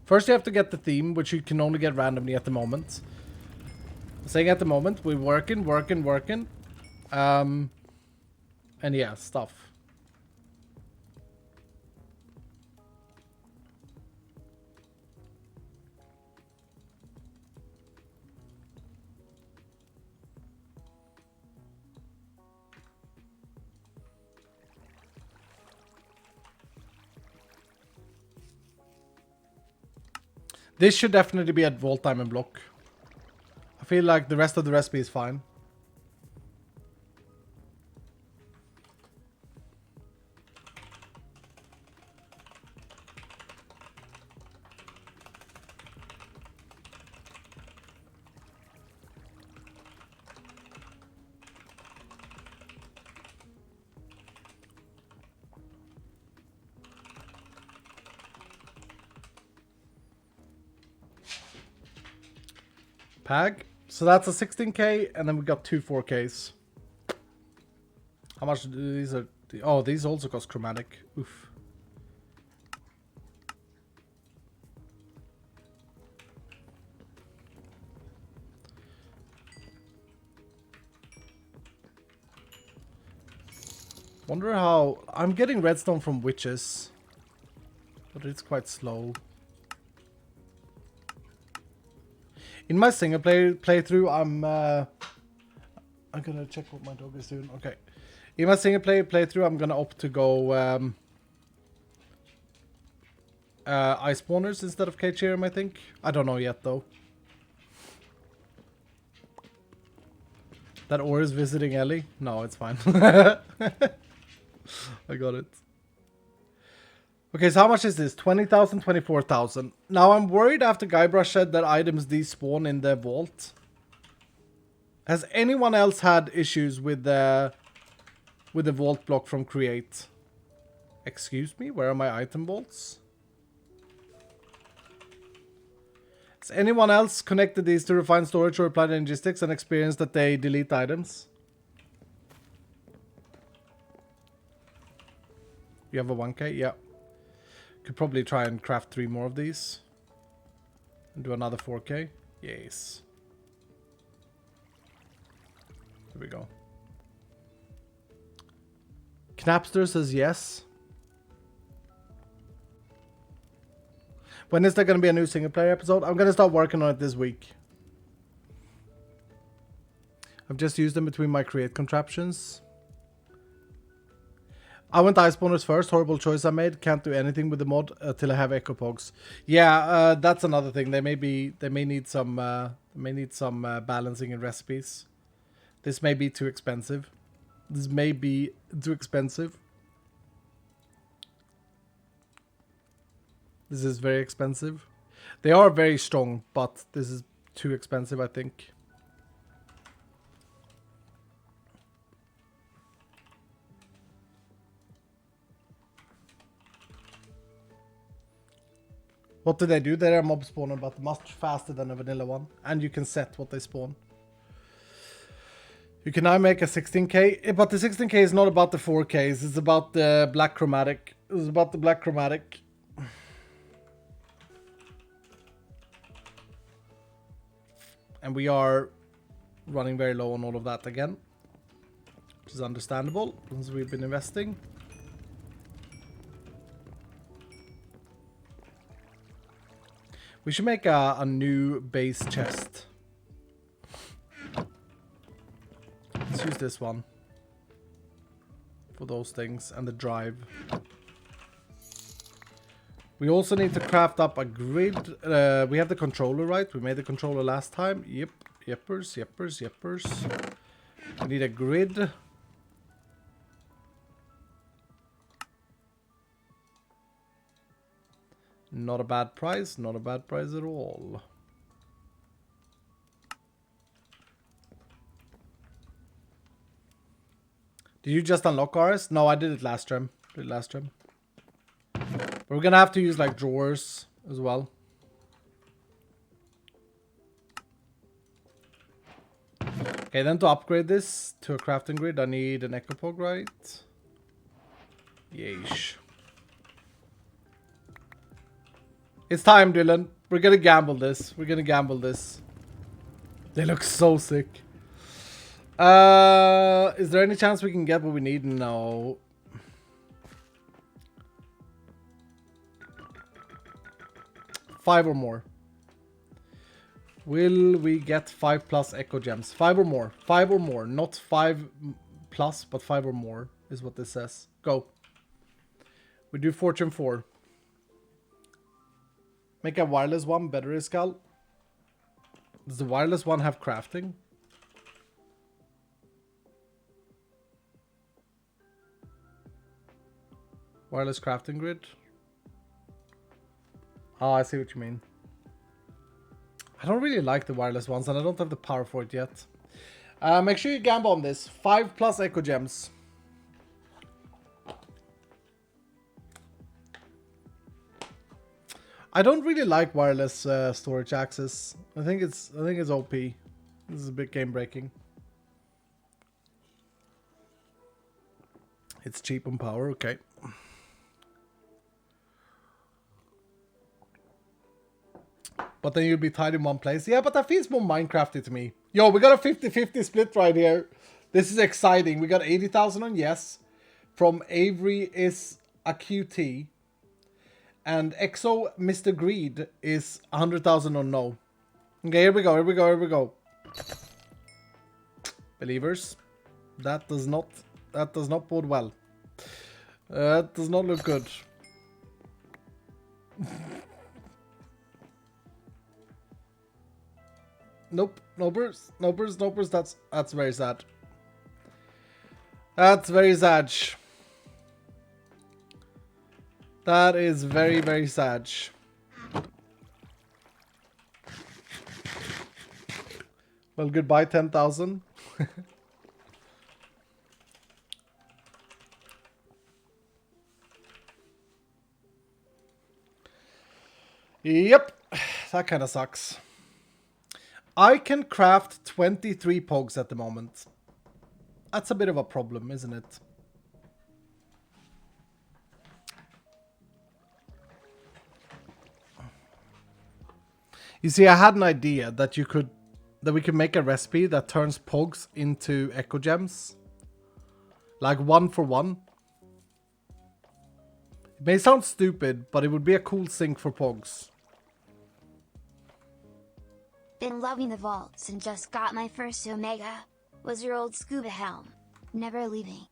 Speaker 1: First you have to get the theme, which you can only get randomly at the moment. I'm saying at the moment, we're working. And yeah, stuff. This should definitely be at vault time and block. I feel like the rest of the recipe is fine. Pag. So that's a 16k, and then we got two 4ks. How much do these are? Oh, these also cost chromatic. Oof. Wonder how... I'm getting redstone from witches, but it's quite slow. In my single playthrough, I'm gonna check what my dog is doing. Okay. In my single playthrough, I'm gonna opt to go ice spawners instead of cage serum, I think. I don't know yet though. That ore is visiting Ellie? No, it's fine. I got it. Okay, so how much is this? 20,000, 24,000. Now I'm worried after Guybrush said that items despawn in the vault. Has anyone else had issues with the vault block from Create? Excuse me, where are my item vaults? Has anyone else connected these to Refined Storage or Applied Logistics and experienced that they delete items? You have a 1k? Yeah. Could probably try and craft 3 more of these. And do another 4k. Yes. There we go. Knapster says yes. When is there going to be a new single player episode? I'm going to start working on it this week. I've just used them between my create contraptions. I went ice spawners first. Horrible choice I made. Can't do anything with the mod till I have echo pogs. Yeah, that's another thing. They may need some balancing in recipes. This may be too expensive. This may be too expensive. This is very expensive. They are very strong, but this is too expensive, I think. What do they do? They're a mob spawner, but much faster than a vanilla one. And you can set what they spawn. You can now make a 16k, but the 16k is not about the 4ks. It's about the black chromatic. It's about the black chromatic. And we are running very low on all of that again. Which is understandable, since we've been investing. We should make a new base chest. Let's use this one. For those things. And the drive. We also need to craft up a grid. We have the controller, right? We made the controller last time. Yep. Yippers, yippers, yippers. We need a grid. Not a bad price. Not a bad price at all. Did you just unlock ours? No, I did it last time. But we're gonna have to use like drawers as well. Okay, then to upgrade this to a crafting grid, I need an ecopog, right? Yeesh. It's time, Dylan. We're gonna gamble this. They look so sick. Is there any chance we can get what we need? No. Five or more. Will we get 5+ echo gems? 5 or more. 5 or more. Not 5+, but 5 or more is what this says. Go. We do fortune 4. Make a wireless one better, Iskal. Does the wireless one have crafting? Wireless crafting grid. Oh, I see what you mean. I don't really like the wireless ones, and I don't have the power for it yet. Make sure you gamble on this. 5+ echo gems. I don't really like wireless storage access. I think it's OP. This is a bit game breaking. It's cheap on power, okay. But then you'll be tied in one place. Yeah, but that feels more Minecrafty to me. Yo, we got a 50-50 split right here. This is exciting. We got 80,000 on yes. From Avery is a QT. And EXO Mr. Greed is 100,000 on no. Okay, here we go. Believers. That does not bode well. That does not look good. Nope. Nopers. That's very sad. That's very sad. That is very, very sad. Well, goodbye, 10,000. Yep. That kind of sucks. I can craft 23 pogs at the moment. That's a bit of a problem, isn't it? You see, I had an idea that we could make a recipe that turns pogs into echo gems. Like 1 for 1. It may sound stupid, but it would be a cool sync for pogs.
Speaker 2: Been loving the vaults and just got my first Omega. Was your old scuba helm. Never leaving.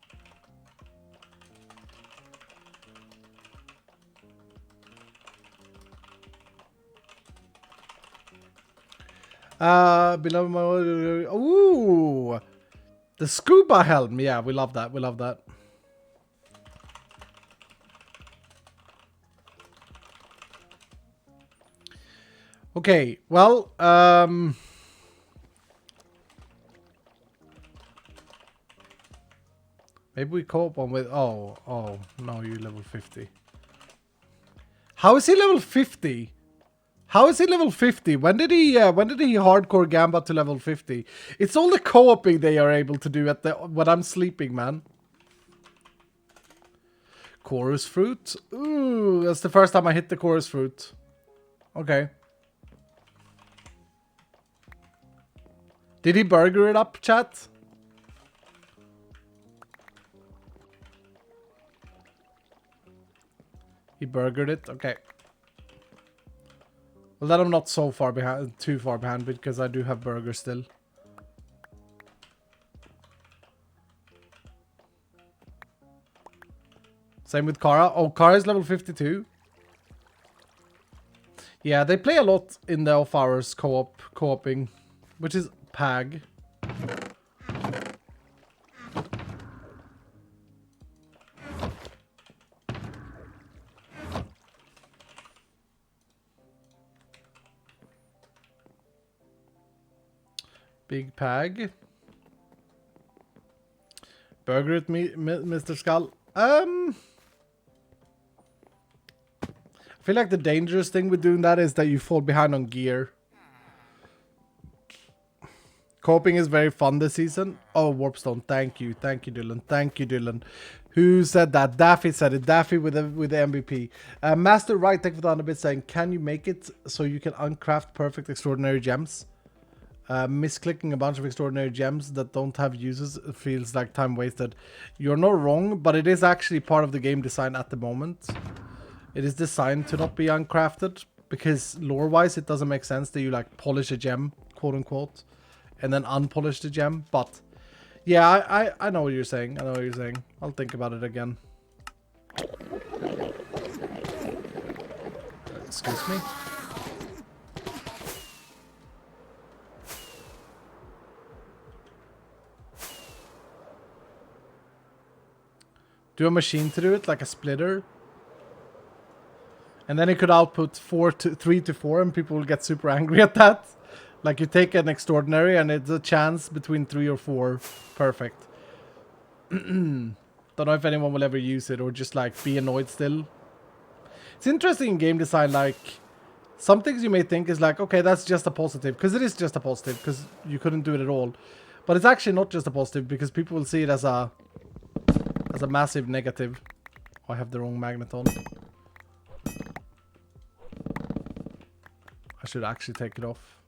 Speaker 1: Below my... Ooh! The scuba helm. Yeah, we love that. Okay, well, maybe we co-op one with... Oh, no, you're level 50. How is he level 50? When did he hardcore gamba to level 50? It's all the co-oping they are able to do when I'm sleeping, man. Chorus fruit? Ooh, that's the first time I hit the chorus fruit. Okay. Did he burger it up, chat? He burgered it? Okay. Well, then I'm not so far behind, too far behind, because I do have burgers still. Same with Kara. Oh, Kara is level 52. Yeah, they play a lot in the off hours co-oping, which is PAG. Big Pag. Burger at me, Mr. Skull. I feel like the dangerous thing with doing that is that you fall behind on gear. Coping is very fun this season. Oh, Warpstone, thank you, Dylan, thank you, Dylan. Who said that? Daffy said it. Daffy with the MVP. Master Right, thank you for the 100 bit saying, can you make it so you can uncraft perfect extraordinary gems? Misclicking a bunch of extraordinary gems that don't have uses feels like time wasted. You're not wrong, but it is actually part of the game design at the moment. It is designed to not be uncrafted because lore-wise it doesn't make sense that you like polish a gem, quote unquote, and then unpolish the gem. But yeah, I know what you're saying. I know what you're saying. I'll think about it again. Excuse me. Do a machine to do it, like a splitter. And then it could output 3 to 4 and people will get super angry at that. Like you take an extraordinary and it's a chance between 3 or 4. Perfect. Don't know if anyone will ever use it or just like be annoyed still. It's interesting in game design, like some things you may think is like, okay, that's just a positive. Because it is just a positive because you couldn't do it at all. But it's actually not just a positive because people will see it as a massive negative. Oh, I have the wrong magnet on. I should actually take it off.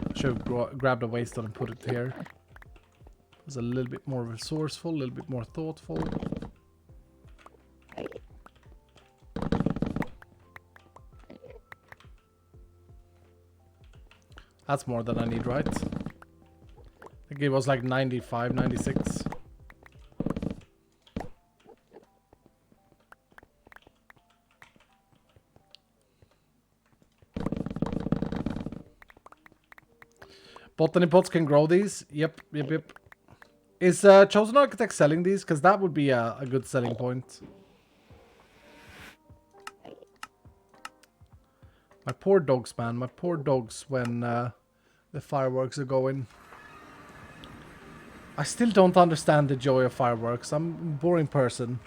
Speaker 1: I should have grabbed the waste and put it here. It's a little bit more resourceful, a little bit more thoughtful. That's more than I need, right? I think it was like 95, 96. Botany pots can grow these. Yep. Is Chosen Architect selling these? Because that would be a good selling point. My poor dogs, man. My poor dogs when the fireworks are going. I still don't understand the joy of fireworks. I'm a boring person.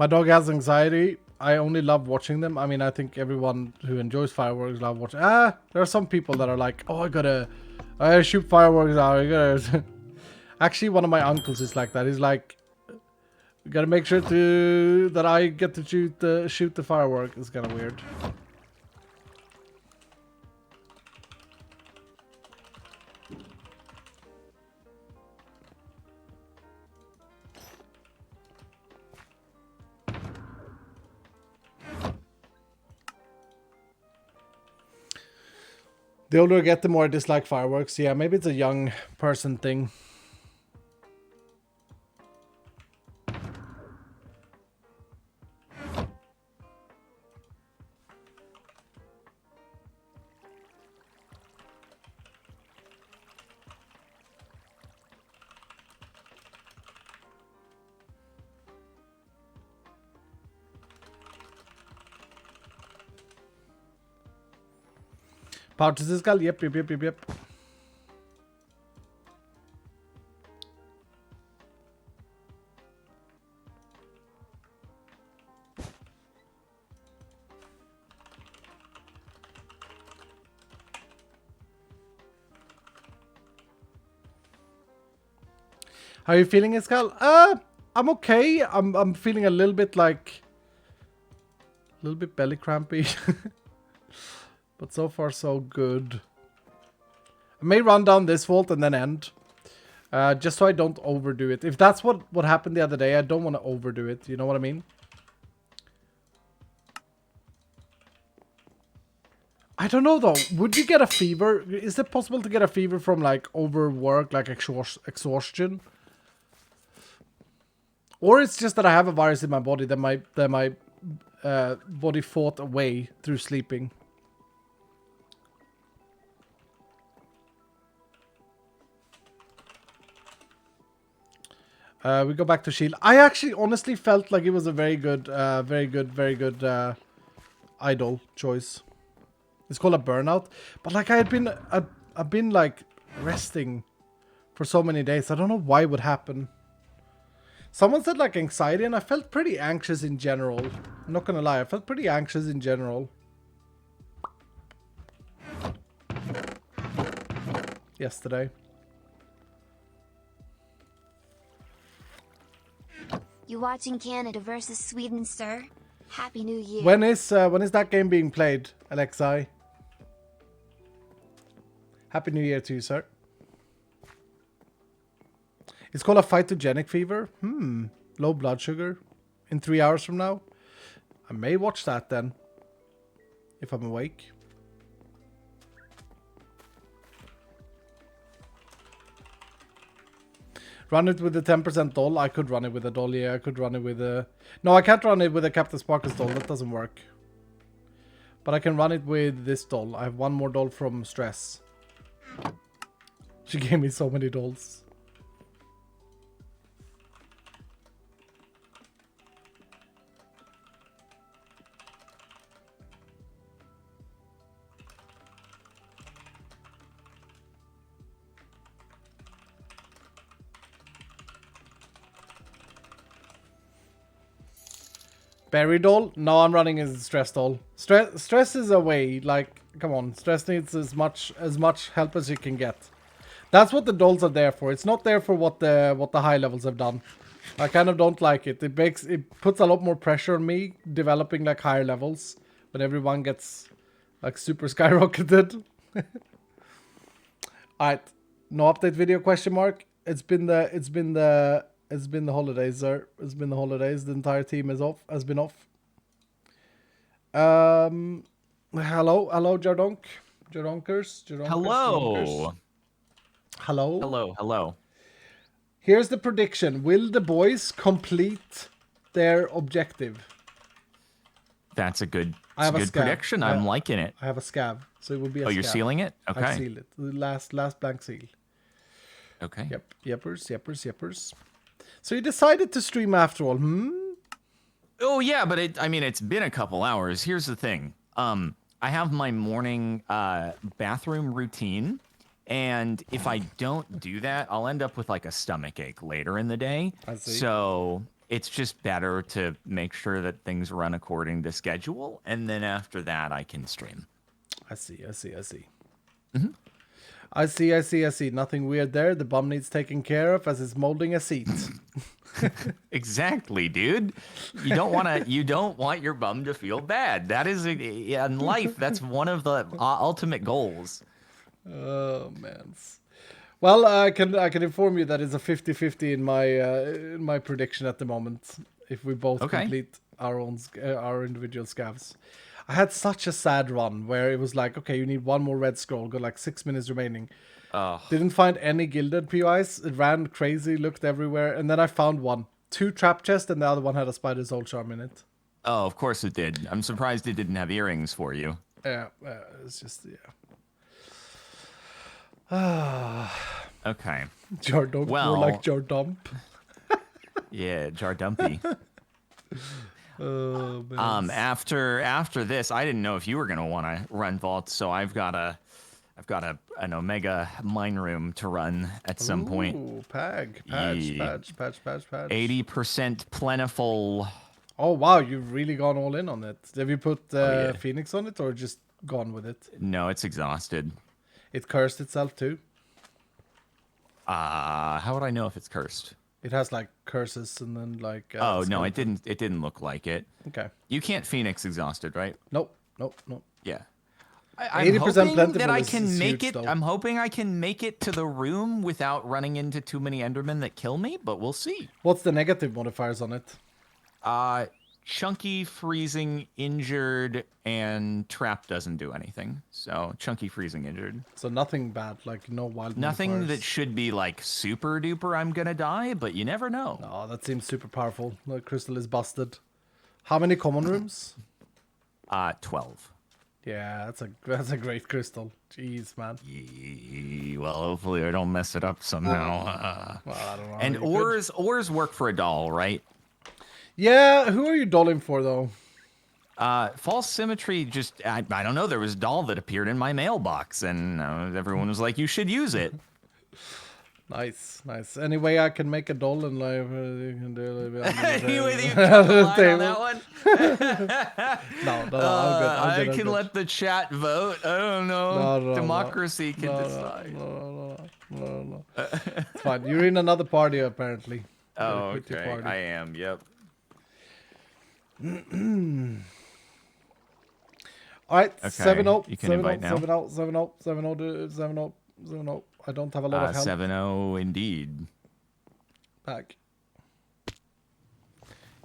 Speaker 1: My dog has anxiety. I only love watching them. I mean, I think everyone who enjoys fireworks love watching. There are some people that are like, oh, I shoot fireworks out. Actually, one of my uncles is like that. He's like, we gotta make sure that I get to shoot the firework. It's kind of weird. The older I get, the more I dislike fireworks. Yeah, maybe it's a young person thing. Power to this guy? Yep. How are you feeling, Iskal? I'm okay. I'm feeling a little bit belly crampy. But so far, so good. I may run down this vault and then end. Just so I don't overdo it. If that's what happened the other day, I don't want to overdo it. You know what I mean? I don't know, though. Would you get a fever? Is it possible to get a fever from, like, overwork, like exhaustion? Or it's just that I have a virus in my body that my body fought away through sleeping. We go back to shield. I actually honestly felt like it was a very good idol choice. It's called a burnout. But like I've been like resting for so many days. I don't know why it would happen. Someone said like anxiety, and I felt pretty anxious in general. I'm not gonna lie, I felt pretty anxious in general. Yesterday.
Speaker 2: You watching Canada versus Sweden, sir? Happy New Year.
Speaker 1: When is that game being played, Alexei? Happy New Year to you, sir. It's called a phytogenic fever. Low blood sugar. In 3 hours from now. I may watch that then. If I'm awake. Run it with the 10% doll. I could run it with a doll. Yeah, I could run it with a... No, I can't run it with a Captain Sparkles doll. That doesn't work. But I can run it with this doll. I have one more doll from Stress. She gave me so many dolls. Berry doll? No, I'm running as a stress doll. Stress is a way, like, come on. Stress needs as much help as you can get. That's what the dolls are there for. It's not there for what the high levels have done. I kind of don't like it. It puts a lot more pressure on me developing like higher levels when everyone gets like super skyrocketed. Alright. No update video question mark. It's been the holidays, sir. It's been the holidays. The entire team has been off. Hello, Jardonk. Jardonkers.
Speaker 6: Hello.
Speaker 1: Hello.
Speaker 6: Hello.
Speaker 1: Here's the prediction. Will the boys complete their objective?
Speaker 6: That's a good
Speaker 1: scab.
Speaker 6: prediction. I'm liking it.
Speaker 1: I have a scab, so it will be a
Speaker 6: scab.
Speaker 1: You're
Speaker 6: sealing it? Okay.
Speaker 1: I seal it. The last blank seal.
Speaker 6: Okay.
Speaker 1: Yep. Yeppers. So you decided to stream after all,
Speaker 6: Oh yeah, but it's been a couple hours. Here's the thing. I have my morning bathroom routine, and if I don't do that, I'll end up with like a stomach ache later in the day.
Speaker 1: I see.
Speaker 6: So it's just better to make sure that things run according to schedule, and then after that I can stream.
Speaker 1: I see.
Speaker 6: Mm-hmm.
Speaker 1: I see. Nothing weird there. The bum needs taken care of as it's molding a seat.
Speaker 6: Exactly, dude. You don't want your bum to feel bad. That is in life. That's one of the ultimate goals.
Speaker 1: Oh man. Well, I can inform you that it's a 50-50 in my prediction at the moment. If we both complete our individual scavs. I had such a sad run where it was like, okay, you need one more red scroll, got like 6 minutes remaining.
Speaker 6: Oh.
Speaker 1: Didn't find any gilded POIs. It ran crazy, looked everywhere, and then I found one. 2 trap chests, and the other one had a spider soul charm in it.
Speaker 6: Oh, of course it did. I'm surprised it didn't have earrings for you.
Speaker 1: Yeah, it's just, yeah.
Speaker 6: Okay.
Speaker 1: Jardump, more like Jardump.
Speaker 6: Yeah, Jardumpy.
Speaker 1: Oh, man.
Speaker 6: After this, I didn't know if you were gonna want to run vaults, so I've got an Omega mine room to run at some point.
Speaker 1: Ooh, patch.
Speaker 6: 80% plentiful.
Speaker 1: Oh wow, you've really gone all in on it. Have you put Phoenix on it or just gone with it?
Speaker 6: No, it's exhausted.
Speaker 1: It cursed itself too.
Speaker 6: How would I know if it's cursed?
Speaker 1: It has like curses and then like.
Speaker 6: Oh no, it didn't. It didn't look like it.
Speaker 1: Okay.
Speaker 6: You can't Phoenix exhausted, right?
Speaker 1: Nope.
Speaker 6: Yeah. I'm
Speaker 1: 80%
Speaker 6: hoping
Speaker 1: plentiful
Speaker 6: that I
Speaker 1: is
Speaker 6: can make
Speaker 1: huge,
Speaker 6: it.
Speaker 1: though.
Speaker 6: I'm hoping I can make it to the room without running into too many Endermen that kill me, but we'll see.
Speaker 1: What's the negative modifiers on it?
Speaker 6: Chunky, freezing, injured, and trap doesn't do anything. So chunky, freezing, injured.
Speaker 1: So nothing bad, like no wild
Speaker 6: Nothing
Speaker 1: modifiers.
Speaker 6: that should be like super duper. I'm gonna die, but you never know.
Speaker 1: Oh, that seems super powerful. The crystal is busted. How many common rooms?
Speaker 6: 12.
Speaker 1: Yeah, that's a great crystal. Jeez, man.
Speaker 6: Well, hopefully I don't mess it up somehow.
Speaker 1: Well, I don't know.
Speaker 6: And
Speaker 1: You could.
Speaker 6: ores work for a doll, right?
Speaker 1: Yeah, who are you dolling for though?
Speaker 6: False symmetry, just, I don't know, there was a doll that appeared in my mailbox, and everyone was like, you should use it.
Speaker 1: Nice, nice. Any way I can make a doll and like you can do
Speaker 6: Any way that you cut the line on that one?
Speaker 1: No, I'm good. I'm
Speaker 6: I can let the chat vote. I don't know.
Speaker 1: No,
Speaker 6: Democracy can decide.
Speaker 1: No. It's fine. You're in another party apparently.
Speaker 6: Oh,
Speaker 1: Quit your
Speaker 6: okay.
Speaker 1: party.
Speaker 6: I am, yep.
Speaker 1: All right,
Speaker 6: Okay,
Speaker 1: 7-0.
Speaker 6: you can invite now.
Speaker 1: 7-0. I don't have a lot of help.
Speaker 6: 7-0 indeed.
Speaker 1: Back.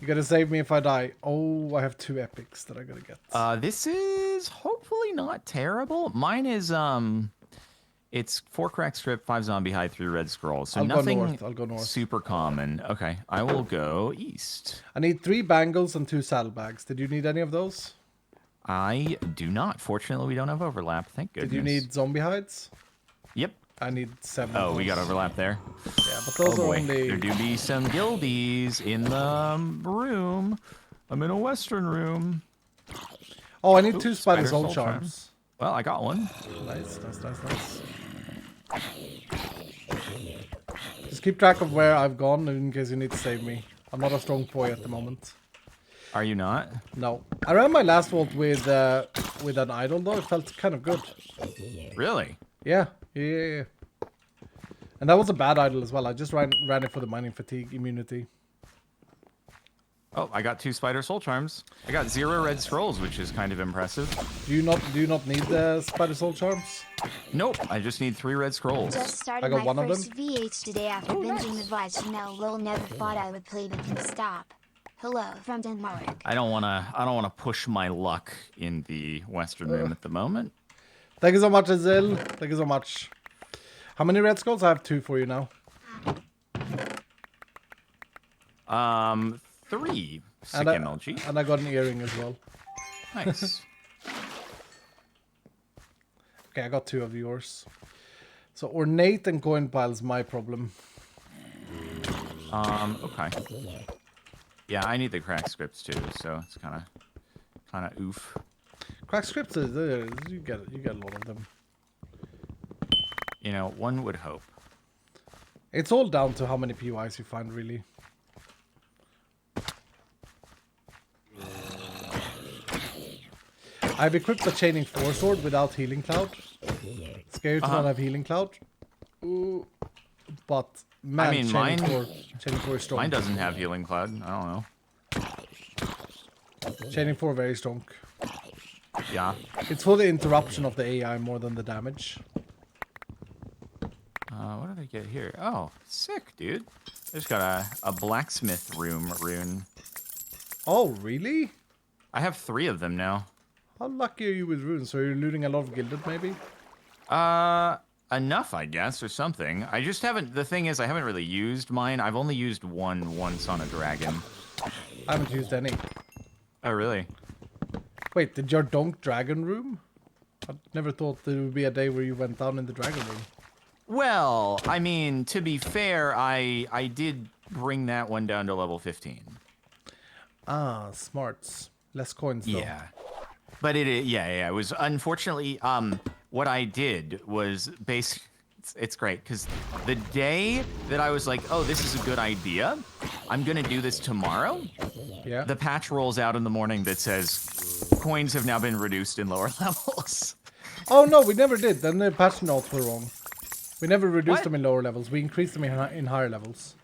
Speaker 1: You gotta save me if I die. Oh, I have 2 epics that I gotta get.
Speaker 6: This is hopefully not terrible. Mine is it's 4 crack strip, 5 zombie hide, 3 red scrolls. So
Speaker 1: I'll go
Speaker 6: nothing
Speaker 1: north. I'll go north.
Speaker 6: super common. Okay, I will go east.
Speaker 1: I need 3 bangles and 2 saddlebags. Did you need any of those?
Speaker 6: I do not. Fortunately, we don't have overlap. Thank goodness.
Speaker 1: Did you need zombie hides?
Speaker 6: Yep.
Speaker 1: I need 7.
Speaker 6: Oh, we got overlap there.
Speaker 1: Yeah, but those
Speaker 6: Oh
Speaker 1: are
Speaker 6: boy,
Speaker 1: only.
Speaker 6: there do be some guildies in the room. I'm in a western room.
Speaker 1: Oh, I need
Speaker 6: Ooh,
Speaker 1: 2 spider soul
Speaker 6: soul
Speaker 1: charms.
Speaker 6: Well, I got one.
Speaker 1: Nice. Just keep track of where I've gone in case you need to save me. I'm not a strong boy at the moment.
Speaker 6: Are you not?
Speaker 1: No. I ran my last vault with an idol though. It felt kind of good.
Speaker 6: Really?
Speaker 1: Yeah. And that was a bad idol as well. I just ran it for the mining fatigue immunity.
Speaker 6: Oh, I got 2 spider soul charms. I got 0 red scrolls, which is kind of impressive.
Speaker 1: Do you not need the spider soul charms?
Speaker 6: Nope, I just need 3 red scrolls.
Speaker 2: Just started
Speaker 1: I got
Speaker 2: my
Speaker 1: one of
Speaker 2: first
Speaker 1: them.
Speaker 2: VH today after binging the VOD channel. Lol, never thought I would play but can stop. Hello from Denmark.
Speaker 6: I don't wanna push my luck in the western room at the moment.
Speaker 1: Thank you so much, Azil. Thank you so much. How many red skulls? I have 2 for you now.
Speaker 6: 3. Sick
Speaker 1: And
Speaker 6: MLG.
Speaker 1: And I got an earring as well.
Speaker 6: Nice.
Speaker 1: Okay, I got 2 of yours. So ornate and coin pile's my problem.
Speaker 6: Okay. Yeah, I need the crack scripts too, so it's kind of oof.
Speaker 1: Crack scripts, you get a lot of them.
Speaker 6: You know, one would hope.
Speaker 1: It's all down to how many PYs you find, really. I've equipped the Chaining 4 sword without Healing Cloud. Scary to not have Healing Cloud. Ooh. But, man,
Speaker 6: I mean,
Speaker 1: Chaining 4 is strong.
Speaker 6: Mine doesn't have healing cloud. I don't know.
Speaker 1: Chaining 4 very strong.
Speaker 6: Yeah.
Speaker 1: It's for the interruption of the AI more than the damage.
Speaker 6: What did I get here? Oh, sick, dude. I just got a blacksmith room rune.
Speaker 1: Oh, really?
Speaker 6: I have 3 of them now.
Speaker 1: How lucky are you with runes? So you're looting a lot of gilded, maybe?
Speaker 6: Enough, I guess, or something. I just haven't. The thing is, I haven't really used mine. I've only used one once on a dragon.
Speaker 1: I haven't used any.
Speaker 6: Oh, really?
Speaker 1: Wait, did your donk dragon room? I never thought there would be a day where you went down in the dragon room.
Speaker 6: Well, I mean, to be fair, I did bring that one down to level 15.
Speaker 1: Ah, smarts. Less coins, though.
Speaker 6: Yeah. But it was unfortunately, what I did was it's great because the day that I was like, oh, this is a good idea, I'm going to do this tomorrow.
Speaker 1: Yeah.
Speaker 6: The patch rolls out in the morning that says coins have now been reduced in lower levels.
Speaker 1: Oh, no, we never did. Then the patch notes were wrong. We never reduced
Speaker 6: What?
Speaker 1: them in lower levels. We increased them in higher levels.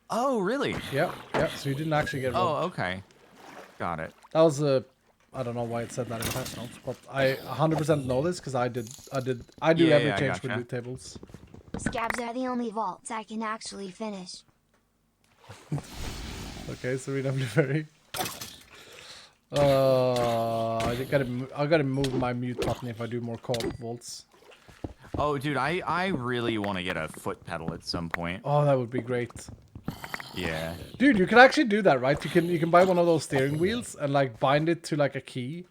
Speaker 6: Oh, really?
Speaker 1: Yeah. So you didn't actually get it
Speaker 6: Oh,
Speaker 1: wrong.
Speaker 6: okay. Got it.
Speaker 1: That was I don't know why it said that in patch notes, but I 100% know this because I do
Speaker 6: Yeah,
Speaker 1: every
Speaker 6: yeah, I
Speaker 1: change with
Speaker 6: gotcha.
Speaker 1: loot tables.
Speaker 2: Scabs are the only vaults I can actually finish.
Speaker 1: Okay, Serena Blueberry. I gotta move my mute button if I do more co-op vaults.
Speaker 6: Oh, dude, I really want to get a foot pedal at some point.
Speaker 1: Oh, that would be great.
Speaker 6: Yeah.
Speaker 1: Dude, you can actually do that, right? You can buy one of those steering wheels and like bind it to like a key.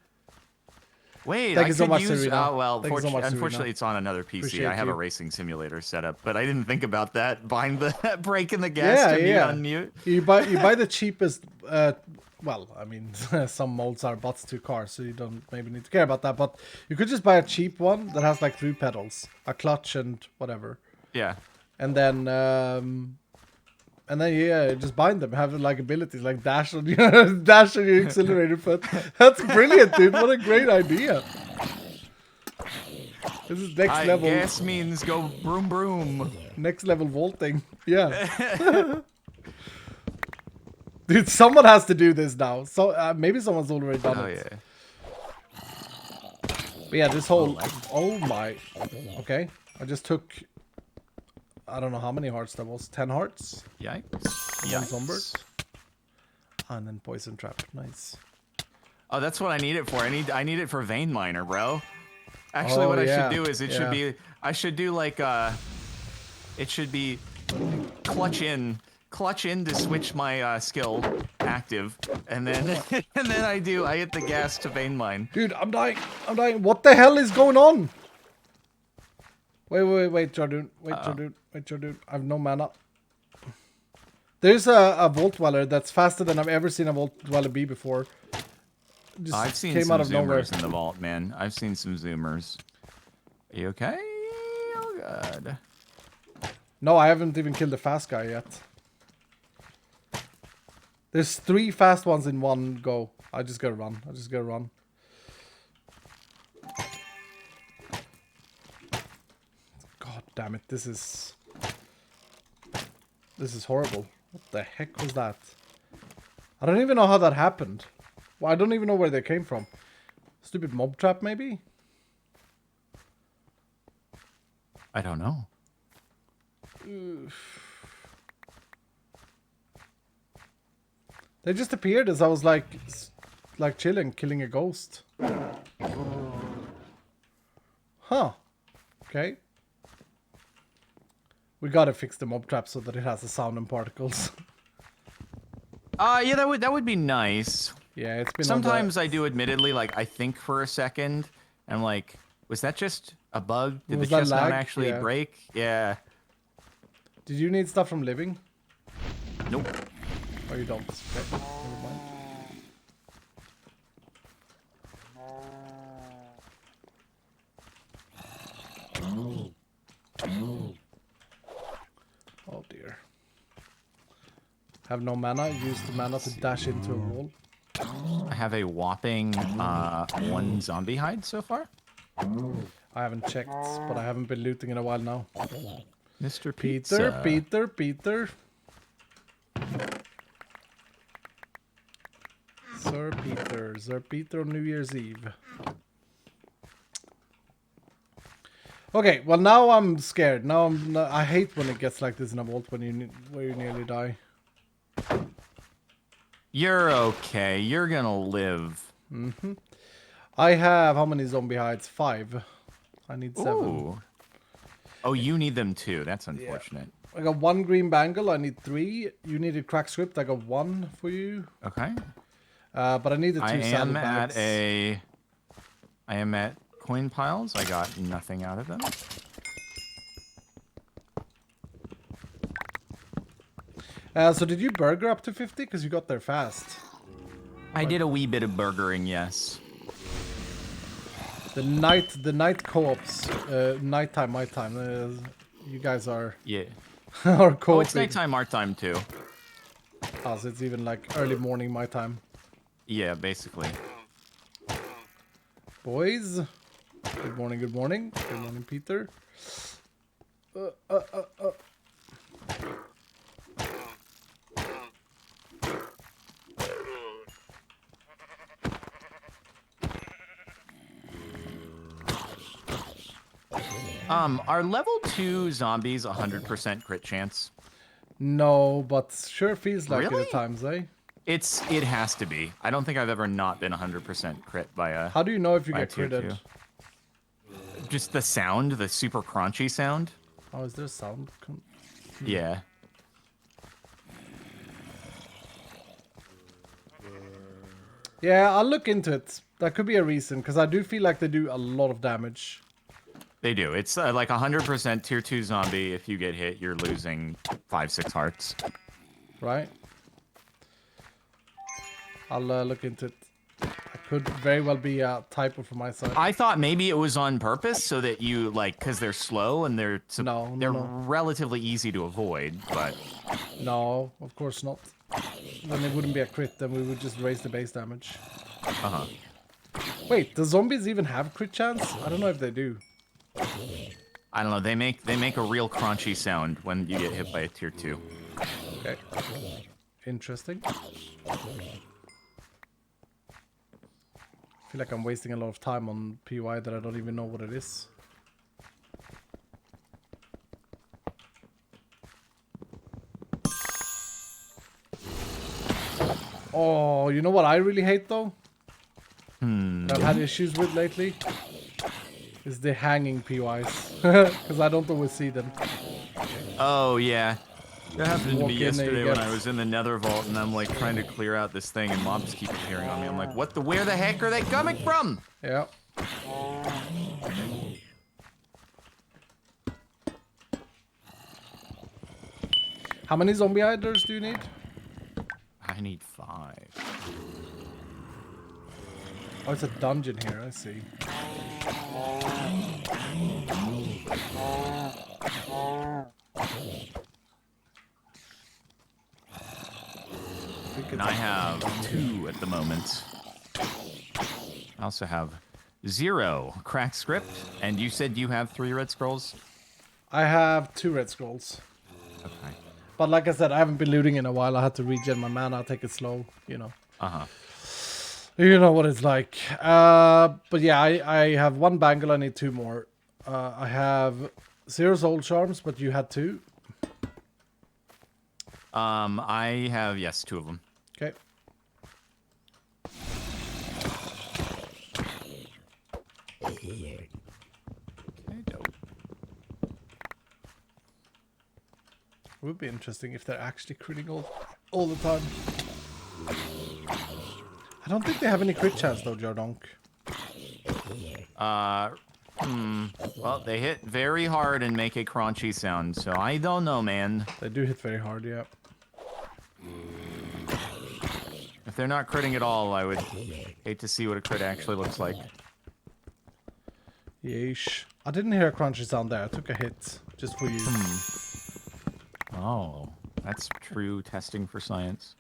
Speaker 6: Wait,
Speaker 1: Thank
Speaker 6: I
Speaker 1: you so
Speaker 6: could
Speaker 1: much,
Speaker 6: use.
Speaker 1: Serena.
Speaker 6: Well,
Speaker 1: Thank you so much,
Speaker 6: unfortunately,
Speaker 1: Serena.
Speaker 6: it's on another PC.
Speaker 1: Appreciate
Speaker 6: I have
Speaker 1: you.
Speaker 6: a racing simulator set up, but I didn't think about that. Bind the breaking the gas
Speaker 1: Yeah,
Speaker 6: to mute
Speaker 1: yeah.
Speaker 6: unmute.
Speaker 1: You buy the cheapest. Well, I mean, some molds are bots to cars, so you don't maybe need to care about that. But you could just buy a cheap one that has like 3 pedals, a clutch, and whatever.
Speaker 6: Yeah.
Speaker 1: And then yeah, just bind them. Have like abilities like dash on dash on your accelerator foot. That's brilliant, dude. What a great idea. This is next level.
Speaker 6: Gas means go broom broom.
Speaker 1: Next level vaulting. Yeah. Dude, someone has to do this now. So maybe someone's already done
Speaker 6: Oh
Speaker 1: it.
Speaker 6: yeah.
Speaker 1: But yeah, this whole... Oh my... Okay. I just took... I don't know how many hearts that was. 10 hearts?
Speaker 6: Yikes.
Speaker 1: One Zombird. And then Poison Trap. Nice.
Speaker 6: Oh, that's what I need it for. I need it for Vein Miner, bro. Actually, what I should do is should be... I should do like it should be clutch in to switch my skill active, and then I hit the gas to Vein Mine.
Speaker 1: Dude, I'm dying. What the hell is going on? Wait, Jardoon. Wait, Jardoon. I have no mana. There's a Vault Dweller that's faster than I've ever seen a Vault Dweller be before. Just
Speaker 6: I've seen
Speaker 1: came
Speaker 6: some
Speaker 1: out of nowhere.
Speaker 6: zoomers in the vault, man. I've seen some zoomers. Are you okay? Oh god.
Speaker 1: No, I haven't even killed the fast guy yet. There's 3 fast ones in one go. I just gotta run. God damn it, this is horrible. What the heck was that? I don't even know how that happened. Well, I don't even know where they came from. Stupid mob trap, maybe?
Speaker 6: I don't know.
Speaker 1: They just appeared as I was like chilling, killing a ghost. Huh. Okay. We gotta fix the mob trap so that it has a sound and particles.
Speaker 6: Yeah, that would be nice.
Speaker 1: Yeah, it's been
Speaker 6: Sometimes I do admittedly, like, I think for a second, and I'm like, was that just a bug? Did the chest not actually break? Yeah.
Speaker 1: Did you need stuff from living?
Speaker 6: Nope.
Speaker 1: Oh, you don't. Okay. Never mind. Oh dear. Have no mana. Use the mana to dash into a wall.
Speaker 6: I have a whopping 1 zombie hide so far.
Speaker 1: I haven't checked, but I haven't been looting in a while now.
Speaker 6: Mr. Pizza.
Speaker 1: Peter. Sir Peter on New Year's Eve. Okay, well now I'm scared. Now I hate when it gets like this in a vault when where you nearly die.
Speaker 6: You're okay. You're gonna live.
Speaker 1: Mm-hmm. I have how many zombie hides? 5. I need 7.
Speaker 6: Ooh. Oh, you need them too. That's unfortunate.
Speaker 1: Yeah. I got 1 green bangle. I need 3. You needed crack script. I got 1 for you.
Speaker 6: Okay.
Speaker 1: But I need the 2 saddle bags.
Speaker 6: I am at coin piles. I got nothing out of them.
Speaker 1: So did you burger up to 50? Because you got there fast.
Speaker 6: I did a wee bit of burgering, yes.
Speaker 1: The night co-ops, nighttime, my time. You guys are are co-oping.
Speaker 6: Oh, it's nighttime, our time too.
Speaker 1: Oh, so it's even like early morning, my time.
Speaker 6: Yeah, basically.
Speaker 1: Boys, good morning, good morning, good morning, Peter.
Speaker 6: Are level 2 zombies 100% crit chance?
Speaker 1: No, but sure feels like it
Speaker 6: Really?
Speaker 1: at times, eh?
Speaker 6: It has to be. I don't think I've ever not been 100% crit by a.
Speaker 1: How do you know if you
Speaker 6: by a
Speaker 1: get
Speaker 6: tier
Speaker 1: critted?
Speaker 6: 2. Just the sound, the super crunchy sound.
Speaker 1: Oh, is there sound?
Speaker 6: Yeah.
Speaker 1: Yeah, I'll look into it. That could be a reason, because I do feel like they do a lot of damage.
Speaker 6: They do. It's like 100% tier 2 zombie. If you get hit, you're losing 5-6 hearts.
Speaker 1: Right? I'll look into it. It could very well be a typo from my side.
Speaker 6: I thought maybe it was on purpose so that you, like, because they're slow and they're
Speaker 1: No.
Speaker 6: relatively easy to avoid, but...
Speaker 1: No, of course not. Then it wouldn't be a crit, then we would just raise the base damage.
Speaker 6: Uh-huh.
Speaker 1: Wait, do zombies even have crit chance? I don't know if they do.
Speaker 6: I don't know. They make a real crunchy sound when you get hit by a tier 2.
Speaker 1: Okay. Interesting. I feel like I'm wasting a lot of time on PY that I don't even know what it is. Oh, you know what I really hate though? That I've had issues with lately? Is the hanging PYs. Because I don't always see them.
Speaker 6: Oh, yeah. That happened to
Speaker 1: Walk
Speaker 6: me
Speaker 1: in there,
Speaker 6: yesterday
Speaker 1: you
Speaker 6: when
Speaker 1: get-
Speaker 6: I was in the nether vault and I'm like trying to clear out this thing and mobs keep appearing on me. I'm like, where the heck are they coming from?
Speaker 1: Yeah. How many zombie hiders do you need?
Speaker 6: I need 5.
Speaker 1: Oh, it's a dungeon here, I see.
Speaker 6: And I have 2 at the moment. I also have 0 cracked script. And you said you have 3 red scrolls?
Speaker 1: I have 2 red scrolls.
Speaker 6: Okay.
Speaker 1: But like I said, I haven't been looting in a while. I had to regen my mana, take it slow, you know.
Speaker 6: Uh-huh.
Speaker 1: You know what it's like. But yeah, I have 1 bangle, I need 2 more. I have 0 soul charms, but you had 2.
Speaker 6: I have, yes, 2 of them.
Speaker 1: Okay.
Speaker 6: Okay, dope.
Speaker 1: It would be interesting if they're actually critting all the time. I don't think they have any crit chance though, Jardonk.
Speaker 6: Well, they hit very hard and make a crunchy sound, so I don't know, man.
Speaker 1: They do hit very hard, yeah.
Speaker 6: If they're not critting at all, I would hate to see what a crit actually looks like.
Speaker 1: Yeesh. I didn't hear a crunchy sound there. I took a hit just for you.
Speaker 6: Oh, that's true testing for science.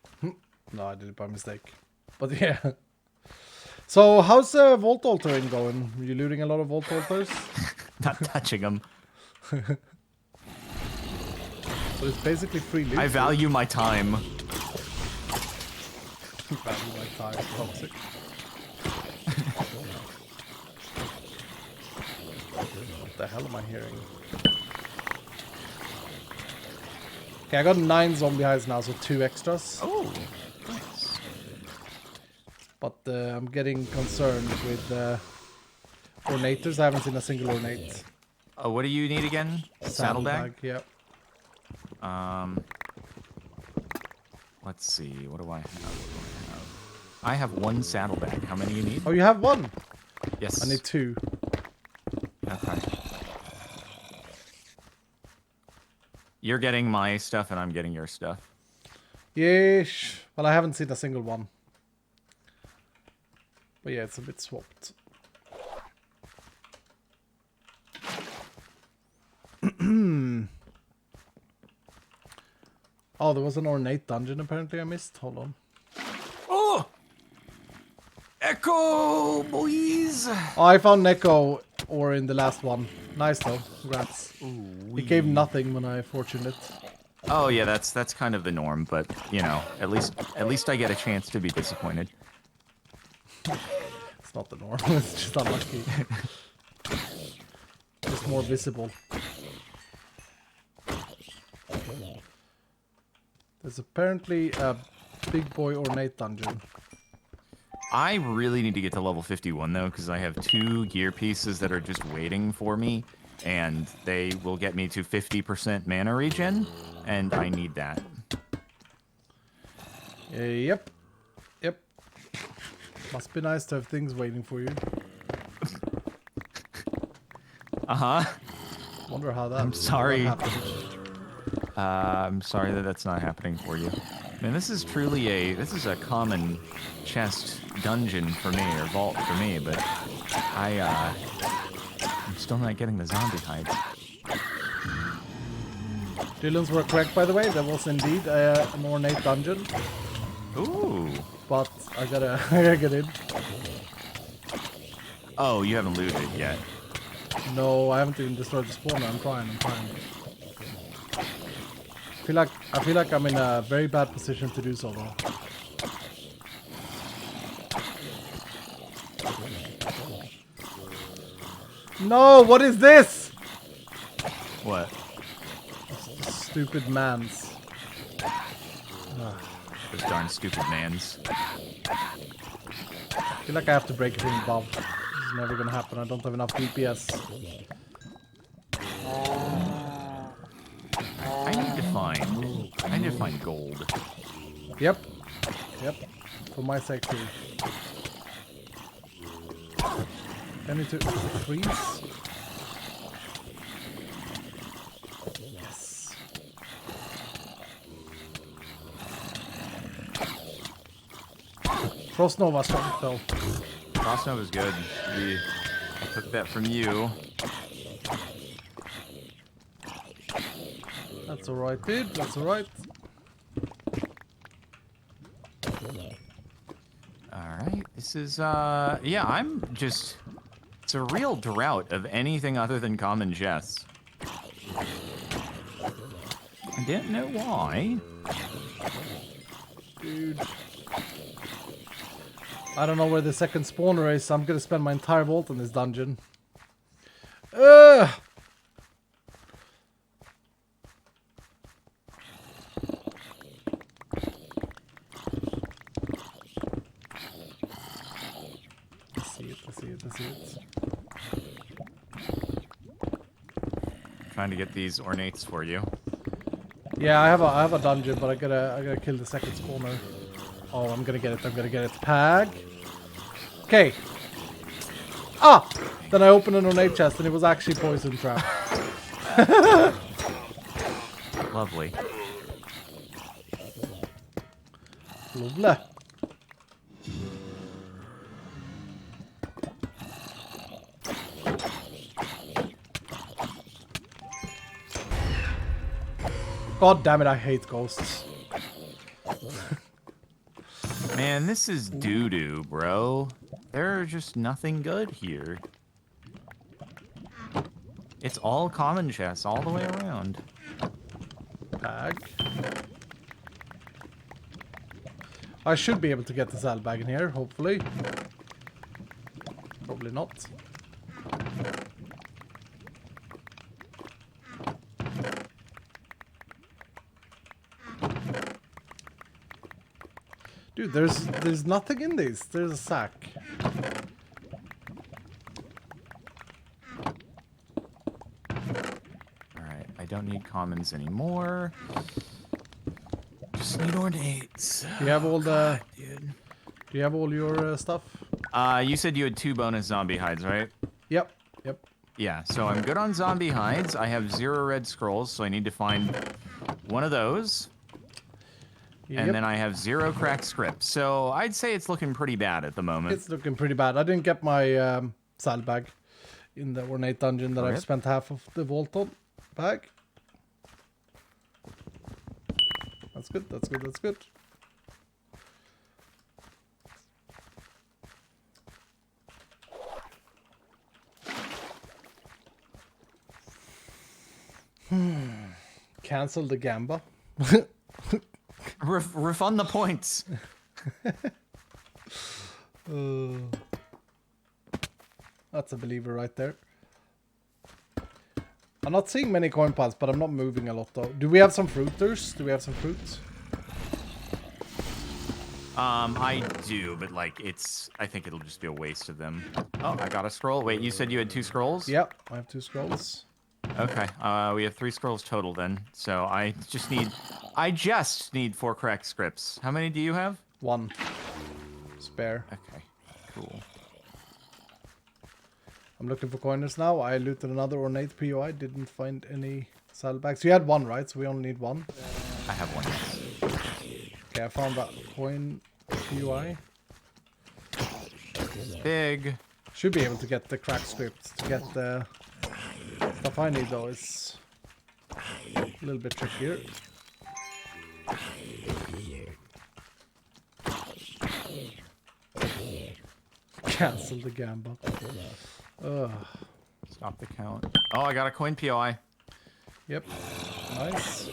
Speaker 1: No, I did it by mistake. But yeah. So, how's Vault Altering going? Are you looting a lot of Vault Altars?
Speaker 6: Not touching them.
Speaker 1: So it's basically free loot.
Speaker 6: I value my time.
Speaker 1: Value my time. Toxic. What the hell am I hearing? Okay, I got 9 zombie hides now, so 2 extras.
Speaker 6: Oh, nice.
Speaker 1: But I'm getting concerned with ornators. I haven't seen a single ornate.
Speaker 6: Oh, what do you need again? Saddlebag?
Speaker 1: Yeah.
Speaker 6: Let's see. What do I have? I have 1 saddlebag. How many you need?
Speaker 1: Oh, you have 1?
Speaker 6: Yes.
Speaker 1: I need 2.
Speaker 6: Okay. You're getting my stuff and I'm getting your stuff.
Speaker 1: Yeesh. Well, I haven't seen a single one. But yeah, it's a bit swapped. Oh, there was an ornate dungeon apparently I missed. Hold on.
Speaker 6: Oh! Echo, boys!
Speaker 1: Oh, I found Neko ore in the last one. Nice though. Congrats. It gave nothing when I fortuned it.
Speaker 6: Oh yeah, that's kind of the norm, but you know, at least I get a chance to be disappointed.
Speaker 1: It's not the norm. It's just unlucky. Just it's more visible. There's apparently a big boy ornate dungeon.
Speaker 6: I really need to get to level 51 though, because I have 2 gear pieces that are just waiting for me, and they will get me to 50% mana regen, and I need that.
Speaker 1: Yep. Yep. Must be nice to have things waiting for you.
Speaker 6: Uh-huh.
Speaker 1: Wonder how that.
Speaker 6: I'm sorry.
Speaker 1: How that happened.
Speaker 6: I'm sorry that that's not happening for you. Man, this is truly this is a common chest dungeon for me, or vault for me, but I'm still not getting the zombie hides.
Speaker 1: Dylan's were correct, by the way. There was indeed an ornate dungeon.
Speaker 6: Ooh.
Speaker 1: But I gotta get in.
Speaker 6: Oh, you haven't looted it yet.
Speaker 1: No, I haven't even destroyed the spawner. I'm trying. I feel like I'm in a very bad position to do so though. No, what is this?
Speaker 6: What?
Speaker 1: Stupid mans.
Speaker 6: Those darn stupid mans.
Speaker 1: I feel like I have to break it in above. This is never gonna happen. I don't have enough DPS.
Speaker 6: I need to find gold.
Speaker 1: Yep. For my sake too. I need to freeze. Yes. Frost Nova strength though.
Speaker 6: Frost Nova's good. I took that from you.
Speaker 1: That's alright, dude. That's alright.
Speaker 6: Alright, this is, yeah, I'm just... It's a real drought of anything other than common chests. I didn't know why.
Speaker 1: Dude. I don't know where the second spawner is, so I'm gonna spend my entire vault in this dungeon. Ugh! Let's see it.
Speaker 6: Trying to get these ornates for you.
Speaker 1: Yeah, I have a dungeon, but I gotta kill the second spawner. Oh, I'm gonna get it. Pag. Okay. Ah! Then I opened an ornate chest and it was actually poison trap.
Speaker 6: Lovely.
Speaker 1: Lovely. God damn it, I hate ghosts.
Speaker 6: Man, this is doo-doo, bro. There's just nothing good here. It's all common chests all the way around.
Speaker 1: Bag. I should be able to get the saddle bag in here, hopefully. Probably not. Dude, there's nothing in this. There's a sack.
Speaker 6: Alright, I don't need commons anymore. Just need ornates.
Speaker 1: Do you have all the...
Speaker 6: Dude.
Speaker 1: Do you have all your stuff?
Speaker 6: You said you had 2 bonus zombie hides, right?
Speaker 1: Yep.
Speaker 6: Yeah, so I'm good on zombie hides. I have 0 red scrolls, so I need to find one of those.
Speaker 1: Yep.
Speaker 6: And then I have 0 cracked scripts. So I'd say it's looking pretty bad at the moment.
Speaker 1: It's looking pretty bad. I didn't get my saddle bag in the ornate dungeon that I've spent half of the vault on. Bag. That's good. Cancel the gamba.
Speaker 6: Refund the points.
Speaker 1: That's a believer right there. I'm not seeing many coin piles, but I'm not moving a lot though. Do we have some fruiters? Do we have some fruits?
Speaker 6: I do, but like I think it'll just be a waste of them. Oh, I got a scroll. Wait, you said you had 2 scrolls?
Speaker 1: Yep, I have 2 scrolls.
Speaker 6: Okay, we have 3 scrolls total then. So I just need 4 correct scripts. How many do you have?
Speaker 1: 1. Spare.
Speaker 6: Okay, cool.
Speaker 1: I'm looking for coiners now. I looted another ornate POI. Didn't find any saddlebags. You had 1, right? So we only need 1.
Speaker 6: I have 1.
Speaker 1: Okay, I found that coin POI.
Speaker 6: Big.
Speaker 1: Should be able to get the crack script. To get the stuff I need though is a little bit trickier. Cancel the gamble. Ugh.
Speaker 6: Stop the count. Oh, I got a coin POI.
Speaker 1: Yep. Nice.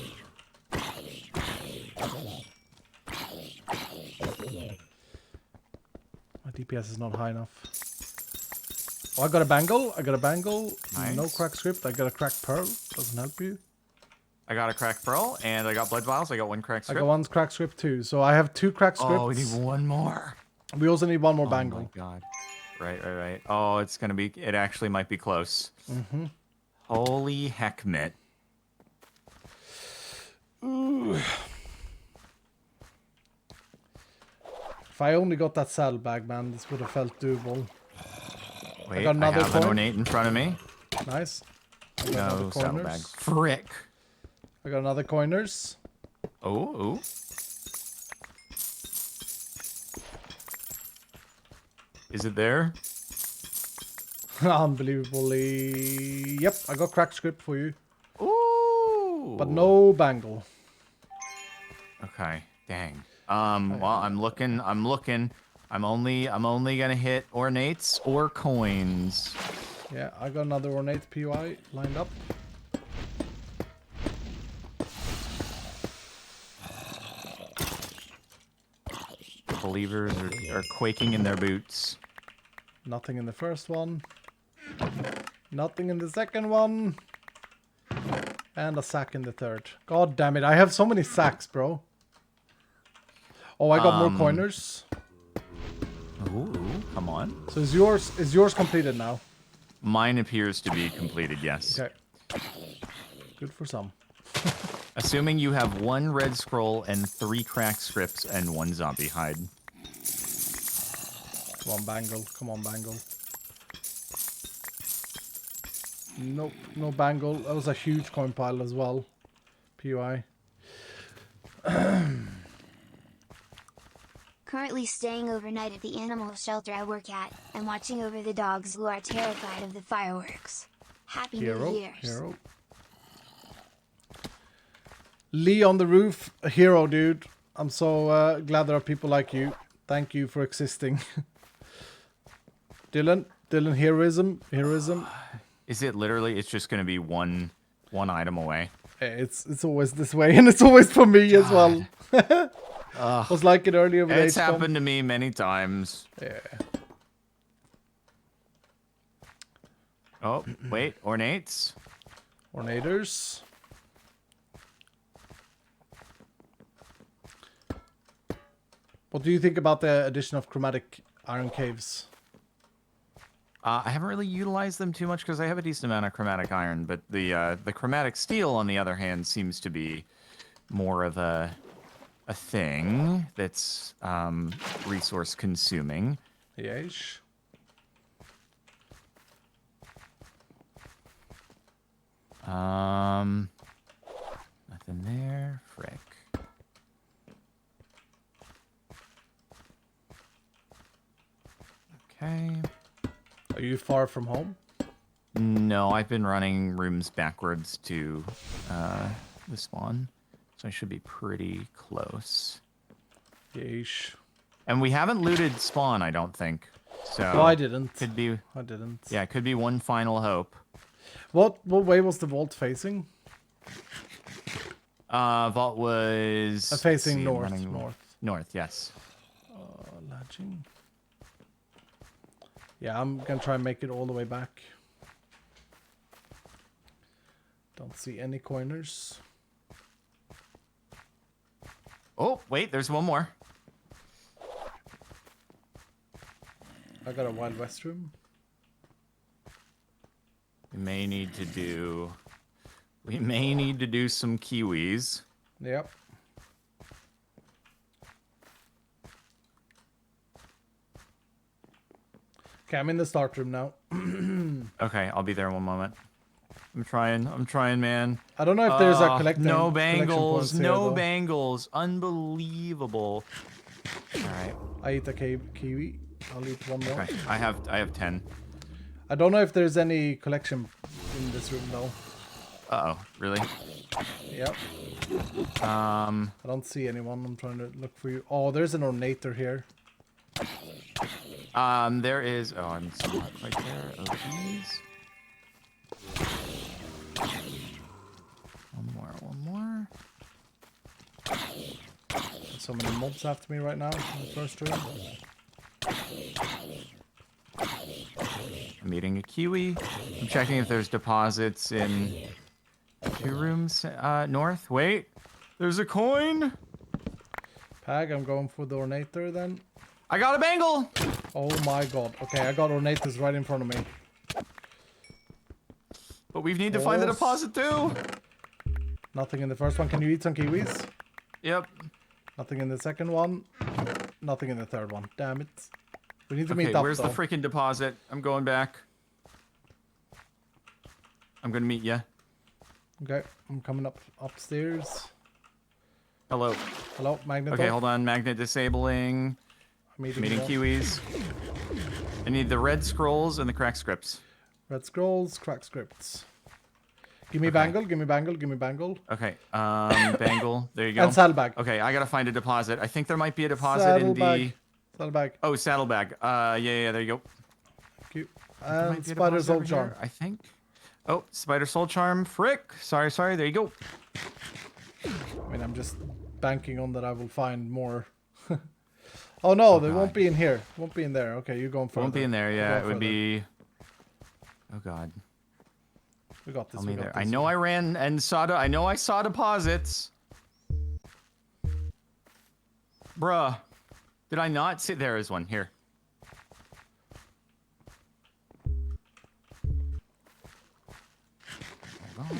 Speaker 1: My DPS is not high enough. Oh, I got a bangle. I got a bangle.
Speaker 6: Nice.
Speaker 1: No crack script. I got a crack pearl. Doesn't help you.
Speaker 6: I got a crack pearl, and I got blood vials. I got 1 crack
Speaker 1: I
Speaker 6: script.
Speaker 1: got 1 crack script too. So I have 2 crack scripts.
Speaker 6: Oh, we need 1 more.
Speaker 1: We also need 1 more
Speaker 6: Oh
Speaker 1: bangle.
Speaker 6: my god. Right. Oh, it's gonna be. It actually might be close.
Speaker 1: Mm-hmm.
Speaker 6: Holy heck, Mitt.
Speaker 1: Ooh. If I only got that saddlebag, man, this would have felt doable.
Speaker 6: Wait,
Speaker 1: got another
Speaker 6: I have an
Speaker 1: coin.
Speaker 6: ornate in front of me.
Speaker 1: Nice. I got
Speaker 6: No
Speaker 1: another
Speaker 6: saddlebag.
Speaker 1: coiners.
Speaker 6: Frick.
Speaker 1: I got another coiners.
Speaker 6: Oh. Is it there?
Speaker 1: Unbelievably. Yep, I got crack script for you.
Speaker 6: Ooh.
Speaker 1: But no bangle.
Speaker 6: Okay. Dang. Well, I'm looking. I'm only gonna hit ornates or coins.
Speaker 1: Yeah, I got another ornate POI lined up.
Speaker 6: Believers are quaking in their boots.
Speaker 1: Nothing in the first one. Nothing in the second one. And a sack in the third. God damn it, I have so many sacks, bro. Oh, I got more coiners.
Speaker 6: Ooh, come on.
Speaker 1: So is yours completed now?
Speaker 6: Mine appears to be completed, yes.
Speaker 1: Okay. Good for some.
Speaker 6: Assuming you have 1 red scroll and 3 crack scripts and 1 zombie hide.
Speaker 1: Come on, bangle. Come on, bangle. Nope, no bangle. That was a huge coin pile as well. POI.
Speaker 2: Currently staying overnight at the animal shelter I work at, and watching over the dogs who are terrified of the fireworks. Happy New Year's.
Speaker 1: Hero. Lee on the roof, a hero, dude. I'm so glad there are people like you. Thank you for existing. Dylan, heroism.
Speaker 6: Is it literally? It's just gonna be one item away.
Speaker 1: It's always this way, and it's always for me as well. Was like it earlier with
Speaker 6: It's
Speaker 1: HCOM.
Speaker 6: happened to me many times.
Speaker 1: Yeah.
Speaker 6: Oh, wait, ornates.
Speaker 1: Ornators. What do you think about the addition of chromatic iron caves?
Speaker 6: I haven't really utilized them too much because I have a decent amount of chromatic iron, but the chromatic steel, on the other hand, seems to be more of a thing that's resource consuming.
Speaker 1: Yes.
Speaker 6: Nothing there. Frick. Okay.
Speaker 1: Are you far from home?
Speaker 6: No, I've been running rooms backwards to the spawn, so I should be pretty close.
Speaker 1: Yeesh.
Speaker 6: And we haven't looted spawn, I don't think. So
Speaker 1: No, I didn't.
Speaker 6: Could be.
Speaker 1: I didn't.
Speaker 6: Yeah, it could be one final hope.
Speaker 1: What way was the vault facing?
Speaker 6: Vault was
Speaker 1: Facing
Speaker 6: let's see,
Speaker 1: north.
Speaker 6: North, yes.
Speaker 1: Latching. Yeah, I'm gonna try and make it all the way back. Don't see any coiners.
Speaker 6: Oh, wait, there's one more.
Speaker 1: I got a Wild West room.
Speaker 6: We may need to do some kiwis.
Speaker 1: Yep. Okay, I'm in the start room now.
Speaker 6: Okay, I'll be there in one moment. I'm trying, man.
Speaker 1: I don't know if there's a collecting.
Speaker 6: No
Speaker 1: collection
Speaker 6: bangles,
Speaker 1: points here,
Speaker 6: no
Speaker 1: though.
Speaker 6: bangles. Unbelievable. All right.
Speaker 1: I eat a kiwi. I'll eat one more.
Speaker 6: Okay, I have 10.
Speaker 1: I don't know if there's any collection in this room though.
Speaker 6: Uh-oh, really?
Speaker 1: Yep.
Speaker 6: Um,
Speaker 1: I don't see anyone. I'm trying to look for you. Oh, there's an ornator here.
Speaker 6: there is. Oh, I'm not right there. Oh, geez. One more.
Speaker 1: There's so many mobs after me right now in the first room.
Speaker 6: I'm eating a kiwi. I'm checking if there's deposits in 2 rooms north. Wait, there's a coin.
Speaker 1: Pag, I'm going for the ornator then.
Speaker 6: I got a bangle.
Speaker 1: Oh my god. Okay, I got ornators right in front of me.
Speaker 6: But we need to find the deposit too.
Speaker 1: Nothing in the first one. Can you eat some kiwis?
Speaker 6: Yep.
Speaker 1: Nothing in the second one. Nothing in the third one. Damn it. We need to meet
Speaker 6: Okay,
Speaker 1: up
Speaker 6: where's
Speaker 1: though.
Speaker 6: the freaking deposit? I'm going back. I'm gonna meet you.
Speaker 1: Okay, I'm coming up upstairs.
Speaker 6: Hello.
Speaker 1: Hello, magnet.
Speaker 6: Okay,
Speaker 1: off.
Speaker 6: hold on. Magnet disabling.
Speaker 1: I'm
Speaker 6: Meeting
Speaker 1: you off.
Speaker 6: kiwis. I need the red scrolls and the crack scripts.
Speaker 1: Red scrolls, crack scripts. Give me bangle, give me bangle, give me bangle.
Speaker 6: Okay, bangle. There you go.
Speaker 1: And saddlebag.
Speaker 6: Okay, I gotta find a deposit. I think there might be a deposit in the.
Speaker 1: Saddlebag. Saddlebag.
Speaker 6: Oh, saddlebag. Yeah, there you go.
Speaker 1: Thank you.
Speaker 6: There might
Speaker 1: And
Speaker 6: be a
Speaker 1: spider
Speaker 6: deposit
Speaker 1: soul
Speaker 6: over
Speaker 1: charm.
Speaker 6: here, I think. Oh, spider soul charm. Frick. Sorry. There you go.
Speaker 1: I mean, I'm just banking on that I will find more. Oh no, they won't be in here. Won't be in there. Okay, you're going further.
Speaker 6: Won't be in there.
Speaker 1: You're
Speaker 6: Yeah,
Speaker 1: going
Speaker 6: it would
Speaker 1: further.
Speaker 6: be. Oh God.
Speaker 1: We got this.
Speaker 6: Tell
Speaker 1: We
Speaker 6: me
Speaker 1: got
Speaker 6: there.
Speaker 1: this.
Speaker 6: I know I ran and saw. I know I saw deposits. Bruh. Did I not see? There is one here. Hold on.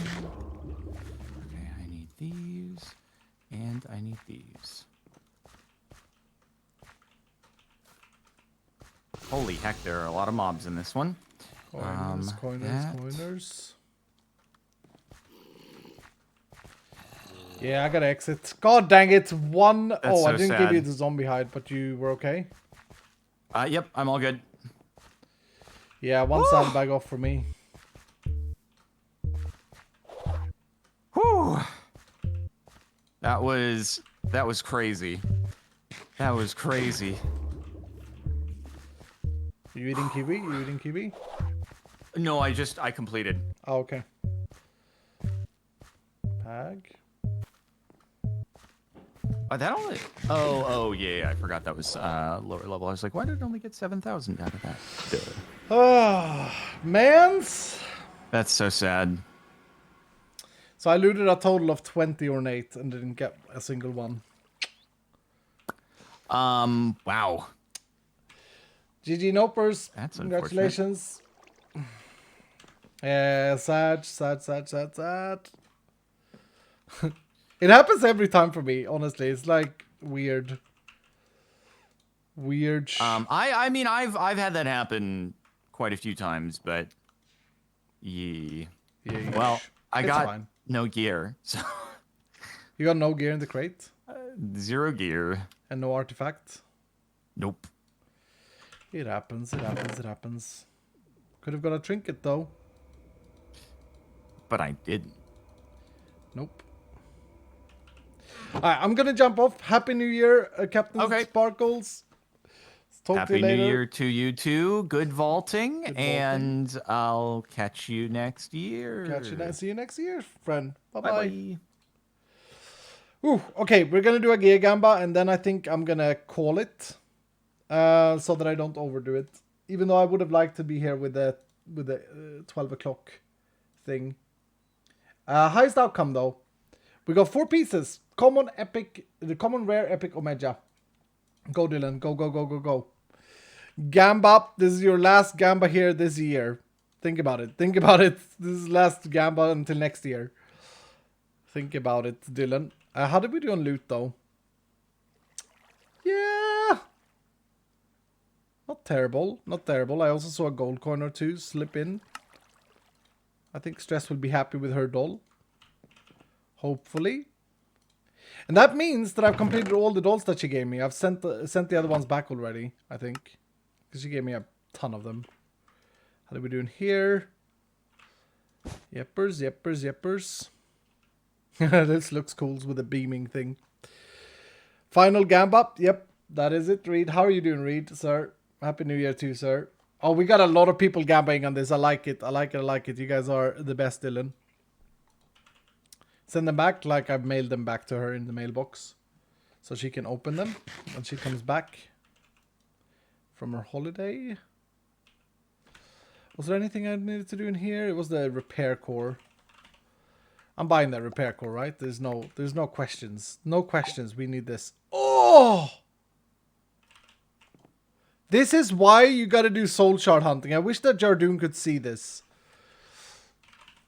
Speaker 6: Okay, I need these. And I need these. Holy heck, there are a lot of mobs in this one.
Speaker 1: Coiners, coiners,
Speaker 6: that.
Speaker 1: coiners. Yeah, I gotta exit. God dang it! One. Oh, I
Speaker 6: so
Speaker 1: didn't give you
Speaker 6: sad.
Speaker 1: the zombie hide, but you were okay.
Speaker 6: Yep, I'm all good.
Speaker 1: Yeah, one saddlebag off for me.
Speaker 6: Whew. That was crazy. That was crazy.
Speaker 1: You eating kiwi? You eating kiwi?
Speaker 6: No, I completed.
Speaker 1: Oh, okay. Pag.
Speaker 6: That only. Oh, yeah. I forgot that was lower level. I was like, why did it only get 7,000 out of that? Duh.
Speaker 1: Ah, mans.
Speaker 6: That's so sad.
Speaker 1: So I looted a total of 20 ornate and didn't get a single one.
Speaker 6: Wow.
Speaker 1: GG Nopers.
Speaker 6: That's
Speaker 1: Congratulations. Yeah, sad. It happens every time for me, honestly. It's like weird.
Speaker 6: I mean, I've had that happen quite a few times, but yeah. Well, I got
Speaker 1: fine.
Speaker 6: no gear, so
Speaker 1: You got no gear in the crate
Speaker 6: 0 gear.
Speaker 1: and no artifact.
Speaker 6: Nope.
Speaker 1: It happens. Could have got a trinket though.
Speaker 6: But I didn't.
Speaker 1: Nope. Alright, I'm gonna jump off. Happy New Year, Captain
Speaker 6: Okay.
Speaker 1: Sparkles. Talk to
Speaker 6: Happy
Speaker 1: you
Speaker 6: New
Speaker 1: later.
Speaker 6: Year to you too. Good vaulting,
Speaker 1: Good vaulting.
Speaker 6: and I'll catch you next year.
Speaker 1: See you next year, friend. Bye-bye.
Speaker 6: Bye.
Speaker 1: Ooh, okay, we're gonna do a gear gamba, and then I think I'm gonna call it, so that I don't overdo it. Even though I would have liked to be here with the 12 o'clock thing. Highest outcome though. We got 4 pieces. Common, epic, the common, rare, epic, Omega. Go Dylan, go, go, go, go, go. Gamba, this is your last Gamba here this year. Think about it. Think about it. This is last Gamba until next year. Think about it, Dylan. How did we do on loot though? Yeah. Not terrible. Not terrible. I also saw a gold coin or 2 slip in. I think Stress will be happy with her doll. Hopefully. And that means that I've completed all the dolls that she gave me. I've sent the other ones back already, I think. Because she gave me a ton of them. How are we doing here? Yeppers, yeppers, yeppers. This looks cool with the beaming thing. Final Gamba. Yep, that is it, Reed. How are you doing, Reed, sir? Happy New Year too, sir. Oh, we got a lot of people gambaying on this. I like it. I like it. I like it. You guys are the best, Dylan. Send them back like I've mailed them back to her in the mailbox. So she can open them when she comes back from her holiday. Was there anything I needed to do in here? It was the repair core. I'm buying that repair core, right? There's no questions. No questions. We need this. Oh! This is why you gotta do soul shard hunting. I wish that Jardoon could see this.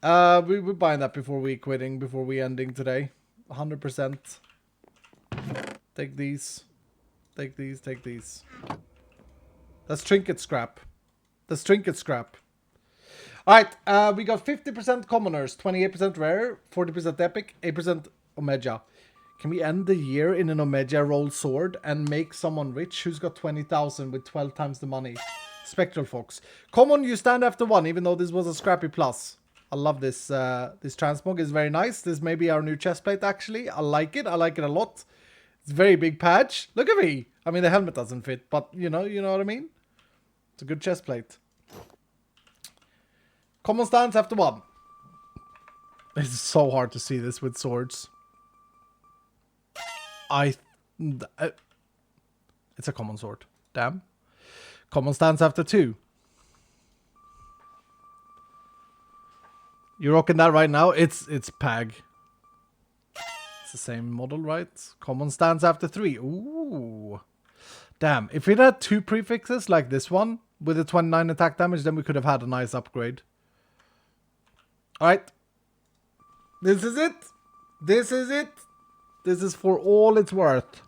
Speaker 1: We're buying that before we quitting, before we ending today. 100%. Take these. Take these, take these. That's trinket scrap. That's trinket scrap. Alright, we got 50% commoners, 28% rare, 40% epic, 8% Omega. Can we end the year in an Omega roll sword and make someone rich who's got 20,000 with 12 times the money? Spectral Fox. Common, you stand after 1, even though this was a scrappy plus. I love this. This transmog is very nice. This may be our new chestplate, actually. I like it. I like it a lot. It's a very big patch. Look at me. I mean, the helmet doesn't fit, but you know what I mean? It's a good chestplate. Common stance after 1. It's so hard to see this with swords. It's a common sword. Damn. Common stance after 2. You're rocking that right now? It's Pag. It's the same model, right? Common stance after 3. Ooh. Damn. If it had 2 prefixes like this one with a 29 attack damage, then we could have had a nice upgrade. Alright. This is it. This is it. This is for all it's worth.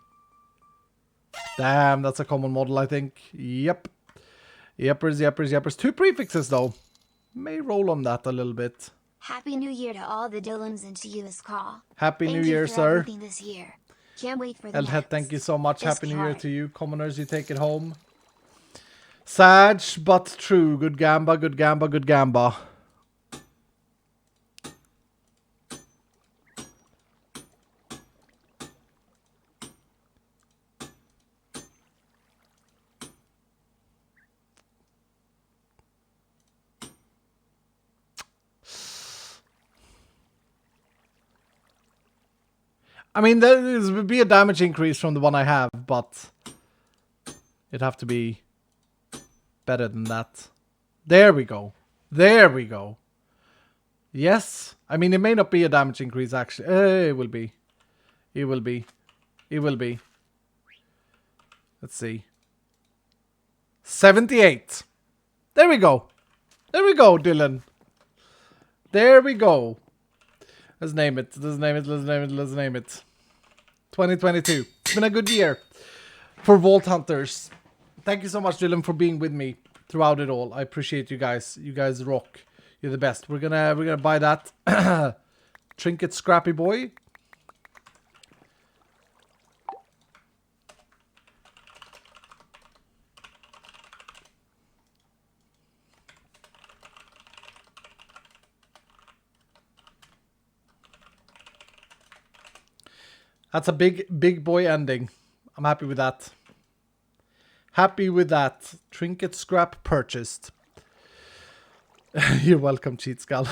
Speaker 1: Damn, that's a common model, I think. Yep. Yeppers, yeppers, yeppers. 2 prefixes, though. May roll on that a little bit.
Speaker 2: Happy New Year to all the Dylans and to you as call.
Speaker 1: Happy New Year, sir.
Speaker 2: This year. Can't wait for the
Speaker 1: Elhead, thank you so much.
Speaker 2: Just
Speaker 1: Happy New Year
Speaker 2: hard.
Speaker 1: to you. Commoners, you take it home. Sad, but true. Good Gamba, good Gamba, good Gamba. I mean, there would be a damage increase from the one I have, but it'd have to be better than that. There we go. There we go. Yes. I mean, it may not be a damage increase, actually. It will be. It will be. It will be. Let's see. 78. There we go. There we go, Dylan. There we go. Let's name it. Let's name it. Let's name it. Let's name it. 2022. It's been a good year for Vault Hunters. Thank you so much, Dylan, for being with me throughout it all. I appreciate you guys. You guys rock. You're the best. We're gonna buy that trinket scrappy boy. That's a big boy ending. I'm happy with that. Happy with that. Trinket scrap purchased. You're welcome, Cheat Skull.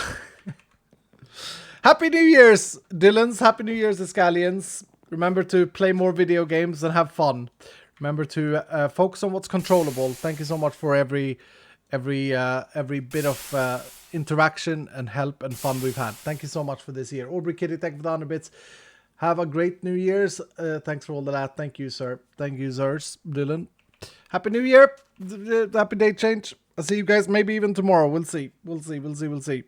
Speaker 1: Happy New Year's, Dylans. Happy New Year's, Escallions. Remember to play more video games and have fun. Remember to focus on what's controllable. Thank you so much for every every bit of interaction and help and fun we've had. Thank you so much for this year. Aubrey Kitty, thank you for the 100 bits. Have a great New Year's. Thanks for all of that. Thank you, sir. Thank you, sirs. Dylan. Happy New Year. Happy date change. I'll see you guys maybe even tomorrow. We'll see. We'll see.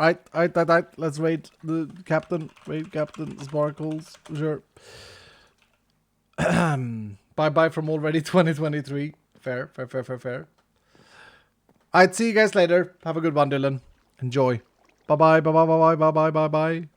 Speaker 1: Alright. Let's wait. The captain. Wait, Captain Sparkles. Sure. Bye from already 2023. Fair. Alright, see you guys later. Have a good one, Dylan. Enjoy. Bye.